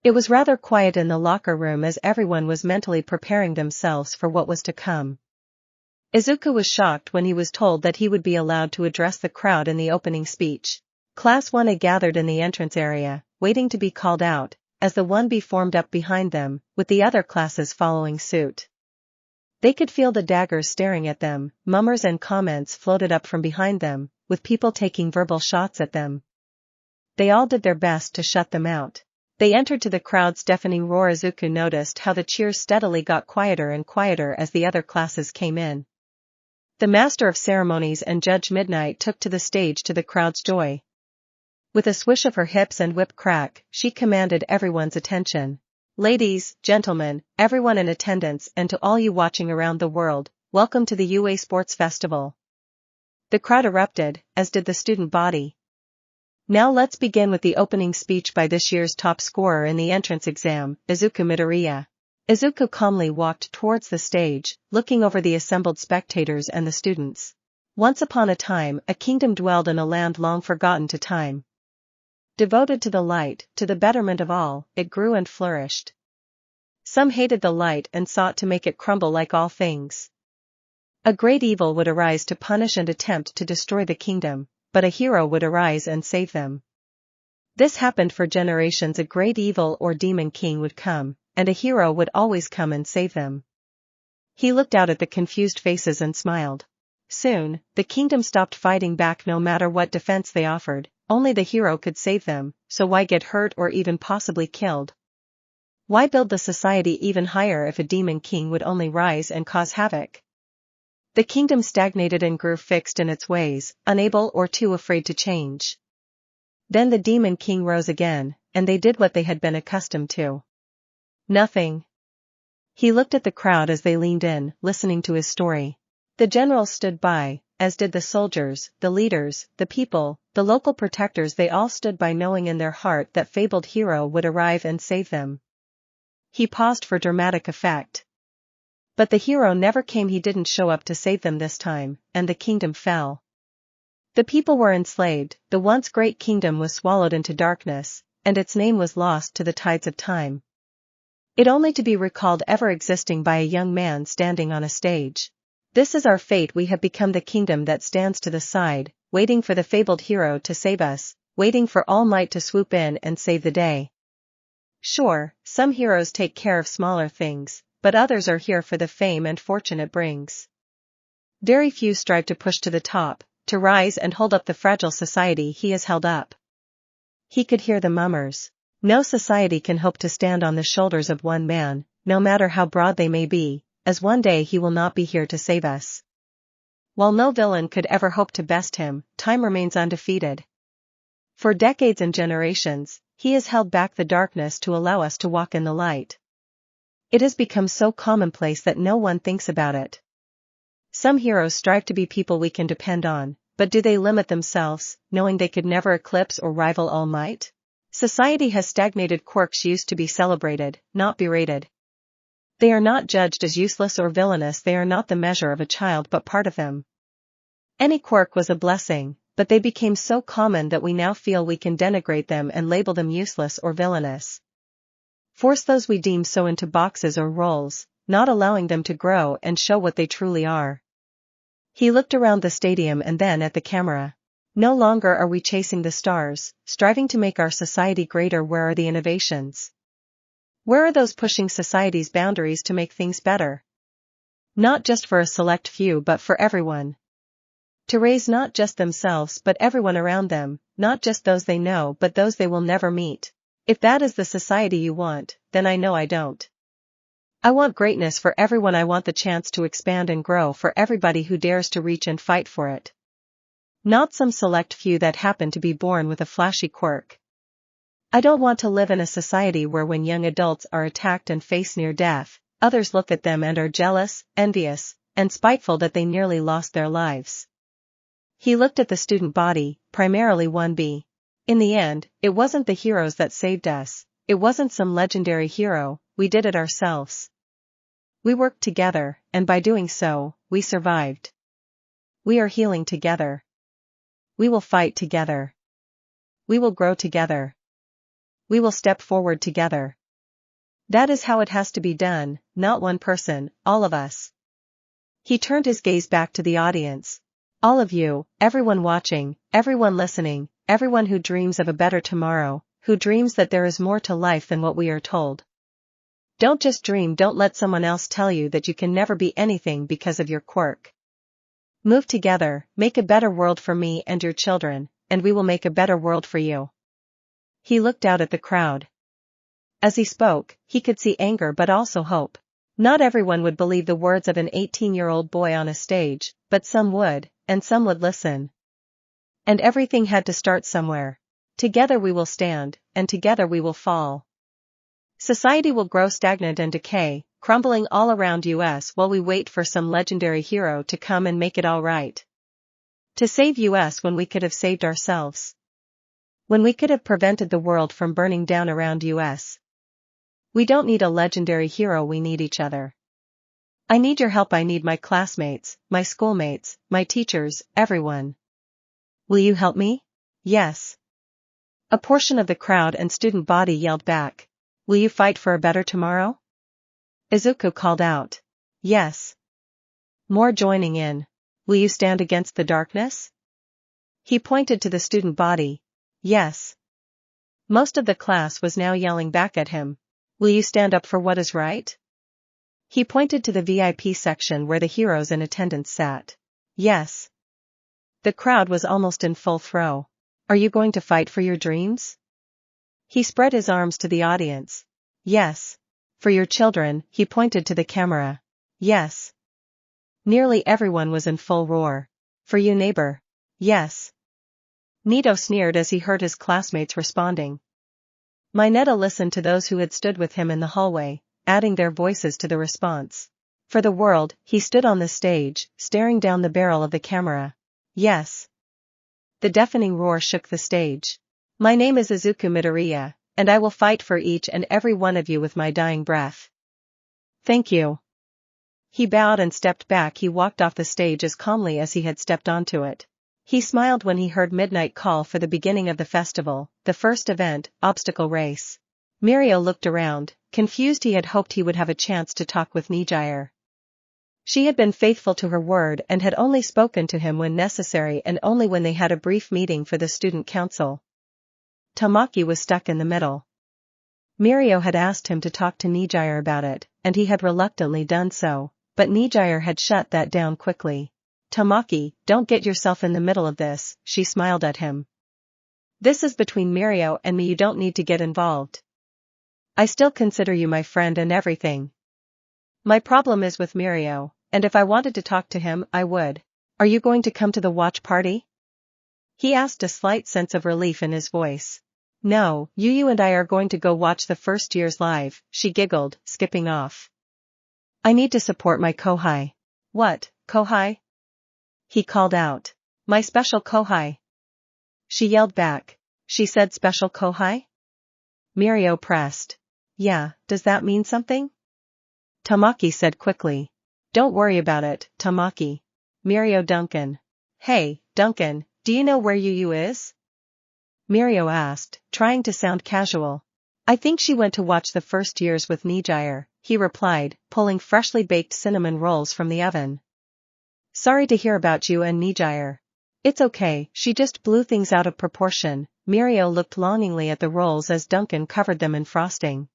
It was rather quiet in the locker room as everyone was mentally preparing themselves for what was to come. Izuku was shocked when he was told that he would be allowed to address the crowd in the opening speech. Class 1A gathered in the entrance area, waiting to be called out, as the 1B formed up behind them, with the other classes following suit. They could feel the daggers staring at them, murmurs and comments floated up from behind them, with people taking verbal shots at them. They all did their best to shut them out. They entered to the crowd's deafening roar. Izuku noticed how the cheers steadily got quieter and quieter as the other classes came in. The Master of Ceremonies and Judge Midnight took to the stage to the crowd's joy. With a swish of her hips and whip crack, she commanded everyone's attention. Ladies, gentlemen, everyone in attendance and to all you watching around the world, welcome to the UA Sports Festival. The crowd erupted, as did the student body. Now let's begin with the opening speech by this year's top scorer in the entrance exam, Izuku Midoriya. Izuku calmly walked towards the stage, looking over the assembled spectators and the students. Once upon a time, a kingdom dwelled in a land long forgotten to time. Devoted to the light, to the betterment of all, it grew and flourished. Some hated the light and sought to make it crumble like all things. A great evil would arise to punish and attempt to destroy the kingdom, but a hero would arise and save them. This happened for generations. A great evil or demon king would come, and a hero would always come and save them. He looked out at the confused faces and smiled. Soon, the kingdom stopped fighting back no matter what defense they offered. Only the hero could save them, so why get hurt or even possibly killed? Why build the society even higher if a demon king would only rise and cause havoc? The kingdom stagnated and grew fixed in its ways, unable or too afraid to change. Then the demon king rose again, and they did what they had been accustomed to. Nothing. He looked at the crowd as they leaned in, listening to his story. The generals stood by, as did the soldiers, the leaders, the people, the local protectors. They all stood by knowing in their heart that fabled hero would arrive and save them. He paused for dramatic effect. But the hero never came. He didn't show up to save them this time, and the kingdom fell. The people were enslaved, the once great kingdom was swallowed into darkness, and its name was lost to the tides of time. It only to be recalled ever existing by a young man standing on a stage. This is our fate. We have become the kingdom that stands to the side, waiting for the fabled hero to save us, waiting for All Might to swoop in and save the day. Sure, some heroes take care of smaller things, but others are here for the fame and fortune it brings. Very few strive to push to the top, to rise and hold up the fragile society he has held up. He could hear the murmurs. No society can hope to stand on the shoulders of one man, no matter how broad they may be, as one day he will not be here to save us. While no villain could ever hope to best him, time remains undefeated. For decades and generations, he has held back the darkness to allow us to walk in the light. It has become so commonplace that no one thinks about it. Some heroes strive to be people we can depend on, but do they limit themselves, knowing they could never eclipse or rival All Might? Society has stagnated. Quirks used to be celebrated, not berated. They are not judged as useless or villainous. They are not the measure of a child but part of them. Any quirk was a blessing, but they became so common that we now feel we can denigrate them and label them useless or villainous. Force those we deem so into boxes or roles, not allowing them to grow and show what they truly are. He looked around the stadium and then at the camera. No longer are we chasing the stars, striving to make our society greater. Where are the innovations? Where are those pushing society's boundaries to make things better? Not just for a select few but for everyone. To raise not just themselves but everyone around them, not just those they know but those they will never meet. If that is the society you want, then I know I don't. I want greatness for everyone. I want the chance to expand and grow for everybody who dares to reach and fight for it. Not some select few that happen to be born with a flashy quirk. I don't want to live in a society where when young adults are attacked and face near death, others look at them and are jealous, envious, and spiteful that they nearly lost their lives. He looked at the student body, primarily 1B. In the end, it wasn't the heroes that saved us, it wasn't some legendary hero, we did it ourselves. We worked together, and by doing so, we survived. We are healing together. We will fight together. We will grow together. We will step forward together. That is how it has to be done, not one person, all of us. He turned his gaze back to the audience. All of you, everyone watching, everyone listening, everyone who dreams of a better tomorrow, who dreams that there is more to life than what we are told. Don't just dream, don't let someone else tell you that you can never be anything because of your quirk. Move together, make a better world for me and your children, and we will make a better world for you. He looked out at the crowd. As he spoke, he could see anger but also hope. Not everyone would believe the words of an 18-year-old boy on a stage, but some would, and some would listen. And everything had to start somewhere. Together we will stand, and together we will fall. Society will grow stagnant and decay, crumbling all around us while we wait for some legendary hero to come and make it all right. To save us when we could have saved ourselves. When we could have prevented the world from burning down around us. We don't need a legendary hero, we need each other. I need your help, I need my classmates, my schoolmates, my teachers, everyone. Will you help me? Yes. A portion of the crowd and student body yelled back. Will you fight for a better tomorrow? Izuku called out. Yes. More joining in. Will you stand against the darkness? He pointed to the student body. Yes. Most of the class was now yelling back at him. Will you stand up for what is right? He pointed to the VIP section where the heroes in attendance sat. Yes. The crowd was almost in full throw. Are you going to fight for your dreams? He spread his arms to the audience. Yes. For your children, he pointed to the camera. Yes. Nearly everyone was in full roar. For you, neighbor. Yes. Nito sneered as he heard his classmates responding. Mineta listened to those who had stood with him in the hallway, adding their voices to the response. For the world, he stood on the stage, staring down the barrel of the camera. Yes. The deafening roar shook the stage. My name is Izuku Midoriya, and I will fight for each and every one of you with my dying breath. Thank you. He bowed and stepped back. He walked off the stage as calmly as he had stepped onto it. He smiled when he heard midnight call for the beginning of the festival, the first event, obstacle race. Mirio looked around, confused. He had hoped he would have a chance to talk with Nijire. She had been faithful to her word and had only spoken to him when necessary and only when they had a brief meeting for the student council. Tamaki was stuck in the middle. Mirio had asked him to talk to Nijire about it, and he had reluctantly done so, but Nijire had shut that down quickly. Tamaki, don't get yourself in the middle of this, she smiled at him. This is between Mirio and me, you don't need to get involved. I still consider you my friend and everything. My problem is with Mirio, and if I wanted to talk to him, I would. Are you going to come to the watch party? He asked, a slight sense of relief in his voice. No, you and I are going to go watch the first years live, she giggled, skipping off. I need to support my kohai. What, kohai? He called out. My special kohai. She yelled back. She said special kohai? Mirio pressed. Yeah, does that mean something? Tamaki said quickly. Don't worry about it, Tamaki. Mirio. Duncan. Hey, Duncan, do you know where Yu is? Mirio asked, trying to sound casual. I think she went to watch the first years with Nijire, he replied, pulling freshly baked cinnamon rolls from the oven. Sorry to hear about you and Nijire. It's okay, she just blew things out of proportion. Mirio looked longingly at the rolls as Duncan covered them in frosting.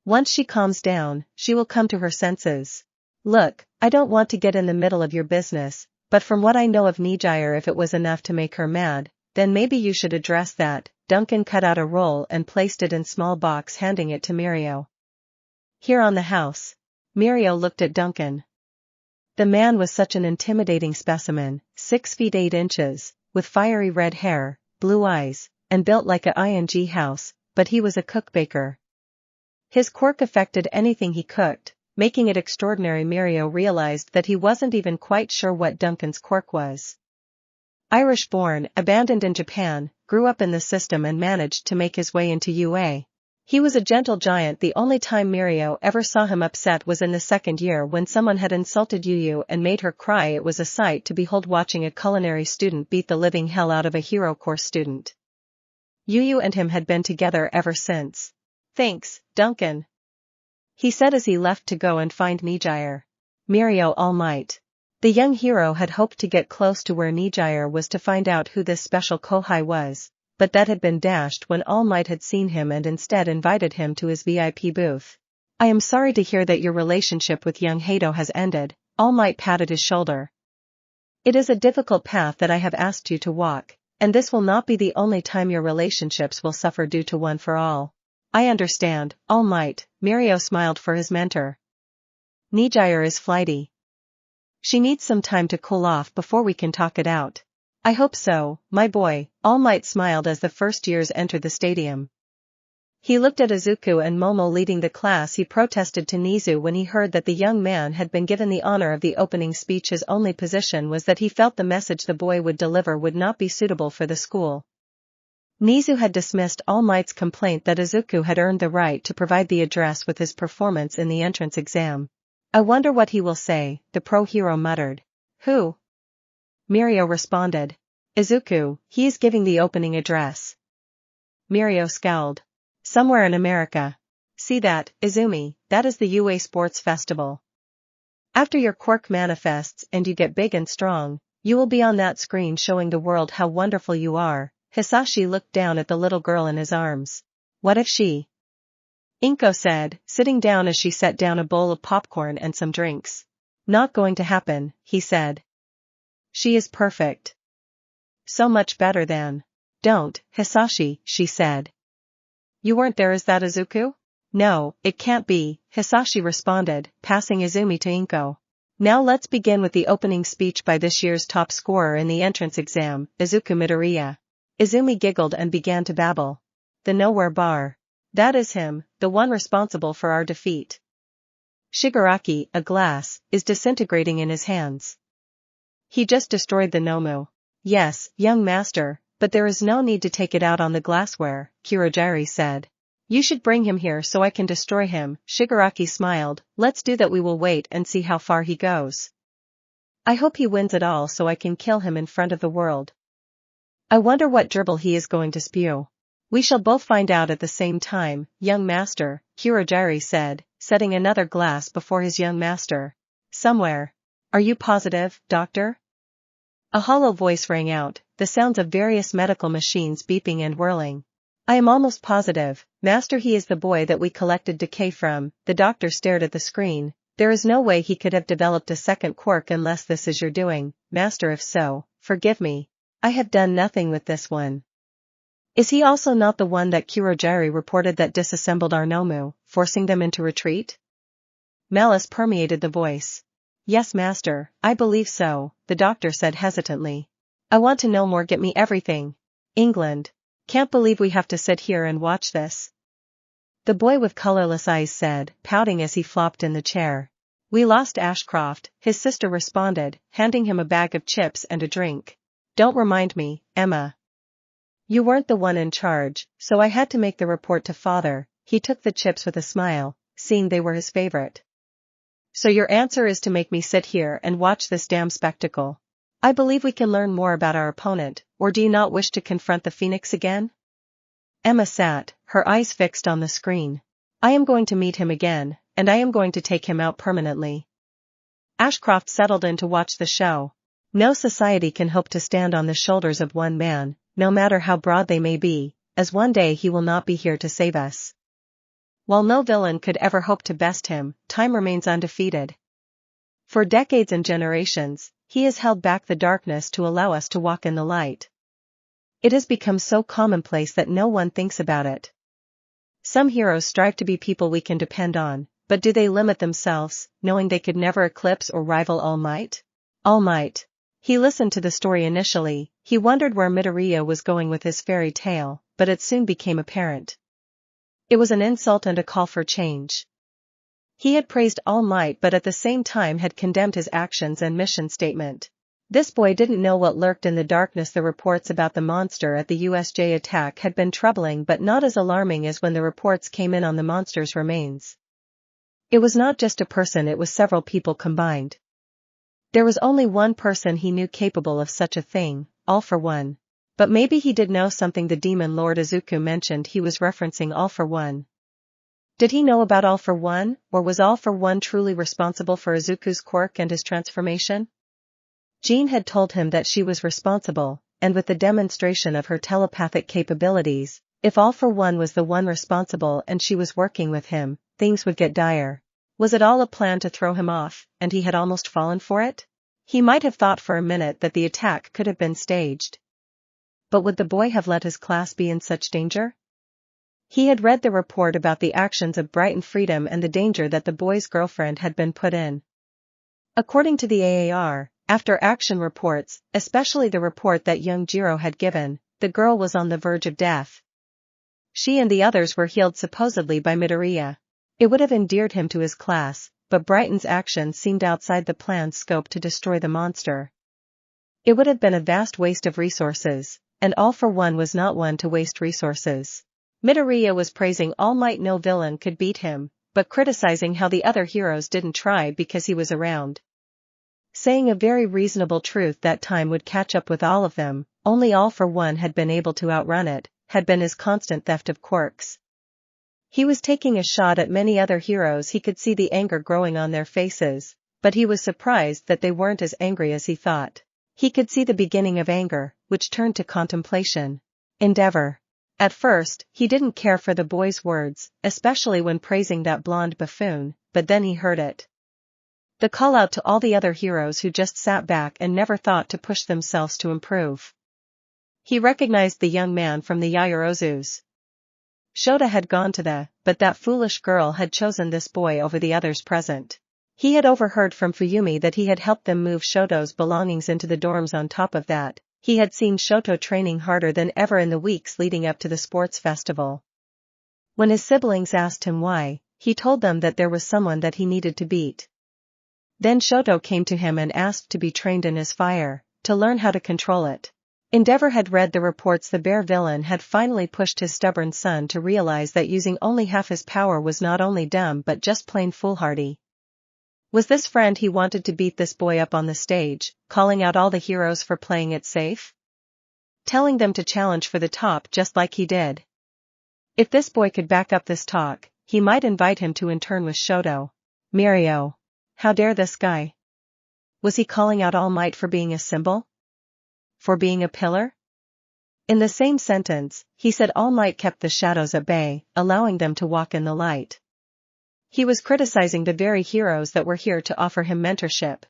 Once she calms down, she will come to her senses. Look, I don't want to get in the middle of your business, but from what I know of Nijire, if it was enough to make her mad, then maybe you should address that. Duncan cut out a roll and placed it in small box, handing it to Mirio. Here on the house. Mirio looked at Duncan. The man was such an intimidating specimen, 6 feet 8 inches, with fiery red hair, blue eyes, and built like a ING house, but he was a cook-baker. His quirk affected anything he cooked, making it extraordinary. Mirio realized that he wasn't even quite sure what Duncan's quirk was. Irish-born, abandoned in Japan, grew up in the system and managed to make his way into UA. He was a gentle giant. The only time Mirio ever saw him upset was in the second year when someone had insulted Yu and made her cry. It was a sight to behold watching a culinary student beat the living hell out of a hero course student. Yu and him had been together ever since. "Thanks, Duncan," he said as he left to go and find Nijire. Mirio All Might. The young hero had hoped to get close to where Nijire was to find out who this special Kohai was, but that had been dashed when All Might had seen him and instead invited him to his VIP booth. "I am sorry to hear that your relationship with young Hato has ended," All Might patted his shoulder. "It is a difficult path that I have asked you to walk, and this will not be the only time your relationships will suffer due to one for all." "I understand, All Might," Mirio smiled for his mentor. "Nijire is flighty. She needs some time to cool off before we can talk it out." "I hope so, my boy," All Might smiled as the first years entered the stadium. He looked at Izuku and Momo leading the class. He protested to Nizu when he heard that the young man had been given the honor of the opening speech. His only position was that he felt the message the boy would deliver would not be suitable for the school. Nizu had dismissed All Might's complaint that Izuku had earned the right to provide the address with his performance in the entrance exam. "I wonder what he will say," the pro-hero muttered. "Who?" Mirio responded. "Izuku, he is giving the opening address." Mirio scowled. "Somewhere in America. See that, Izumi, that is the UA Sports Festival. After your quirk manifests and you get big and strong, you will be on that screen showing the world how wonderful you are." Hisashi looked down at the little girl in his arms. "What if she?" Inko said, sitting down as she set down a bowl of popcorn and some drinks. "Not going to happen," he said. "She is perfect. So much better than." "Don't, Hisashi," she said. "You weren't there, is that Izuku?" "No, it can't be," Hisashi responded, passing Izumi to Inko. "Now let's begin with the opening speech by this year's top scorer in the entrance exam, Izuku Midoriya." Izumi giggled and began to babble. "The Nowhere Bar. That is him, the one responsible for our defeat. Shigaraki, a glass, is disintegrating in his hands. He just destroyed the Nomu." "Yes, young master, but there is no need to take it out on the glassware," Kurogiri said. "You should bring him here so I can destroy him." Shigaraki smiled. "Let's do that. We will wait and see how far he goes. I hope he wins it all so I can kill him in front of the world. I wonder what dribble he is going to spew." "We shall both find out at the same time, young master," Kurogiri said, setting another glass before his young master. "Somewhere. Are you positive, doctor?" A hollow voice rang out, the sounds of various medical machines beeping and whirling. "I am almost positive, master. He is the boy that we collected decay from." The doctor stared at the screen. "There is no way he could have developed a second quirk unless this is your doing, master. If so, forgive me. I have done nothing with this one." "Is he also not the one that Kurogiri reported that disassembled our Nomu, forcing them into retreat?" Malice permeated the voice. "Yes master, I believe so," the doctor said hesitantly. "I want to know more. Get me everything. England. Can't believe we have to sit here and watch this." The boy with colorless eyes said, pouting as he flopped in the chair. "We lost Ashcroft," his sister responded, handing him a bag of chips and a drink. "Don't remind me, Emma. You weren't the one in charge, so I had to make the report to father." He took the chips with a smile, seeing they were his favorite. "So your answer is to make me sit here and watch this damn spectacle. I believe we can learn more about our opponent, or do you not wish to confront the Phoenix again?" Emma sat, her eyes fixed on the screen. "I am going to meet him again, and I am going to take him out permanently." Ashcroft settled in to watch the show. No society can hope to stand on the shoulders of one man, no matter how broad they may be, as one day he will not be here to save us. While no villain could ever hope to best him, time remains undefeated. For decades and generations, he has held back the darkness to allow us to walk in the light. It has become so commonplace that no one thinks about it. Some heroes strive to be people we can depend on, but do they limit themselves, knowing they could never eclipse or rival All Might? All Might. He listened to the story initially. He wondered where Midoriya was going with his fairy tale, but it soon became apparent. It was an insult and a call for change. He had praised All Might but at the same time had condemned his actions and mission statement. This boy didn't know what lurked in the darkness. The reports about the monster at the USJ attack had been troubling but not as alarming as when the reports came in on the monster's remains. It was not just a person, it was several people combined. There was only one person he knew capable of such a thing, All for One. But maybe he did know something. The demon Lord Izuku mentioned he was referencing All for One. Did he know about All for One, or was All for One truly responsible for Izuku's quirk and his transformation? Jean had told him that she was responsible, and with the demonstration of her telepathic capabilities, if All for One was the one responsible and she was working with him, things would get dire. Was it all a plan to throw him off, and he had almost fallen for it? He might have thought for a minute that the attack could have been staged. But would the boy have let his class be in such danger? He had read the report about the actions of Brighton Freedom and the danger that the boy's girlfriend had been put in. According to the AAR, after action reports, especially the report that young Jiro had given, the girl was on the verge of death. She and the others were healed supposedly by Midoriya. It would have endeared him to his class, but Brighton's actions seemed outside the plan's scope to destroy the monster. It would have been a vast waste of resources, and All for One was not one to waste resources. Midoriya was praising All Might. No villain could beat him, but criticizing how the other heroes didn't try because he was around. Saying a very reasonable truth that time would catch up with all of them, only All for One had been able to outrun it, had been his constant theft of quirks. He was taking a shot at many other heroes. He could see the anger growing on their faces, but he was surprised that they weren't as angry as he thought. He could see the beginning of anger, which turned to contemplation. Endeavor. At first, he didn't care for the boy's words, especially when praising that blonde buffoon, but then he heard it. The call out to all the other heroes who just sat back and never thought to push themselves to improve. He recognized the young man from the Yaoyorozus. Shota had gone to but that foolish girl had chosen this boy over the others present. He had overheard from Fuyumi that he had helped them move Shoto's belongings into the dorms. On top of that, he had seen Shoto training harder than ever in the weeks leading up to the sports festival. When his siblings asked him why, he told them that there was someone that he needed to beat. Then Shoto came to him and asked to be trained in his fire, to learn how to control it. Endeavor had read the reports. The bear villain had finally pushed his stubborn son to realize that using only half his power was not only dumb but just plain foolhardy. Was this friend he wanted to beat this boy up on the stage, calling out all the heroes for playing it safe? Telling them to challenge for the top just like he did. If this boy could back up this talk, he might invite him to in turn with Shoto. Mirio. How dare this guy? Was he calling out All Might for being a symbol? For being a pillar? In the same sentence, he said All Might kept the shadows at bay, allowing them to walk in the light. He was criticizing the very heroes that were here to offer him mentorship.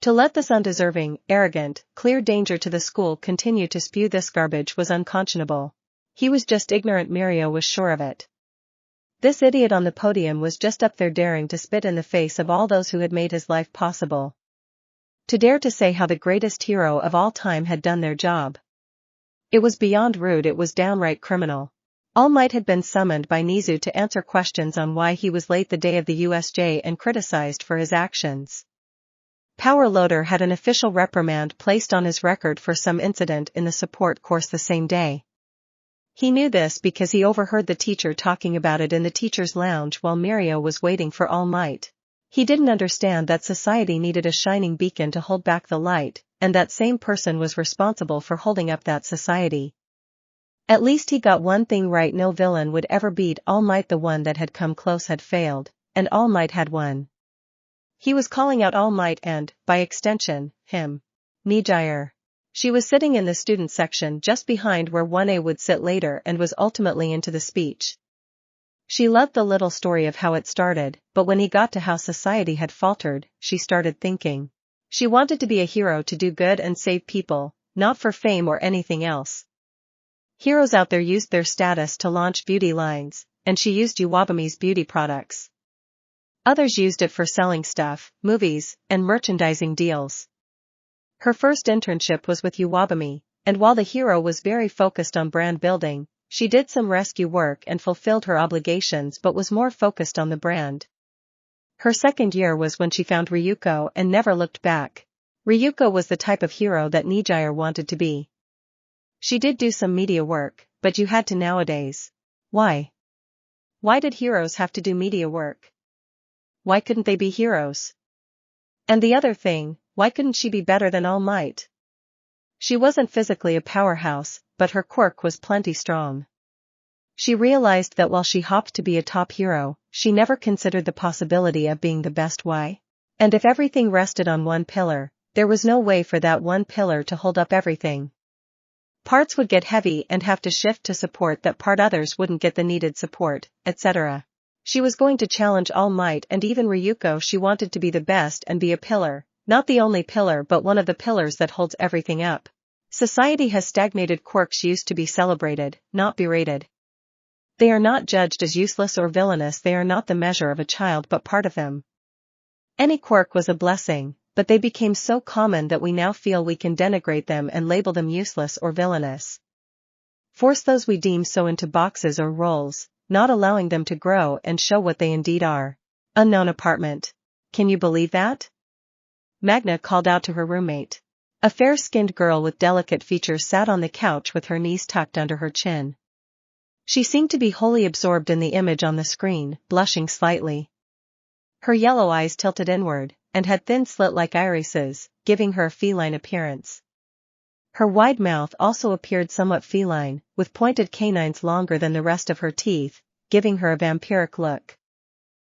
To let this undeserving, arrogant, clear danger to the school continue to spew this garbage was unconscionable. He was just ignorant. Mirio was sure of it. This idiot on the podium was just up there daring to spit in the face of all those who had made his life possible. To dare to say how the greatest hero of all time had done their job. It was beyond rude, it was downright criminal. All Might had been summoned by Nizu to answer questions on why he was late the day of the USJ and criticized for his actions. Power Loader had an official reprimand placed on his record for some incident in the support course the same day. He knew this because he overheard the teacher talking about it in the teacher's lounge while Mirio was waiting for All Might. He didn't understand that society needed a shining beacon to hold back the light, and that same person was responsible for holding up that society. At least he got one thing right: no villain would ever beat All Might. The one that had come close had failed, and All Might had won. He was calling out All Might and, by extension, him. Nijire. She was sitting in the student section just behind where 1A would sit later and was ultimately into the speech. She loved the little story of how it started, but when he got to how society had faltered, she started thinking. She wanted to be a hero, to do good and save people, not for fame or anything else. Heroes out there used their status to launch beauty lines, and she used Uwabami's beauty products. Others used it for selling stuff, movies, and merchandising deals. Her first internship was with Uwabami, and while the hero was very focused on brand building, she did some rescue work and fulfilled her obligations but was more focused on the brand. Her second year was when she found Ryuko and never looked back. Ryuko was the type of hero that Nijire wanted to be. She did do some media work, but you had to nowadays. Why? Why did heroes have to do media work? Why couldn't they be heroes? And the other thing, why couldn't she be better than All Might? She wasn't physically a powerhouse, but her quirk was plenty strong. She realized that while she hoped to be a top hero, she never considered the possibility of being the best. Why? And if everything rested on one pillar, there was no way for that one pillar to hold up everything. Parts would get heavy and have to shift to support that part, others wouldn't get the needed support, etc. She was going to challenge All Might and even Ryuko. She wanted to be the best and be a pillar, not the only pillar but one of the pillars that holds everything up. Society has stagnated. Quirks used to be celebrated, not berated. They are not judged as useless or villainous. They are not the measure of a child but part of them. Any quirk was a blessing, but they became so common that we now feel we can denigrate them and label them useless or villainous. Force those we deem so into boxes or roles, not allowing them to grow and show what they indeed are. Unknown apartment. Can you believe that? Magna called out to her roommate. A fair-skinned girl with delicate features sat on the couch with her knees tucked under her chin. She seemed to be wholly absorbed in the image on the screen, blushing slightly. Her yellow eyes tilted inward, and had thin slit-like irises, giving her a feline appearance. Her wide mouth also appeared somewhat feline, with pointed canines longer than the rest of her teeth, giving her a vampiric look.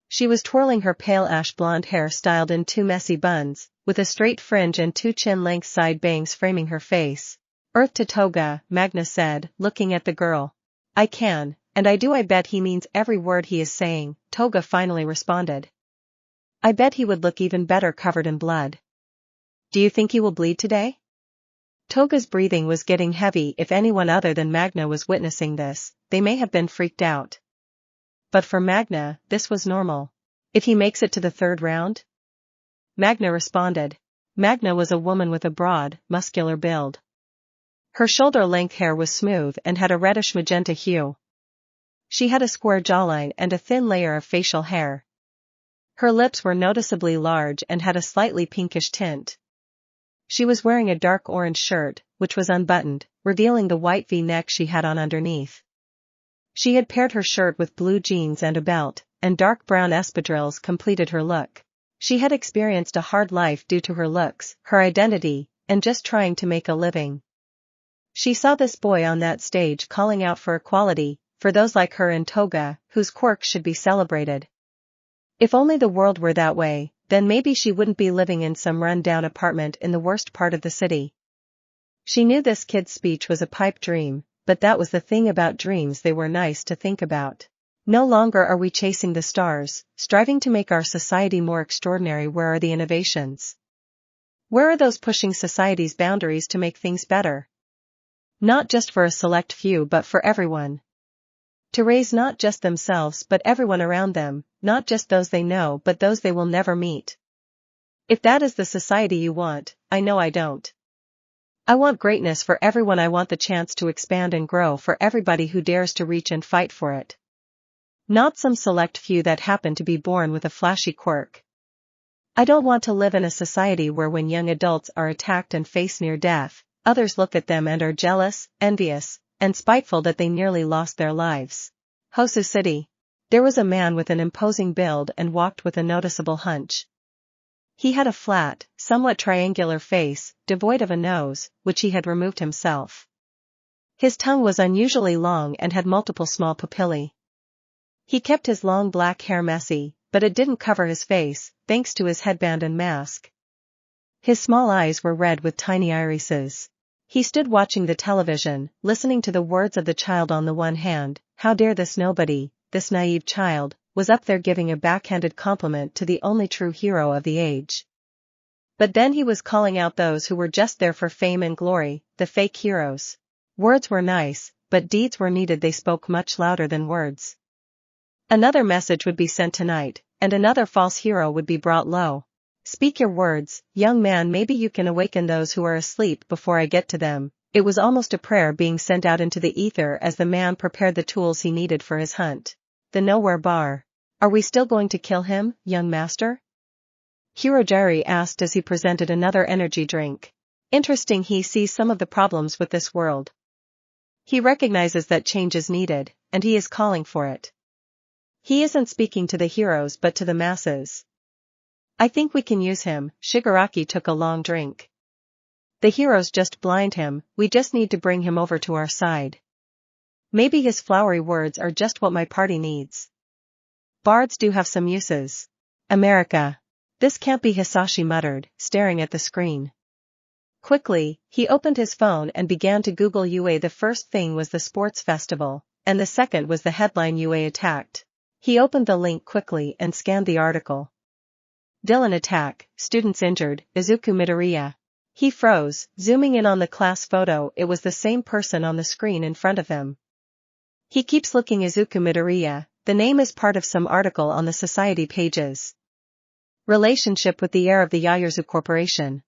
She was twirling her pale ash blonde hair styled in two messy buns, with a straight fringe and two chin-length side bangs framing her face. Earth to Toga, Magna said, looking at the girl. I can, and I do. I bet he means every word he is saying, Toga finally responded. I bet he would look even better covered in blood. Do you think he will bleed today? Toga's breathing was getting heavy. If anyone other than Magna was witnessing this, they may have been freaked out. But for Magna, this was normal. If he makes it to the third round? Magna responded. Magna was a woman with a broad, muscular build. Her shoulder-length hair was smooth and had a reddish-magenta hue. She had a square jawline and a thin layer of facial hair. Her lips were noticeably large and had a slightly pinkish tint. She was wearing a dark orange shirt, which was unbuttoned, revealing the white V-neck she had on underneath. She had paired her shirt with blue jeans and a belt, and dark brown espadrilles completed her look. She had experienced a hard life due to her looks, her identity, and just trying to make a living. She saw this boy on that stage calling out for equality, for those like her and Toga, whose quirks should be celebrated. If only the world were that way, then maybe she wouldn't be living in some run-down apartment in the worst part of the city. She knew this kid's speech was a pipe dream, but that was the thing about dreams, they were nice to think about. No longer are we chasing the stars, striving to make our society more extraordinary. Where are the innovations? Where are those pushing society's boundaries to make things better? Not just for a select few but for everyone. To raise not just themselves but everyone around them, not just those they know but those they will never meet. If that is the society you want, I know I don't. I want greatness for everyone. I want the chance to expand and grow for everybody who dares to reach and fight for it. Not some select few that happen to be born with a flashy quirk. I don't want to live in a society where when young adults are attacked and face near death, others look at them and are jealous, envious, and spiteful that they nearly lost their lives. Hosu City. There was a man with an imposing build and walked with a noticeable hunch. He had a flat, somewhat triangular face, devoid of a nose, which he had removed himself. His tongue was unusually long and had multiple small papillae. He kept his long black hair messy, but it didn't cover his face, thanks to his headband and mask. His small eyes were red with tiny irises. He stood watching the television, listening to the words of the child on the one hand. How dare this nobody, this naive child, was up there giving a backhanded compliment to the only true hero of the age. But then he was calling out those who were just there for fame and glory, the fake heroes. Words were nice, but deeds were needed. They spoke much louder than words. Another message would be sent tonight, and another false hero would be brought low. Speak your words, young man, maybe you can awaken those who are asleep before I get to them. It was almost a prayer being sent out into the ether as the man prepared the tools he needed for his hunt. The Nowhere Bar. Are we still going to kill him, young master? Hirojiri asked as he presented another energy drink. Interesting, he sees some of the problems with this world. He recognizes that change is needed, and he is calling for it. He isn't speaking to the heroes but to the masses. I think we can use him. Shigaraki took a long drink. The heroes just blind him, we just need to bring him over to our side. Maybe his flowery words are just what my party needs. Bards do have some uses. America. This can't be, Hisashi muttered, staring at the screen. Quickly, he opened his phone and began to Google UA. The first thing was the sports festival, and the second was the headline UA attacked. He opened the link quickly and scanned the article. Villain attack, students injured, Izuku Midoriya. He froze, zooming in on the class photo. It was the same person on the screen in front of him. He keeps looking. Izuku Midoriya, the name is part of some article on the society pages. Relationship with the heir of the Yaoyuzu Corporation.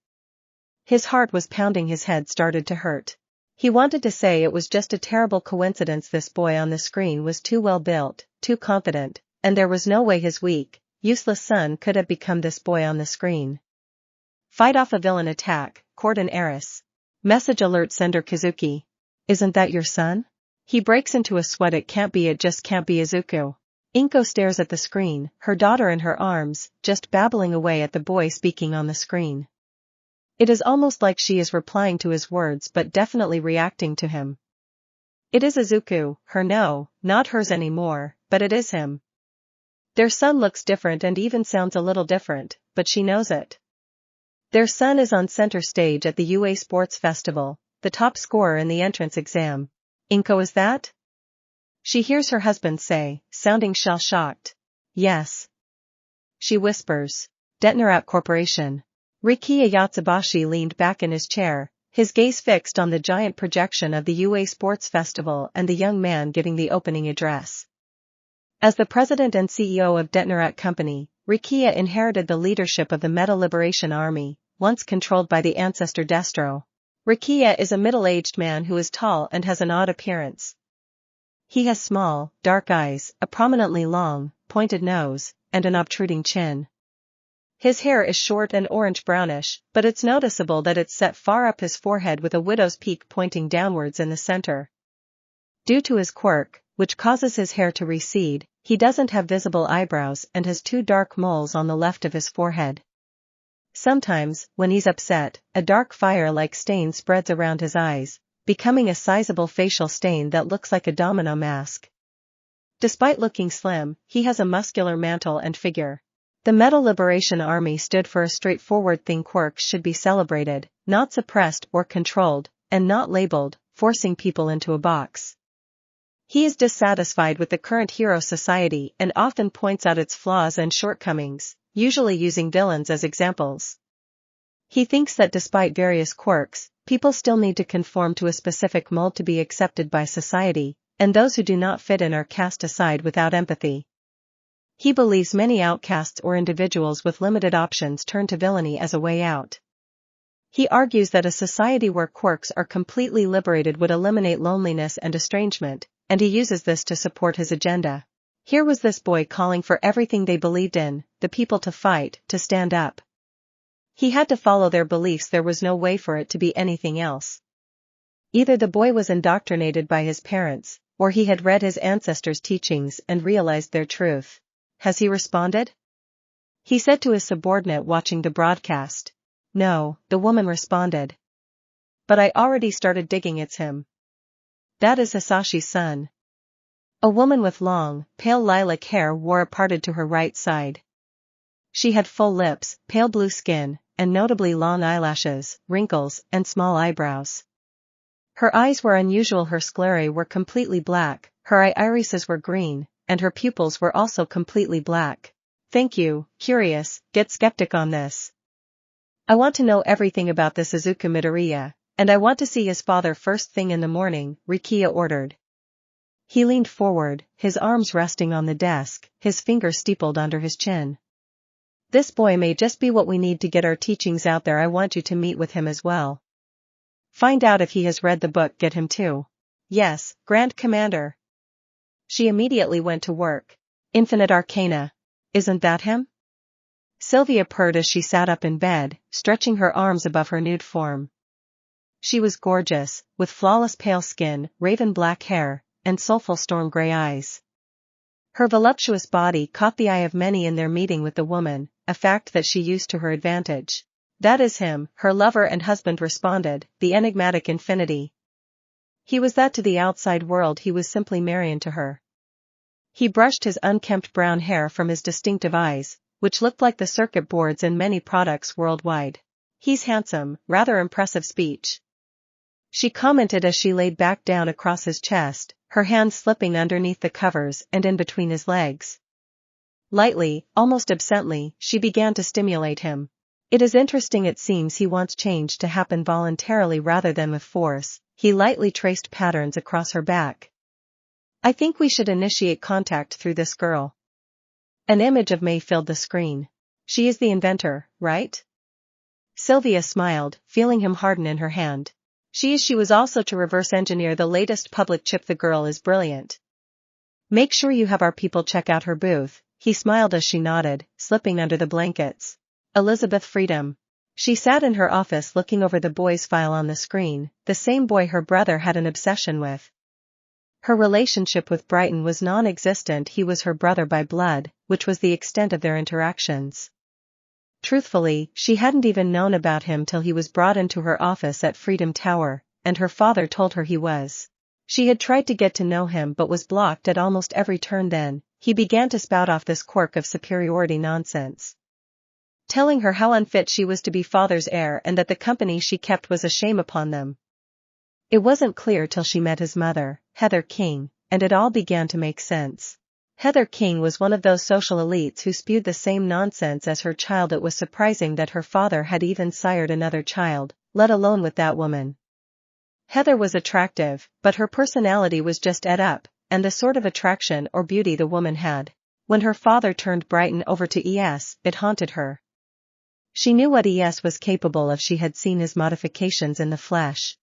His heart was pounding, his head started to hurt. He wanted to say it was just a terrible coincidence. This boy on the screen was too well built, too confident, and there was no way his weak, useless son could have become this boy on the screen. Fight off a villain attack, court an heiress. Message alert sender Kazuki. Isn't that your son? He breaks into a sweat. It can't be, it just can't be Izuku. Inko stares at the screen, her daughter in her arms, just babbling away at the boy speaking on the screen. It is almost like she is replying to his words but definitely reacting to him. It is Izuku, her, no, not hers anymore, but it is him. Their son looks different and even sounds a little different, but she knows it. Their son is on center stage at the UA Sports Festival, the top scorer in the entrance exam. Inko, is that? She hears her husband say, sounding shell-shocked. Yes. She whispers. Detnerat Corporation. Rikiya Yatsubashi leaned back in his chair, his gaze fixed on the giant projection of the UA Sports Festival and the young man giving the opening address. As the president and CEO of Detnerat Company, Rikiya inherited the leadership of the Metal Liberation Army, once controlled by the ancestor Destro. Rikiya is a middle-aged man who is tall and has an odd appearance. He has small, dark eyes, a prominently long, pointed nose, and an obtruding chin. His hair is short and orange-brownish, but it's noticeable that it's set far up his forehead with a widow's peak pointing downwards in the center. Due to his quirk, which causes his hair to recede, he doesn't have visible eyebrows and has two dark moles on the left of his forehead. Sometimes, when he's upset, a dark fire-like stain spreads around his eyes, becoming a sizable facial stain that looks like a domino mask. Despite looking slim, he has a muscular mantle and figure. The Metal Liberation Army stood for a straightforward thing: quirks should be celebrated, not suppressed or controlled, and not labeled, forcing people into a box. He is dissatisfied with the current hero society and often points out its flaws and shortcomings, usually using villains as examples. He thinks that despite various quirks, people still need to conform to a specific mold to be accepted by society, and those who do not fit in are cast aside without empathy. He believes many outcasts or individuals with limited options turn to villainy as a way out. He argues that a society where quirks are completely liberated would eliminate loneliness and estrangement, and he uses this to support his agenda. Here was this boy calling for everything they believed in, the people to fight, to stand up. He had to follow their beliefs. There was no way for it to be anything else. Either the boy was indoctrinated by his parents, or he had read his ancestors' teachings and realized their truth. Has he responded? He said to his subordinate watching the broadcast. No, the woman responded. But I already started digging. It's him. That is Hisashi's son. A woman with long, pale lilac hair wore it parted to her right side. She had full lips, pale blue skin, and notably long eyelashes, wrinkles, and small eyebrows. Her eyes were unusual. Her sclerae were completely black, her irises were green, and her pupils were also completely black. Thank you, curious, get skeptic on this. I want to know everything about this Izuku Midoriya, and I want to see his father first thing in the morning, Rikiya ordered. He leaned forward, his arms resting on the desk, his fingers steepled under his chin. This boy may just be what we need to get our teachings out there. I want you to meet with him as well. Find out if he has read the book. Get him too. Yes, Grand Commander. She immediately went to work. Infinite Arcana. Isn't that him? Sylvia purred as she sat up in bed, stretching her arms above her nude form. She was gorgeous, with flawless pale skin, raven black hair, and soulful storm gray eyes. Her voluptuous body caught the eye of many in their meeting with the woman, a fact that she used to her advantage. That is him, her lover and husband responded, the enigmatic Infinity. He was that to the outside world, he was simply Marion to her. He brushed his unkempt brown hair from his distinctive eyes, which looked like the circuit boards in many products worldwide. He's handsome, rather impressive speech. She commented as she laid back down across his chest, her hands slipping underneath the covers and in between his legs. Lightly, almost absently, she began to stimulate him. It is interesting, it seems he wants change to happen voluntarily rather than with force. He lightly traced patterns across her back. I think we should initiate contact through this girl. An image of May filled the screen. She is the inventor, right? Sylvia smiled, feeling him harden in her hand. She was also to reverse engineer the latest public chip. The girl is brilliant. Make sure you have our people check out her booth. He smiled as she nodded, slipping under the blankets. Elizabeth Freedom. She sat in her office looking over the boy's file on the screen, the same boy her brother had an obsession with. Her relationship with Brighton was non-existent. He was her brother by blood, which was the extent of their interactions. Truthfully, she hadn't even known about him till he was brought into her office at Freedom Tower, and her father told her he was. She had tried to get to know him but was blocked at almost every turn. Then, he began to spout off this quirk of superiority nonsense. Telling her how unfit she was to be father's heir and that the company she kept was a shame upon them. It wasn't clear till she met his mother, Heather King, and it all began to make sense. Heather King was one of those social elites who spewed the same nonsense as her child. It was surprising that her father had even sired another child, let alone with that woman. Heather was attractive, but her personality was just ed up, and the sort of attraction or beauty the woman had. When her father turned Brighton over to ES, it haunted her. She knew what ES was capable of. She had seen his modifications in the flesh.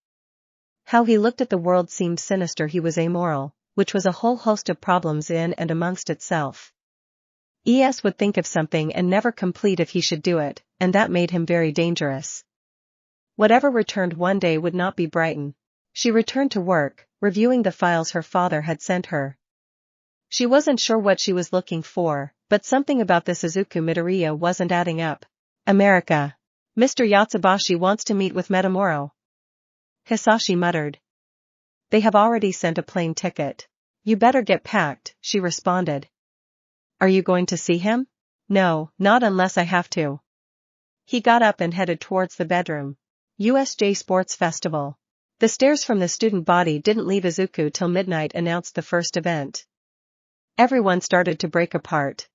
How he looked at the world seemed sinister. He was amoral, which was a whole host of problems in and amongst itself. ES would think of something and never complete if he should do it, and that made him very dangerous. Whatever returned one day would not be Brighton. She returned to work, reviewing the files her father had sent her. She wasn't sure what she was looking for, but something about this Izuku Midoriya wasn't adding up. America. Mr. Yatsubashi wants to meet with Metamoro. Hisashi muttered. They have already sent a plane ticket. You better get packed, she responded. Are you going to see him? No, not unless I have to. He got up and headed towards the bedroom. USJ Sports Festival. The stares from the student body didn't leave Izuku till midnight. Announced the first event. Everyone started to break apart.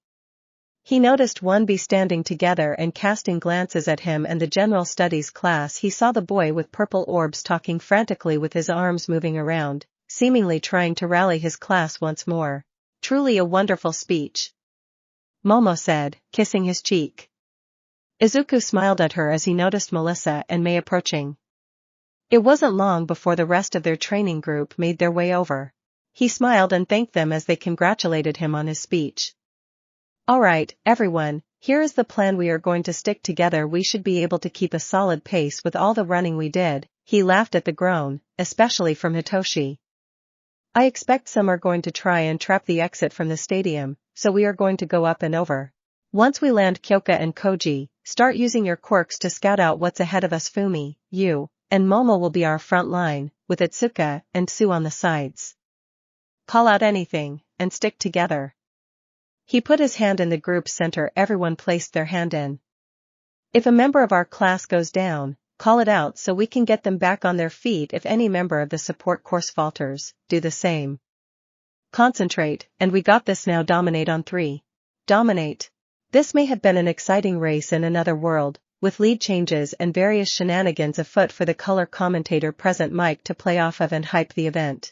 He noticed 1B standing together and casting glances at him and the general studies class. He saw the boy with purple orbs talking frantically with his arms moving around, seemingly trying to rally his class once more. Truly a wonderful speech, Momo said, kissing his cheek. Izuku smiled at her as he noticed Melissa and May approaching. It wasn't long before the rest of their training group made their way over. He smiled and thanked them as they congratulated him on his speech. All right, everyone, here is the plan. We are going to stick together. We should be able to keep a solid pace with all the running we did. He laughed at the groan, especially from Hitoshi. I expect some are going to try and trap the exit from the stadium, so we are going to go up and over. Once we land Kyoka and Koji, start using your quirks to scout out what's ahead of us. Fumi, you, and Momo will be our front line, with Itsuka and Sue on the sides. Call out anything, and stick together. He put his hand in the group's center. Everyone placed their hand in. If a member of our class goes down, call it out so we can get them back on their feet. If any member of the support course falters, do the same. Concentrate, and we got this now. Dominate on 3. Dominate. This may have been an exciting race in another world, with lead changes and various shenanigans afoot for the color commentator present mic to play off of and hype the event.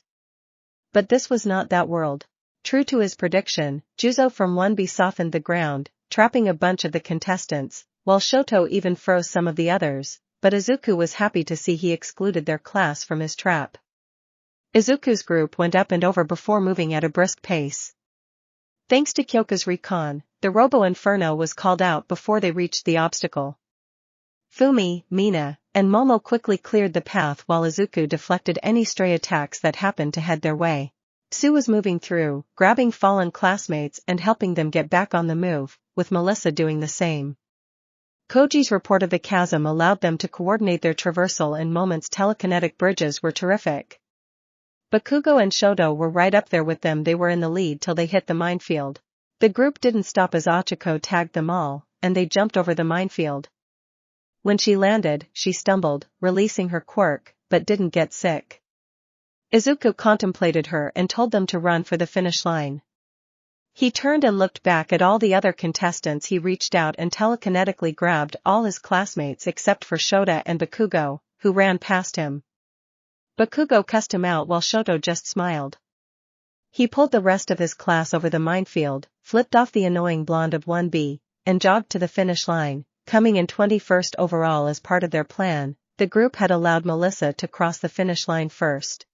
But this was not that world. True to his prediction, Juzo from 1B softened the ground, trapping a bunch of the contestants, while Shoto even froze some of the others, but Izuku was happy to see he excluded their class from his trap. Izuku's group went up and over before moving at a brisk pace. Thanks to Kyoka's recon, the Robo Inferno was called out before they reached the obstacle. Fumi, Mina, and Momo quickly cleared the path while Izuku deflected any stray attacks that happened to head their way. Sue was moving through, grabbing fallen classmates and helping them get back on the move, with Melissa doing the same. Koji's report of the chasm allowed them to coordinate their traversal, and Moment's telekinetic bridges were terrific. Bakugo and Shoto were right up there with them. They were in the lead till they hit the minefield. The group didn't stop as Ochako tagged them all, and they jumped over the minefield. When she landed, she stumbled, releasing her quirk, but didn't get sick. Izuku contemplated her and told them to run for the finish line. He turned and looked back at all the other contestants. He reached out and telekinetically grabbed all his classmates except for Shota and Bakugo, who ran past him. Bakugo cussed him out while Shoto just smiled. He pulled the rest of his class over the minefield, flipped off the annoying blonde of 1B, and jogged to the finish line, coming in 21st overall. As part of their plan, the group had allowed Melissa to cross the finish line first.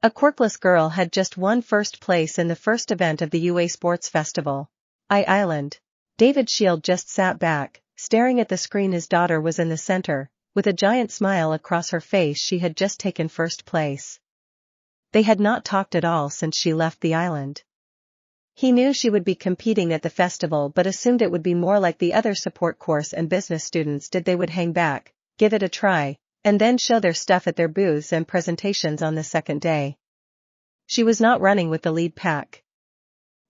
A quirkless girl had just won first place in the first event of the UA Sports Festival. Island. David Shield just sat back, staring at the screen. His daughter was in the center, with a giant smile across her face. She had just taken first place. They had not talked at all since she left the island. He knew she would be competing at the festival but assumed it would be more like the other support course and business students did. They would hang back, give it a try, and then show their stuff at their booths and presentations on the second day. She was not running with the lead pack.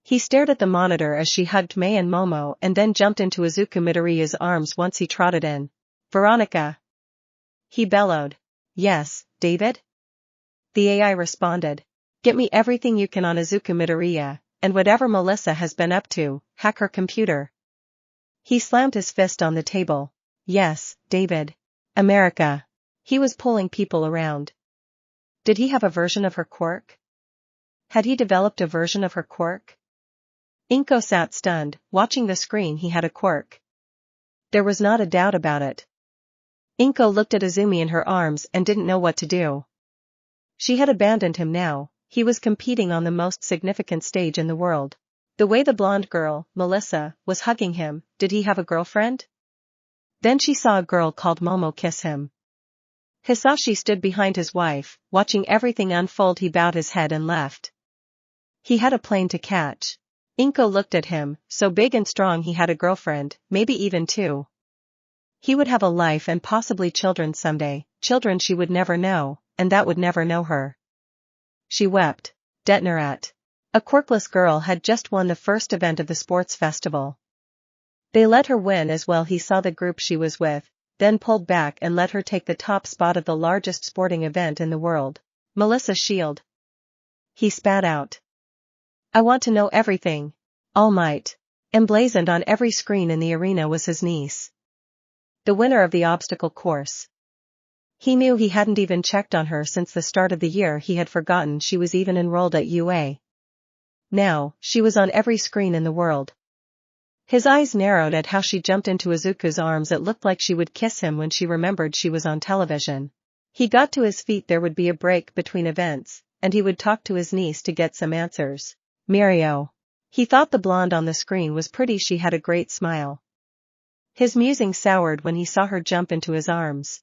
He stared at the monitor as she hugged Mei and Momo and then jumped into Izuku Midoriya's arms once he trotted in. "Veronica!" he bellowed. "Yes, David?" The AI responded. "Get me everything you can on Izuku Midoriya, and whatever Melissa has been up to, hack her computer." He slammed his fist on the table. "Yes, David. America." He was pulling people around. Did he have a version of her quirk? Had he developed a version of her quirk? Inko sat stunned, watching the screen. He had a quirk. There was not a doubt about it. Inko looked at Izumi in her arms and didn't know what to do. She had abandoned him now. He was competing on the most significant stage in the world. The way the blonde girl, Melissa, was hugging him, did he have a girlfriend? Then she saw a girl called Momo kiss him. Hisashi stood behind his wife, watching everything unfold. He bowed his head and left. He had a plane to catch. Inko looked at him, so big and strong. He had a girlfriend, maybe even two. He would have a life and possibly children someday, children she would never know, and that would never know her. She wept. Detnerat. A quirkless girl had just won the first event of the sports festival. They let her win as well. He saw the group she was with, then pulled back and let her take the top spot of the largest sporting event in the world. Melissa Shield. He spat out. "I want to know everything." All Might. Emblazoned on every screen in the arena was his niece. The winner of the obstacle course. He knew he hadn't even checked on her since the start of the year. He had forgotten she was even enrolled at UA. Now, she was on every screen in the world. His eyes narrowed at how she jumped into Izuku's arms. It looked like she would kiss him when she remembered she was on television. He got to his feet. There would be a break between events, and he would talk to his niece to get some answers. Mirio. He thought the blonde on the screen was pretty. She had a great smile. His musings soured when he saw her jump into his arms.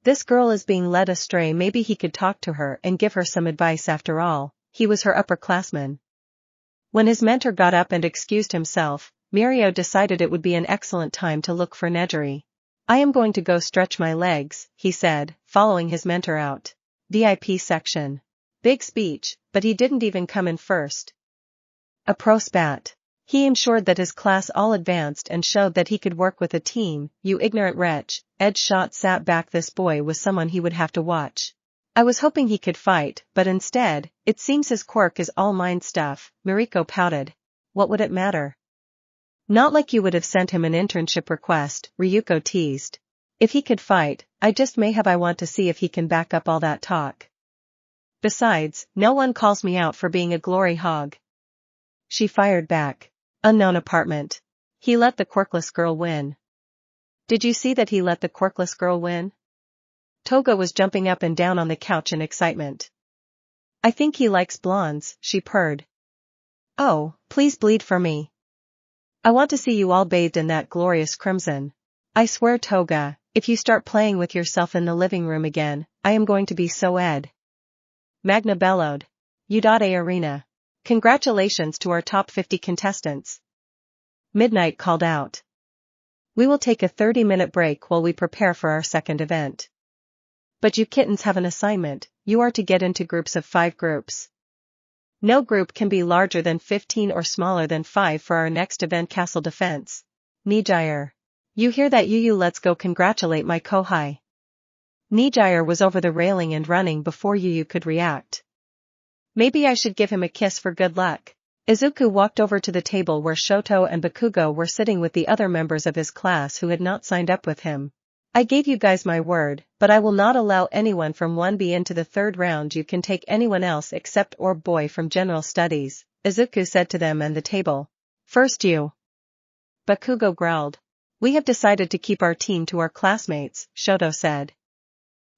This girl is being led astray. Maybe he could talk to her and give her some advice. After all, he was her upperclassman. When his mentor got up and excused himself, Mirio decided it would be an excellent time to look for Nejiri. "I am going to go stretch my legs," he said, following his mentor out. VIP section. Big speech, but he didn't even come in first. A pro spat. He ensured that his class all advanced and showed that he could work with a team. "You ignorant wretch." Ed Shot sat back. This boy was someone he would have to watch. "I was hoping he could fight, but instead, it seems his quirk is all mind stuff." Miriko pouted. "What would it matter?" "Not like you would have sent him an internship request," Ryuko teased. "If he could fight, I want to see if he can back up all that talk. Besides, no one calls me out for being a glory hog." She fired back. Unknown apartment. He let the quirkless girl win. Did you see that he let the quirkless girl win? Toga was jumping up and down on the couch in excitement. "I think he likes blondes," she purred. Oh, please bleed for me. I want to see you all bathed in that glorious crimson. I swear Toga, if you start playing with yourself in the living room again, I am going to be so ed. Magna bellowed. U.A. Arena. Congratulations to our top 50 contestants. Midnight called out. We will take a 30-minute break while we prepare for our second event. But you kittens have an assignment, you are to get into groups of 5 groups. No group can be larger than 15 or smaller than 5 for our next event castle defense. Nijire. You hear that let's go congratulate my Kohai. Nijire was over the railing and running before could react. Maybe I should give him a kiss for good luck. Izuku walked over to the table where Shoto and Bakugo were sitting with the other members of his class who had not signed up with him. I gave you guys my word, but I will not allow anyone from 1B into the third round. You can take anyone else except Orb Boy from General Studies, Izuku said to them and the table. First you. Bakugo growled. We have decided to keep our team to our classmates, Shoto said.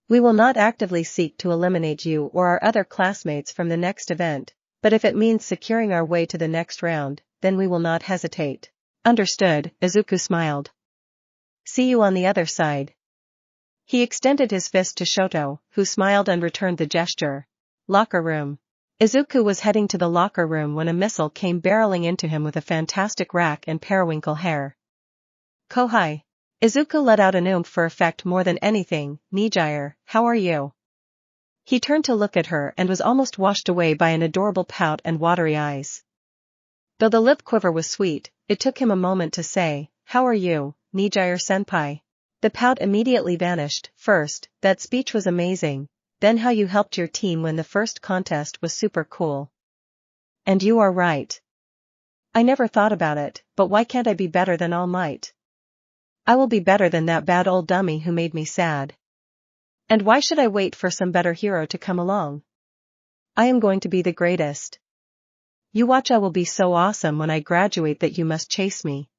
We will not actively seek to eliminate you or our other classmates from the next event, but if it means securing our way to the next round, then we will not hesitate. Understood, Izuku smiled. See you on the other side. He extended his fist to Shoto, who smiled and returned the gesture. Locker room. Izuku was heading to the locker room when a missile came barreling into him with a fantastic rack and periwinkle hair. Kohai. Izuku let out an oomph for effect more than anything. Nijire, how are you? He turned to look at her and was almost washed away by an adorable pout and watery eyes. Though the lip quiver was sweet, it took him a moment to say, how are you, Nijire-senpai? The pout immediately vanished. First, that speech was amazing, then how you helped your team win the first contest was super cool. And you are right. I never thought about it, but why can't I be better than All Might? I will be better than that bad old dummy who made me sad. And why should I wait for some better hero to come along? I am going to be the greatest. You watch, I will be so awesome when I graduate that you must chase me.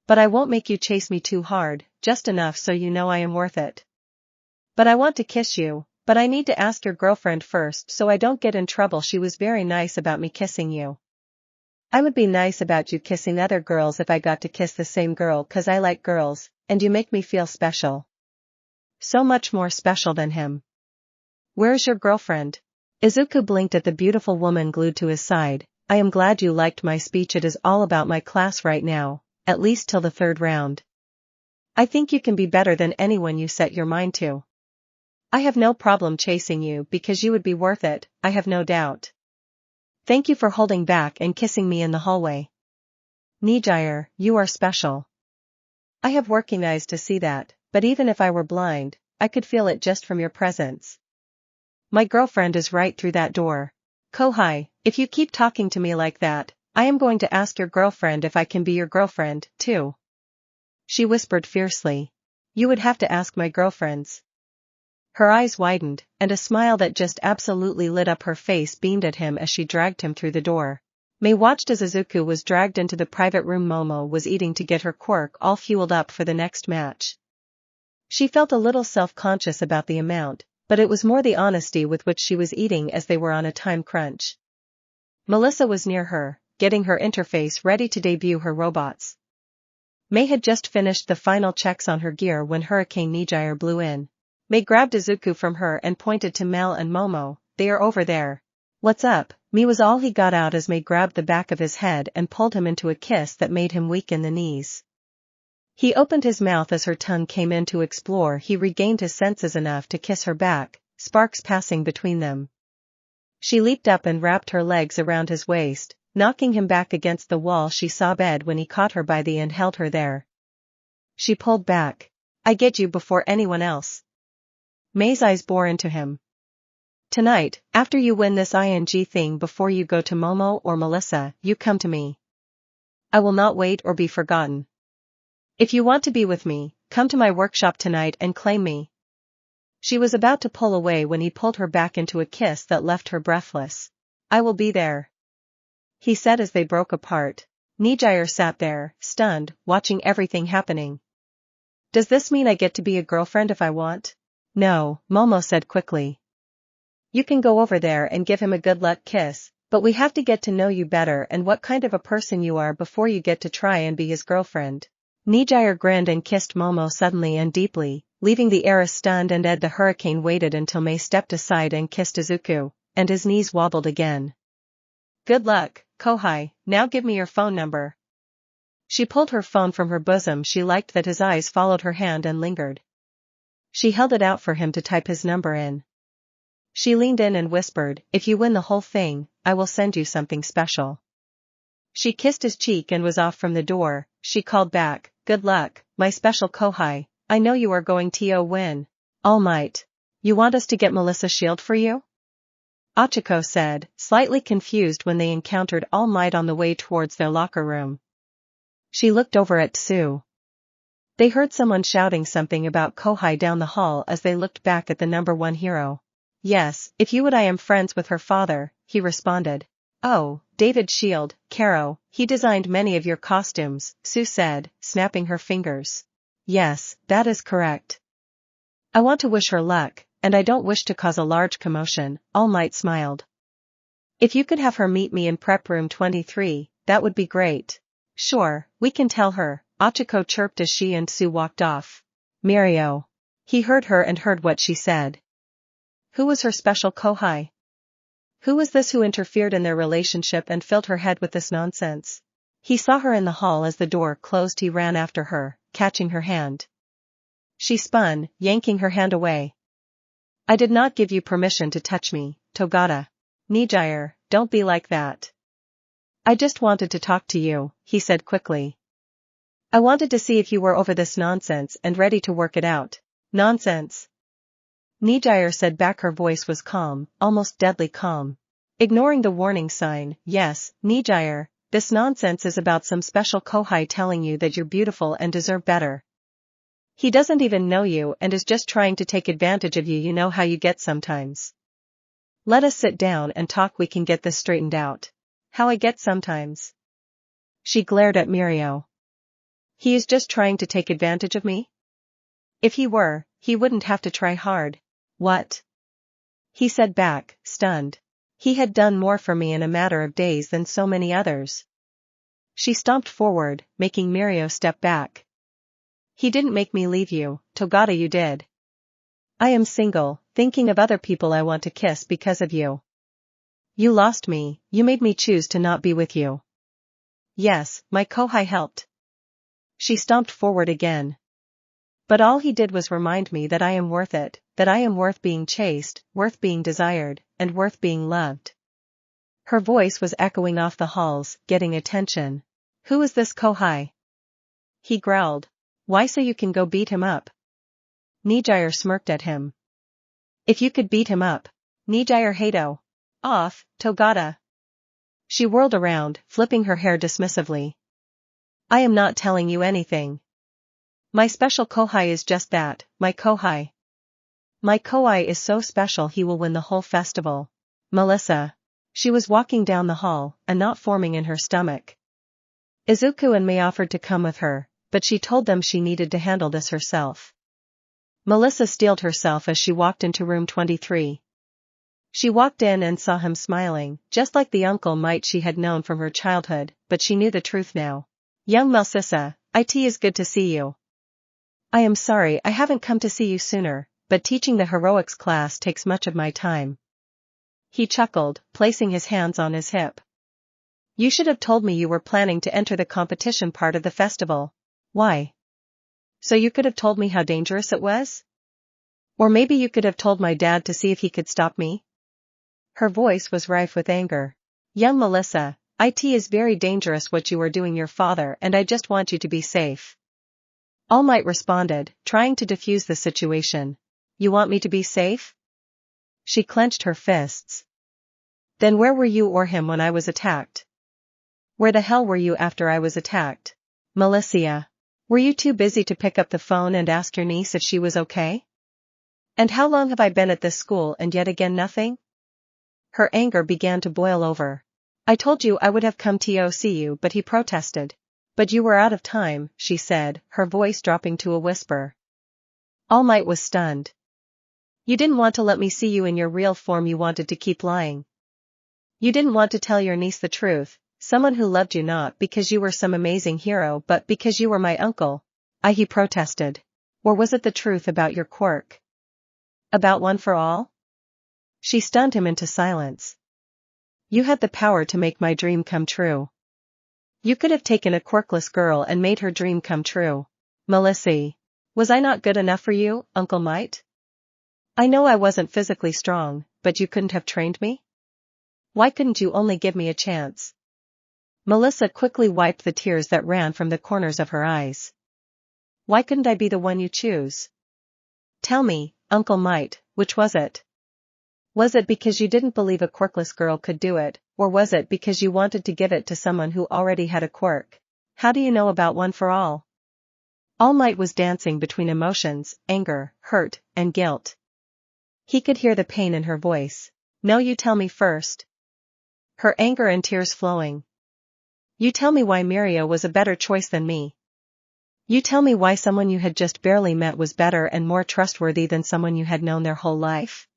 But I won't make you chase me too hard, just enough so you know I am worth it. But I want to kiss you, but I need to ask your girlfriend first so I don't get in trouble. She was very nice about me kissing you. I would be nice about you kissing other girls if I got to kiss the same girl, 'cause I like girls, and you make me feel special. So much more special than him. Where's your girlfriend? Izuku blinked at the beautiful woman glued to his side. I am glad you liked my speech. It is all about my class right now, at least till the third round. I think you can be better than anyone you set your mind to. I have no problem chasing you because you would be worth it, I have no doubt. Thank you for holding back and kissing me in the hallway. Nijire, you are special. I have working eyes to see that, but even if I were blind, I could feel it just from your presence. My girlfriend is right through that door. Kohai, if you keep talking to me like that, I am going to ask your girlfriend if I can be your girlfriend, too. She whispered fiercely. You would have to ask my girlfriends. Her eyes widened, and a smile that just absolutely lit up her face beamed at him as she dragged him through the door. Mei watched as Izuku was dragged into the private room Momo was eating to get her quirk all fueled up for the next match. She felt a little self-conscious about the amount, but it was more the honesty with which she was eating as they were on a time crunch. Melissa was near her, getting her interface ready to debut her robots. Mei had just finished the final checks on her gear when Hurricane Nijire blew in. Mei grabbed Izuku from her and pointed to Mel and Momo. They are over there. What's up? Me was all he got out as Mei grabbed the back of his head and pulled him into a kiss that made him weak in the knees. He opened his mouth as her tongue came in to explore. He regained his senses enough to kiss her back, sparks passing between them. She leaped up and wrapped her legs around his waist, knocking him back against the wall. She saw bed when he caught her by the end and held her there. She pulled back. I get you before anyone else. Mei's eyes bore into him. Tonight, after you win this ING thing, before you go to Momo or Melissa, you come to me. I will not wait or be forgotten. If you want to be with me, come to my workshop tonight and claim me. She was about to pull away when he pulled her back into a kiss that left her breathless. I will be there, he said as they broke apart. Nijire sat there, stunned, watching everything happening. Does this mean I get to be a girlfriend if I want? No, Momo said quickly. You can go over there and give him a good luck kiss, But we have to get to know you better and what kind of a person you are before you get to try and be his girlfriend. Nijire grinned and kissed Momo suddenly and deeply, leaving the heiress stunned, and Ed the hurricane waited until May stepped aside and kissed Izuku, and his knees wobbled again. Good luck, Kohai, now give me your phone number. She pulled her phone from her bosom. She liked that his eyes followed her hand and lingered. She held it out for him to type his number in. She leaned in and whispered, if you win the whole thing, I will send you something special. She kissed his cheek and was off from the door. She called back, good luck, my special Kohai, I know you are going to win. All Might. You want us to get Melissa's shield for you? Ochako said, slightly confused when they encountered All Might on the way towards their locker room. She looked over at Tsu. They heard someone shouting something about Kohai down the hall as they looked back at the number 1 hero. Yes, if you would, I am friends with her father, he responded. Oh, David Shield, Caro, he designed many of your costumes, Sue said, snapping her fingers. Yes, that is correct. I want to wish her luck, and I don't wish to cause a large commotion, All Might smiled. If you could have her meet me in prep room 23, that would be great. Sure, we can tell her, Ochako chirped as she and Sue walked off. Mirio. He heard her and heard what she said. Who was her special Kohai? Who was this who interfered in their relationship and filled her head with this nonsense? He saw her in the hall as the door closed. He ran after her, catching her hand. She spun, yanking her hand away. I did not give you permission to touch me, Togata. Nijire, don't be like that. I just wanted to talk to you, he said quickly. I wanted to see if you were over this nonsense and ready to work it out. Nonsense. Nijire said back. Her voice was calm, almost deadly calm. Ignoring the warning sign, yes, Nijire, this nonsense is about some special Kohai telling you that you're beautiful and deserve better. He doesn't even know you and is just trying to take advantage of you. You know how you get sometimes. Let us sit down and talk. We can get this straightened out. How I get sometimes? She glared at Mirio. He is just trying to take advantage of me? If he were, he wouldn't have to try hard. What? He said back, stunned. He had done more for me in a matter of days than so many others. She stomped forward, making Mirio step back. He didn't make me leave you, Togata, you did. I am single, thinking of other people I want to kiss because of you. You lost me, you made me choose to not be with you. Yes, my Kohai helped. She stomped forward again. But all he did was remind me that I am worth it, that I am worth being chased, worth being desired, and worth being loved. Her voice was echoing off the halls, getting attention. Who is this Kohai? He growled. Why, so you can go beat him up? Nijire smirked at him. If you could beat him up. Nijire Hato. Off, Togata. She whirled around, flipping her hair dismissively. I am not telling you anything. My special Kohai is just that, my Kohai. My Kohai is so special he will win the whole festival. Melissa. She was walking down the hall, a knot forming in her stomach. Izuku and May offered to come with her, but she told them she needed to handle this herself. Melissa steeled herself as she walked into room 23. She walked in and saw him smiling, just like the Uncle Might she had known from her childhood, but she knew the truth now. Young Melissa, it is good to see you. I am sorry I haven't come to see you sooner, but teaching the heroics class takes much of my time. He chuckled, placing his hands on his hip. You should have told me you were planning to enter the competition part of the festival. Why? So you could have told me how dangerous it was? Or maybe you could have told my dad to see if he could stop me? Her voice was rife with anger. Young Melissa, it is very dangerous what you are doing your father, and I just want you to be safe. All Might responded, trying to defuse the situation. You want me to be safe? She clenched her fists. Then where were you or him when I was attacked? Where the hell were you after I was attacked? Melissa. Were you too busy to pick up the phone and ask your niece if she was okay? And how long have I been at this school and yet again nothing? Her anger began to boil over. I told you I would have come to see you, but he protested. But you were out of time, she said, her voice dropping to a whisper. All Might was stunned. You didn't want to let me see you in your real form, you wanted to keep lying. You didn't want to tell your niece the truth, someone who loved you not because you were some amazing hero but because you were my uncle. He protested. Or was it the truth about your quirk? About one for all? She stunned him into silence. You had the power to make my dream come true. You could have taken a quirkless girl and made her dream come true. Melissa. Was I not good enough for you, Uncle Might? I know I wasn't physically strong, but you couldn't have trained me? Why couldn't you only give me a chance? Melissa quickly wiped the tears that ran from the corners of her eyes. Why couldn't I be the one you choose? Tell me, Uncle Might, which was it? Was it because you didn't believe a quirkless girl could do it, or was it because you wanted to give it to someone who already had a quirk? How do you know about one for all? All Might was dancing between emotions, anger, hurt, and guilt. He could hear the pain in her voice. No, you tell me first. Her anger and tears flowing. You tell me why Mirio was a better choice than me. You tell me why someone you had just barely met was better and more trustworthy than someone you had known their whole life.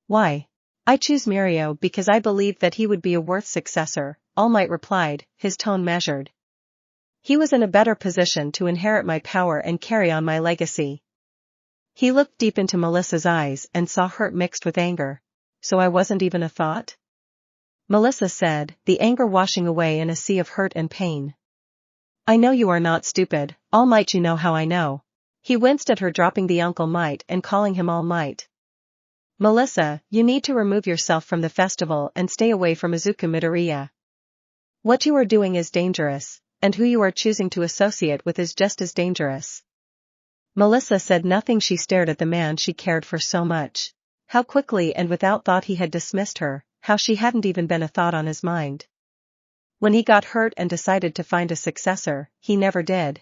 Why? I choose Mirio because I believed that he would be a worth successor, All Might replied, his tone measured. He was in a better position to inherit my power and carry on my legacy. He looked deep into Melissa's eyes and saw hurt mixed with anger. So I wasn't even a thought? Melissa said, the anger washing away in a sea of hurt and pain. I know you are not stupid, All Might, you know how I know. He winced at her dropping the Uncle Might and calling him All Might. Melissa, you need to remove yourself from the festival and stay away from Izuku Midoriya. What you are doing is dangerous, and who you are choosing to associate with is just as dangerous. Melissa said nothing. She stared at the man she cared for so much. How quickly and without thought he had dismissed her, how she hadn't even been a thought on his mind. When he got hurt and decided to find a successor, he never did.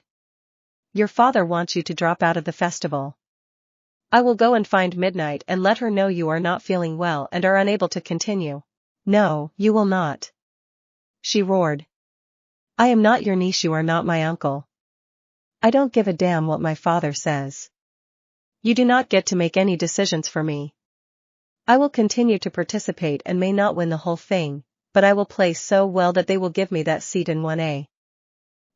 Your father wants you to drop out of the festival. I will go and find Midnight and let her know you are not feeling well and are unable to continue. No, you will not. She roared. I am not your niece, you are not my uncle. I don't give a damn what my father says. You do not get to make any decisions for me. I will continue to participate and may not win the whole thing, but I will play so well that they will give me that seat in 1A.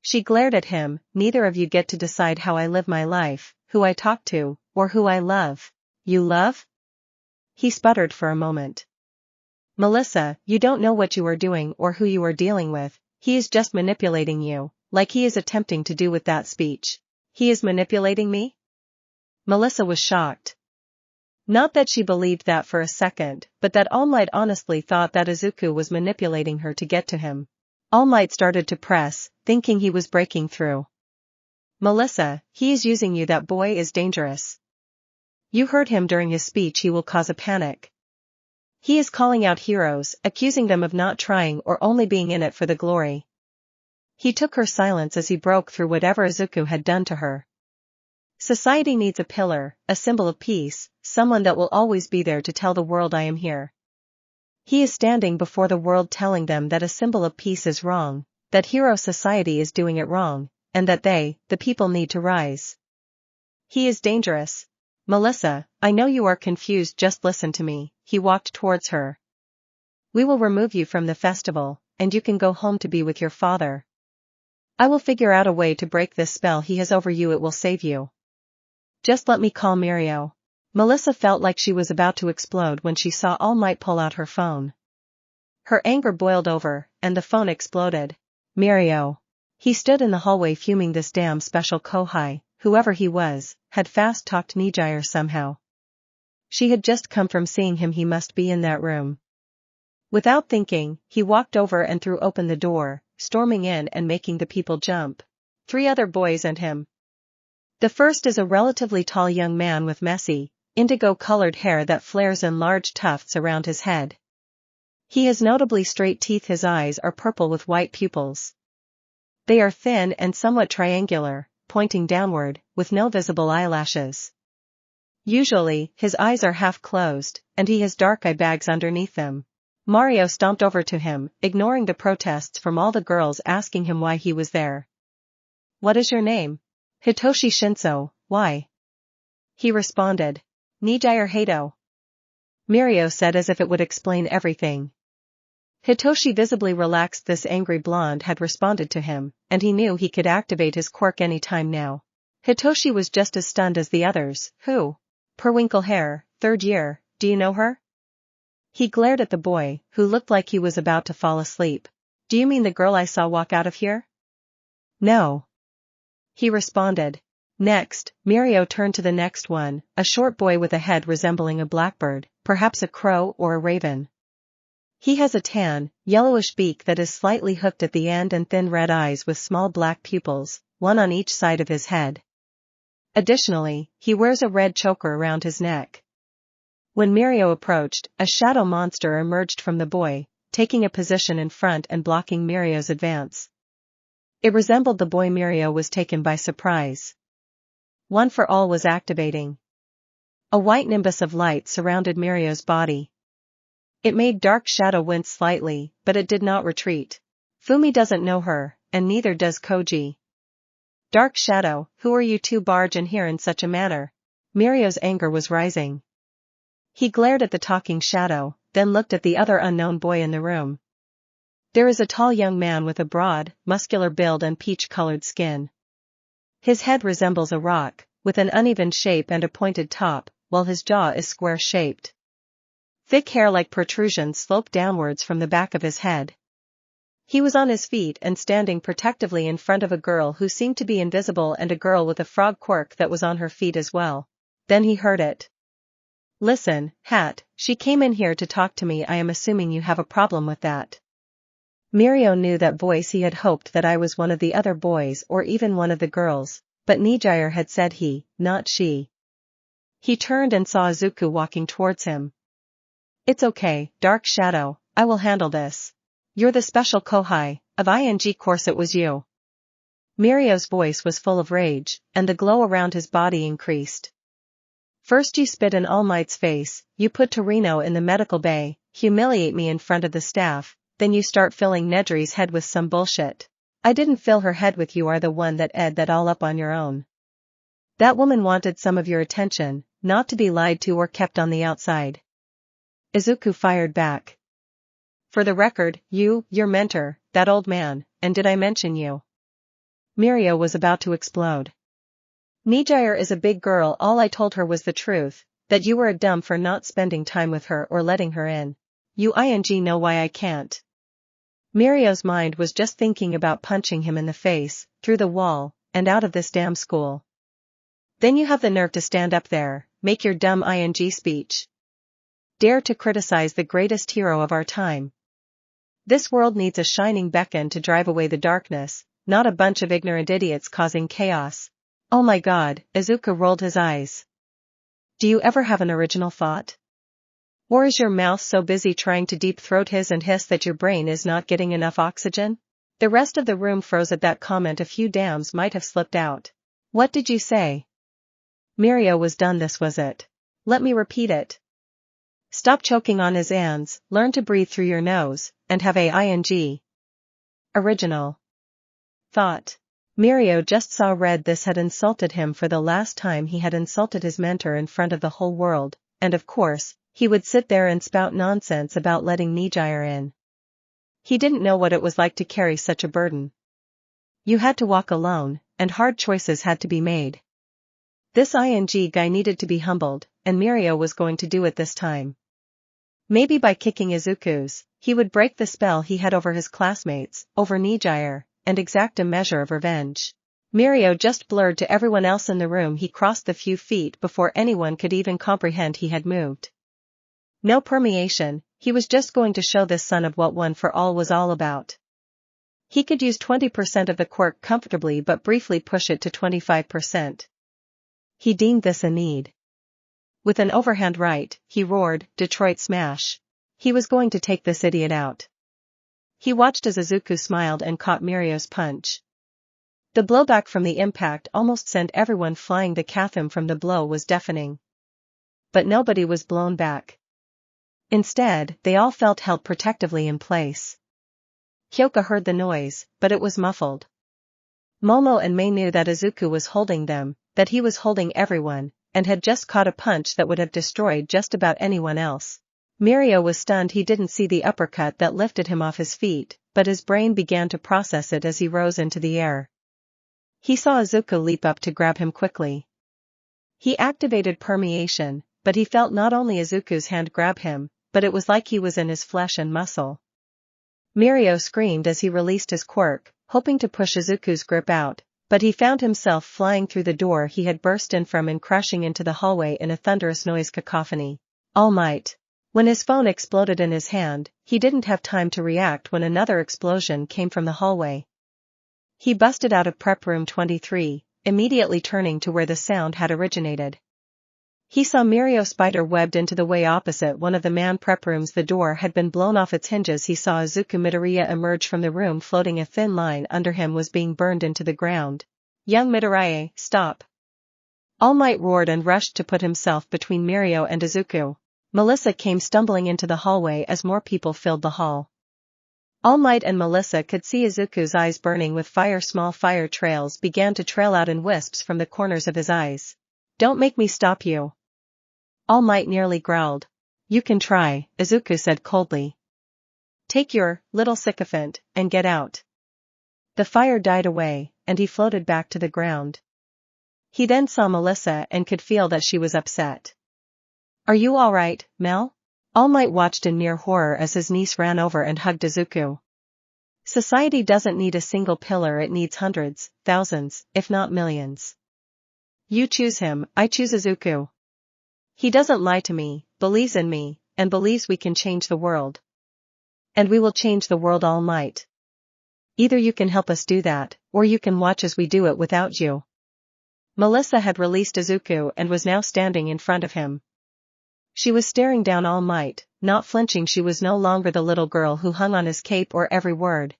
She glared at him. Neither of you get to decide how I live my life, who I talk to, or who I love. You love? He sputtered for a moment. Melissa, you don't know what you are doing or who you are dealing with. He is just manipulating you, like he is attempting to do with that speech. He is manipulating me? Melissa was shocked. Not that she believed that for a second, but that All Might honestly thought that Izuku was manipulating her to get to him. All Might started to press, thinking he was breaking through. Melissa, he is using you. That boy is dangerous. You heard him during his speech. He will cause a panic. He is calling out heroes, accusing them of not trying or only being in it for the glory. He took her silence as he broke through whatever Izuku had done to her. Society needs a pillar, a symbol of peace, someone that will always be there to tell the world I am here. He is standing before the world telling them that a symbol of peace is wrong, that hero society is doing it wrong, and that they, the people, need to rise. He is dangerous. Melissa, I know you are confused, just listen to me. He walked towards her. We will remove you from the festival, and you can go home to be with your father. I will figure out a way to break this spell he has over you. It will save you. Just let me call Mirio. Melissa felt like she was about to explode when she saw All Might pull out her phone. Her anger boiled over, and the phone exploded. Mirio. He stood in the hallway fuming. This damn special Kohai, whoever he was, had fast-talked Nijire somehow. She had just come from seeing him. He must be in that room. Without thinking, he walked over and threw open the door, storming in and making the people jump. 3 other boys and him. The first is a relatively tall young man with messy, indigo-colored hair that flares in large tufts around his head. He has notably straight teeth. His eyes are purple with white pupils. They are thin and somewhat triangular, pointing downward, with no visible eyelashes. Usually, his eyes are half closed, and he has dark eye bags underneath them. Mario stomped over to him, ignoring the protests from all the girls asking him why he was there. What is your name? Hitoshi Shinso. Why? He responded. Nijire Hato. Mirio said as if it would explain everything. Hitoshi visibly relaxed. This angry blonde had responded to him, and he knew he could activate his quirk any time now. Hitoshi was just as stunned as the others. Who? Periwinkle hair, 3rd year, do you know her? He glared at the boy, who looked like he was about to fall asleep. Do you mean the girl I saw walk out of here? No. He responded. Next, Mirio turned to the next one, a short boy with a head resembling a blackbird, perhaps a crow or a raven. He has a tan, yellowish beak that is slightly hooked at the end and thin red eyes with small black pupils, one on each side of his head. Additionally, he wears a red choker around his neck. When Mirio approached, a shadow monster emerged from the boy, taking a position in front and blocking Mirio's advance. It resembled the boy. Mirio was taken by surprise. One for All was activating. A white nimbus of light surrounded Mirio's body. It made Dark Shadow wince slightly, but it did not retreat. Fumi doesn't know her, and neither does Koji. Dark Shadow, who are you to barge in here in such a manner? Mirio's anger was rising. He glared at the talking shadow, then looked at the other unknown boy in the room. There is a tall young man with a broad, muscular build and peach-colored skin. His head resembles a rock, with an uneven shape and a pointed top, while his jaw is square-shaped. Thick hair like protrusions slope downwards from the back of his head. He was on his feet and standing protectively in front of a girl who seemed to be invisible and a girl with a frog quirk that was on her feet as well. Then he heard it. Listen, Hat, she came in here to talk to me. I am assuming you have a problem with that. Mirio knew that voice. He had hoped that I was one of the other boys or even one of the girls, but Nijire had said he, not she. He turned and saw Izuku walking towards him. It's okay, Dark Shadow, I will handle this. You're the special Kohai, of ING course it was you. Mirio's voice was full of rage, and the glow around his body increased. First you spit in All Might's face, you put Torino in the medical bay, humiliate me in front of the staff, then you start filling Nedry's head with some bullshit. I didn't fill her head with you. Are the one that ed that all up on your own. That woman wanted some of your attention, not to be lied to or kept on the outside. Izuku fired back. For the record, your mentor, that old man, and did I mention you? Mirio was about to explode. Nijire is a big girl. All I told her was the truth, that you were a dumb for not spending time with her or letting her in. You ing know why I can't. Mirio's mind was just thinking about punching him in the face, through the wall, and out of this damn school. Then you have the nerve to stand up there, make your dumb ing speech. Dare to criticize the greatest hero of our time. This world needs a shining beacon to drive away the darkness, not a bunch of ignorant idiots causing chaos. Oh my god, Izuku rolled his eyes. Do you ever have an original thought? Or is your mouth so busy trying to deep-throat his and hiss that your brain is not getting enough oxygen? The rest of the room froze at that comment. A few dams might have slipped out. What did you say? Mirio was done. This was it. Let me repeat it. Stop choking on his ands, learn to breathe through your nose, and have a ing. Original thought. Mirio just saw red. This had insulted him for the last time. He had insulted his mentor in front of the whole world, and of course, he would sit there and spout nonsense about letting Nijire in. He didn't know what it was like to carry such a burden. You had to walk alone, and hard choices had to be made. This ing guy needed to be humbled, and Mirio was going to do it this time. Maybe by kicking Izuku's, he would break the spell he had over his classmates, over Nijire, and exact a measure of revenge. Mirio just blurred to everyone else in the room. He crossed the few feet before anyone could even comprehend he had moved. No permeation, he was just going to show this son of what One for All was all about. He could use 20% of the quirk comfortably but briefly push it to 25%. He deemed this a need. With an overhand right, he roared, Detroit Smash. He was going to take this idiot out. He watched as Izuku smiled and caught Mirio's punch. The blowback from the impact almost sent everyone flying. The chasm from the blow was deafening. But nobody was blown back. Instead, they all felt held protectively in place. Kyoka heard the noise, but it was muffled. Momo and Mei knew that Izuku was holding them, that he was holding everyone, and had just caught a punch that would have destroyed just about anyone else. Mirio was stunned. He didn't see the uppercut that lifted him off his feet, but his brain began to process it as he rose into the air. He saw Izuku leap up to grab him quickly. He activated permeation, but he felt not only Izuku's hand grab him, but it was like he was in his flesh and muscle. Mirio screamed as he released his quirk, hoping to push Izuku's grip out, but he found himself flying through the door he had burst in from and crashing into the hallway in a thunderous noise cacophony. All Might. When his phone exploded in his hand, he didn't have time to react when another explosion came from the hallway. He busted out of prep room 23, immediately turning to where the sound had originated. He saw Mirio spider webbed into the way opposite one of the man prep rooms. The door had been blown off its hinges. He saw Izuku Midoriya emerge from the room, floating. A thin line under him was being burned into the ground. Young Midoriya, stop! All Might roared and rushed to put himself between Mirio and Izuku. Melissa came stumbling into the hallway as more people filled the hall. All Might and Melissa could see Izuku's eyes burning with fire. Small fire trails began to trail out in wisps from the corners of his eyes. Don't make me stop you. All Might nearly growled. You can try, Izuku said coldly. Take your little sycophant and get out. The fire died away, and he floated back to the ground. He then saw Melissa and could feel that she was upset. Are you all right, Mel? All Might watched in near horror as his niece ran over and hugged Izuku. Society doesn't need a single pillar, it needs hundreds, thousands, if not millions. You choose him, I choose Izuku. He doesn't lie to me, believes in me, and believes we can change the world. And we will change the world, All Might. Either you can help us do that, or you can watch as we do it without you. Melissa had released Izuku and was now standing in front of him. She was staring down All Might, not flinching. She was no longer the little girl who hung on his cape or every word.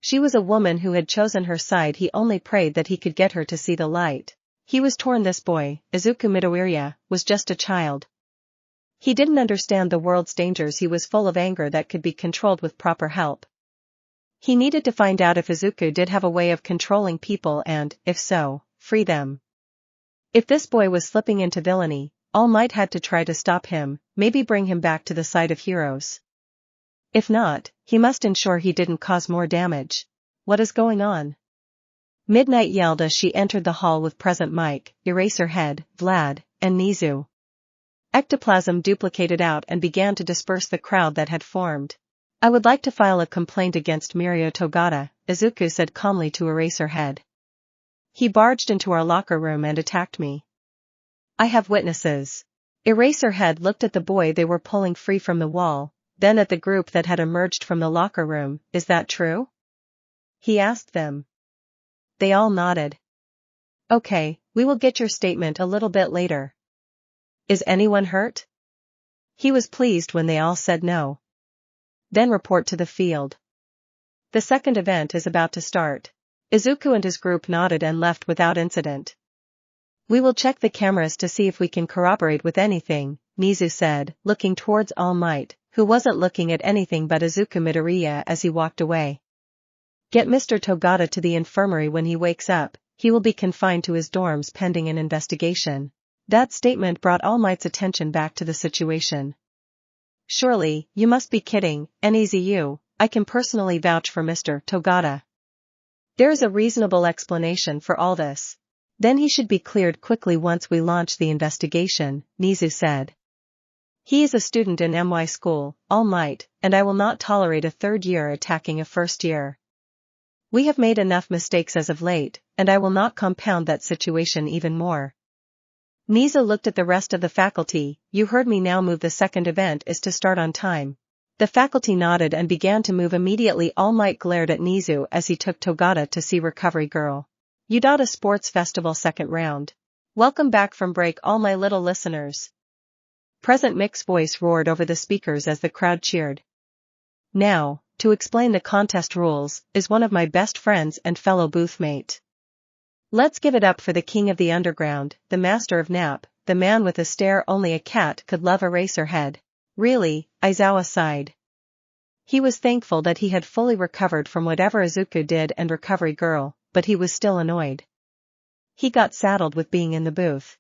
She was a woman who had chosen her side. He only prayed that he could get her to see the light. He was torn. This boy, Izuku Midoriya, was just a child. He didn't understand the world's dangers. He was full of anger that could be controlled with proper help. He needed to find out if Izuku did have a way of controlling people and, if so, free them. If this boy was slipping into villainy, All Might had to try to stop him, maybe bring him back to the side of heroes. If not, he must ensure he didn't cause more damage. What is going on? Midnight yelled as she entered the hall with Present Mike, Eraserhead, Vlad, and Nizu. Ectoplasm duplicated out and began to disperse the crowd that had formed. I would like to file a complaint against Mirio Togata, Izuku said calmly to Eraserhead. He barged into our locker room and attacked me. I have witnesses. Eraserhead looked at the boy they were pulling free from the wall, then at the group that had emerged from the locker room. Is that true? He asked them. They all nodded. Okay, we will get your statement a little bit later. Is anyone hurt? He was pleased when they all said no. Then report to the field. The second event is about to start. Izuku and his group nodded and left without incident. We will check the cameras to see if we can corroborate with anything, Nizu said, looking towards All Might, who wasn't looking at anything but Izuku Midoriya as he walked away. Get Mr. Togata to the infirmary. When he wakes up, he will be confined to his dorms pending an investigation. That statement brought All Might's attention back to the situation. Surely, you must be kidding, NEZU, I can personally vouch for Mr. Togata. There is a reasonable explanation for all this. Then he should be cleared quickly once we launch the investigation, Nizu said. He is a student in MY school, All Might, and I will not tolerate a third year attacking a first year. We have made enough mistakes as of late, and I will not compound that situation even more. Nizu looked at the rest of the faculty. You heard me. Now move. The second event is to start on time. The faculty nodded and began to move immediately. All Might glared at Nizu as he took Togata to see Recovery Girl. Udata Sports Festival second round. Welcome back from break, all my little listeners. Present Mick's voice roared over the speakers as the crowd cheered. Now, to explain the contest rules, is one of my best friends and fellow boothmate. Let's give it up for the king of the underground, the master of nap, the man with a stare only a cat could love. Eraserhead. Really, Aizawa sighed. He was thankful that he had fully recovered from whatever Izuku did and Recovery Girl, but he was still annoyed. He got saddled with being in the booth.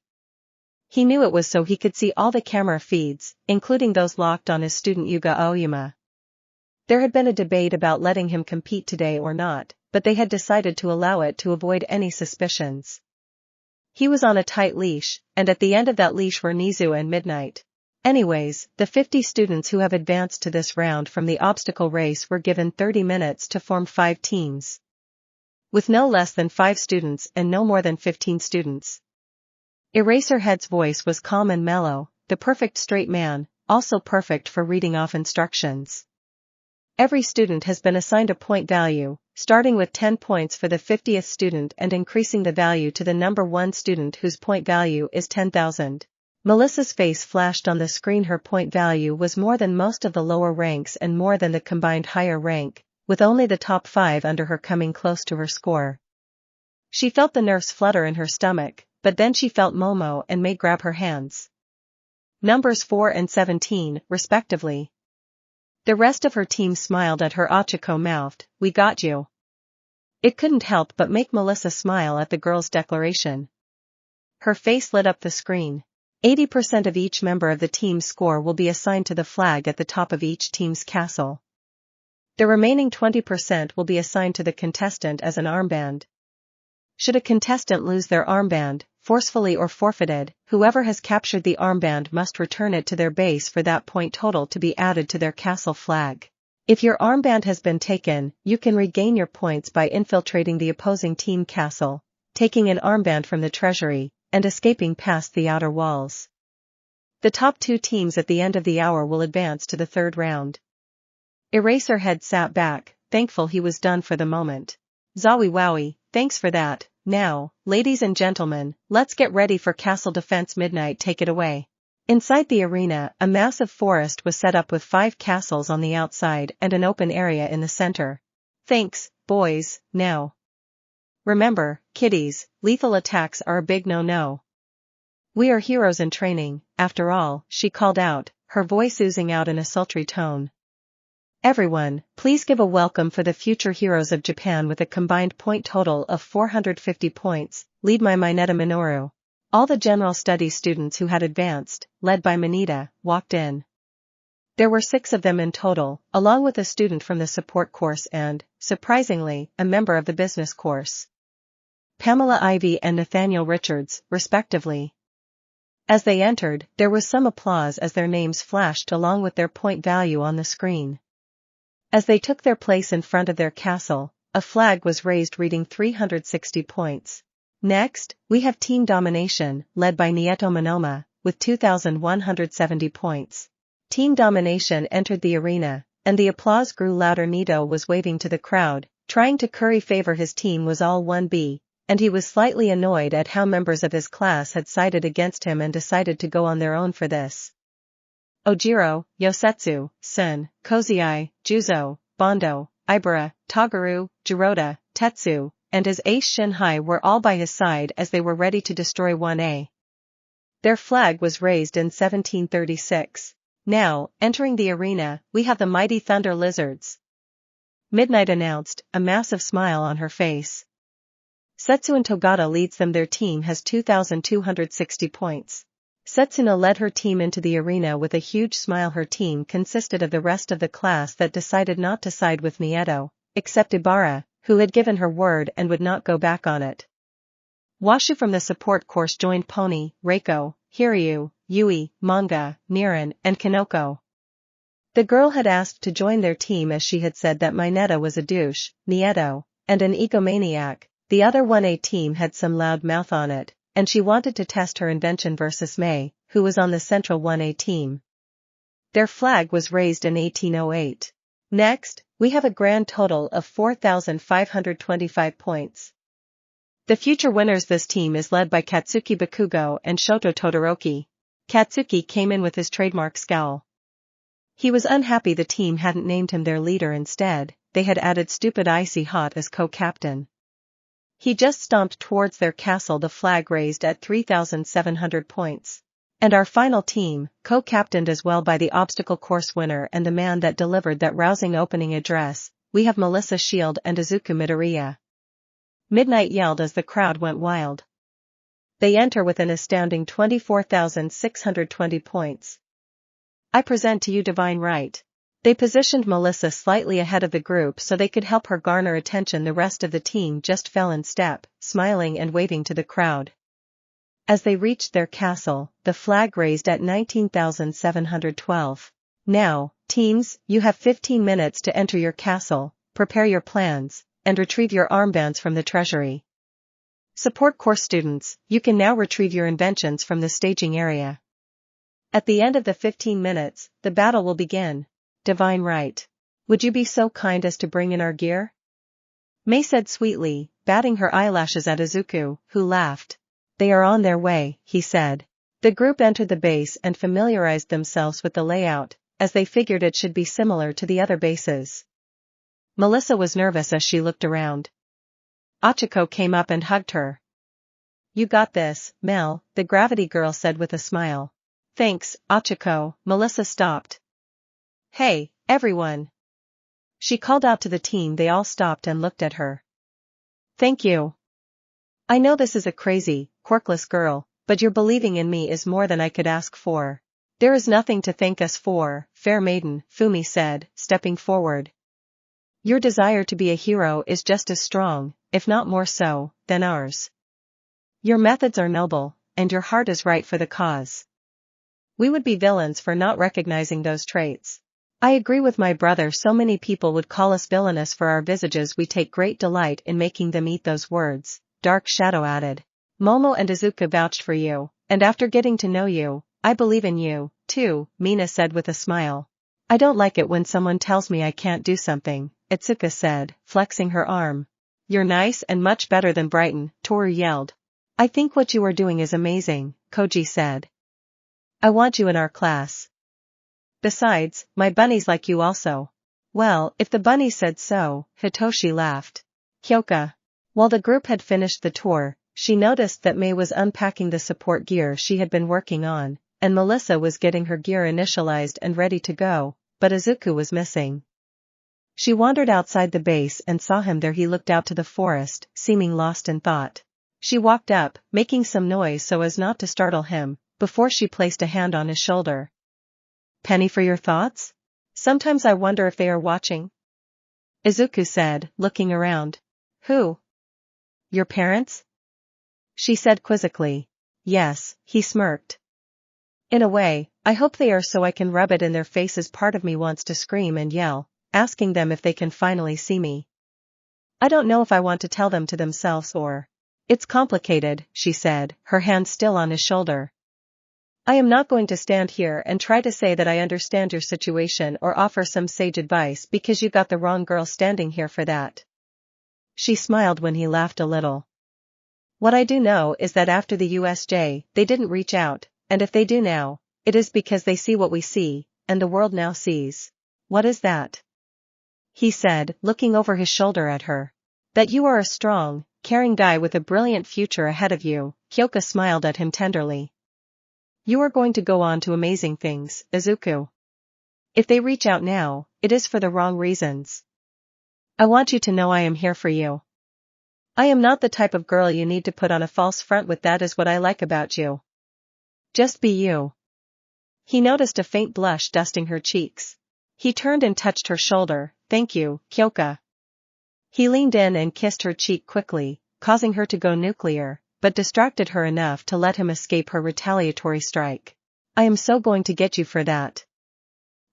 He knew it was so he could see all the camera feeds, including those locked on his student Yuga Oyama. There had been a debate about letting him compete today or not, but they had decided to allow it to avoid any suspicions. He was on a tight leash, and at the end of that leash were Nizu and Midnight. Anyways, the 50 students who have advanced to this round from the obstacle race were given 30 minutes to form 5 teams. With no less than 5 students and no more than 15 students. Eraserhead's voice was calm and mellow, the perfect straight man, also perfect for reading off instructions. Every student has been assigned a point value, starting with 10 points for the 50th student and increasing the value to the number 1 student whose point value is 10,000. Melissa's face flashed on the screen. Her point value was more than most of the lower ranks and more than the combined higher rank, with only the top 5 under her coming close to her score. She felt the nerves flutter in her stomach, but then she felt Momo and May grab her hands. Numbers 4 and 17, respectively. The rest of her team smiled at her. Ochako mouthed, "We got you." It couldn't help but make Melissa smile at the girl's declaration. Her face lit up the screen. 80% of each member of the team's score will be assigned to the flag at the top of each team's castle. The remaining 20% will be assigned to the contestant as an armband. Should a contestant lose their armband, forcefully or forfeited, whoever has captured the armband must return it to their base for that point total to be added to their castle flag. If your armband has been taken, you can regain your points by infiltrating the opposing team castle, taking an armband from the treasury, and escaping past the outer walls. The top 2 teams at the end of the hour will advance to the 3rd round. Eraserhead sat back, thankful he was done for the moment. Zowie wowie, thanks for that. Now, ladies and gentlemen, let's get ready for castle defense. Midnight, take it away. Inside the arena, a massive forest was set up with 5 castles on the outside and an open area in the center. Thanks, boys. Now, remember, kiddies, lethal attacks are a big no-no. We are heroes in training, after all, she called out, her voice oozing out in a sultry tone. Everyone, please give a welcome for the future heroes of Japan with a combined point total of 450 points, lead by Mineta Minoru. All the general studies students who had advanced, led by Mineta, walked in. There were 6 of them in total, along with a student from the support course and, surprisingly, a member of the business course. Pamela Ivy and Nathaniel Richards, respectively. As they entered, there was some applause as their names flashed along with their point value on the screen. As they took their place in front of their castle, a flag was raised reading 360 points. Next, we have Team Domination, led by Nieto Monoma, with 2,170 points. Team Domination entered the arena, and the applause grew louder. Nieto was waving to the crowd, trying to curry favor. His team was all 1B, and he was slightly annoyed at how members of his class had sided against him and decided to go on their own for this. Ojiro, Yosetsu, Sun, Kozai, Juzo, Bondo, Ibara, Togaru, Jiroda, Tetsu, and his ace Shinhai were all by his side as they were ready to destroy 1A. Their flag was raised in 1736. Now, entering the arena, we have the mighty Thunder Lizards. Midnight announced, a massive smile on her face. Setsuna Togata leads them. Their team has 2,260 points. Setsuna led her team into the arena with a huge smile. Her team consisted of the rest of the class that decided not to side with Nieto, except Ibara, who had given her word and would not go back on it. Washu from the support course joined Pony, Reiko, Hiryu, Yui, Manga, Niran, and Kinoko. The girl had asked to join their team as she had said that Mineta was a douche, Nieto, and an egomaniac. The other 1A team had some loud mouth on it, and she wanted to test her invention versus May, who was on the central 1A team. Their flag was raised in 1808. Next, we have a grand total of 4,525 points. The future winners. This team is led by Katsuki Bakugo and Shoto Todoroki. Katsuki came in with his trademark scowl. He was unhappy the team hadn't named him their leader. Instead, they had added stupid Icy Hot as co-captain. He just stomped towards their castle, the flag raised at 3,700 points. And our final team, co-captained as well by the obstacle course winner and the man that delivered that rousing opening address, we have Melissa Shield and Izuku Midoriya. Midnight yelled as the crowd went wild. They enter with an astounding 24,620 points. I present to you Divine Right. They positioned Melissa slightly ahead of the group so they could help her garner attention. The rest of the team just fell in step, smiling and waving to the crowd. As they reached their castle, the flag raised at 19,712. Now, teams, you have 15 minutes to enter your castle, prepare your plans, and retrieve your armbands from the treasury. Support course students, you can now retrieve your inventions from the staging area. At the end of the 15 minutes, the battle will begin. Divine Right. Would you be so kind as to bring in our gear? Mei said sweetly, batting her eyelashes at Izuku, who laughed. They are on their way, he said. The group entered the base and familiarized themselves with the layout, as they figured it should be similar to the other bases. Melissa was nervous as she looked around. Achiko came up and hugged her. You got this, Mel, the gravity girl said with a smile. Thanks, Achiko. Melissa stopped. Hey, everyone. She called out to the team. They all stopped and looked at her. Thank you. I know this is a crazy, quirkless girl, but your believing in me is more than I could ask for. There is nothing to thank us for, fair maiden, Fumi said, stepping forward. Your desire to be a hero is just as strong, if not more so, than ours. Your methods are noble, and your heart is right for the cause. We would be villains for not recognizing those traits. I agree with my brother. So many people would call us villainous for our visages. We take great delight in making them eat those words, Dark Shadow added. Momo and Izuku vouched for you, and after getting to know you, I believe in you, too, Mina said with a smile. I don't like it when someone tells me I can't do something, Itsuka said, flexing her arm. You're nice and much better than Brighton, Toru yelled. I think what you are doing is amazing, Koji said. I want you in our class. Besides, my bunnies like you also. Well, if the bunny said so, Hitoshi laughed. Hyoka. While the group had finished the tour, she noticed that Mei was unpacking the support gear she had been working on, and Melissa was getting her gear initialized and ready to go, but Izuku was missing. She wandered outside the base and saw him there. He looked out to the forest, seeming lost in thought. She walked up, making some noise so as not to startle him, before she placed a hand on his shoulder. Penny for your thoughts? Sometimes I wonder if they are watching. Izuku said, looking around. Who? Your parents? She said quizzically. Yes, he smirked. In a way, I hope they are so I can rub it in their faces. Part of me wants to scream and yell, asking them if they can finally see me. I don't know if I want to tell them to themselves or... It's complicated, she said, her hand still on his shoulder. I am not going to stand here and try to say that I understand your situation or offer some sage advice because you got the wrong girl standing here for that. She smiled when he laughed a little. What I do know is that after the USJ, they didn't reach out, and if they do now, it is because they see what we see, and the world now sees. What is that? He said, looking over his shoulder at her. That you are a strong, caring guy with a brilliant future ahead of you. Hyoka smiled at him tenderly. You are going to go on to amazing things, Izuku. If they reach out now, it is for the wrong reasons. I want you to know I am here for you. I am not the type of girl you need to put on a false front with. That is what I like about you. Just be you. He noticed a faint blush dusting her cheeks. He turned and touched her shoulder. Thank you, Hyoka. He leaned in and kissed her cheek quickly, causing her to go nuclear, but distracted her enough to let him escape her retaliatory strike. I am so going to get you for that.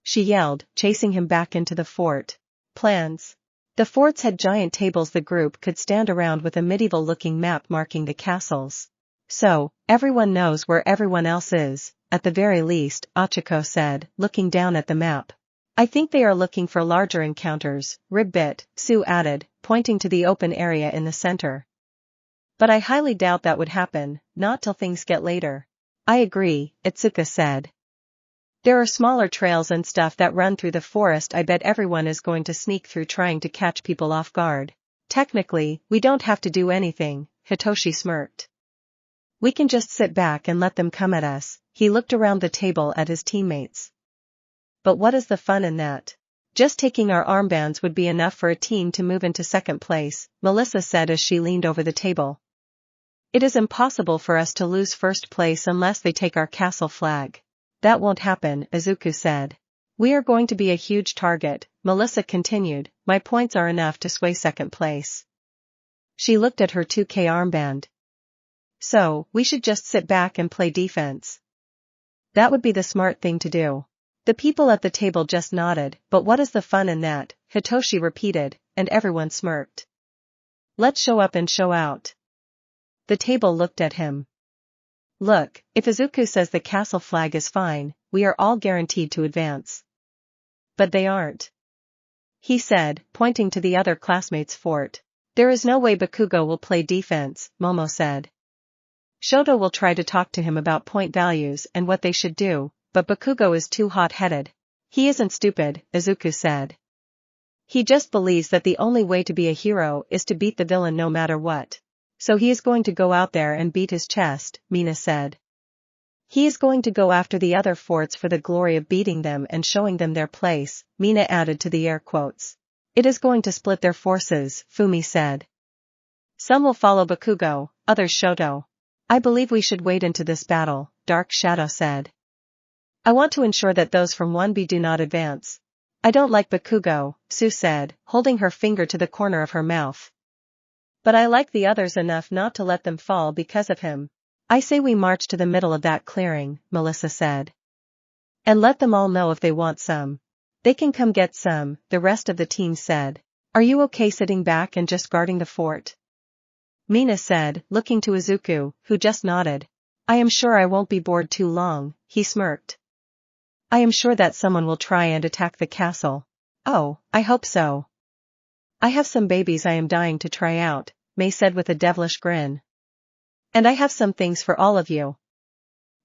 She yelled, chasing him back into the fort. Plans. The forts had giant tables the group could stand around with a medieval-looking map marking the castles. So, everyone knows where everyone else is, at the very least, Achiko said, looking down at the map. I think they are looking for larger encounters, Ribbit, Sue added, pointing to the open area in the center. But I highly doubt that would happen, not till things get later. I agree, Itsuka said. There are smaller trails and stuff that run through the forest. I bet everyone is going to sneak through trying to catch people off guard. Technically, we don't have to do anything, Hitoshi smirked. We can just sit back and let them come at us. He looked around the table at his teammates. But what is the fun in that? Just taking our armbands would be enough for a team to move into second place, Melissa said as she leaned over the table. It is impossible for us to lose first place unless they take our castle flag. That won't happen, Izuku said. We are going to be a huge target, Melissa continued. My points are enough to sway second place. She looked at her 2K armband. So, we should just sit back and play defense. That would be the smart thing to do. The people at the table just nodded. But what is the fun in that? Hitoshi repeated, and everyone smirked. Let's show up and show out. The table looked at him. Look, if Izuku says the castle flag is fine, we are all guaranteed to advance. But they aren't. He said, pointing to the other classmates' fort. There is no way Bakugo will play defense, Momo said. Shoto will try to talk to him about point values and what they should do, but Bakugo is too hot-headed. He isn't stupid, Izuku said. He just believes that the only way to be a hero is to beat the villain no matter what. So he is going to go out there and beat his chest, Mina said. He is going to go after the other forts for the glory of beating them and showing them their place, Mina added to the air quotes. It is going to split their forces, Fumi said. Some will follow Bakugo, others Shoto. I believe we should wade into this battle, Dark Shadow said. I want to ensure that those from 1B do not advance. I don't like Bakugo, Sue said, holding her finger to the corner of her mouth. But I like the others enough not to let them fall because of him. I say we march to the middle of that clearing, Melissa said. And let them all know if they want some. They can come get some, the rest of the team said. Are you okay sitting back and just guarding the fort? Mina said, looking to Izuku, who just nodded. I am sure I won't be bored too long, he smirked. I am sure that someone will try and attack the castle. Oh, I hope so. I have some babies I am dying to try out, May said with a devilish grin. And I have some things for all of you.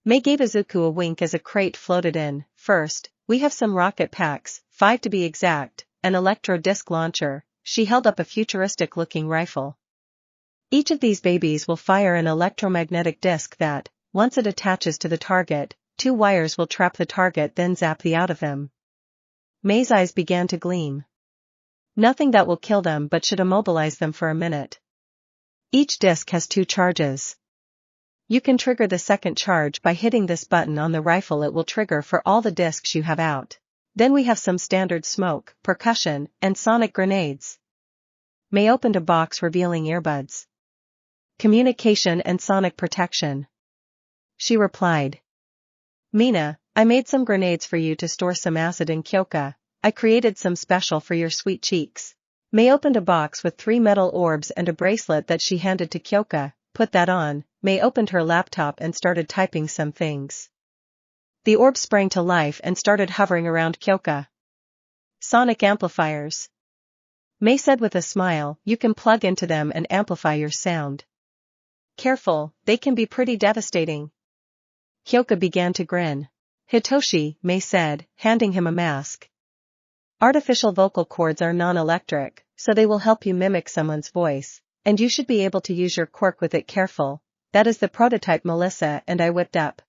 May gave Izuku a wink as a crate floated in. First, we have some rocket packs, 5 to be exact, an electro-disc launcher. She held up a futuristic-looking rifle. Each of these babies will fire an electromagnetic disc that, once it attaches to the target, 2 wires will trap the target then zap the out of them. May's eyes began to gleam. Nothing that will kill them but should immobilize them for a minute. Each disc has 2 charges. You can trigger the second charge by hitting this button on the rifle. It will trigger for all the discs you have out. Then we have some standard smoke, percussion, and sonic grenades. May opened a box revealing earbuds. Communication and sonic protection. She replied. Mina, I made some grenades for you to store some acid in Kyoka. I created some special for your sweet cheeks. May opened a box with 3 metal orbs and a bracelet that she handed to Kyoka. Put that on. May opened her laptop and started typing some things. The orb sprang to life and started hovering around Kyoka. Sonic amplifiers. May said with a smile, you can plug into them and amplify your sound. Careful, they can be pretty devastating. Kyoka began to grin. Hitoshi, May said, handing him a mask. Artificial vocal cords are non-electric, so they will help you mimic someone's voice, and you should be able to use your quirk with it. Careful. That is the prototype Melissa and I whipped up.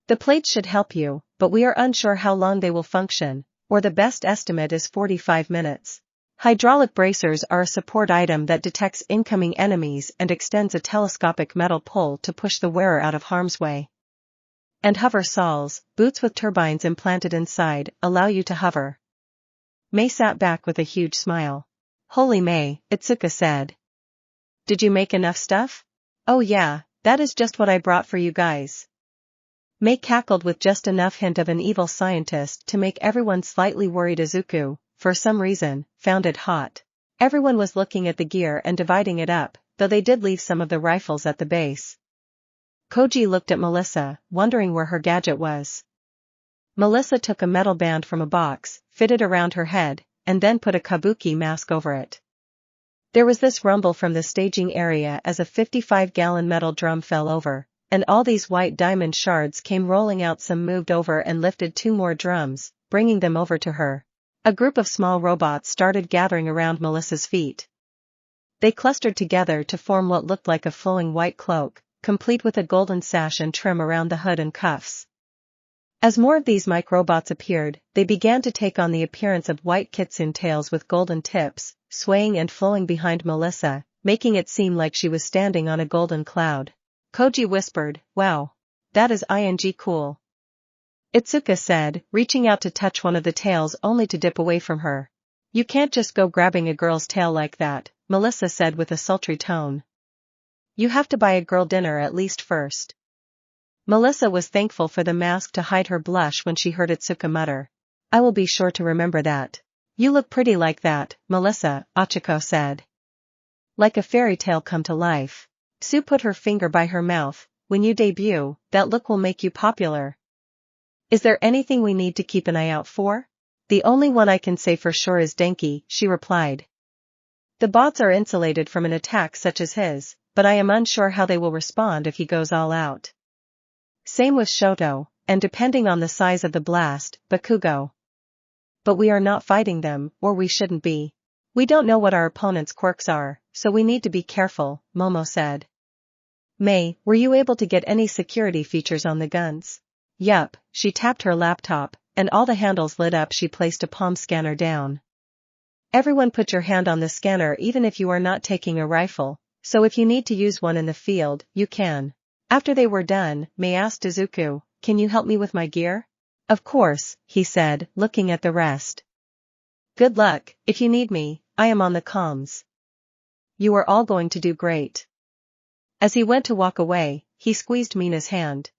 The plates should help you, but we are unsure how long they will function, or the best estimate is 45 minutes. Hydraulic bracers are a support item that detects incoming enemies and extends a telescopic metal pole to push the wearer out of harm's way. And hover saws, boots with turbines implanted inside, allow you to hover. May sat back with a huge smile. Holy May, Itsuka said. Did you make enough stuff? Oh yeah, that is just what I brought for you guys. May cackled with just enough hint of an evil scientist to make everyone slightly worried. Izuku, for some reason, found it hot. Everyone was looking at the gear and dividing it up, though they did leave some of the rifles at the base. Koji looked at Melissa, wondering where her gadget was. Melissa took a metal band from a box, fitted around her head, and then put a kabuki mask over it. There was this rumble from the staging area as a 55-gallon metal drum fell over, and all these white diamond shards came rolling out. Some moved over and lifted 2 more drums, bringing them over to her. A group of small robots started gathering around Melissa's feet. They clustered together to form what looked like a flowing white cloak, complete with a golden sash and trim around the hood and cuffs. As more of these microbots appeared, they began to take on the appearance of white kitsune tails with golden tips, swaying and flowing behind Melissa, making it seem like she was standing on a golden cloud. Koji whispered, "Wow. That is cool." Itsuka said, reaching out to touch one of the tails only to dip away from her. "You can't just go grabbing a girl's tail like that," Melissa said with a sultry tone. "You have to buy a girl dinner at least first." Melissa was thankful for the mask to hide her blush when she heard Itsuka mutter, "I will be sure to remember that. You look pretty like that, Melissa," Ochako said. "Like a fairy tale come to life." Sue put her finger by her mouth. "When you debut, that look will make you popular." "Is there anything we need to keep an eye out for?" "The only one I can say for sure is Denki," she replied. "The bots are insulated from an attack such as his, but I am unsure how they will respond if he goes all out. Same with Shoto, and depending on the size of the blast, Bakugo. But we are not fighting them, or we shouldn't be. We don't know what our opponent's quirks are, so we need to be careful," Momo said. "May, were you able to get any security features on the guns?" "Yup," she tapped her laptop, and all the handles lit up. She placed a palm scanner down. "Everyone put your hand on the scanner even if you are not taking a rifle, so if you need to use one in the field, you can." After they were done, May asked Izuku, "Can you help me with my gear?" "Of course," he said, looking at the rest. "Good luck. If you need me, I am on the comms." "You are all going to do great." As he went to walk away, he squeezed Mina's hand.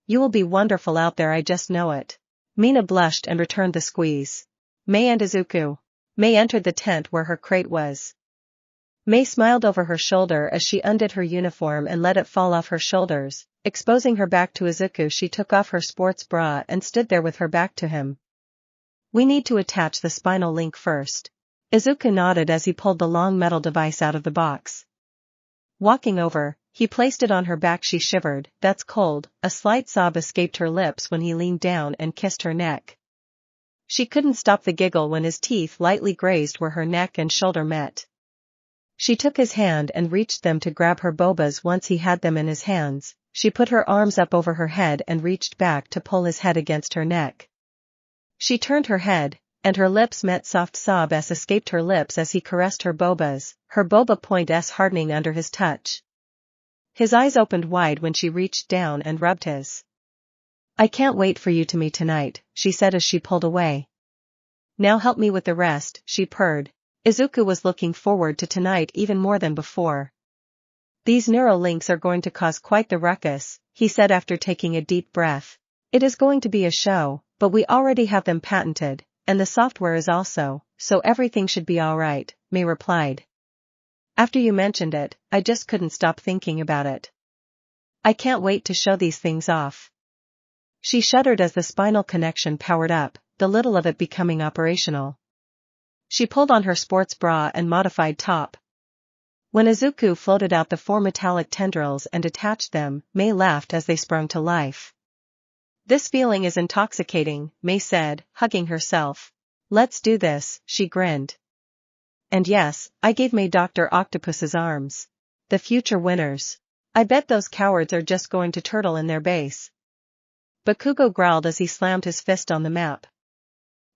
"You will be wonderful out there, I just know it." Mina blushed and returned the squeeze. May and Izuku. May entered the tent where her crate was. May smiled over her shoulder as she undid her uniform and let it fall off her shoulders, exposing her back to Izuku. She took off her sports bra and stood there with her back to him. "We need to attach the spinal link first." Izuku nodded as he pulled the long metal device out of the box. Walking over, he placed it on her back. She shivered. "That's cold." A slight sob escaped her lips when he leaned down and kissed her neck. She couldn't stop the giggle when his teeth lightly grazed where her neck and shoulder met. She took his hand and reached them to grab her bobas. Once he had them in his hands, she put her arms up over her head and reached back to pull his head against her neck. She turned her head, and her lips met. Soft sob escaped her lips as he caressed her boba points hardening under his touch. His eyes opened wide when she reached down and rubbed his. "I can't wait for you to me tonight," she said as she pulled away. "Now help me with the rest," she purred. Izuku was looking forward to tonight even more than before. "These neural links are going to cause quite the ruckus," he said after taking a deep breath. "It is going to be a show, but we already have them patented, and the software is also, so everything should be alright," May replied. "After you mentioned it, I just couldn't stop thinking about it. I can't wait to show these things off." She shuddered as the spinal connection powered up, the little of it becoming operational. She pulled on her sports bra and modified top. When Izuku floated out the 4 metallic tendrils and attached them, May laughed as they sprung to life. "This feeling is intoxicating," May said, hugging herself. "Let's do this," she grinned. And yes, I gave May Dr. Octopus's arms. The future winners. "I bet those cowards are just going to turtle in their base." Bakugo growled as he slammed his fist on the map.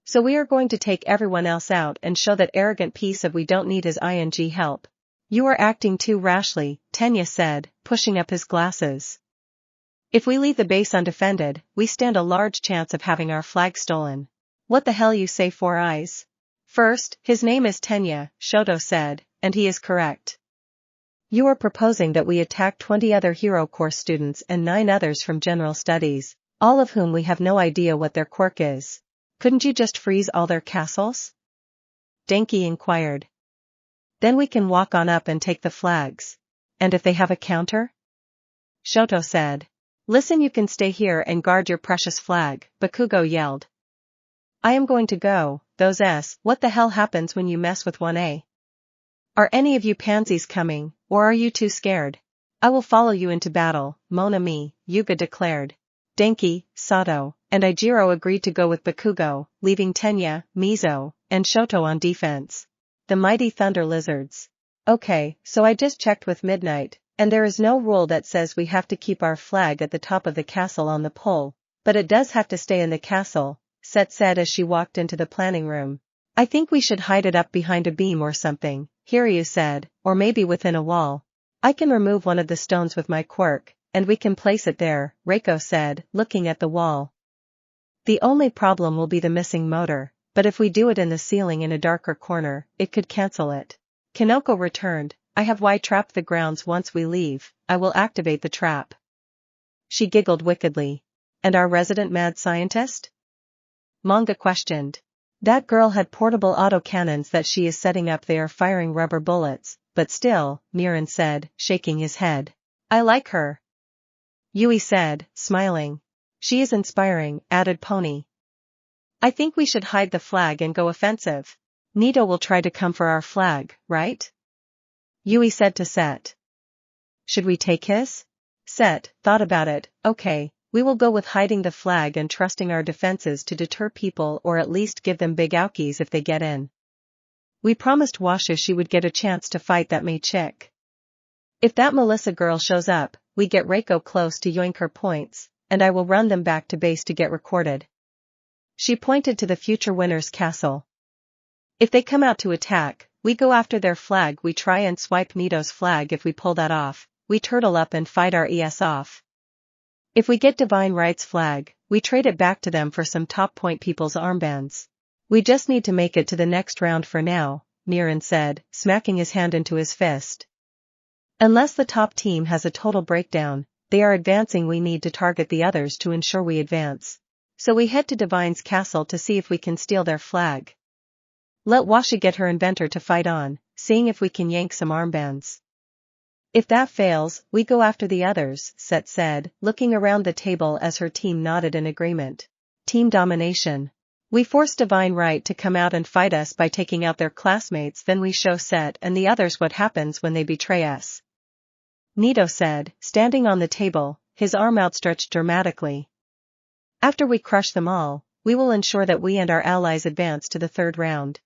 "So we are going to take everyone else out and show that arrogant piece of we don't need his help." "You are acting too rashly," Tenya said, pushing up his glasses. "If we leave the base undefended, we stand a large chance of having our flag stolen." "What the hell you say, Four Eyes?" "First, his name is Tenya," Shoto said, "and he is correct. You are proposing that we attack 20 other Hero Course students and 9 others from General Studies, all of whom we have no idea what their quirk is. Couldn't you just freeze all their castles?" Denki inquired. "Then we can walk on up and take the flags. And if they have a counter?" Shoto said. "Listen, you can stay here and guard your precious flag," Bakugo yelled. "I am going to go, those what the hell happens when you mess with 1A? Are any of you pansies coming, or are you too scared?" "I will follow you into battle, mon ami," Yuga declared. Denki, Sato, and Ijiro agreed to go with Bakugo, leaving Tenya, Mizo, and Shoto on defense. The mighty thunder lizards. "Okay, so I just checked with Midnight, and there is no rule that says we have to keep our flag at the top of the castle on the pole, but it does have to stay in the castle," Set said as she walked into the planning room. I think we should hide it up behind a beam or something, Hiryu said, or maybe within a wall. I can remove one of the stones with my quirk, and we can place it there, Reiko said, looking at the wall. The only problem will be the missing motor, but if we do it in the ceiling in a darker corner, it could cancel it. Kinoko returned. I have trapped the grounds once we leave, I will activate the trap. She giggled wickedly. And our resident mad scientist? Manga questioned. That girl had portable autocannons that she is setting up. They are firing rubber bullets, but still, Miran said, shaking his head. I like her. Yui said, smiling. She is inspiring, added Pony. I think we should hide the flag and go offensive. Nito will try to come for our flag, right? Yui said to Set. Should we take his? Set thought about it. Okay, we will go with hiding the flag and trusting our defenses to deter people or at least give them big oukis if they get in. We promised Washa she would get a chance to fight that Mei chick. If that Melissa girl shows up, we get Reiko close to yoink her points, and I will run them back to base to get recorded. She pointed to the future winner's castle. If they come out to attack, we go after their flag. We try and swipe Nito's flag. If we pull that off, we turtle up and fight our ES off. If we get Divine Right's flag, we trade it back to them for some top point people's armbands. We just need to make it to the next round for now, Miran said, smacking his hand into his fist. Unless the top team has a total breakdown, they are advancing. We need to target the others to ensure we advance. So we head to Divine's castle to see if we can steal their flag. Let Washa get her inventor to fight on, seeing if we can yank some armbands. If that fails, we go after the others, Set said, looking around the table as her team nodded in agreement. Team domination. We force Divine Right to come out and fight us by taking out their classmates. Then we show Set and the others what happens when they betray us. Nito said, standing on the table, his arm outstretched dramatically. After we crush them all, we will ensure that we and our allies advance to the third round.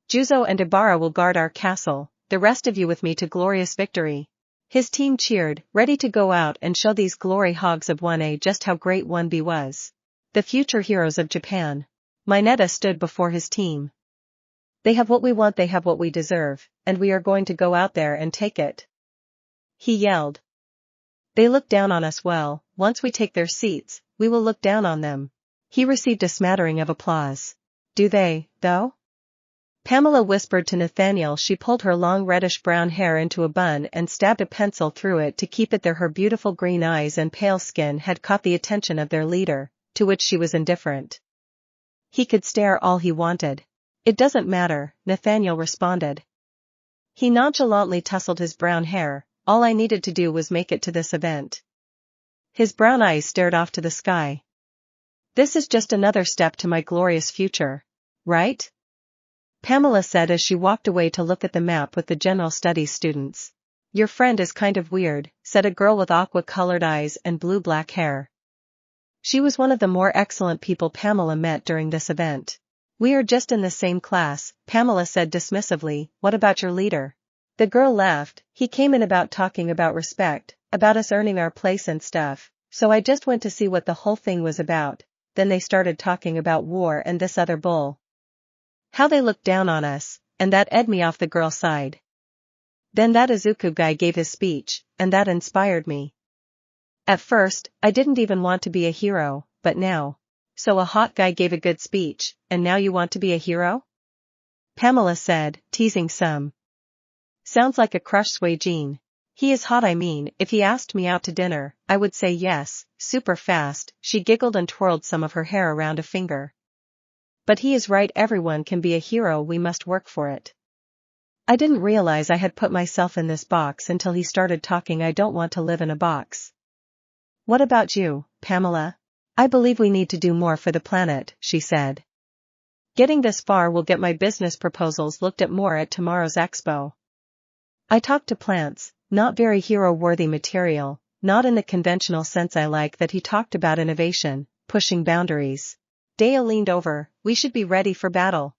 Juzo and Ibarra will guard our castle, the rest of you with me to glorious victory. His team cheered, ready to go out and show these glory hogs of 1A just how great 1B was. The future heroes of Japan. Mineta stood before his team. They have what we want, they have what we deserve, and we are going to go out there and take it. He yelled. They look down on us. Well, once we take their seats, we will look down on them. He received a smattering of applause. Do they, though? Pamela whispered to Nathaniel. She pulled her long reddish-brown hair into a bun and stabbed a pencil through it to keep it there. Her beautiful green eyes and pale skin had caught the attention of their leader, to which she was indifferent. He could stare all he wanted. It doesn't matter, Nathaniel responded. He nonchalantly tousled his brown hair. All I needed to do was make it to this event. His brown eyes stared off to the sky. This is just another step to my glorious future, right? Pamela said as she walked away to look at the map with the general studies students. Your friend is kind of weird, said a girl with aqua-colored eyes and blue-black hair. She was one of the more excellent people Pamela met during this event. We are just in the same class, Pamela said dismissively. What about your leader? The girl laughed. He came in about talking about respect, about us earning our place and stuff, so I just went to see what the whole thing was about. Then they started talking about war and this other bull. How they looked down on us, and that ed me off. The girl sighed. Then that Izuku guy gave his speech, and that inspired me. At first, I didn't even want to be a hero, but now. So a hot guy gave a good speech, and now you want to be a hero? Pamela said, teasing some. Sounds like a crush. Sway Jean. He is hot. I mean, if he asked me out to dinner, I would say yes, super fast. She giggled and twirled some of her hair around a finger. But he is right, everyone can be a hero, we must work for it. I didn't realize I had put myself in this box until he started talking. I don't want to live in a box. What about you, Pamela? I believe we need to do more for the planet, she said. Getting this far will get my business proposals looked at more at tomorrow's expo. I talk to plants, not very hero-worthy material, not in the conventional sense. I like that he talked about innovation, pushing boundaries. Dea leaned over. We should be ready for battle.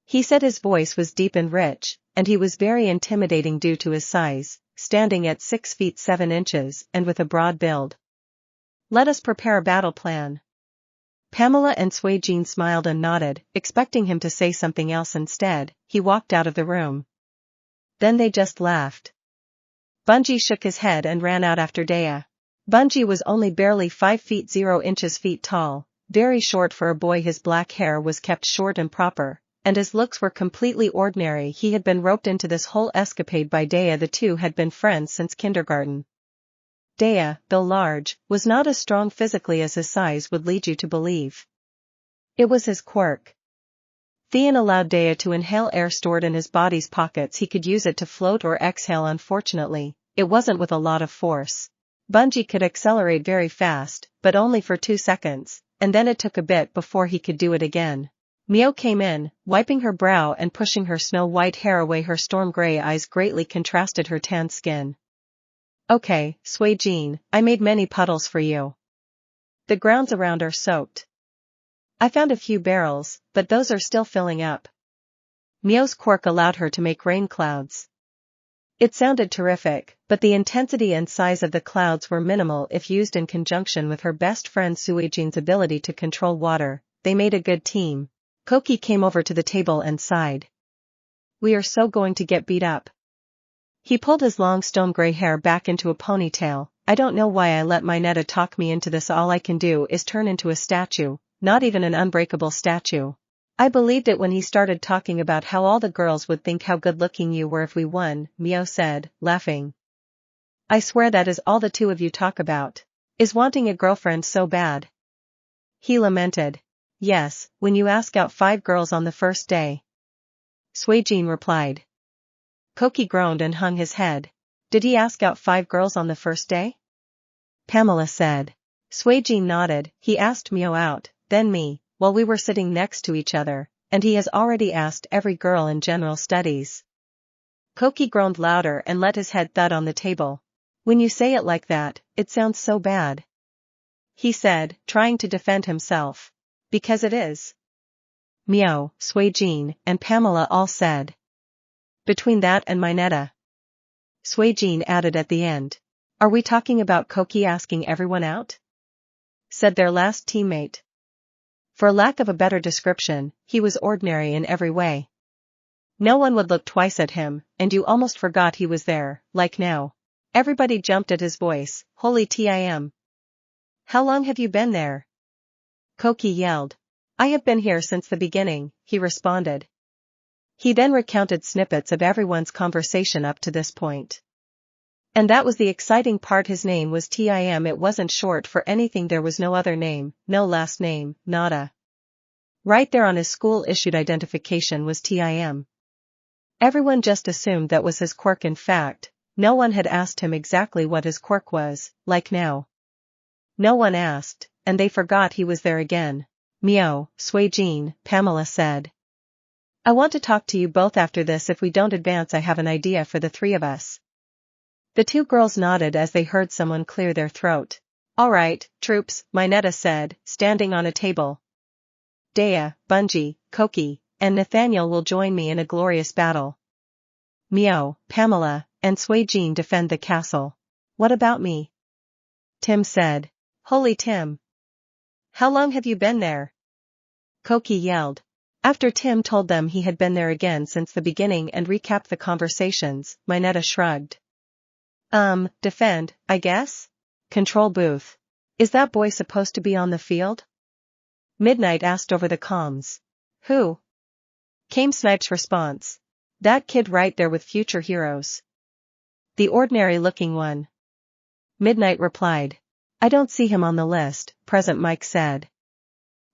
He said his voice was deep and rich, and he was very intimidating due to his size, standing at 6 feet 7 inches and with a broad build. Let us prepare a battle plan. Pamela and Suijin smiled and nodded, expecting him to say something else. Instead, he walked out of the room. Then they just laughed. Bungie shook his head and ran out after Dea. Bungie was only barely 5 feet 0 inches tall, very short for a boy. His black hair was kept short and proper, and his looks were completely ordinary. He had been roped into this whole escapade by Dea. The two had been friends since kindergarten. Dea, though large, was not as strong physically as his size would lead you to believe. It was his quirk. Theon allowed Dea to inhale air stored in his body's pockets. He could use it to float or exhale. Unfortunately, it wasn't with a lot of force. Bungie could accelerate very fast, but only for 2 seconds, and then it took a bit before he could do it again. Mio came in, wiping her brow and pushing her snow-white hair away. Her storm-gray eyes greatly contrasted her tan skin. Okay, Suijin, I made many puddles for you. The grounds around are soaked. I found a few barrels, but those are still filling up. Mio's quirk allowed her to make rain clouds. It sounded terrific, but the intensity and size of the clouds were minimal if used in conjunction with her best friend Suijin's ability to control water. They made a good team. Koki came over to the table and sighed. We are so going to get beat up. He pulled his long stone-gray hair back into a ponytail. I don't know why I let my Netta talk me into this. All I can do is turn into a statue, not even an unbreakable statue. I believed it when he started talking about how all the girls would think how good-looking you were if we won, Mio said, laughing. I swear that is all the two of you talk about. Is wanting a girlfriend so bad? He lamented. Yes, when you ask out 5 girls on the first day. Suijin replied. Koki groaned and hung his head. Did he ask out 5 girls on the first day? Pamela said. Suijin nodded. He asked Mio out, then me, while we were sitting next to each other, and he has already asked every girl in general studies. Koki groaned louder and let his head thud on the table. When you say it like that, it sounds so bad. He said, trying to defend himself. Because it is. Mio, Suijin, and Pamela all said. Between that and my Netta. Suijin added at the end. Are we talking about Koki asking everyone out? Said their last teammate. For lack of a better description, he was ordinary in every way. No one would look twice at him, and you almost forgot he was there, like now. Everybody jumped at his voice. Holy Tim. How long have you been there? Koki yelled. I have been here since the beginning, he responded. He then recounted snippets of everyone's conversation up to this point. And that was the exciting part. His name was Tim. It wasn't short for anything. There was no other name, no last name, nada. Right there on his school-issued identification was Tim. Everyone just assumed that was his quirk. In fact, no one had asked him exactly what his quirk was, like now. No one asked, and they forgot he was there again. Mio, Suijin, Pamela said. I want to talk to you both after this. If we don't advance, I have an idea for the 3 of us. The 2 girls nodded as they heard someone clear their throat. All right, troops, my Netta said, standing on a table. Dea, Bungie, Koki, and Nathaniel will join me in a glorious battle. Mio, Pamela, and Suijin defend the castle. What about me? Tim said. Holy Tim. How long have you been there? Koki yelled. After Tim told them he had been there again since the beginning and recapped the conversations, my Netta shrugged. Defend, I guess? Control booth. Is that boy supposed to be on the field? Midnight asked over the comms. Who? Came Snipe's response. That kid right there with future heroes. The ordinary-looking one. Midnight replied. I don't see him on the list, Present Mike said.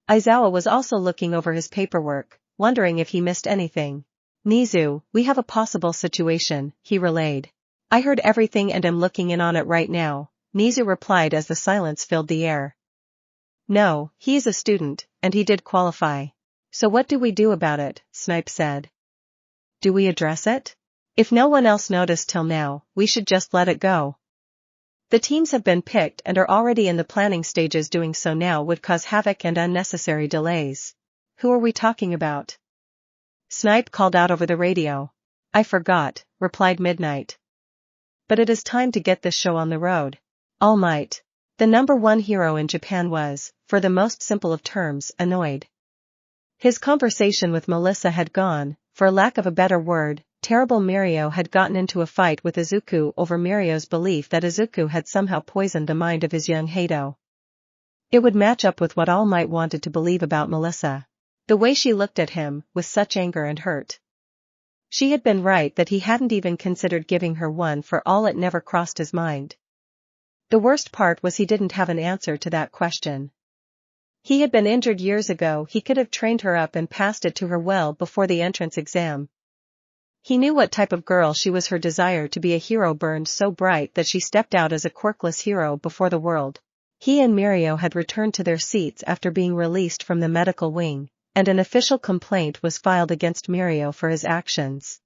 Aizawa was also looking over his paperwork, wondering if he missed anything. Nizu, we have a possible situation, he relayed. I heard everything and am looking in on it right now, Nizu replied as the silence filled the air. No, he is a student, and he did qualify. So what do we do about it, Snipe said. Do we address it? If no one else noticed till now, we should just let it go. The teams have been picked and are already in the planning stages. Doing so now would cause havoc and unnecessary delays. Who are we talking about? Snipe called out over the radio. I forgot, replied Midnight. But it is time to get this show on the road. All Might. The #1 hero in Japan was, for the most simple of terms, annoyed. His conversation with Melissa had gone, for lack of a better word, terrible. Mirio had gotten into a fight with Izuku over Mirio's belief that Izuku had somehow poisoned the mind of his young Hato. It would match up with what All Might wanted to believe about Melissa. The way she looked at him, with such anger and hurt. She had been right that he hadn't even considered giving her one. For all, it never crossed his mind. The worst part was he didn't have an answer to that question. He had been injured years ago. He could have trained her up and passed it to her well before the entrance exam. He knew what type of girl she was. Her desire to be a hero burned so bright that she stepped out as a quirkless hero before the world. He and Mirio had returned to their seats after being released from the medical wing, and an official complaint was filed against Mirio for his actions.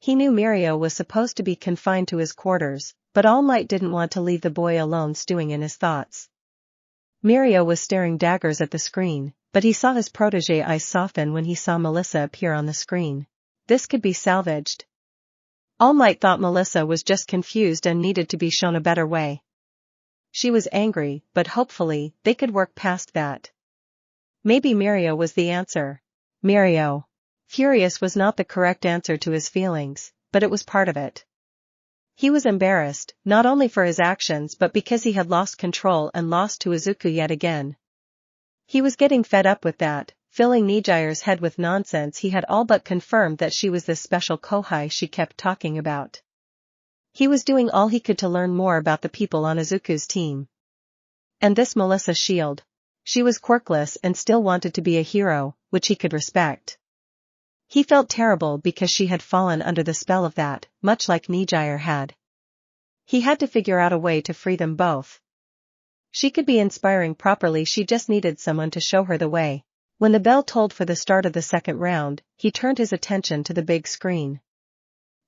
He knew Mirio was supposed to be confined to his quarters, but All Might didn't want to leave the boy alone stewing in his thoughts. Mirio was staring daggers at the screen, but he saw his protégé eyes soften when he saw Melissa appear on the screen. This could be salvaged. All Might thought Melissa was just confused and needed to be shown a better way. She was angry, but hopefully, they could work past that. Maybe Mirio was the answer. Mirio. Furious was not the correct answer to his feelings, but it was part of it. He was embarrassed, not only for his actions but because he had lost control and lost to Izuku yet again. He was getting fed up with that, filling Nijire's head with nonsense. He had all but confirmed that she was this special kohai she kept talking about. He was doing all he could to learn more about the people on Izuku's team. And this Melissa Shield. She was quirkless and still wanted to be a hero, which he could respect. He felt terrible because she had fallen under the spell of that, much like Nijire had. He had to figure out a way to free them both. She could be inspiring properly. She just needed someone to show her the way. When the bell tolled for the start of the second round, he turned his attention to the big screen.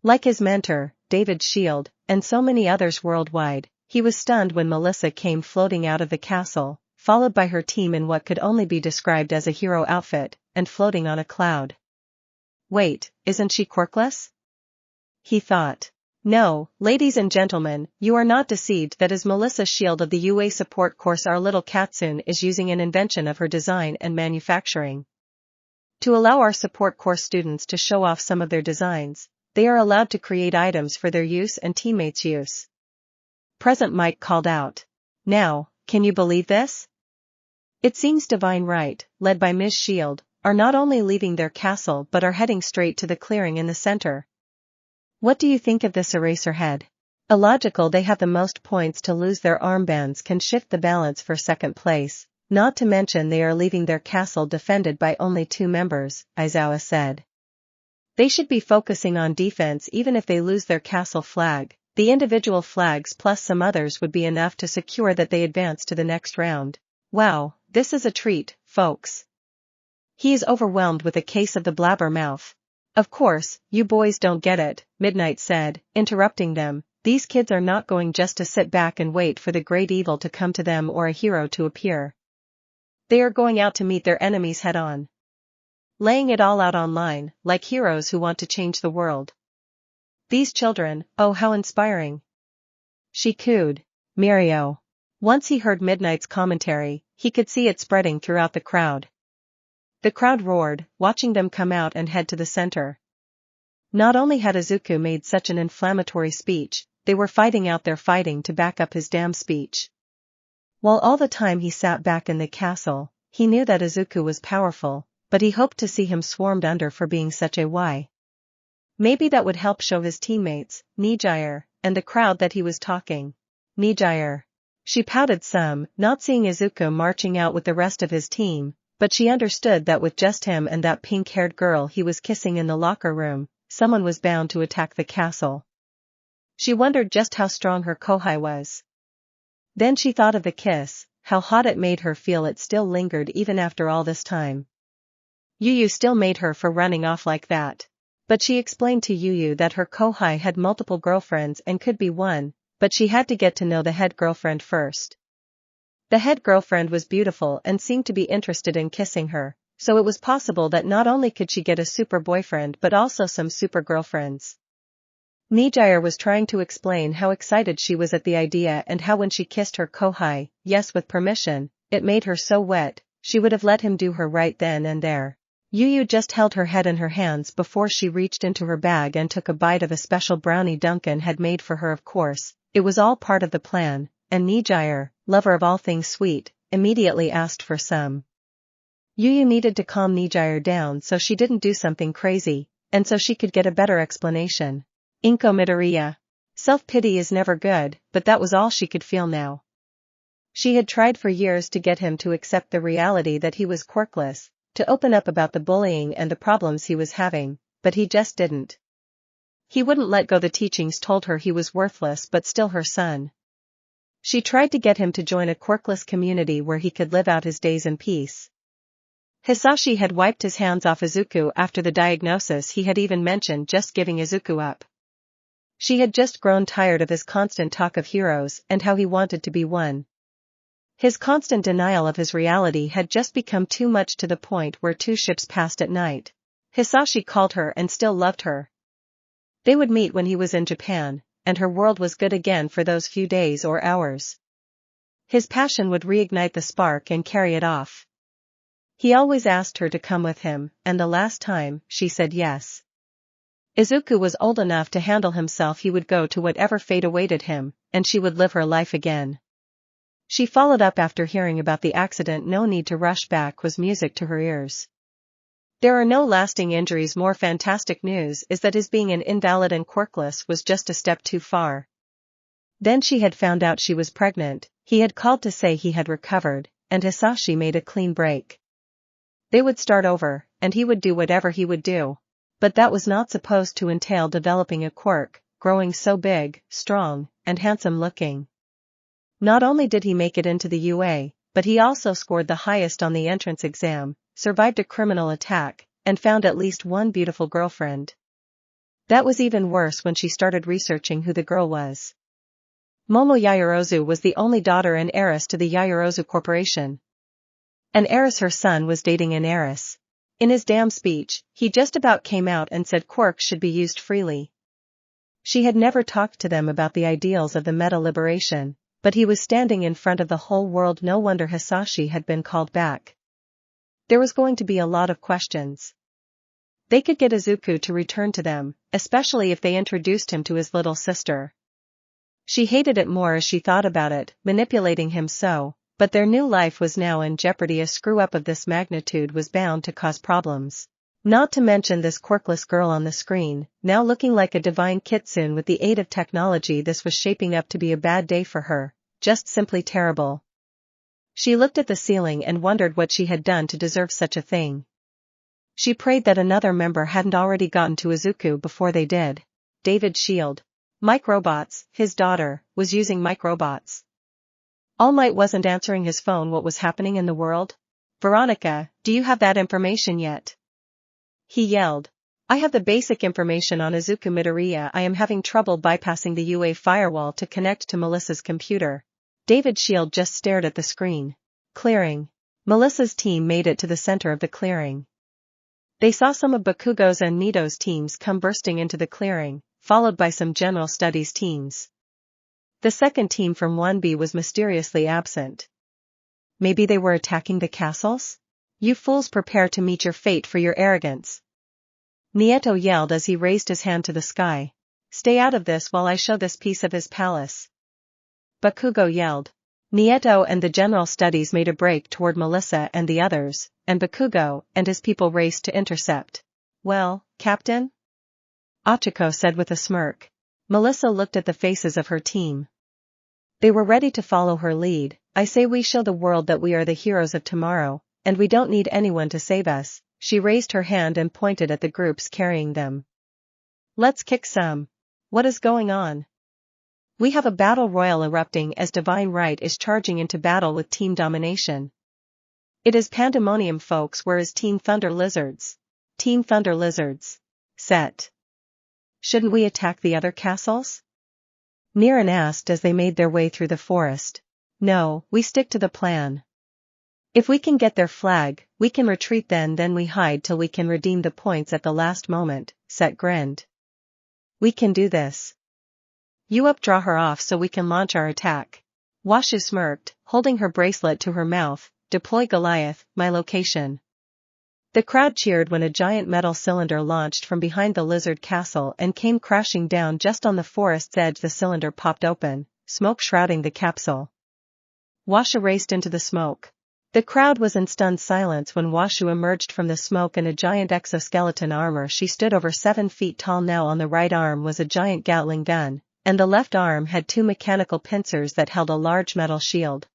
Like his mentor, David Shield, and so many others worldwide, he was stunned when Melissa came floating out of the castle, followed by her team in what could only be described as a hero outfit, and floating on a cloud. Wait, isn't she quirkless? He thought. No, ladies and gentlemen, you are not deceived. That is Melissa Shield of the UA support course. Our little Katsune is using an invention of her design and manufacturing. To allow our support course students to show off some of their designs, they are allowed to create items for their use and teammates' use. Present Mike called out. Now, can you believe this? It seems Divine Right, led by Ms. Shield, are not only leaving their castle but are heading straight to the clearing in the center. What do you think of this Eraserhead? Illogical. They have the most points to lose. Their armbands can shift the balance for second place, not to mention they are leaving their castle defended by only 2 members, Aizawa said. They should be focusing on defense. Even if they lose their castle flag, the individual flags plus some others would be enough to secure that they advance to the next round. Wow, this is a treat, folks. He is overwhelmed with a case of the blabber mouth. Of course, you boys don't get it, Midnight said, interrupting them. These kids are not going just to sit back and wait for the great evil to come to them or a hero to appear. They are going out to meet their enemies head on. Laying it all out online, like heroes who want to change the world. These children, oh how inspiring. She cooed. Mirio. Once he heard Midnight's commentary, he could see it spreading throughout the crowd. The crowd roared, watching them come out and head to the center. Not only had Izuku made such an inflammatory speech, they were fighting out their fighting to back up his damn speech. While all the time he sat back in the castle, he knew that Izuku was powerful, but he hoped to see him swarmed under for being such a why. Maybe that would help show his teammates, Nijire, and the crowd that he was talking. Nijire. She pouted some, not seeing Izuku marching out with the rest of his team, but she understood that with just him and that pink-haired girl he was kissing in the locker room, someone was bound to attack the castle. She wondered just how strong her kohai was. Then she thought of the kiss, how hot it made her feel. It still lingered even after all this time. Yuyu still made her for running off like that. But she explained to Yuyu that her kohai had multiple girlfriends and could be one, but she had to get to know the head girlfriend first. The head girlfriend was beautiful and seemed to be interested in kissing her, so it was possible that not only could she get a super boyfriend but also some super girlfriends. Nijire was trying to explain how excited she was at the idea and how when she kissed her kohai, yes with permission, it made her so wet, she would have let him do her right then and there. Yu just held her head in her hands before she reached into her bag and took a bite of a special brownie Duncan had made for her. Of course, it was all part of the plan, and Nijire, lover of all things sweet, immediately asked for some. Yu needed to calm Nijire down so she didn't do something crazy, and so she could get a better explanation. Izuku Midoriya. Self-pity is never good, but that was all she could feel now. She had tried for years to get him to accept the reality that he was quirkless, to open up about the bullying and the problems he was having, but he just didn't. He wouldn't let go. The teachings told her he was worthless but still her son. She tried to get him to join a quirkless community where he could live out his days in peace. Hisashi had wiped his hands off Izuku after the diagnosis. He had even mentioned just giving Izuku up. She had just grown tired of his constant talk of heroes and how he wanted to be one. His constant denial of his reality had just become too much, to the point where 2 ships passed at night. Hisashi called her and still loved her. They would meet when he was in Japan, and her world was good again for those few days or hours. His passion would reignite the spark and carry it off. He always asked her to come with him, and the last time, she said yes. Izuku was old enough to handle himself. He would go to whatever fate awaited him, and she would live her life again. She followed up after hearing about the accident. No need to rush back was music to her ears. There are no lasting injuries. More fantastic news is that his being an invalid and quirkless was just a step too far. Then she had found out she was pregnant. He had called to say he had recovered, and Hisashi made a clean break. They would start over, and he would do whatever he would do. But that was not supposed to entail developing a quirk, growing so big, strong, and handsome looking. Not only did he make it into the UA, but he also scored the highest on the entrance exam, survived a criminal attack, and found at least one beautiful girlfriend. That was even worse when she started researching who the girl was. Momo Yaoyorozu was the only daughter and heiress to the Yaoyorozu Corporation. An heiress. Her son was dating an heiress. In his damn speech, he just about came out and said quirks should be used freely. She had never talked to them about the ideals of the meta liberation, but he was standing in front of the whole world. No wonder Hisashi had been called back. There was going to be a lot of questions. They could get Izuku to return to them, especially if they introduced him to his little sister. She hated it more as she thought about it, manipulating him so, but their new life was now in jeopardy. A screw-up of this magnitude was bound to cause problems. Not to mention this quirkless girl on the screen, now looking like a divine kitsune with the aid of technology. This was shaping up to be a bad day for her, just simply terrible. She looked at the ceiling and wondered what she had done to deserve such a thing. She prayed that another member hadn't already gotten to Izuku before they did. David Shield. Mike Robots, his daughter, was using Mike Robots. All Might wasn't answering his phone. What was happening in the world? Veronica, do you have that information yet? He yelled. I have the basic information on Izuku Midoriya. I am having trouble bypassing the UA firewall to connect to Melissa's computer. David Shield just stared at the screen. Clearing. Melissa's team made it to the center of the clearing. They saw some of Bakugo's and Nito's teams come bursting into the clearing, followed by some general studies teams. The second team from 1B was mysteriously absent. Maybe they were attacking the castles? You fools, prepare to meet your fate for your arrogance. Nieto yelled as he raised his hand to the sky. Stay out of this while I show this piece of his palace. Bakugo yelled. Nieto and the general studies made a break toward Melissa and the others, and Bakugo and his people raced to intercept. Well, Captain? Ochiko said with a smirk. Melissa looked at the faces of her team. They were ready to follow her lead. I say we show the world that we are the heroes of tomorrow, and we don't need anyone to save us. She raised her hand and pointed at the groups carrying them. Let's kick some. What is going on? We have a battle royal erupting as Divine Right is charging into battle with Team Domination. It is pandemonium, folks. Where is Team Thunder Lizards? Team Thunder Lizards. Set. Shouldn't we attack the other castles? Niran asked as they made their way through the forest. No, we stick to the plan. If we can get their flag, we can retreat, then we hide till we can redeem the points at the last moment, Set grinned. We can do this. You draw her off so we can launch our attack. Washu smirked, holding her bracelet to her mouth. Deploy Goliath, my location. The crowd cheered when a giant metal cylinder launched from behind the lizard castle and came crashing down just on the forest's edge. The cylinder popped open, smoke shrouding the capsule. Washu raced into the smoke. The crowd was in stunned silence when Washu emerged from the smoke in a giant exoskeleton armor. She stood over 7 feet tall now. On the right arm was a giant Gatling gun, and the left arm had 2 mechanical pincers that held a large metal shield.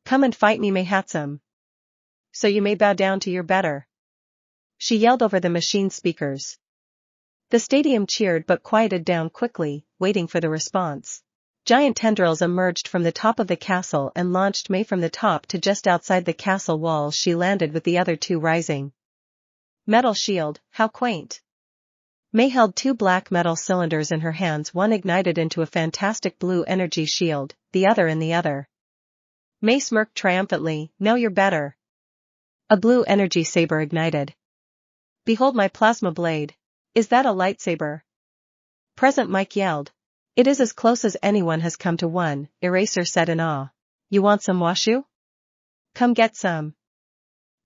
Come and fight me, Mayhatsum. So you may bow down to your better. She yelled over the machine speakers. The stadium cheered but quieted down quickly, waiting for the response. Giant tendrils emerged from the top of the castle and launched May from the top to just outside the castle walls. She landed with the other 2 rising. Metal shield, how quaint. May held 2 black metal cylinders in her hands, one ignited into a fantastic blue energy shield, the other in the other. May smirked triumphantly, now you're better. A blue energy saber ignited. Behold my plasma blade. Is that a lightsaber? Present Mike yelled. It is as close as anyone has come to one, Eraser said in awe. You want some, Washu? Come get some.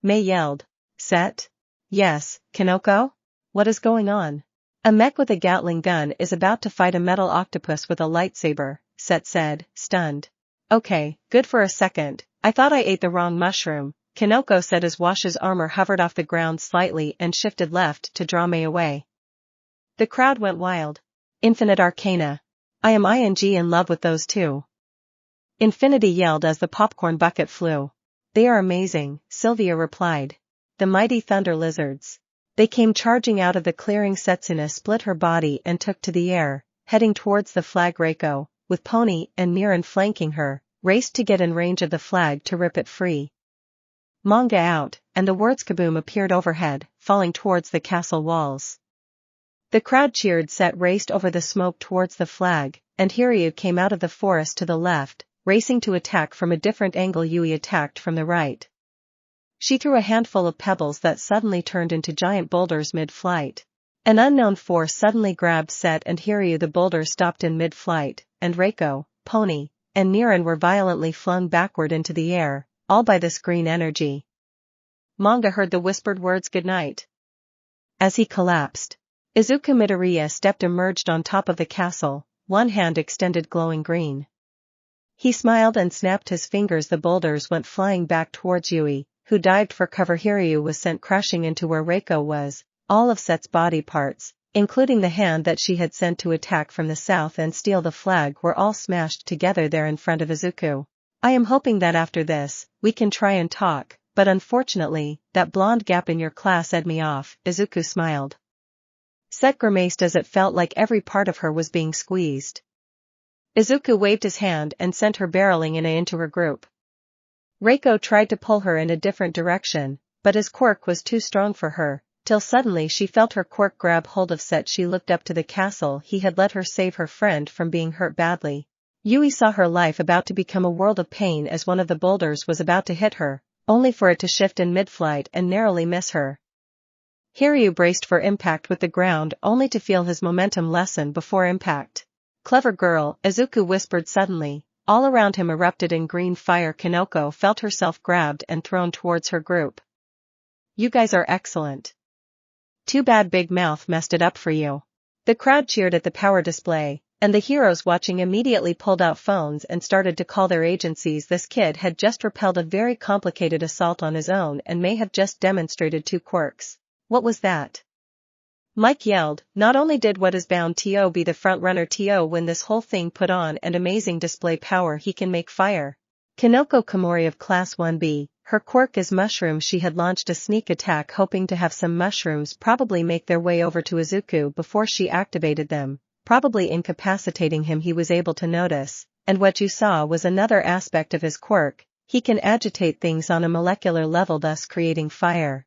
May yelled. Set? Yes, Kinoko? What is going on? A mech with a Gatling gun is about to fight a metal octopus with a lightsaber, Set said, stunned. Okay, good for a second, I thought I ate the wrong mushroom, Kinoko said as Washu's armor hovered off the ground slightly and shifted left to draw May away. The crowd went wild. Infinite Arcana. I am in love with those 2. Infinity yelled as the popcorn bucket flew. They are amazing, Sylvia replied. The mighty thunder lizards. They came charging out of the clearing. Setsuna split her body and took to the air, heading towards the flag. Reiko, with Pony and Niran flanking her, raced to get in range of the flag to rip it free. Manga out, and the words kaboom appeared overhead, falling towards the castle walls. The crowd cheered. Set raced over the smoke towards the flag, and Hiryu came out of the forest to the left, racing to attack from a different angle. Yui attacked from the right. She threw a handful of pebbles that suddenly turned into giant boulders mid-flight. An unknown force suddenly grabbed Set and Hiryu. The boulders stopped in mid-flight, and Reiko, Pony, and Niran were violently flung backward into the air, all by this green energy. Manga heard the whispered words goodnight. As he collapsed, Izuku Midoriya emerged on top of the castle, one hand extended glowing green. He smiled and snapped his fingers. The boulders went flying back towards Yui, who dived for cover. Hiryu was sent crashing into where Reiko was. All of Set's body parts, including the hand that she had sent to attack from the south and steal the flag, were all smashed together there in front of Izuku. I am hoping that after this, we can try and talk, but unfortunately, that blonde gap in your class ed me off, Izuku smiled. Set grimaced as it felt like every part of her was being squeezed. Izuku waved his hand and sent her barreling into her group. Reiko tried to pull her in a different direction, but his quirk was too strong for her, till suddenly she felt her quirk grab hold of Set. She looked up to the castle. He had let her save her friend from being hurt badly. Yui saw her life about to become a world of pain as one of the boulders was about to hit her, only for it to shift in mid-flight and narrowly miss her. Hiryu braced for impact with the ground only to feel his momentum lessen before impact. Clever girl, Izuku whispered suddenly. All around him erupted in green fire. Kinoko felt herself grabbed and thrown towards her group. You guys are excellent. Too bad Big Mouth messed it up for you. The crowd cheered at the power display, and the heroes watching immediately pulled out phones and started to call their agencies. This kid had just repelled a very complicated assault on his own and may have just demonstrated 2 quirks. What was that? Mike yelled. Not only did what is bound to be the front runner to win this whole thing, put on an amazing display power. He can make fire. Kinoko Komori of Class 1B, her quirk is mushroom. She had launched a sneak attack hoping to have some mushrooms probably make their way over to Izuku before she activated them, probably incapacitating him. He was able to notice, and what you saw was another aspect of his quirk. He can agitate things on a molecular level, thus creating fire.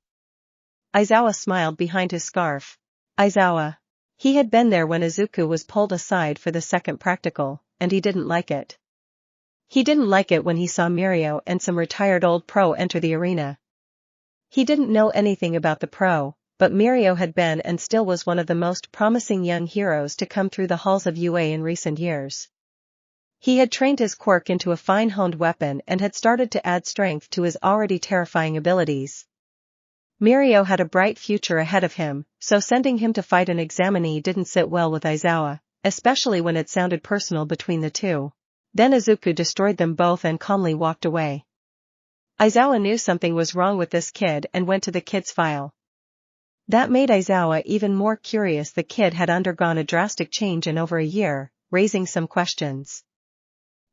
Aizawa smiled behind his scarf. Aizawa. He had been there when Izuku was pulled aside for the second practical, and he didn't like it. He didn't like it when he saw Mirio and some retired old pro enter the arena. He didn't know anything about the pro, but Mirio had been and still was one of the most promising young heroes to come through the halls of UA in recent years. He had trained his quirk into a fine-honed weapon and had started to add strength to his already terrifying abilities. Mirio had a bright future ahead of him, so sending him to fight an examinee didn't sit well with Aizawa, especially when it sounded personal between the two. Then Izuku destroyed them both and calmly walked away. Aizawa knew something was wrong with this kid and went to the kid's file. That made Aizawa even more curious. The kid had undergone a drastic change in over a year, raising some questions.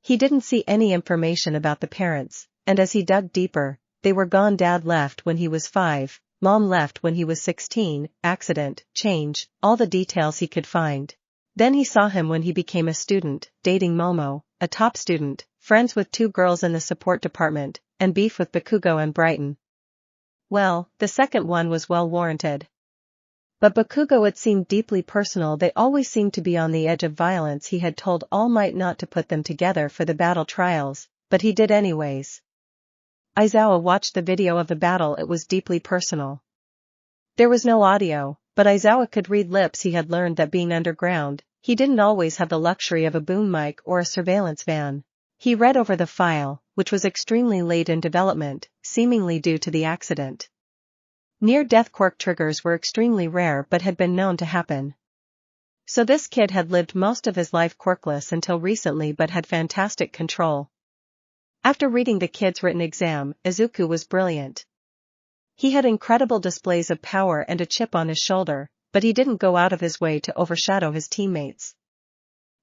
He didn't see any information about the parents, and as he dug deeper, they were gone. Dad left when he was 5, Mom left when he was 16, accident, change, all the details he could find. Then he saw him when he became a student, dating Momo, a top student, friends with 2 girls in the support department, and beef with Bakugo and Brighton. Well, the second one was well warranted. But Bakugo, it seemed deeply personal. They always seemed to be on the edge of violence. He had told All Might not to put them together for the battle trials, but he did anyways. Aizawa watched the video of the battle. It was deeply personal. There was no audio, but Aizawa could read lips. He had learned that being underground, he didn't always have the luxury of a boom mic or a surveillance van. He read over the file, which was extremely late in development, seemingly due to the accident. Near-death quirk triggers were extremely rare but had been known to happen. So this kid had lived most of his life quirkless until recently but had fantastic control. After reading the kid's written exam, Izuku was brilliant. He had incredible displays of power and a chip on his shoulder, but he didn't go out of his way to overshadow his teammates.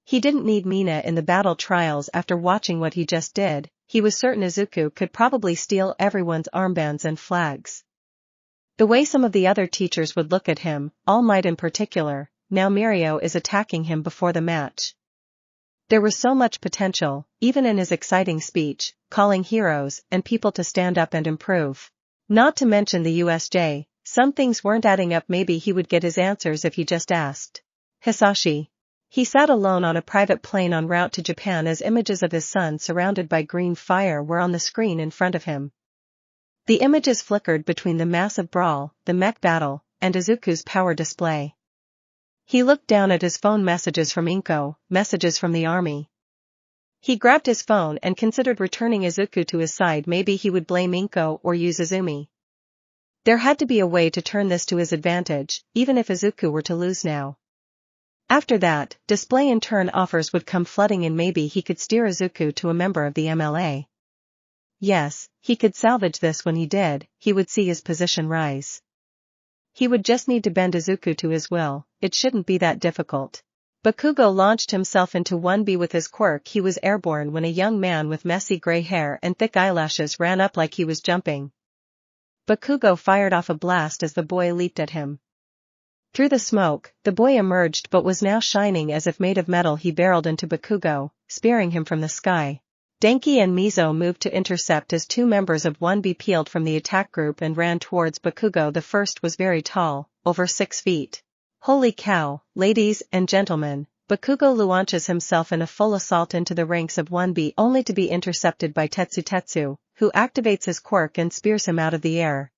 He didn't need Mina in the battle trials. After watching what he just did, he was certain Izuku could probably steal everyone's armbands and flags. The way some of the other teachers would look at him, All Might in particular, now Mirio is attacking him before the match. There was so much potential, even in his exciting speech, calling heroes and people to stand up and improve. Not to mention the USJ, some things weren't adding up. Maybe he would get his answers if he just asked. Hisashi. He sat alone on a private plane en route to Japan as images of his son surrounded by green fire were on the screen in front of him. The images flickered between the massive brawl, the mech battle, and Izuku's power display. He looked down at his phone. Messages from Inko, messages from the army. He grabbed his phone and considered returning Izuku to his side. Maybe he would blame Inko or use Izumi. There had to be a way to turn this to his advantage, even if Izuku were to lose now. After that, display in turn offers would come flooding in. Maybe he could steer Izuku to a member of the MLA. Yes, he could salvage this. When he did, he would see his position rise. He would just need to bend Izuku to his will. It shouldn't be that difficult. Bakugo launched himself into 1B with his quirk. He was airborne when a young man with messy gray hair and thick eyelashes ran up like he was jumping. Bakugo fired off a blast as the boy leaped at him. Through the smoke, the boy emerged but was now shining as if made of metal. He barreled into Bakugo, spearing him from the sky. Denki and Mizo moved to intercept as 2 members of 1B peeled from the attack group and ran towards Bakugo. The first was very tall, over 6 feet. Holy cow, ladies and gentlemen, Bakugo launches himself in a full assault into the ranks of 1B only to be intercepted by Tetsu, who activates his quirk and spears him out of the air.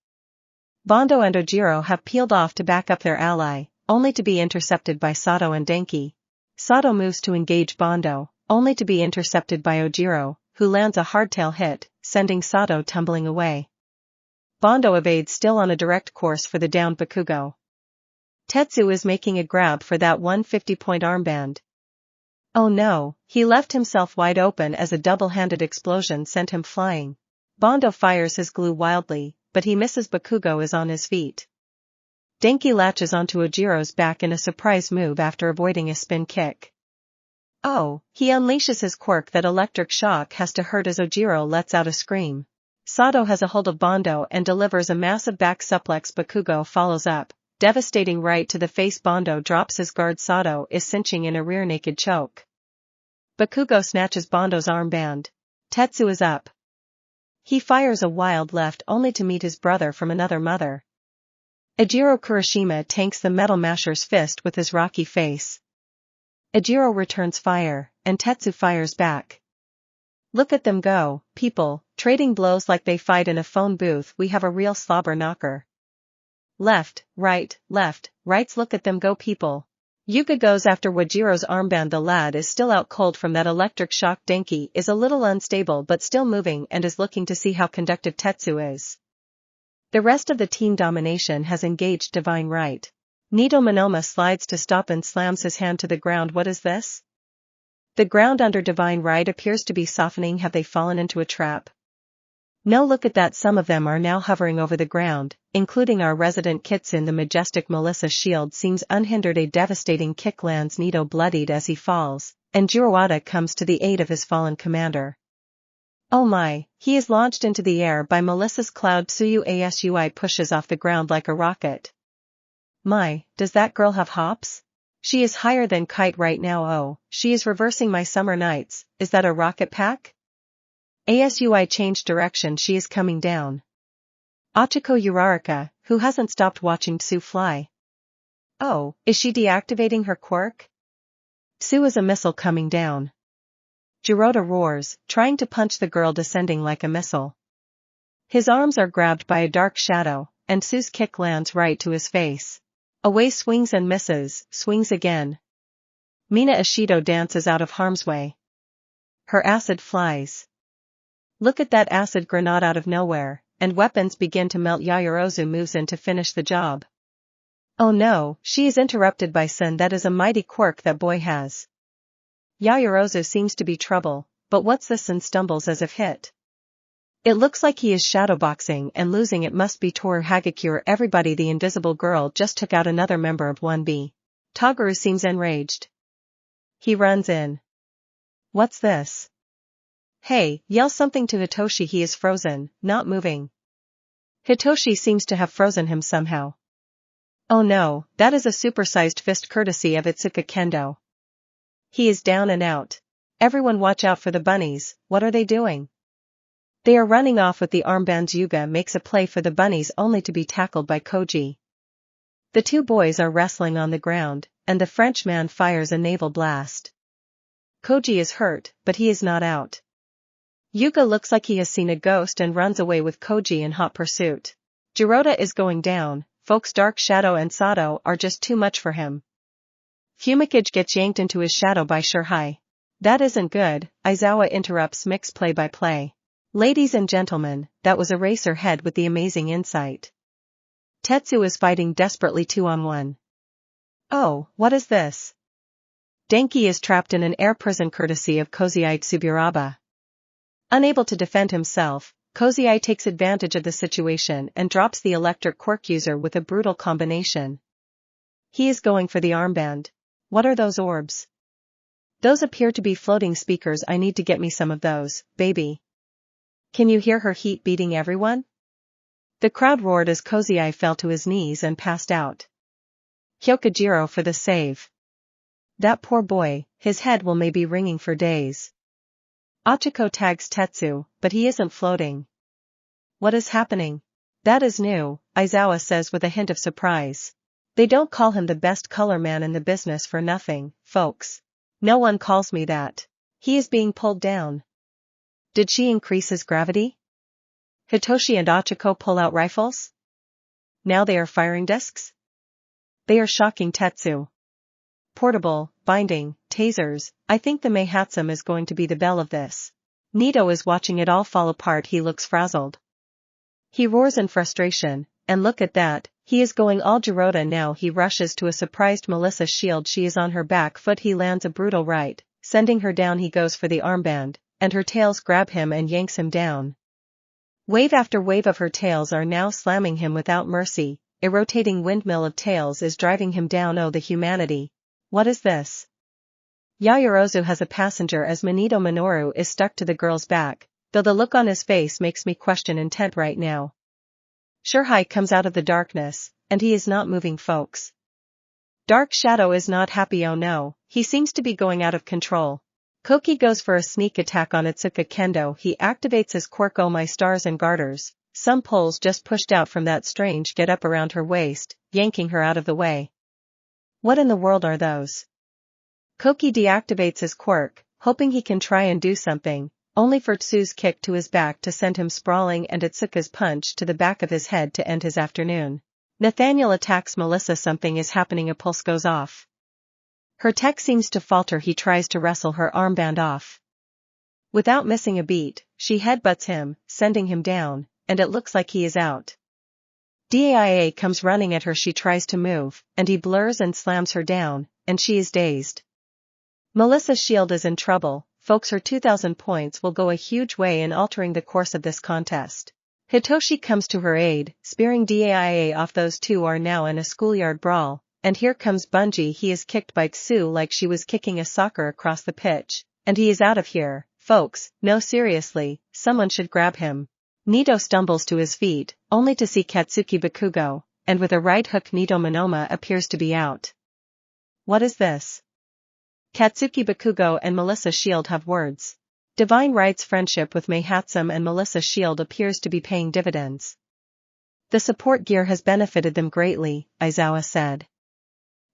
Bondo and Ojiro have peeled off to back up their ally, only to be intercepted by Sato and Denki. Sato moves to engage Bondo, only to be intercepted by Ojiro, who lands a hardtail hit, sending Sato tumbling away. Bondo evades, still on a direct course for the downed Bakugo. Tetsu is making a grab for that 150-point armband. Oh no, he left himself wide open as a double-handed explosion sent him flying. Bondo fires his glue wildly, but he misses. Bakugo is on his feet. Denki latches onto Ojiro's back in a surprise move after avoiding a spin kick. Oh, he unleashes his quirk. That electric shock has to hurt as Ojiro lets out a scream. Sato has a hold of Bondo and delivers a massive back suplex. Bakugo follows up, devastating right to the face. Bondo drops his guard. Sato is cinching in a rear naked choke. Bakugo snatches Bondo's armband. Tetsu is up. He fires a wild left only to meet his brother from another mother. Ejiro Kurashima tanks the Metal Masher's fist with his rocky face. Ejiro returns fire, and Tetsu fires back. Look at them go, people, trading blows like they fight in a phone booth. We have a real slobber knocker. Left, right, right's look at them go people. Yuka goes after Wajiro's armband. The lad is still out cold from that electric shock. Denki is a little unstable but still moving and is looking to see how conductive Tetsu is. The rest of the team domination has engaged divine right. Nito Monoma slides to stop and slams his hand to the ground. What is this? The ground under divine right appears to be softening. Have they fallen into a trap? No, look at that, some of them are now hovering over the ground, including our resident Kitsune. The majestic Melissa's shield seems unhindered. A devastating kick lands Nito bloodied as he falls, and Jiroada comes to the aid of his fallen commander. Oh my, he is launched into the air by Melissa's cloud. Tsuyu Asui pushes off the ground like a rocket. My, does that girl have hops? She is higher than kite right now. Oh, she is reversing my summer nights. Is that a rocket pack? Asui changed direction. She is coming down. Ochiko Uraraka, who hasn't stopped watching Tsu fly. Oh, is she deactivating her quirk? Tsu is a missile coming down. Jiroada roars, trying to punch the girl descending like a missile. His arms are grabbed by a dark shadow, and Tsu's kick lands right to his face. Away swings and misses, swings again. Mina Ishido dances out of harm's way. Her acid flies. Look at that acid grenade out of nowhere, and weapons begin to melt. Yaoyorozu moves in to finish the job. Oh no, she is interrupted by Sen. That is a mighty quirk that boy has. Yaoyorozu seems to be trouble, but what's this? Sen stumbles as if hit. It looks like he is shadowboxing and losing. It must be Toru Hagakure. Everybody, the invisible girl just took out another member of 1B. Toguru seems enraged. He runs in. What's this? Hey, yell something to Hitoshi. He is frozen, not moving. Hitoshi seems to have frozen him somehow. Oh no, that is a supersized fist courtesy of Itsuka Kendo. He is down and out. Everyone watch out for the bunnies. What are they doing? They are running off with the armbands. Yuga makes a play for the bunnies only to be tackled by Koji. The two boys are wrestling on the ground, and the Frenchman fires a naval blast. Koji is hurt, but he is not out. Yuga looks like he has seen a ghost and runs away with Koji in hot pursuit. Jiroada is going down. Folks, Dark Shadow and Sato are just too much for him. Fumikage gets yanked into his shadow by Shurhai. That isn't good. Aizawa interrupts mixed play-by-play. Ladies and gentlemen, that was Eraserhead with the amazing insight. Tetsu is fighting desperately 2-on-1. Oh, what is this? Denki is trapped in an air prison courtesy of Kozai Tsuburaba. Unable to defend himself, Kozai takes advantage of the situation and drops the electric quirk user with a brutal combination. He is going for the armband. What are those orbs? Those appear to be floating speakers. I need to get me some of those, baby. Can you hear her heat beating everyone? The crowd roared as Kozai fell to his knees and passed out. Hyokujiro for the save. That poor boy, his head will may be ringing for days. Ochiko tags Tetsu, but he isn't floating. What is happening? That is new, Aizawa says with a hint of surprise. They don't call him the best color man in the business for nothing, folks. No one calls me that. He is being pulled down. Did she increase his gravity? Hitoshi and Ochiko pull out rifles? Now they are firing discs? They are shocking Tetsu. Portable, binding, tasers. I think the Meihatsum is going to be the belle of this. Nito is watching it all fall apart. He looks frazzled. He roars in frustration, and look at that, he is going all Jiroada now. He rushes to a surprised Melissa's shield. She is on her back foot. He lands a brutal right, sending her down. He goes for the armband, and her tails grab him and yanks him down. Wave after wave of her tails are now slamming him without mercy. A rotating windmill of tails is driving him down. Oh, the humanity. What is this? Yaoyorozu has a passenger as Manito Minoru is stuck to the girl's back, though the look on his face makes me question intent right now. Shurhai comes out of the darkness, and he is not moving, folks. Dark Shadow is not happy. Oh no, he seems to be going out of control. Koki goes for a sneak attack on Itsuka Kendo. He activates his quirk. Oh my stars and garters, some poles just pushed out from that strange get up around her waist, yanking her out of the way. What in the world are those? Koki deactivates his quirk, hoping he can try and do something, only for Tsu's kick to his back to send him sprawling and Itsuka's punch to the back of his head to end his afternoon. Nathaniel attacks Melissa. Something is happening. A pulse goes off. Her tech seems to falter. He tries to wrestle her armband off. Without missing a beat, she headbutts him, sending him down, and it looks like he is out. Daia comes running at her. She tries to move, and he blurs and slams her down, and she is dazed. Melissa's shield is in trouble, folks. Her 2,000 points will go a huge way in altering the course of this contest. Hitoshi comes to her aid, spearing Daia off. Those two are now in a schoolyard brawl, and here comes Bungie. He is kicked by Tsu like she was kicking a soccer across the pitch, and he is out of here, folks. No, seriously, someone should grab him. Nito stumbles to his feet, only to see Katsuki Bakugo, and with a right hook Nito Monoma appears to be out. What is this? Katsuki Bakugo and Melissa's shield have words. Divine Right's friendship with Meihatsum and Melissa's shield appears to be paying dividends. The support gear has benefited them greatly, Aizawa said.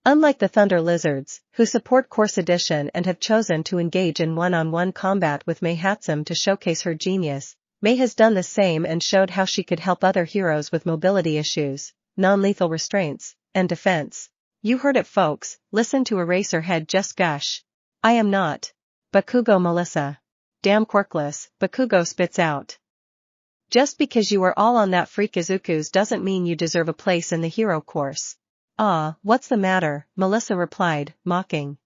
Unlike the Thunder Lizards, who support Course Edition and have chosen to engage in one-on-one combat with Meihatsum to showcase her genius, Mei has done the same and showed how she could help other heroes with mobility issues, non-lethal restraints, and defense. You heard it, folks. Listen to Eraserhead just gush. I am not. Bakugo. Melissa. Damn quirkless, Bakugo spits out. Just because you are all on that freak Izuku's doesn't mean you deserve a place in the hero course. Ah, what's the matter? Melissa replied, mocking.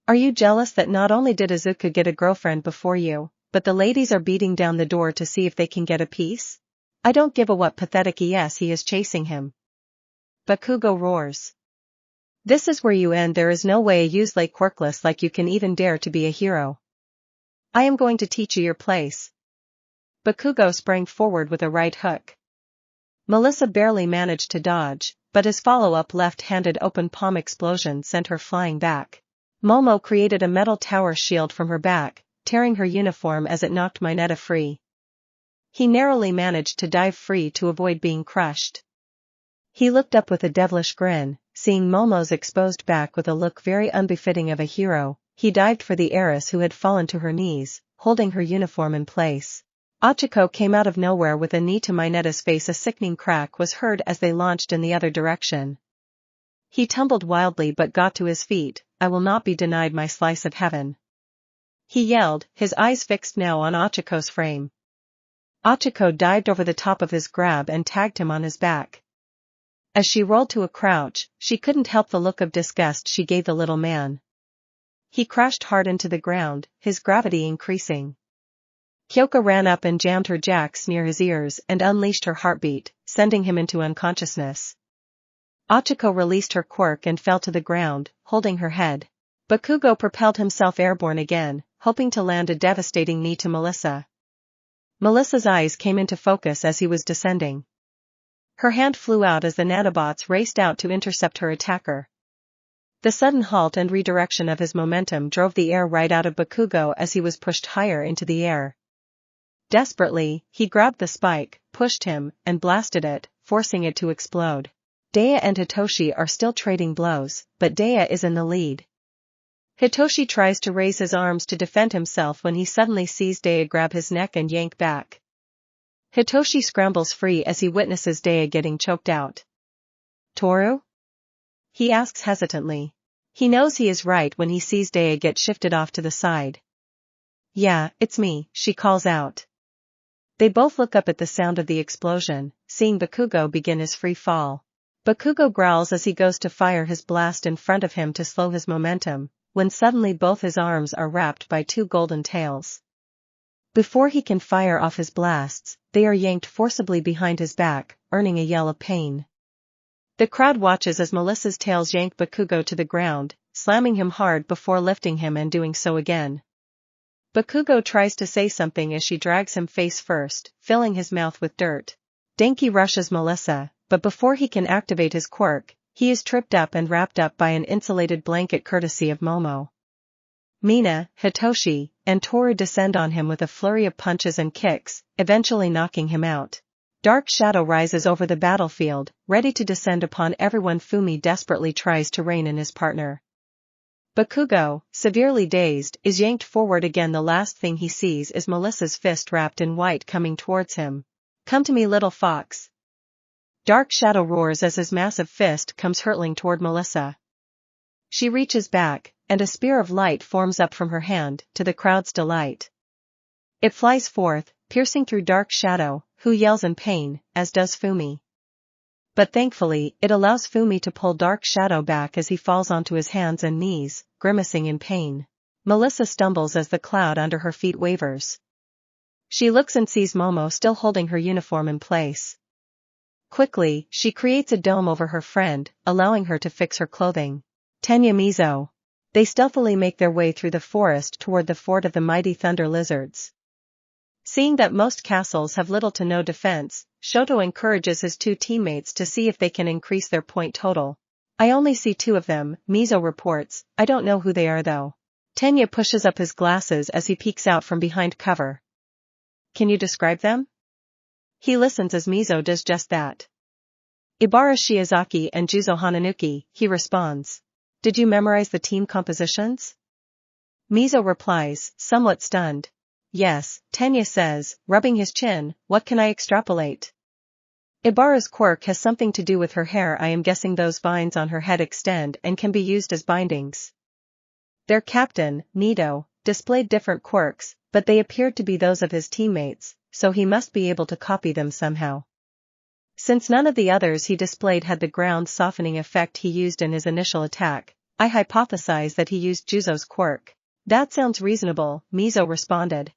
Are you jealous that not only did Izuku get a girlfriend before you, but the ladies are beating down the door to see if they can get a piece? I don't give a what. Pathetic. Yes, he is chasing him. Bakugo roars. This is where you end. There is no way a useless quirkless like you can even dare to be a hero. I am going to teach you your place. Bakugo sprang forward with a right hook. Melissa barely managed to dodge, but his follow-up left-handed open palm explosion sent her flying back. Momo created a metal tower shield from her back, tearing her uniform as it knocked Mineta free. He narrowly managed to dive free to avoid being crushed. He looked up with a devilish grin, seeing Momo's exposed back with a look very unbefitting of a hero. He dived for the heiress who had fallen to her knees, holding her uniform in place. Ochako came out of nowhere with a knee to Mineta's face. A sickening crack was heard as they launched in the other direction. He tumbled wildly but got to his feet. I will not be denied my slice of heaven. He yelled, his eyes fixed now on Ochiko's frame. Ochako dived over the top of his grab and tagged him on his back. As she rolled to a crouch, she couldn't help the look of disgust she gave the little man. He crashed hard into the ground, his gravity increasing. Kyoka ran up and jammed her jacks near his ears and unleashed her heartbeat, sending him into unconsciousness. Ochako released her quirk and fell to the ground, holding her head. Bakugo propelled himself airborne again, hoping to land a devastating knee to Melissa. Melissa's eyes came into focus as he was descending. Her hand flew out as the nanobots raced out to intercept her attacker. The sudden halt and redirection of his momentum drove the air right out of Bakugo as he was pushed higher into the air. Desperately, he grabbed the spike, pushed him, and blasted it, forcing it to explode. Daia and Hitoshi are still trading blows, but Daia is in the lead. Hitoshi tries to raise his arms to defend himself when he suddenly sees Daia grab his neck and yank back. Hitoshi scrambles free as he witnesses Daia getting choked out. Toru? He asks hesitantly. He knows he is right when he sees Daia get shifted off to the side. Yeah, it's me, she calls out. They both look up at the sound of the explosion, seeing Bakugo begin his free fall. Bakugo growls as he goes to fire his blast in front of him to slow his momentum, when suddenly both his arms are wrapped by two golden tails. Before he can fire off his blasts, they are yanked forcibly behind his back, earning a yell of pain. The crowd watches as Melissa's tails yank Bakugo to the ground, slamming him hard before lifting him and doing so again. Bakugo tries to say something as she drags him face first, filling his mouth with dirt. Denki rushes Melissa, but before he can activate his quirk, he is tripped up and wrapped up by an insulated blanket courtesy of Momo. Mina, Hitoshi, and Toru descend on him with a flurry of punches and kicks, eventually knocking him out. Dark shadow rises over the battlefield, ready to descend upon everyone. Fumi desperately tries to rein in his partner. Bakugo, severely dazed, is yanked forward again. The last thing he sees is Melissa's fist wrapped in white coming towards him. Come to me, little fox. Dark Shadow roars as his massive fist comes hurtling toward Melissa. She reaches back, and a spear of light forms up from her hand, to the crowd's delight. It flies forth, piercing through Dark Shadow, who yells in pain, as does Fumi. But thankfully, it allows Fumi to pull Dark Shadow back as he falls onto his hands and knees, grimacing in pain. Melissa stumbles as the cloud under her feet wavers. She looks and sees Momo still holding her uniform in place. Quickly, she creates a dome over her friend, allowing her to fix her clothing. Tenya Mizo. They stealthily make their way through the forest toward the fort of the mighty thunder lizards. Seeing that most castles have little to no defense, Shoto encourages his two teammates to see if they can increase their point total. I only see 2 of them, Mizo reports. I don't know who they are though. Tenya pushes up his glasses as he peeks out from behind cover. Can you describe them? He listens as Mizo does just that. Ibara Shiozaki and Juzo Hananuki, he responds. Did you memorize the team compositions? Mizo replies, somewhat stunned. Yes, Tenya says, rubbing his chin, what can I extrapolate? Ibara's quirk has something to do with her hair. I am guessing those vines on her head extend and can be used as bindings. Their captain, Nido, displayed different quirks, but they appeared to be those of his teammates, so he must be able to copy them somehow. Since none of the others he displayed had the ground softening effect he used in his initial attack, I hypothesize that he used Juzo's quirk. That sounds reasonable, Mizo responded.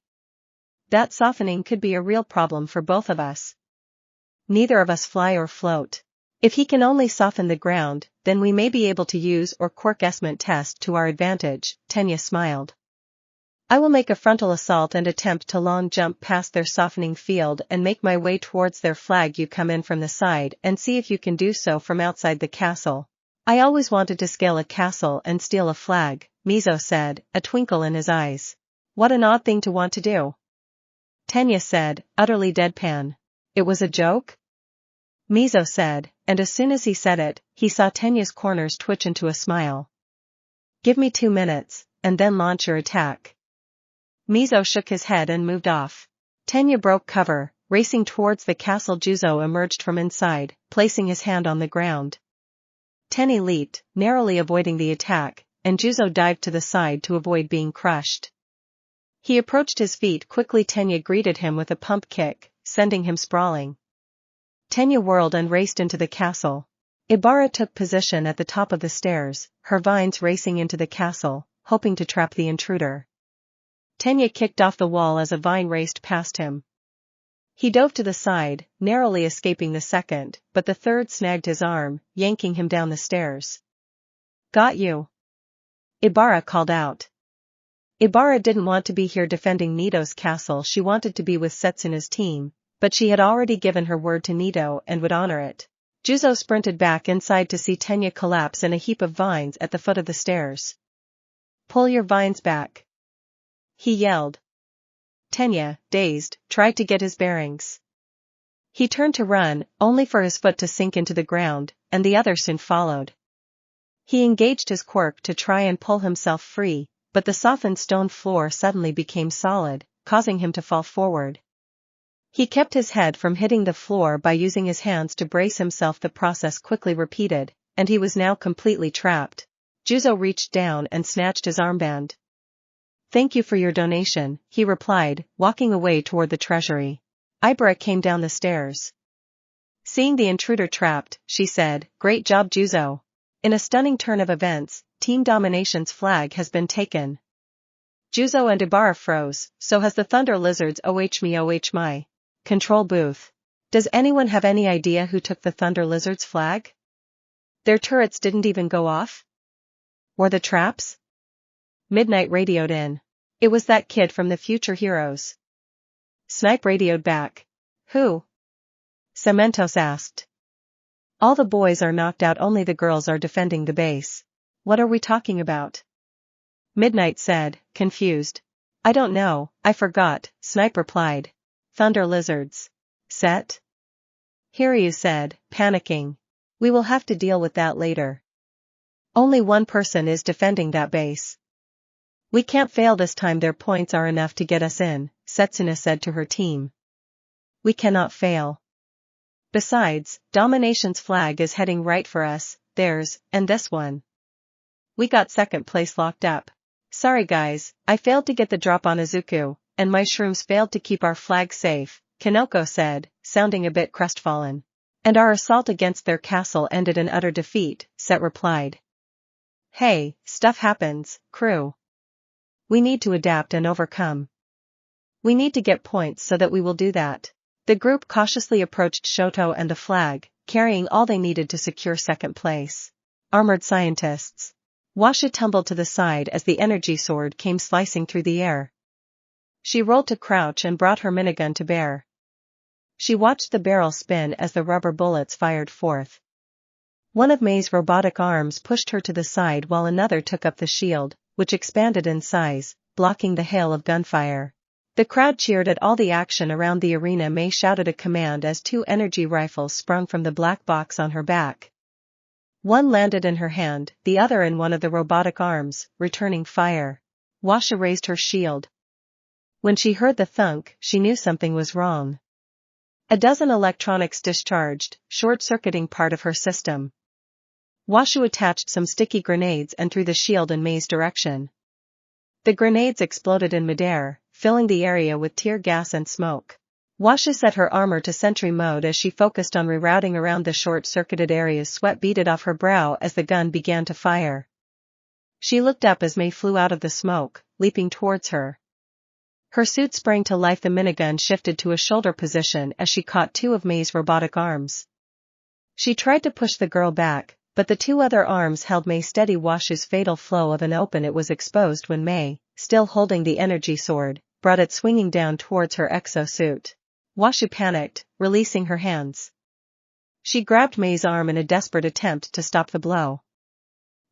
That softening could be a real problem for both of us. Neither of us fly or float. If he can only soften the ground, then we may be able to use our quirk estimate test to our advantage, Tenya smiled. I will make a frontal assault and attempt to long jump past their softening field and make my way towards their flag. You come in from the side and see if you can do so from outside the castle. I always wanted to scale a castle and steal a flag, Mizo said, a twinkle in his eyes. What an odd thing to want to do. Tenya said, utterly deadpan. It was a joke? Mizo said, and as soon as he said it, he saw Tenya's corners twitch into a smile. Give me 2 minutes, and then launch your attack. Mizo shook his head and moved off. Tenya broke cover, racing towards the castle. Juzo emerged from inside, placing his hand on the ground. Tenya leaped, narrowly avoiding the attack, and Juzo dived to the side to avoid being crushed. He approached his feet quickly. Tenya greeted him with a pump kick, sending him sprawling. Tenya whirled and raced into the castle. Ibara took position at the top of the stairs, her vines racing into the castle, hoping to trap the intruder. Tenya kicked off the wall as a vine raced past him. He dove to the side, narrowly escaping the second, but the third snagged his arm, yanking him down the stairs. Got you. Ibara called out. Ibara didn't want to be here defending Nido's castle. She wanted to be with Setsuna's team, but she had already given her word to Nido and would honor it. Juzo sprinted back inside to see Tenya collapse in a heap of vines at the foot of the stairs. Pull your vines back. He yelled. Tenya, dazed, tried to get his bearings. He turned to run, only for his foot to sink into the ground, and the other soon followed. He engaged his quirk to try and pull himself free, but the softened stone floor suddenly became solid, causing him to fall forward. He kept his head from hitting the floor by using his hands to brace himself. The process quickly repeated, and he was now completely trapped. Juzo reached down and snatched his armband. Thank you for your donation, he replied, walking away toward the treasury. Ibara came down the stairs. Seeing the intruder trapped, she said, Great job, Juzo. In a stunning turn of events, Team Domination's flag has been taken. Juzo and Ibara froze. So has the Thunder Lizards. Oh my. Control booth. Does anyone have any idea who took the Thunder Lizards' flag? Their turrets didn't even go off? Or the traps? Midnight radioed in. It was that kid from the Future Heroes. Snipe radioed back. Who? Cementos asked. All the boys are knocked out, only the girls are defending the base. What are we talking about? Midnight said, confused. I don't know, I forgot, Snipe replied. Thunder Lizards. Set? Hiryu said, panicking. We will have to deal with that later. Only one person is defending that base. We can't fail this time. Their points are enough to get us in, Setsuna said to her team. We cannot fail. Besides, Domination's flag is heading right for us, theirs, and this one. We got second place locked up. Sorry guys, I failed to get the drop on Izuku, and my shrooms failed to keep our flag safe, Kanoko said, sounding a bit crestfallen. And our assault against their castle ended in utter defeat, Set replied. Hey, stuff happens, crew. We need to adapt and overcome. We need to get points so that we will do that. The group cautiously approached Shoto and the flag, carrying all they needed to secure second place. Armored scientists. Washa tumbled to the side as the energy sword came slicing through the air. She rolled to crouch and brought her minigun to bear. She watched the barrel spin as the rubber bullets fired forth. One of Mei's robotic arms pushed her to the side while another took up the shield, which expanded in size, blocking the hail of gunfire. The crowd cheered at all the action around the arena. Mei shouted a command as 2 energy rifles sprung from the black box on her back. One landed in her hand, the other in one of the robotic arms, returning fire. Washa raised her shield. When she heard the thunk, she knew something was wrong. A dozen electronics discharged, short-circuiting part of her system. Washu attached some sticky grenades and threw the shield in Mei's direction. The grenades exploded in midair, filling the area with tear gas and smoke. Washa set her armor to sentry mode as she focused on rerouting around the short-circuited areas. Sweat beaded off her brow as the gun began to fire. She looked up as Mei flew out of the smoke, leaping towards her. Her suit sprang to life. The minigun shifted to a shoulder position as she caught 2 of Mei's robotic arms. She tried to push the girl back, but the 2 other arms held Mei steady. Washu's fatal flow of an open it was exposed when Mei, still holding the energy sword, brought it swinging down towards her exosuit. Washu panicked, releasing her hands. She grabbed Mei's arm in a desperate attempt to stop the blow.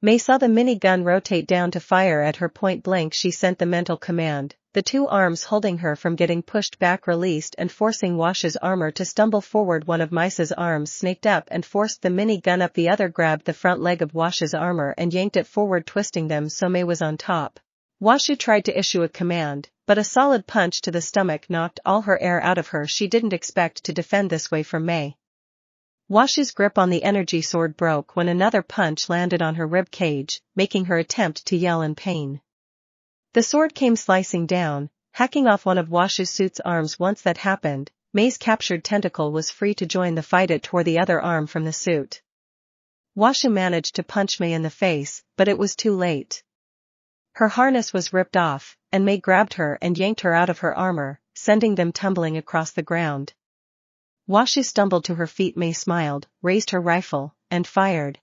Mei saw the minigun rotate down to fire at her point blank. She sent the mental command, the 2 arms holding her from getting pushed back released and forcing Washu's armor to stumble forward. One of Mei's arms snaked up and forced the minigun up. The other grabbed the front leg of Washu's armor and yanked it forward, twisting them so Mei was on top. Washu tried to issue a command, but a solid punch to the stomach knocked all her air out of her. She didn't expect to defend this way from Mei. Washu's grip on the energy sword broke when another punch landed on her rib cage, making her attempt to yell in pain. The sword came slicing down, hacking off one of Washu's suit's arms. Once that happened, Mei's captured tentacle was free to join the fight. It tore the other arm from the suit. Washu managed to punch Mei in the face, but it was too late. Her harness was ripped off, and Mei grabbed her and yanked her out of her armor, sending them tumbling across the ground. Washu stumbled to her feet. Mei smiled, raised her rifle, and fired.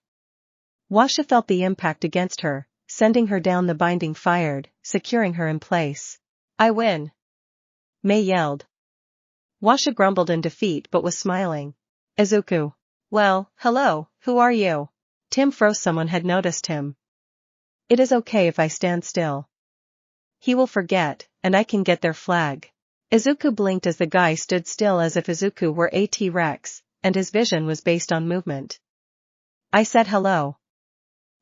Washu felt the impact against her, sending her down. The binding fired, securing her in place. I win! Mei yelled. Washu grumbled in defeat but was smiling. Izuku. Well, hello, who are you? Tim froze. Someone had noticed him. It is okay if I stand still. He will forget, and I can get their flag. Izuku blinked as the guy stood still, as if Izuku were a T-Rex, and his vision was based on movement. I said hello.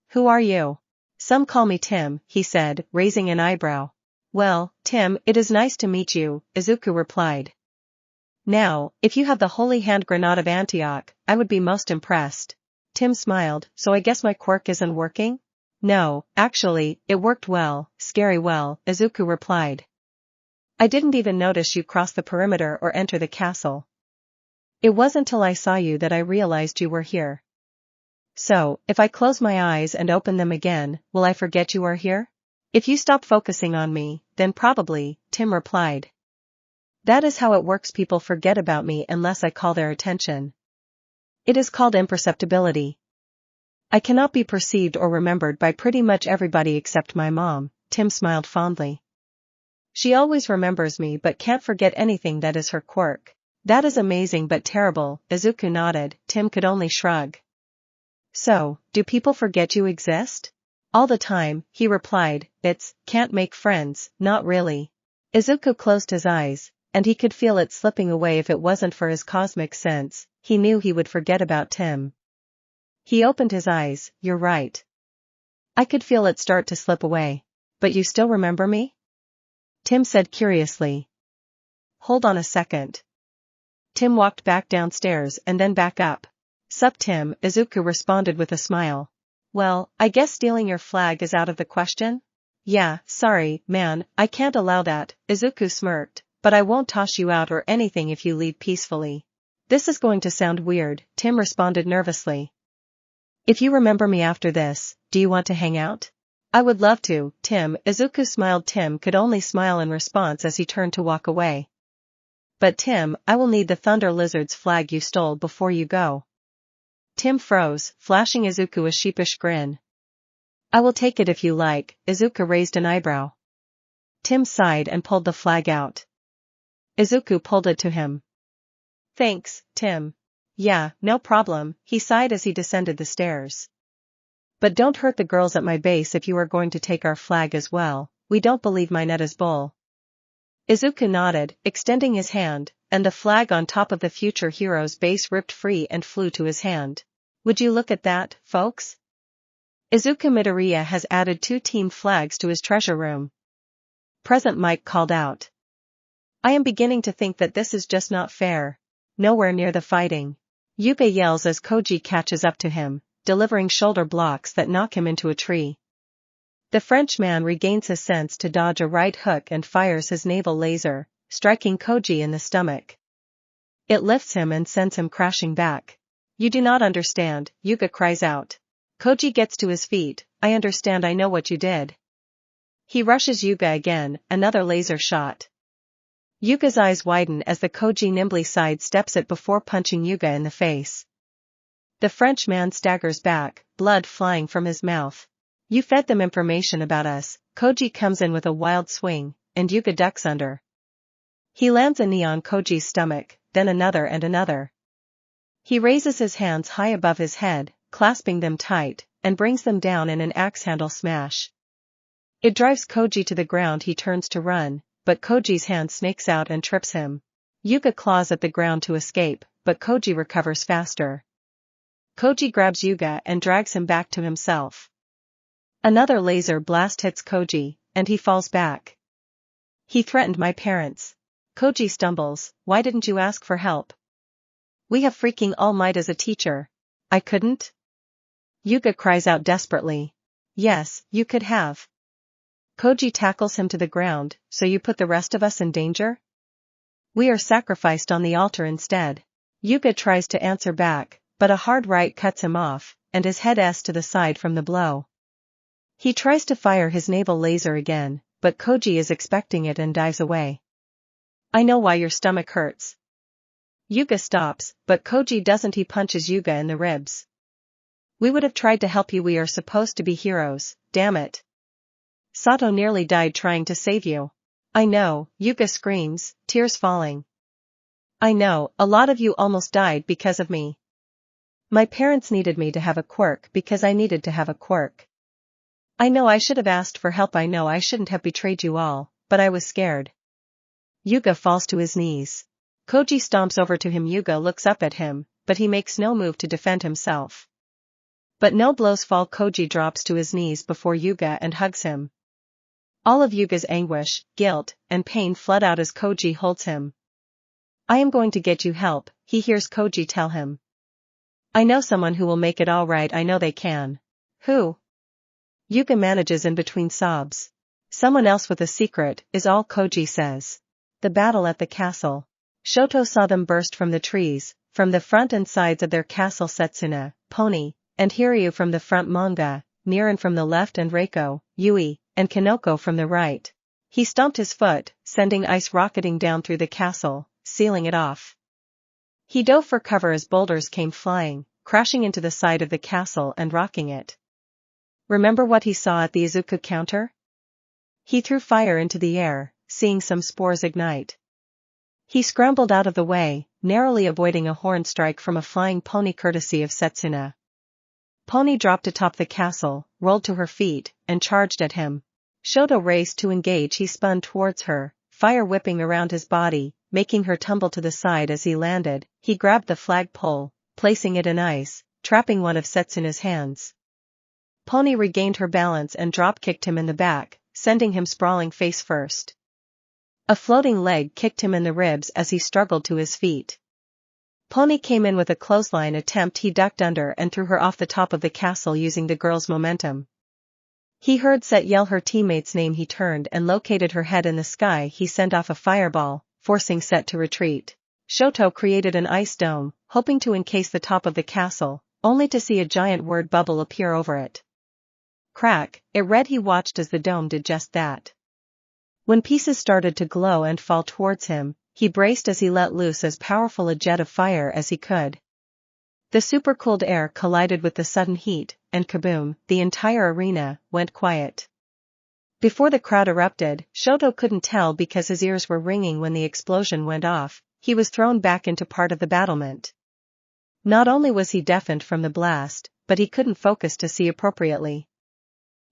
Who are you? Some call me Tim, he said, raising an eyebrow. Well, Tim, it is nice to meet you, Izuku replied. Now, if you have the holy hand grenade of Antioch, I would be most impressed. Tim smiled. So I guess my quirk isn't working? No, actually, it worked well, scary well, Izuku replied. I didn't even notice you cross the perimeter or enter the castle. It wasn't till I saw you that I realized you were here. So, if I close my eyes and open them again, will I forget you are here? If you stop focusing on me, then probably, Tim replied. That is how it works. People forget about me unless I call their attention. It is called imperceptibility. I cannot be perceived or remembered by pretty much everybody except my mom, Tim smiled fondly. She always remembers me but can't forget anything. That is her quirk. That is amazing but terrible, Izuku nodded. Tim could only shrug. So, do people forget you exist? All the time, he replied. Can't make friends, not really. Izuku closed his eyes, and he could feel it slipping away. If it wasn't for his cosmic sense, he knew he would forget about Tim. He opened his eyes. You're right. I could feel it start to slip away. But you still remember me? Tim said curiously. Hold on a second. Tim walked back downstairs and then back up. Sup Tim, Izuku responded with a smile. Well, I guess stealing your flag is out of the question? Yeah, sorry, man, I can't allow that, Izuku smirked, but I won't toss you out or anything if you leave peacefully. This is going to sound weird, Tim responded nervously. If you remember me after this, do you want to hang out? I would love to, Tim, Izuku smiled. Tim could only smile in response as he turned to walk away. But Tim, I will need the Thunder Lizard's flag you stole before you go. Tim froze, flashing Izuku a sheepish grin. I will take it if you like, Izuku raised an eyebrow. Tim sighed and pulled the flag out. Izuku pulled it to him. Thanks, Tim. Yeah, no problem, he sighed as he descended the stairs. But don't hurt the girls at my base if you are going to take our flag as well, we don't believe my net is bull. Izuku nodded, extending his hand, and the flag on top of the future hero's base ripped free and flew to his hand. Would you look at that, folks? Izuku Midoriya has added 2 team flags to his treasure room. Present Mike called out. I am beginning to think that this is just not fair. Nowhere near the fighting. Yuka yells as Koji catches up to him, delivering shoulder blocks that knock him into a tree. The Frenchman regains his sense to dodge a right hook and fires his naval laser, striking Koji in the stomach. It lifts him and sends him crashing back. You do not understand, Yuka cries out. Koji gets to his feet, I understand, I know what you did. He rushes Yuka again, another laser shot. Yuka's eyes widen as the Koji nimbly sidesteps it before punching Yuka in the face. The Frenchman staggers back, blood flying from his mouth. You fed them information about us, Koji comes in with a wild swing, and Yuka ducks under. He lands a knee on Koji's stomach, then another and another. He raises his hands high above his head, clasping them tight, and brings them down in an axe-handle smash. It drives Koji to the ground. He turns to run, but Koji's hand snakes out and trips him. Yuka claws at the ground to escape, but Koji recovers faster. Koji grabs Yuka and drags him back to himself. Another laser blast hits Koji, and he falls back. He threatened my parents. Koji stumbles, why didn't you ask for help? We have freaking All Might as a teacher. I couldn't? Yuka cries out desperately. Yes, you could have. Koji tackles him to the ground, so you put the rest of us in danger? We are sacrificed on the altar instead. Yuka tries to answer back, but a hard right cuts him off, and his head s to the side from the blow. He tries to fire his naval laser again, but Koji is expecting it and dives away. I know why your stomach hurts. Yuka stops, but Koji doesn't. He punches Yuka in the ribs. We would have tried to help you. We are supposed to be heroes, damn it. Sato nearly died trying to save you. I know, Yuka screams, tears falling. I know, a lot of you almost died because of me. My parents needed me to have a quirk because I needed to have a quirk. I know I should have asked for help. I know I shouldn't have betrayed you all, but I was scared. Yuka falls to his knees. Koji stomps over to him. Yuka looks up at him, but he makes no move to defend himself. But no blows fall. Koji drops to his knees before Yuka and hugs him. All of Yuka's anguish, guilt, and pain flood out as Koji holds him. I am going to get you help, he hears Koji tell him. I know someone who will make it all right. I know they can. Who? Yuka manages in between sobs. Someone else with a secret, is all Koji says. The battle at the castle. Shoto saw them burst from the trees, from the front and sides of their castle. Setsuna, Pony, and Hiryu from the front. Manga, Niran from the left, and Reiko, Yui, and Kanoko from the right. He stomped his foot, sending ice rocketing down through the castle, sealing it off. He dove for cover as boulders came flying, crashing into the side of the castle and rocking it. Remember what he saw at the Izuku counter? He threw fire into the air, seeing some spores ignite. He scrambled out of the way, narrowly avoiding a horn strike from a flying pony courtesy of Setsuna. Pony dropped atop the castle, rolled to her feet, and charged at him. Shoto raced to engage. He spun towards her, fire whipping around his body, making her tumble to the side. As he landed, he grabbed the flagpole, placing it in ice, trapping one of Setsuna's hands. Pony regained her balance and drop-kicked him in the back, sending him sprawling face first. A floating leg kicked him in the ribs as he struggled to his feet. Pony came in with a clothesline attempt. He ducked under and threw her off the top of the castle using the girl's momentum. He heard Set yell her teammate's name. He turned and located her head in the sky. He sent off a fireball, forcing Set to retreat. Shoto created an ice dome, hoping to encase the top of the castle, only to see a giant word bubble appear over it. Crack, it read. He watched as the dome did just that. When pieces started to glow and fall towards him, he braced as he let loose as powerful a jet of fire as he could. The supercooled air collided with the sudden heat, and kaboom, the entire arena went quiet. Before the crowd erupted, Shoto couldn't tell because his ears were ringing when the explosion went off. He was thrown back into part of the battlement. Not only was he deafened from the blast, but he couldn't focus to see appropriately.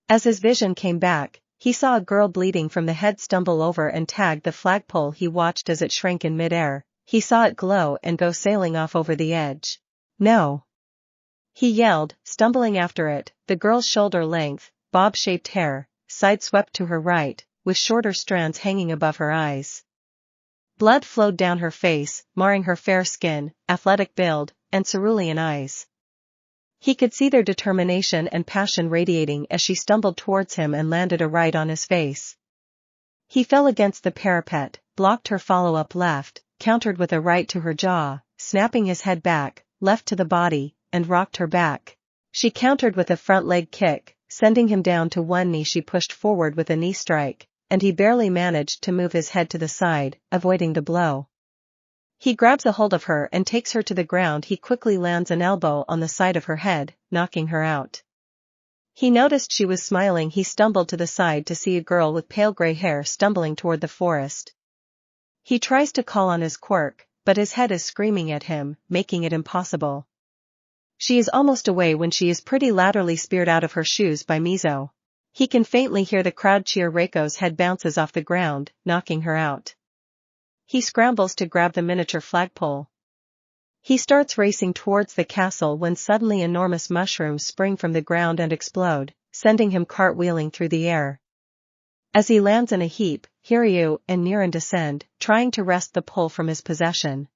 As his vision came back, he saw a girl bleeding from the head stumble over and tag the flagpole. He watched as it shrank in midair. He saw it glow and go sailing off over the edge. No! He yelled, stumbling after it. The girl's shoulder-length, bob-shaped hair, side-swept to her right, with shorter strands hanging above her eyes. Blood flowed down her face, marring her fair skin, athletic build, and cerulean eyes. He could see their determination and passion radiating as she stumbled towards him and landed a right on his face. He fell against the parapet, blocked her follow-up left, countered with a right to her jaw, snapping his head back, left to the body, and rocked her back. She countered with a front leg kick, sending him down to one knee. She pushed forward with a knee strike, and he barely managed to move his head to the side, avoiding the blow. He grabs a hold of her and takes her to the ground. He quickly lands an elbow on the side of her head, knocking her out. He noticed she was smiling. He stumbled to the side to see a girl with pale gray hair stumbling toward the forest. He tries to call on his quirk, but his head is screaming at him, making it impossible. She is almost away when she is pretty laterally speared out of her shoes by Mizo. He can faintly hear the crowd cheer. Reiko's head bounces off the ground, knocking her out. He scrambles to grab the miniature flagpole. He starts racing towards the castle when suddenly enormous mushrooms spring from the ground and explode, sending him cartwheeling through the air. As he lands in a heap, Hiryu and Niran descend, trying to wrest the pole from his possession.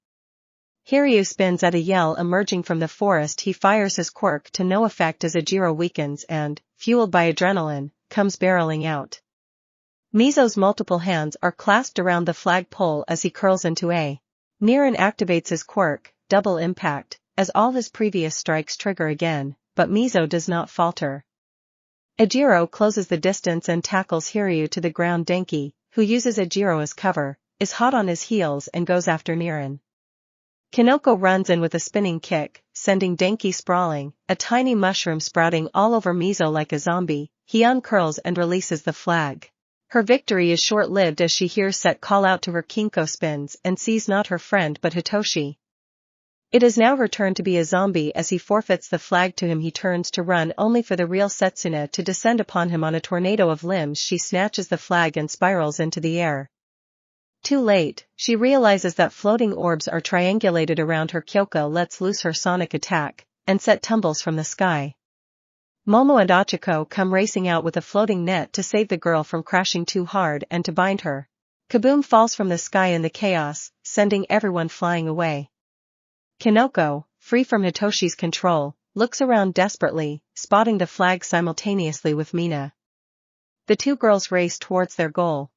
Hiryu spins at a yell emerging from the forest. He fires his quirk to no effect as Ejiro weakens and, fueled by adrenaline, comes barreling out. Mizo's multiple hands are clasped around the flagpole as he curls into a. Niran activates his quirk, double impact, as all his previous strikes trigger again, but Mizo does not falter. Ejiro closes the distance and tackles Hiryu to the ground. Denki, who uses Ejiro as cover, is hot on his heels and goes after Niran. Kinoko runs in with a spinning kick, sending Denki sprawling, a tiny mushroom sprouting all over Mizo like a zombie. He uncurls and releases the flag. Her victory is short-lived as she hears Set call out to her. Kinko spins and sees not her friend but Hitoshi. It is now her turn to be a zombie. As he forfeits the flag to him, he turns to run only for the real Setsuna to descend upon him on a tornado of limbs. She snatches the flag and spirals into the air. Too late, she realizes that floating orbs are triangulated around her. Kyoko lets loose her sonic attack, and Set tumbles from the sky. Momo and Achiko come racing out with a floating net to save the girl from crashing too hard and to bind her. Kaboom falls from the sky in the chaos, sending everyone flying away. Kinoko, free from Hitoshi's control, looks around desperately, spotting the flag simultaneously with Mina. The two girls race towards their goal.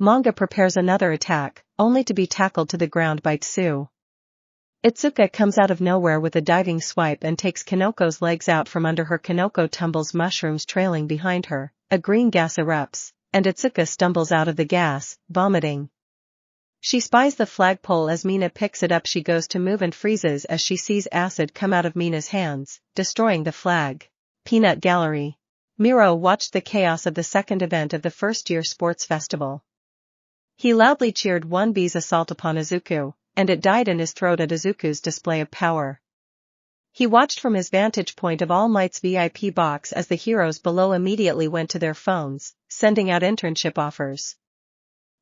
Manga prepares another attack, only to be tackled to the ground by Tsu. Itsuka comes out of nowhere with a diving swipe and takes Kinoko's legs out from under her. Kinoko tumbles, mushrooms trailing behind her, a green gas erupts, and Itsuka stumbles out of the gas, vomiting. She spies the flagpole as Mina picks it up. She goes to move and freezes as she sees acid come out of Mina's hands, destroying the flag. Peanut Gallery. Miro watched the chaos of the second event of the first-year sports festival. He loudly cheered 1B's assault upon Izuku, and it died in his throat at Izuku's display of power. He watched from his vantage point of All Might's VIP box as the heroes below immediately went to their phones, sending out internship offers.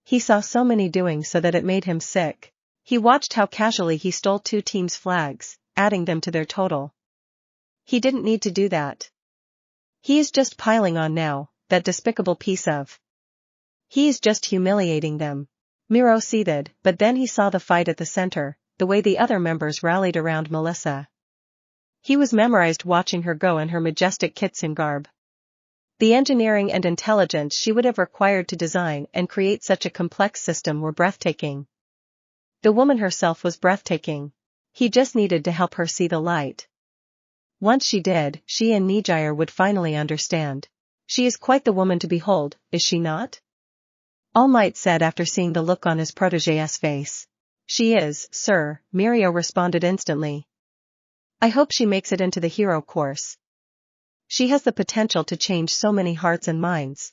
He saw so many doing so that it made him sick. He watched how casually he stole two teams' flags, adding them to their total. He didn't need to do that. He is just piling on now, that despicable piece of. He is just humiliating them. Miro seethed, but then he saw the fight at the center, the way the other members rallied around Melissa. He was memorized watching her go in her majestic kitsune garb. The engineering and intelligence she would have required to design and create such a complex system were breathtaking. The woman herself was breathtaking. He just needed to help her see the light. Once she did, she and Nijire would finally understand. She is quite the woman to behold, is she not? All Might said after seeing the look on his protégé's face. She is, sir, Mirio responded instantly. I hope she makes it into the hero course. She has the potential to change so many hearts and minds.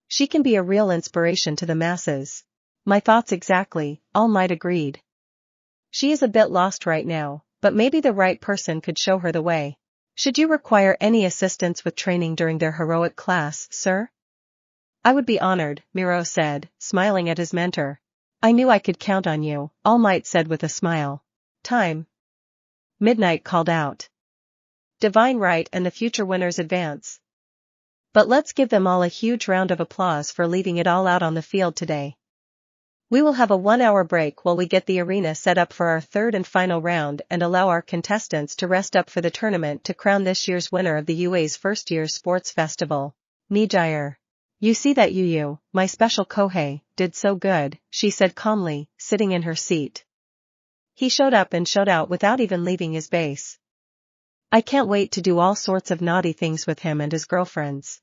She can be a real inspiration to the masses. My thoughts exactly, All Might agreed. She is a bit lost right now, but maybe the right person could show her the way. Should you require any assistance with training during their heroic class, sir? I would be honored, Miro said, smiling at his mentor. I knew I could count on you, All Might said with a smile. Time. Midnight called out. Divine right and the future winners advance. But let's give them all a huge round of applause for leaving it all out on the field today. We will have a 1-hour break while we get the arena set up for our third and final round and allow our contestants to rest up for the tournament to crown this year's winner of the UA's first year sports festival. Nijire. You see that Yu, my special Kohei, did so good, she said calmly, sitting in her seat. He showed up and showed out without even leaving his base. I can't wait to do all sorts of naughty things with him and his girlfriends.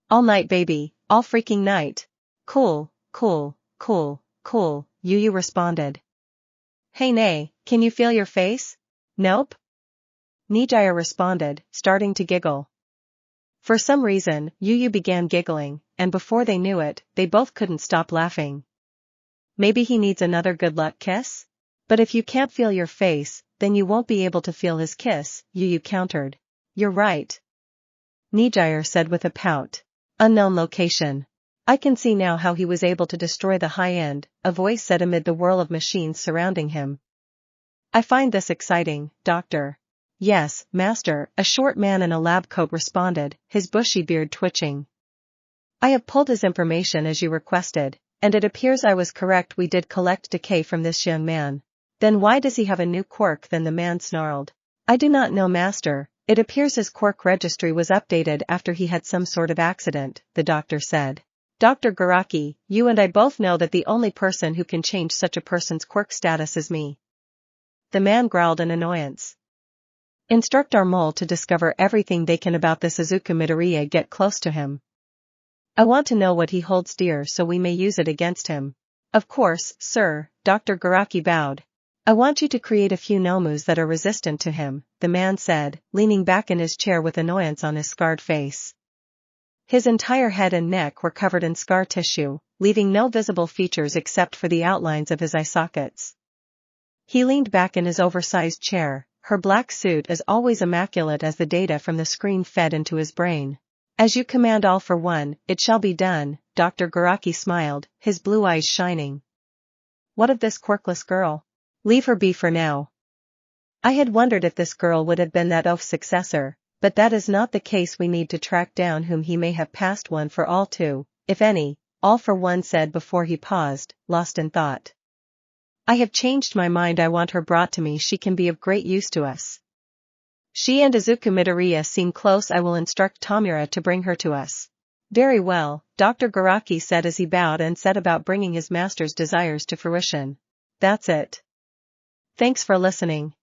All night baby, all freaking night. Cool, cool, cool, cool, Yu responded. Hey nay, can you feel your face? Nope. Nijire responded, starting to giggle. For some reason, Yu began giggling, and before they knew it, they both couldn't stop laughing. Maybe he needs another good luck kiss? But if you can't feel your face, then you won't be able to feel his kiss, Yu countered. You're right. Nijire said with a pout. Unknown location. I can see now how he was able to destroy the high end, a voice said amid the whirl of machines surrounding him. I find this exciting, Doctor. Yes, Master, a short man in a lab coat responded, his bushy beard twitching. I have pulled his information as you requested, and it appears I was correct. We did collect decay from this young man. Then why does he have a new quirk? Then the man snarled. I do not know, Master. It appears his quirk registry was updated after he had some sort of accident, the doctor said. Dr. Garaki, you and I both know that the only person who can change such a person's quirk status is me. The man growled in annoyance. Instruct our mole to discover everything they can about this Izuku Midoriya. Get close to him. I want to know what he holds dear so we may use it against him. Of course, sir, Dr. Garaki bowed. I want you to create a few nomus that are resistant to him, the man said, leaning back in his chair with annoyance on his scarred face. His entire head and neck were covered in scar tissue, leaving no visible features except for the outlines of his eye sockets. He leaned back in his oversized chair, her black suit as always immaculate as the data from the screen fed into his brain. As you command, all for one, it shall be done, Dr. Garaki smiled, his blue eyes shining. What of this quirkless girl? Leave her be for now. I had wondered if this girl would have been that oaf's successor, but that is not the case. We need to track down whom he may have passed one for all to, if any, all for one said before he paused, lost in thought. I have changed my mind. I want her brought to me. She can be of great use to us. She and Izuku Midoriya seem close. I will instruct Tamura to bring her to us. Very well, Dr. Garaki said as he bowed and set about bringing his master's desires to fruition. That's it. Thanks for listening.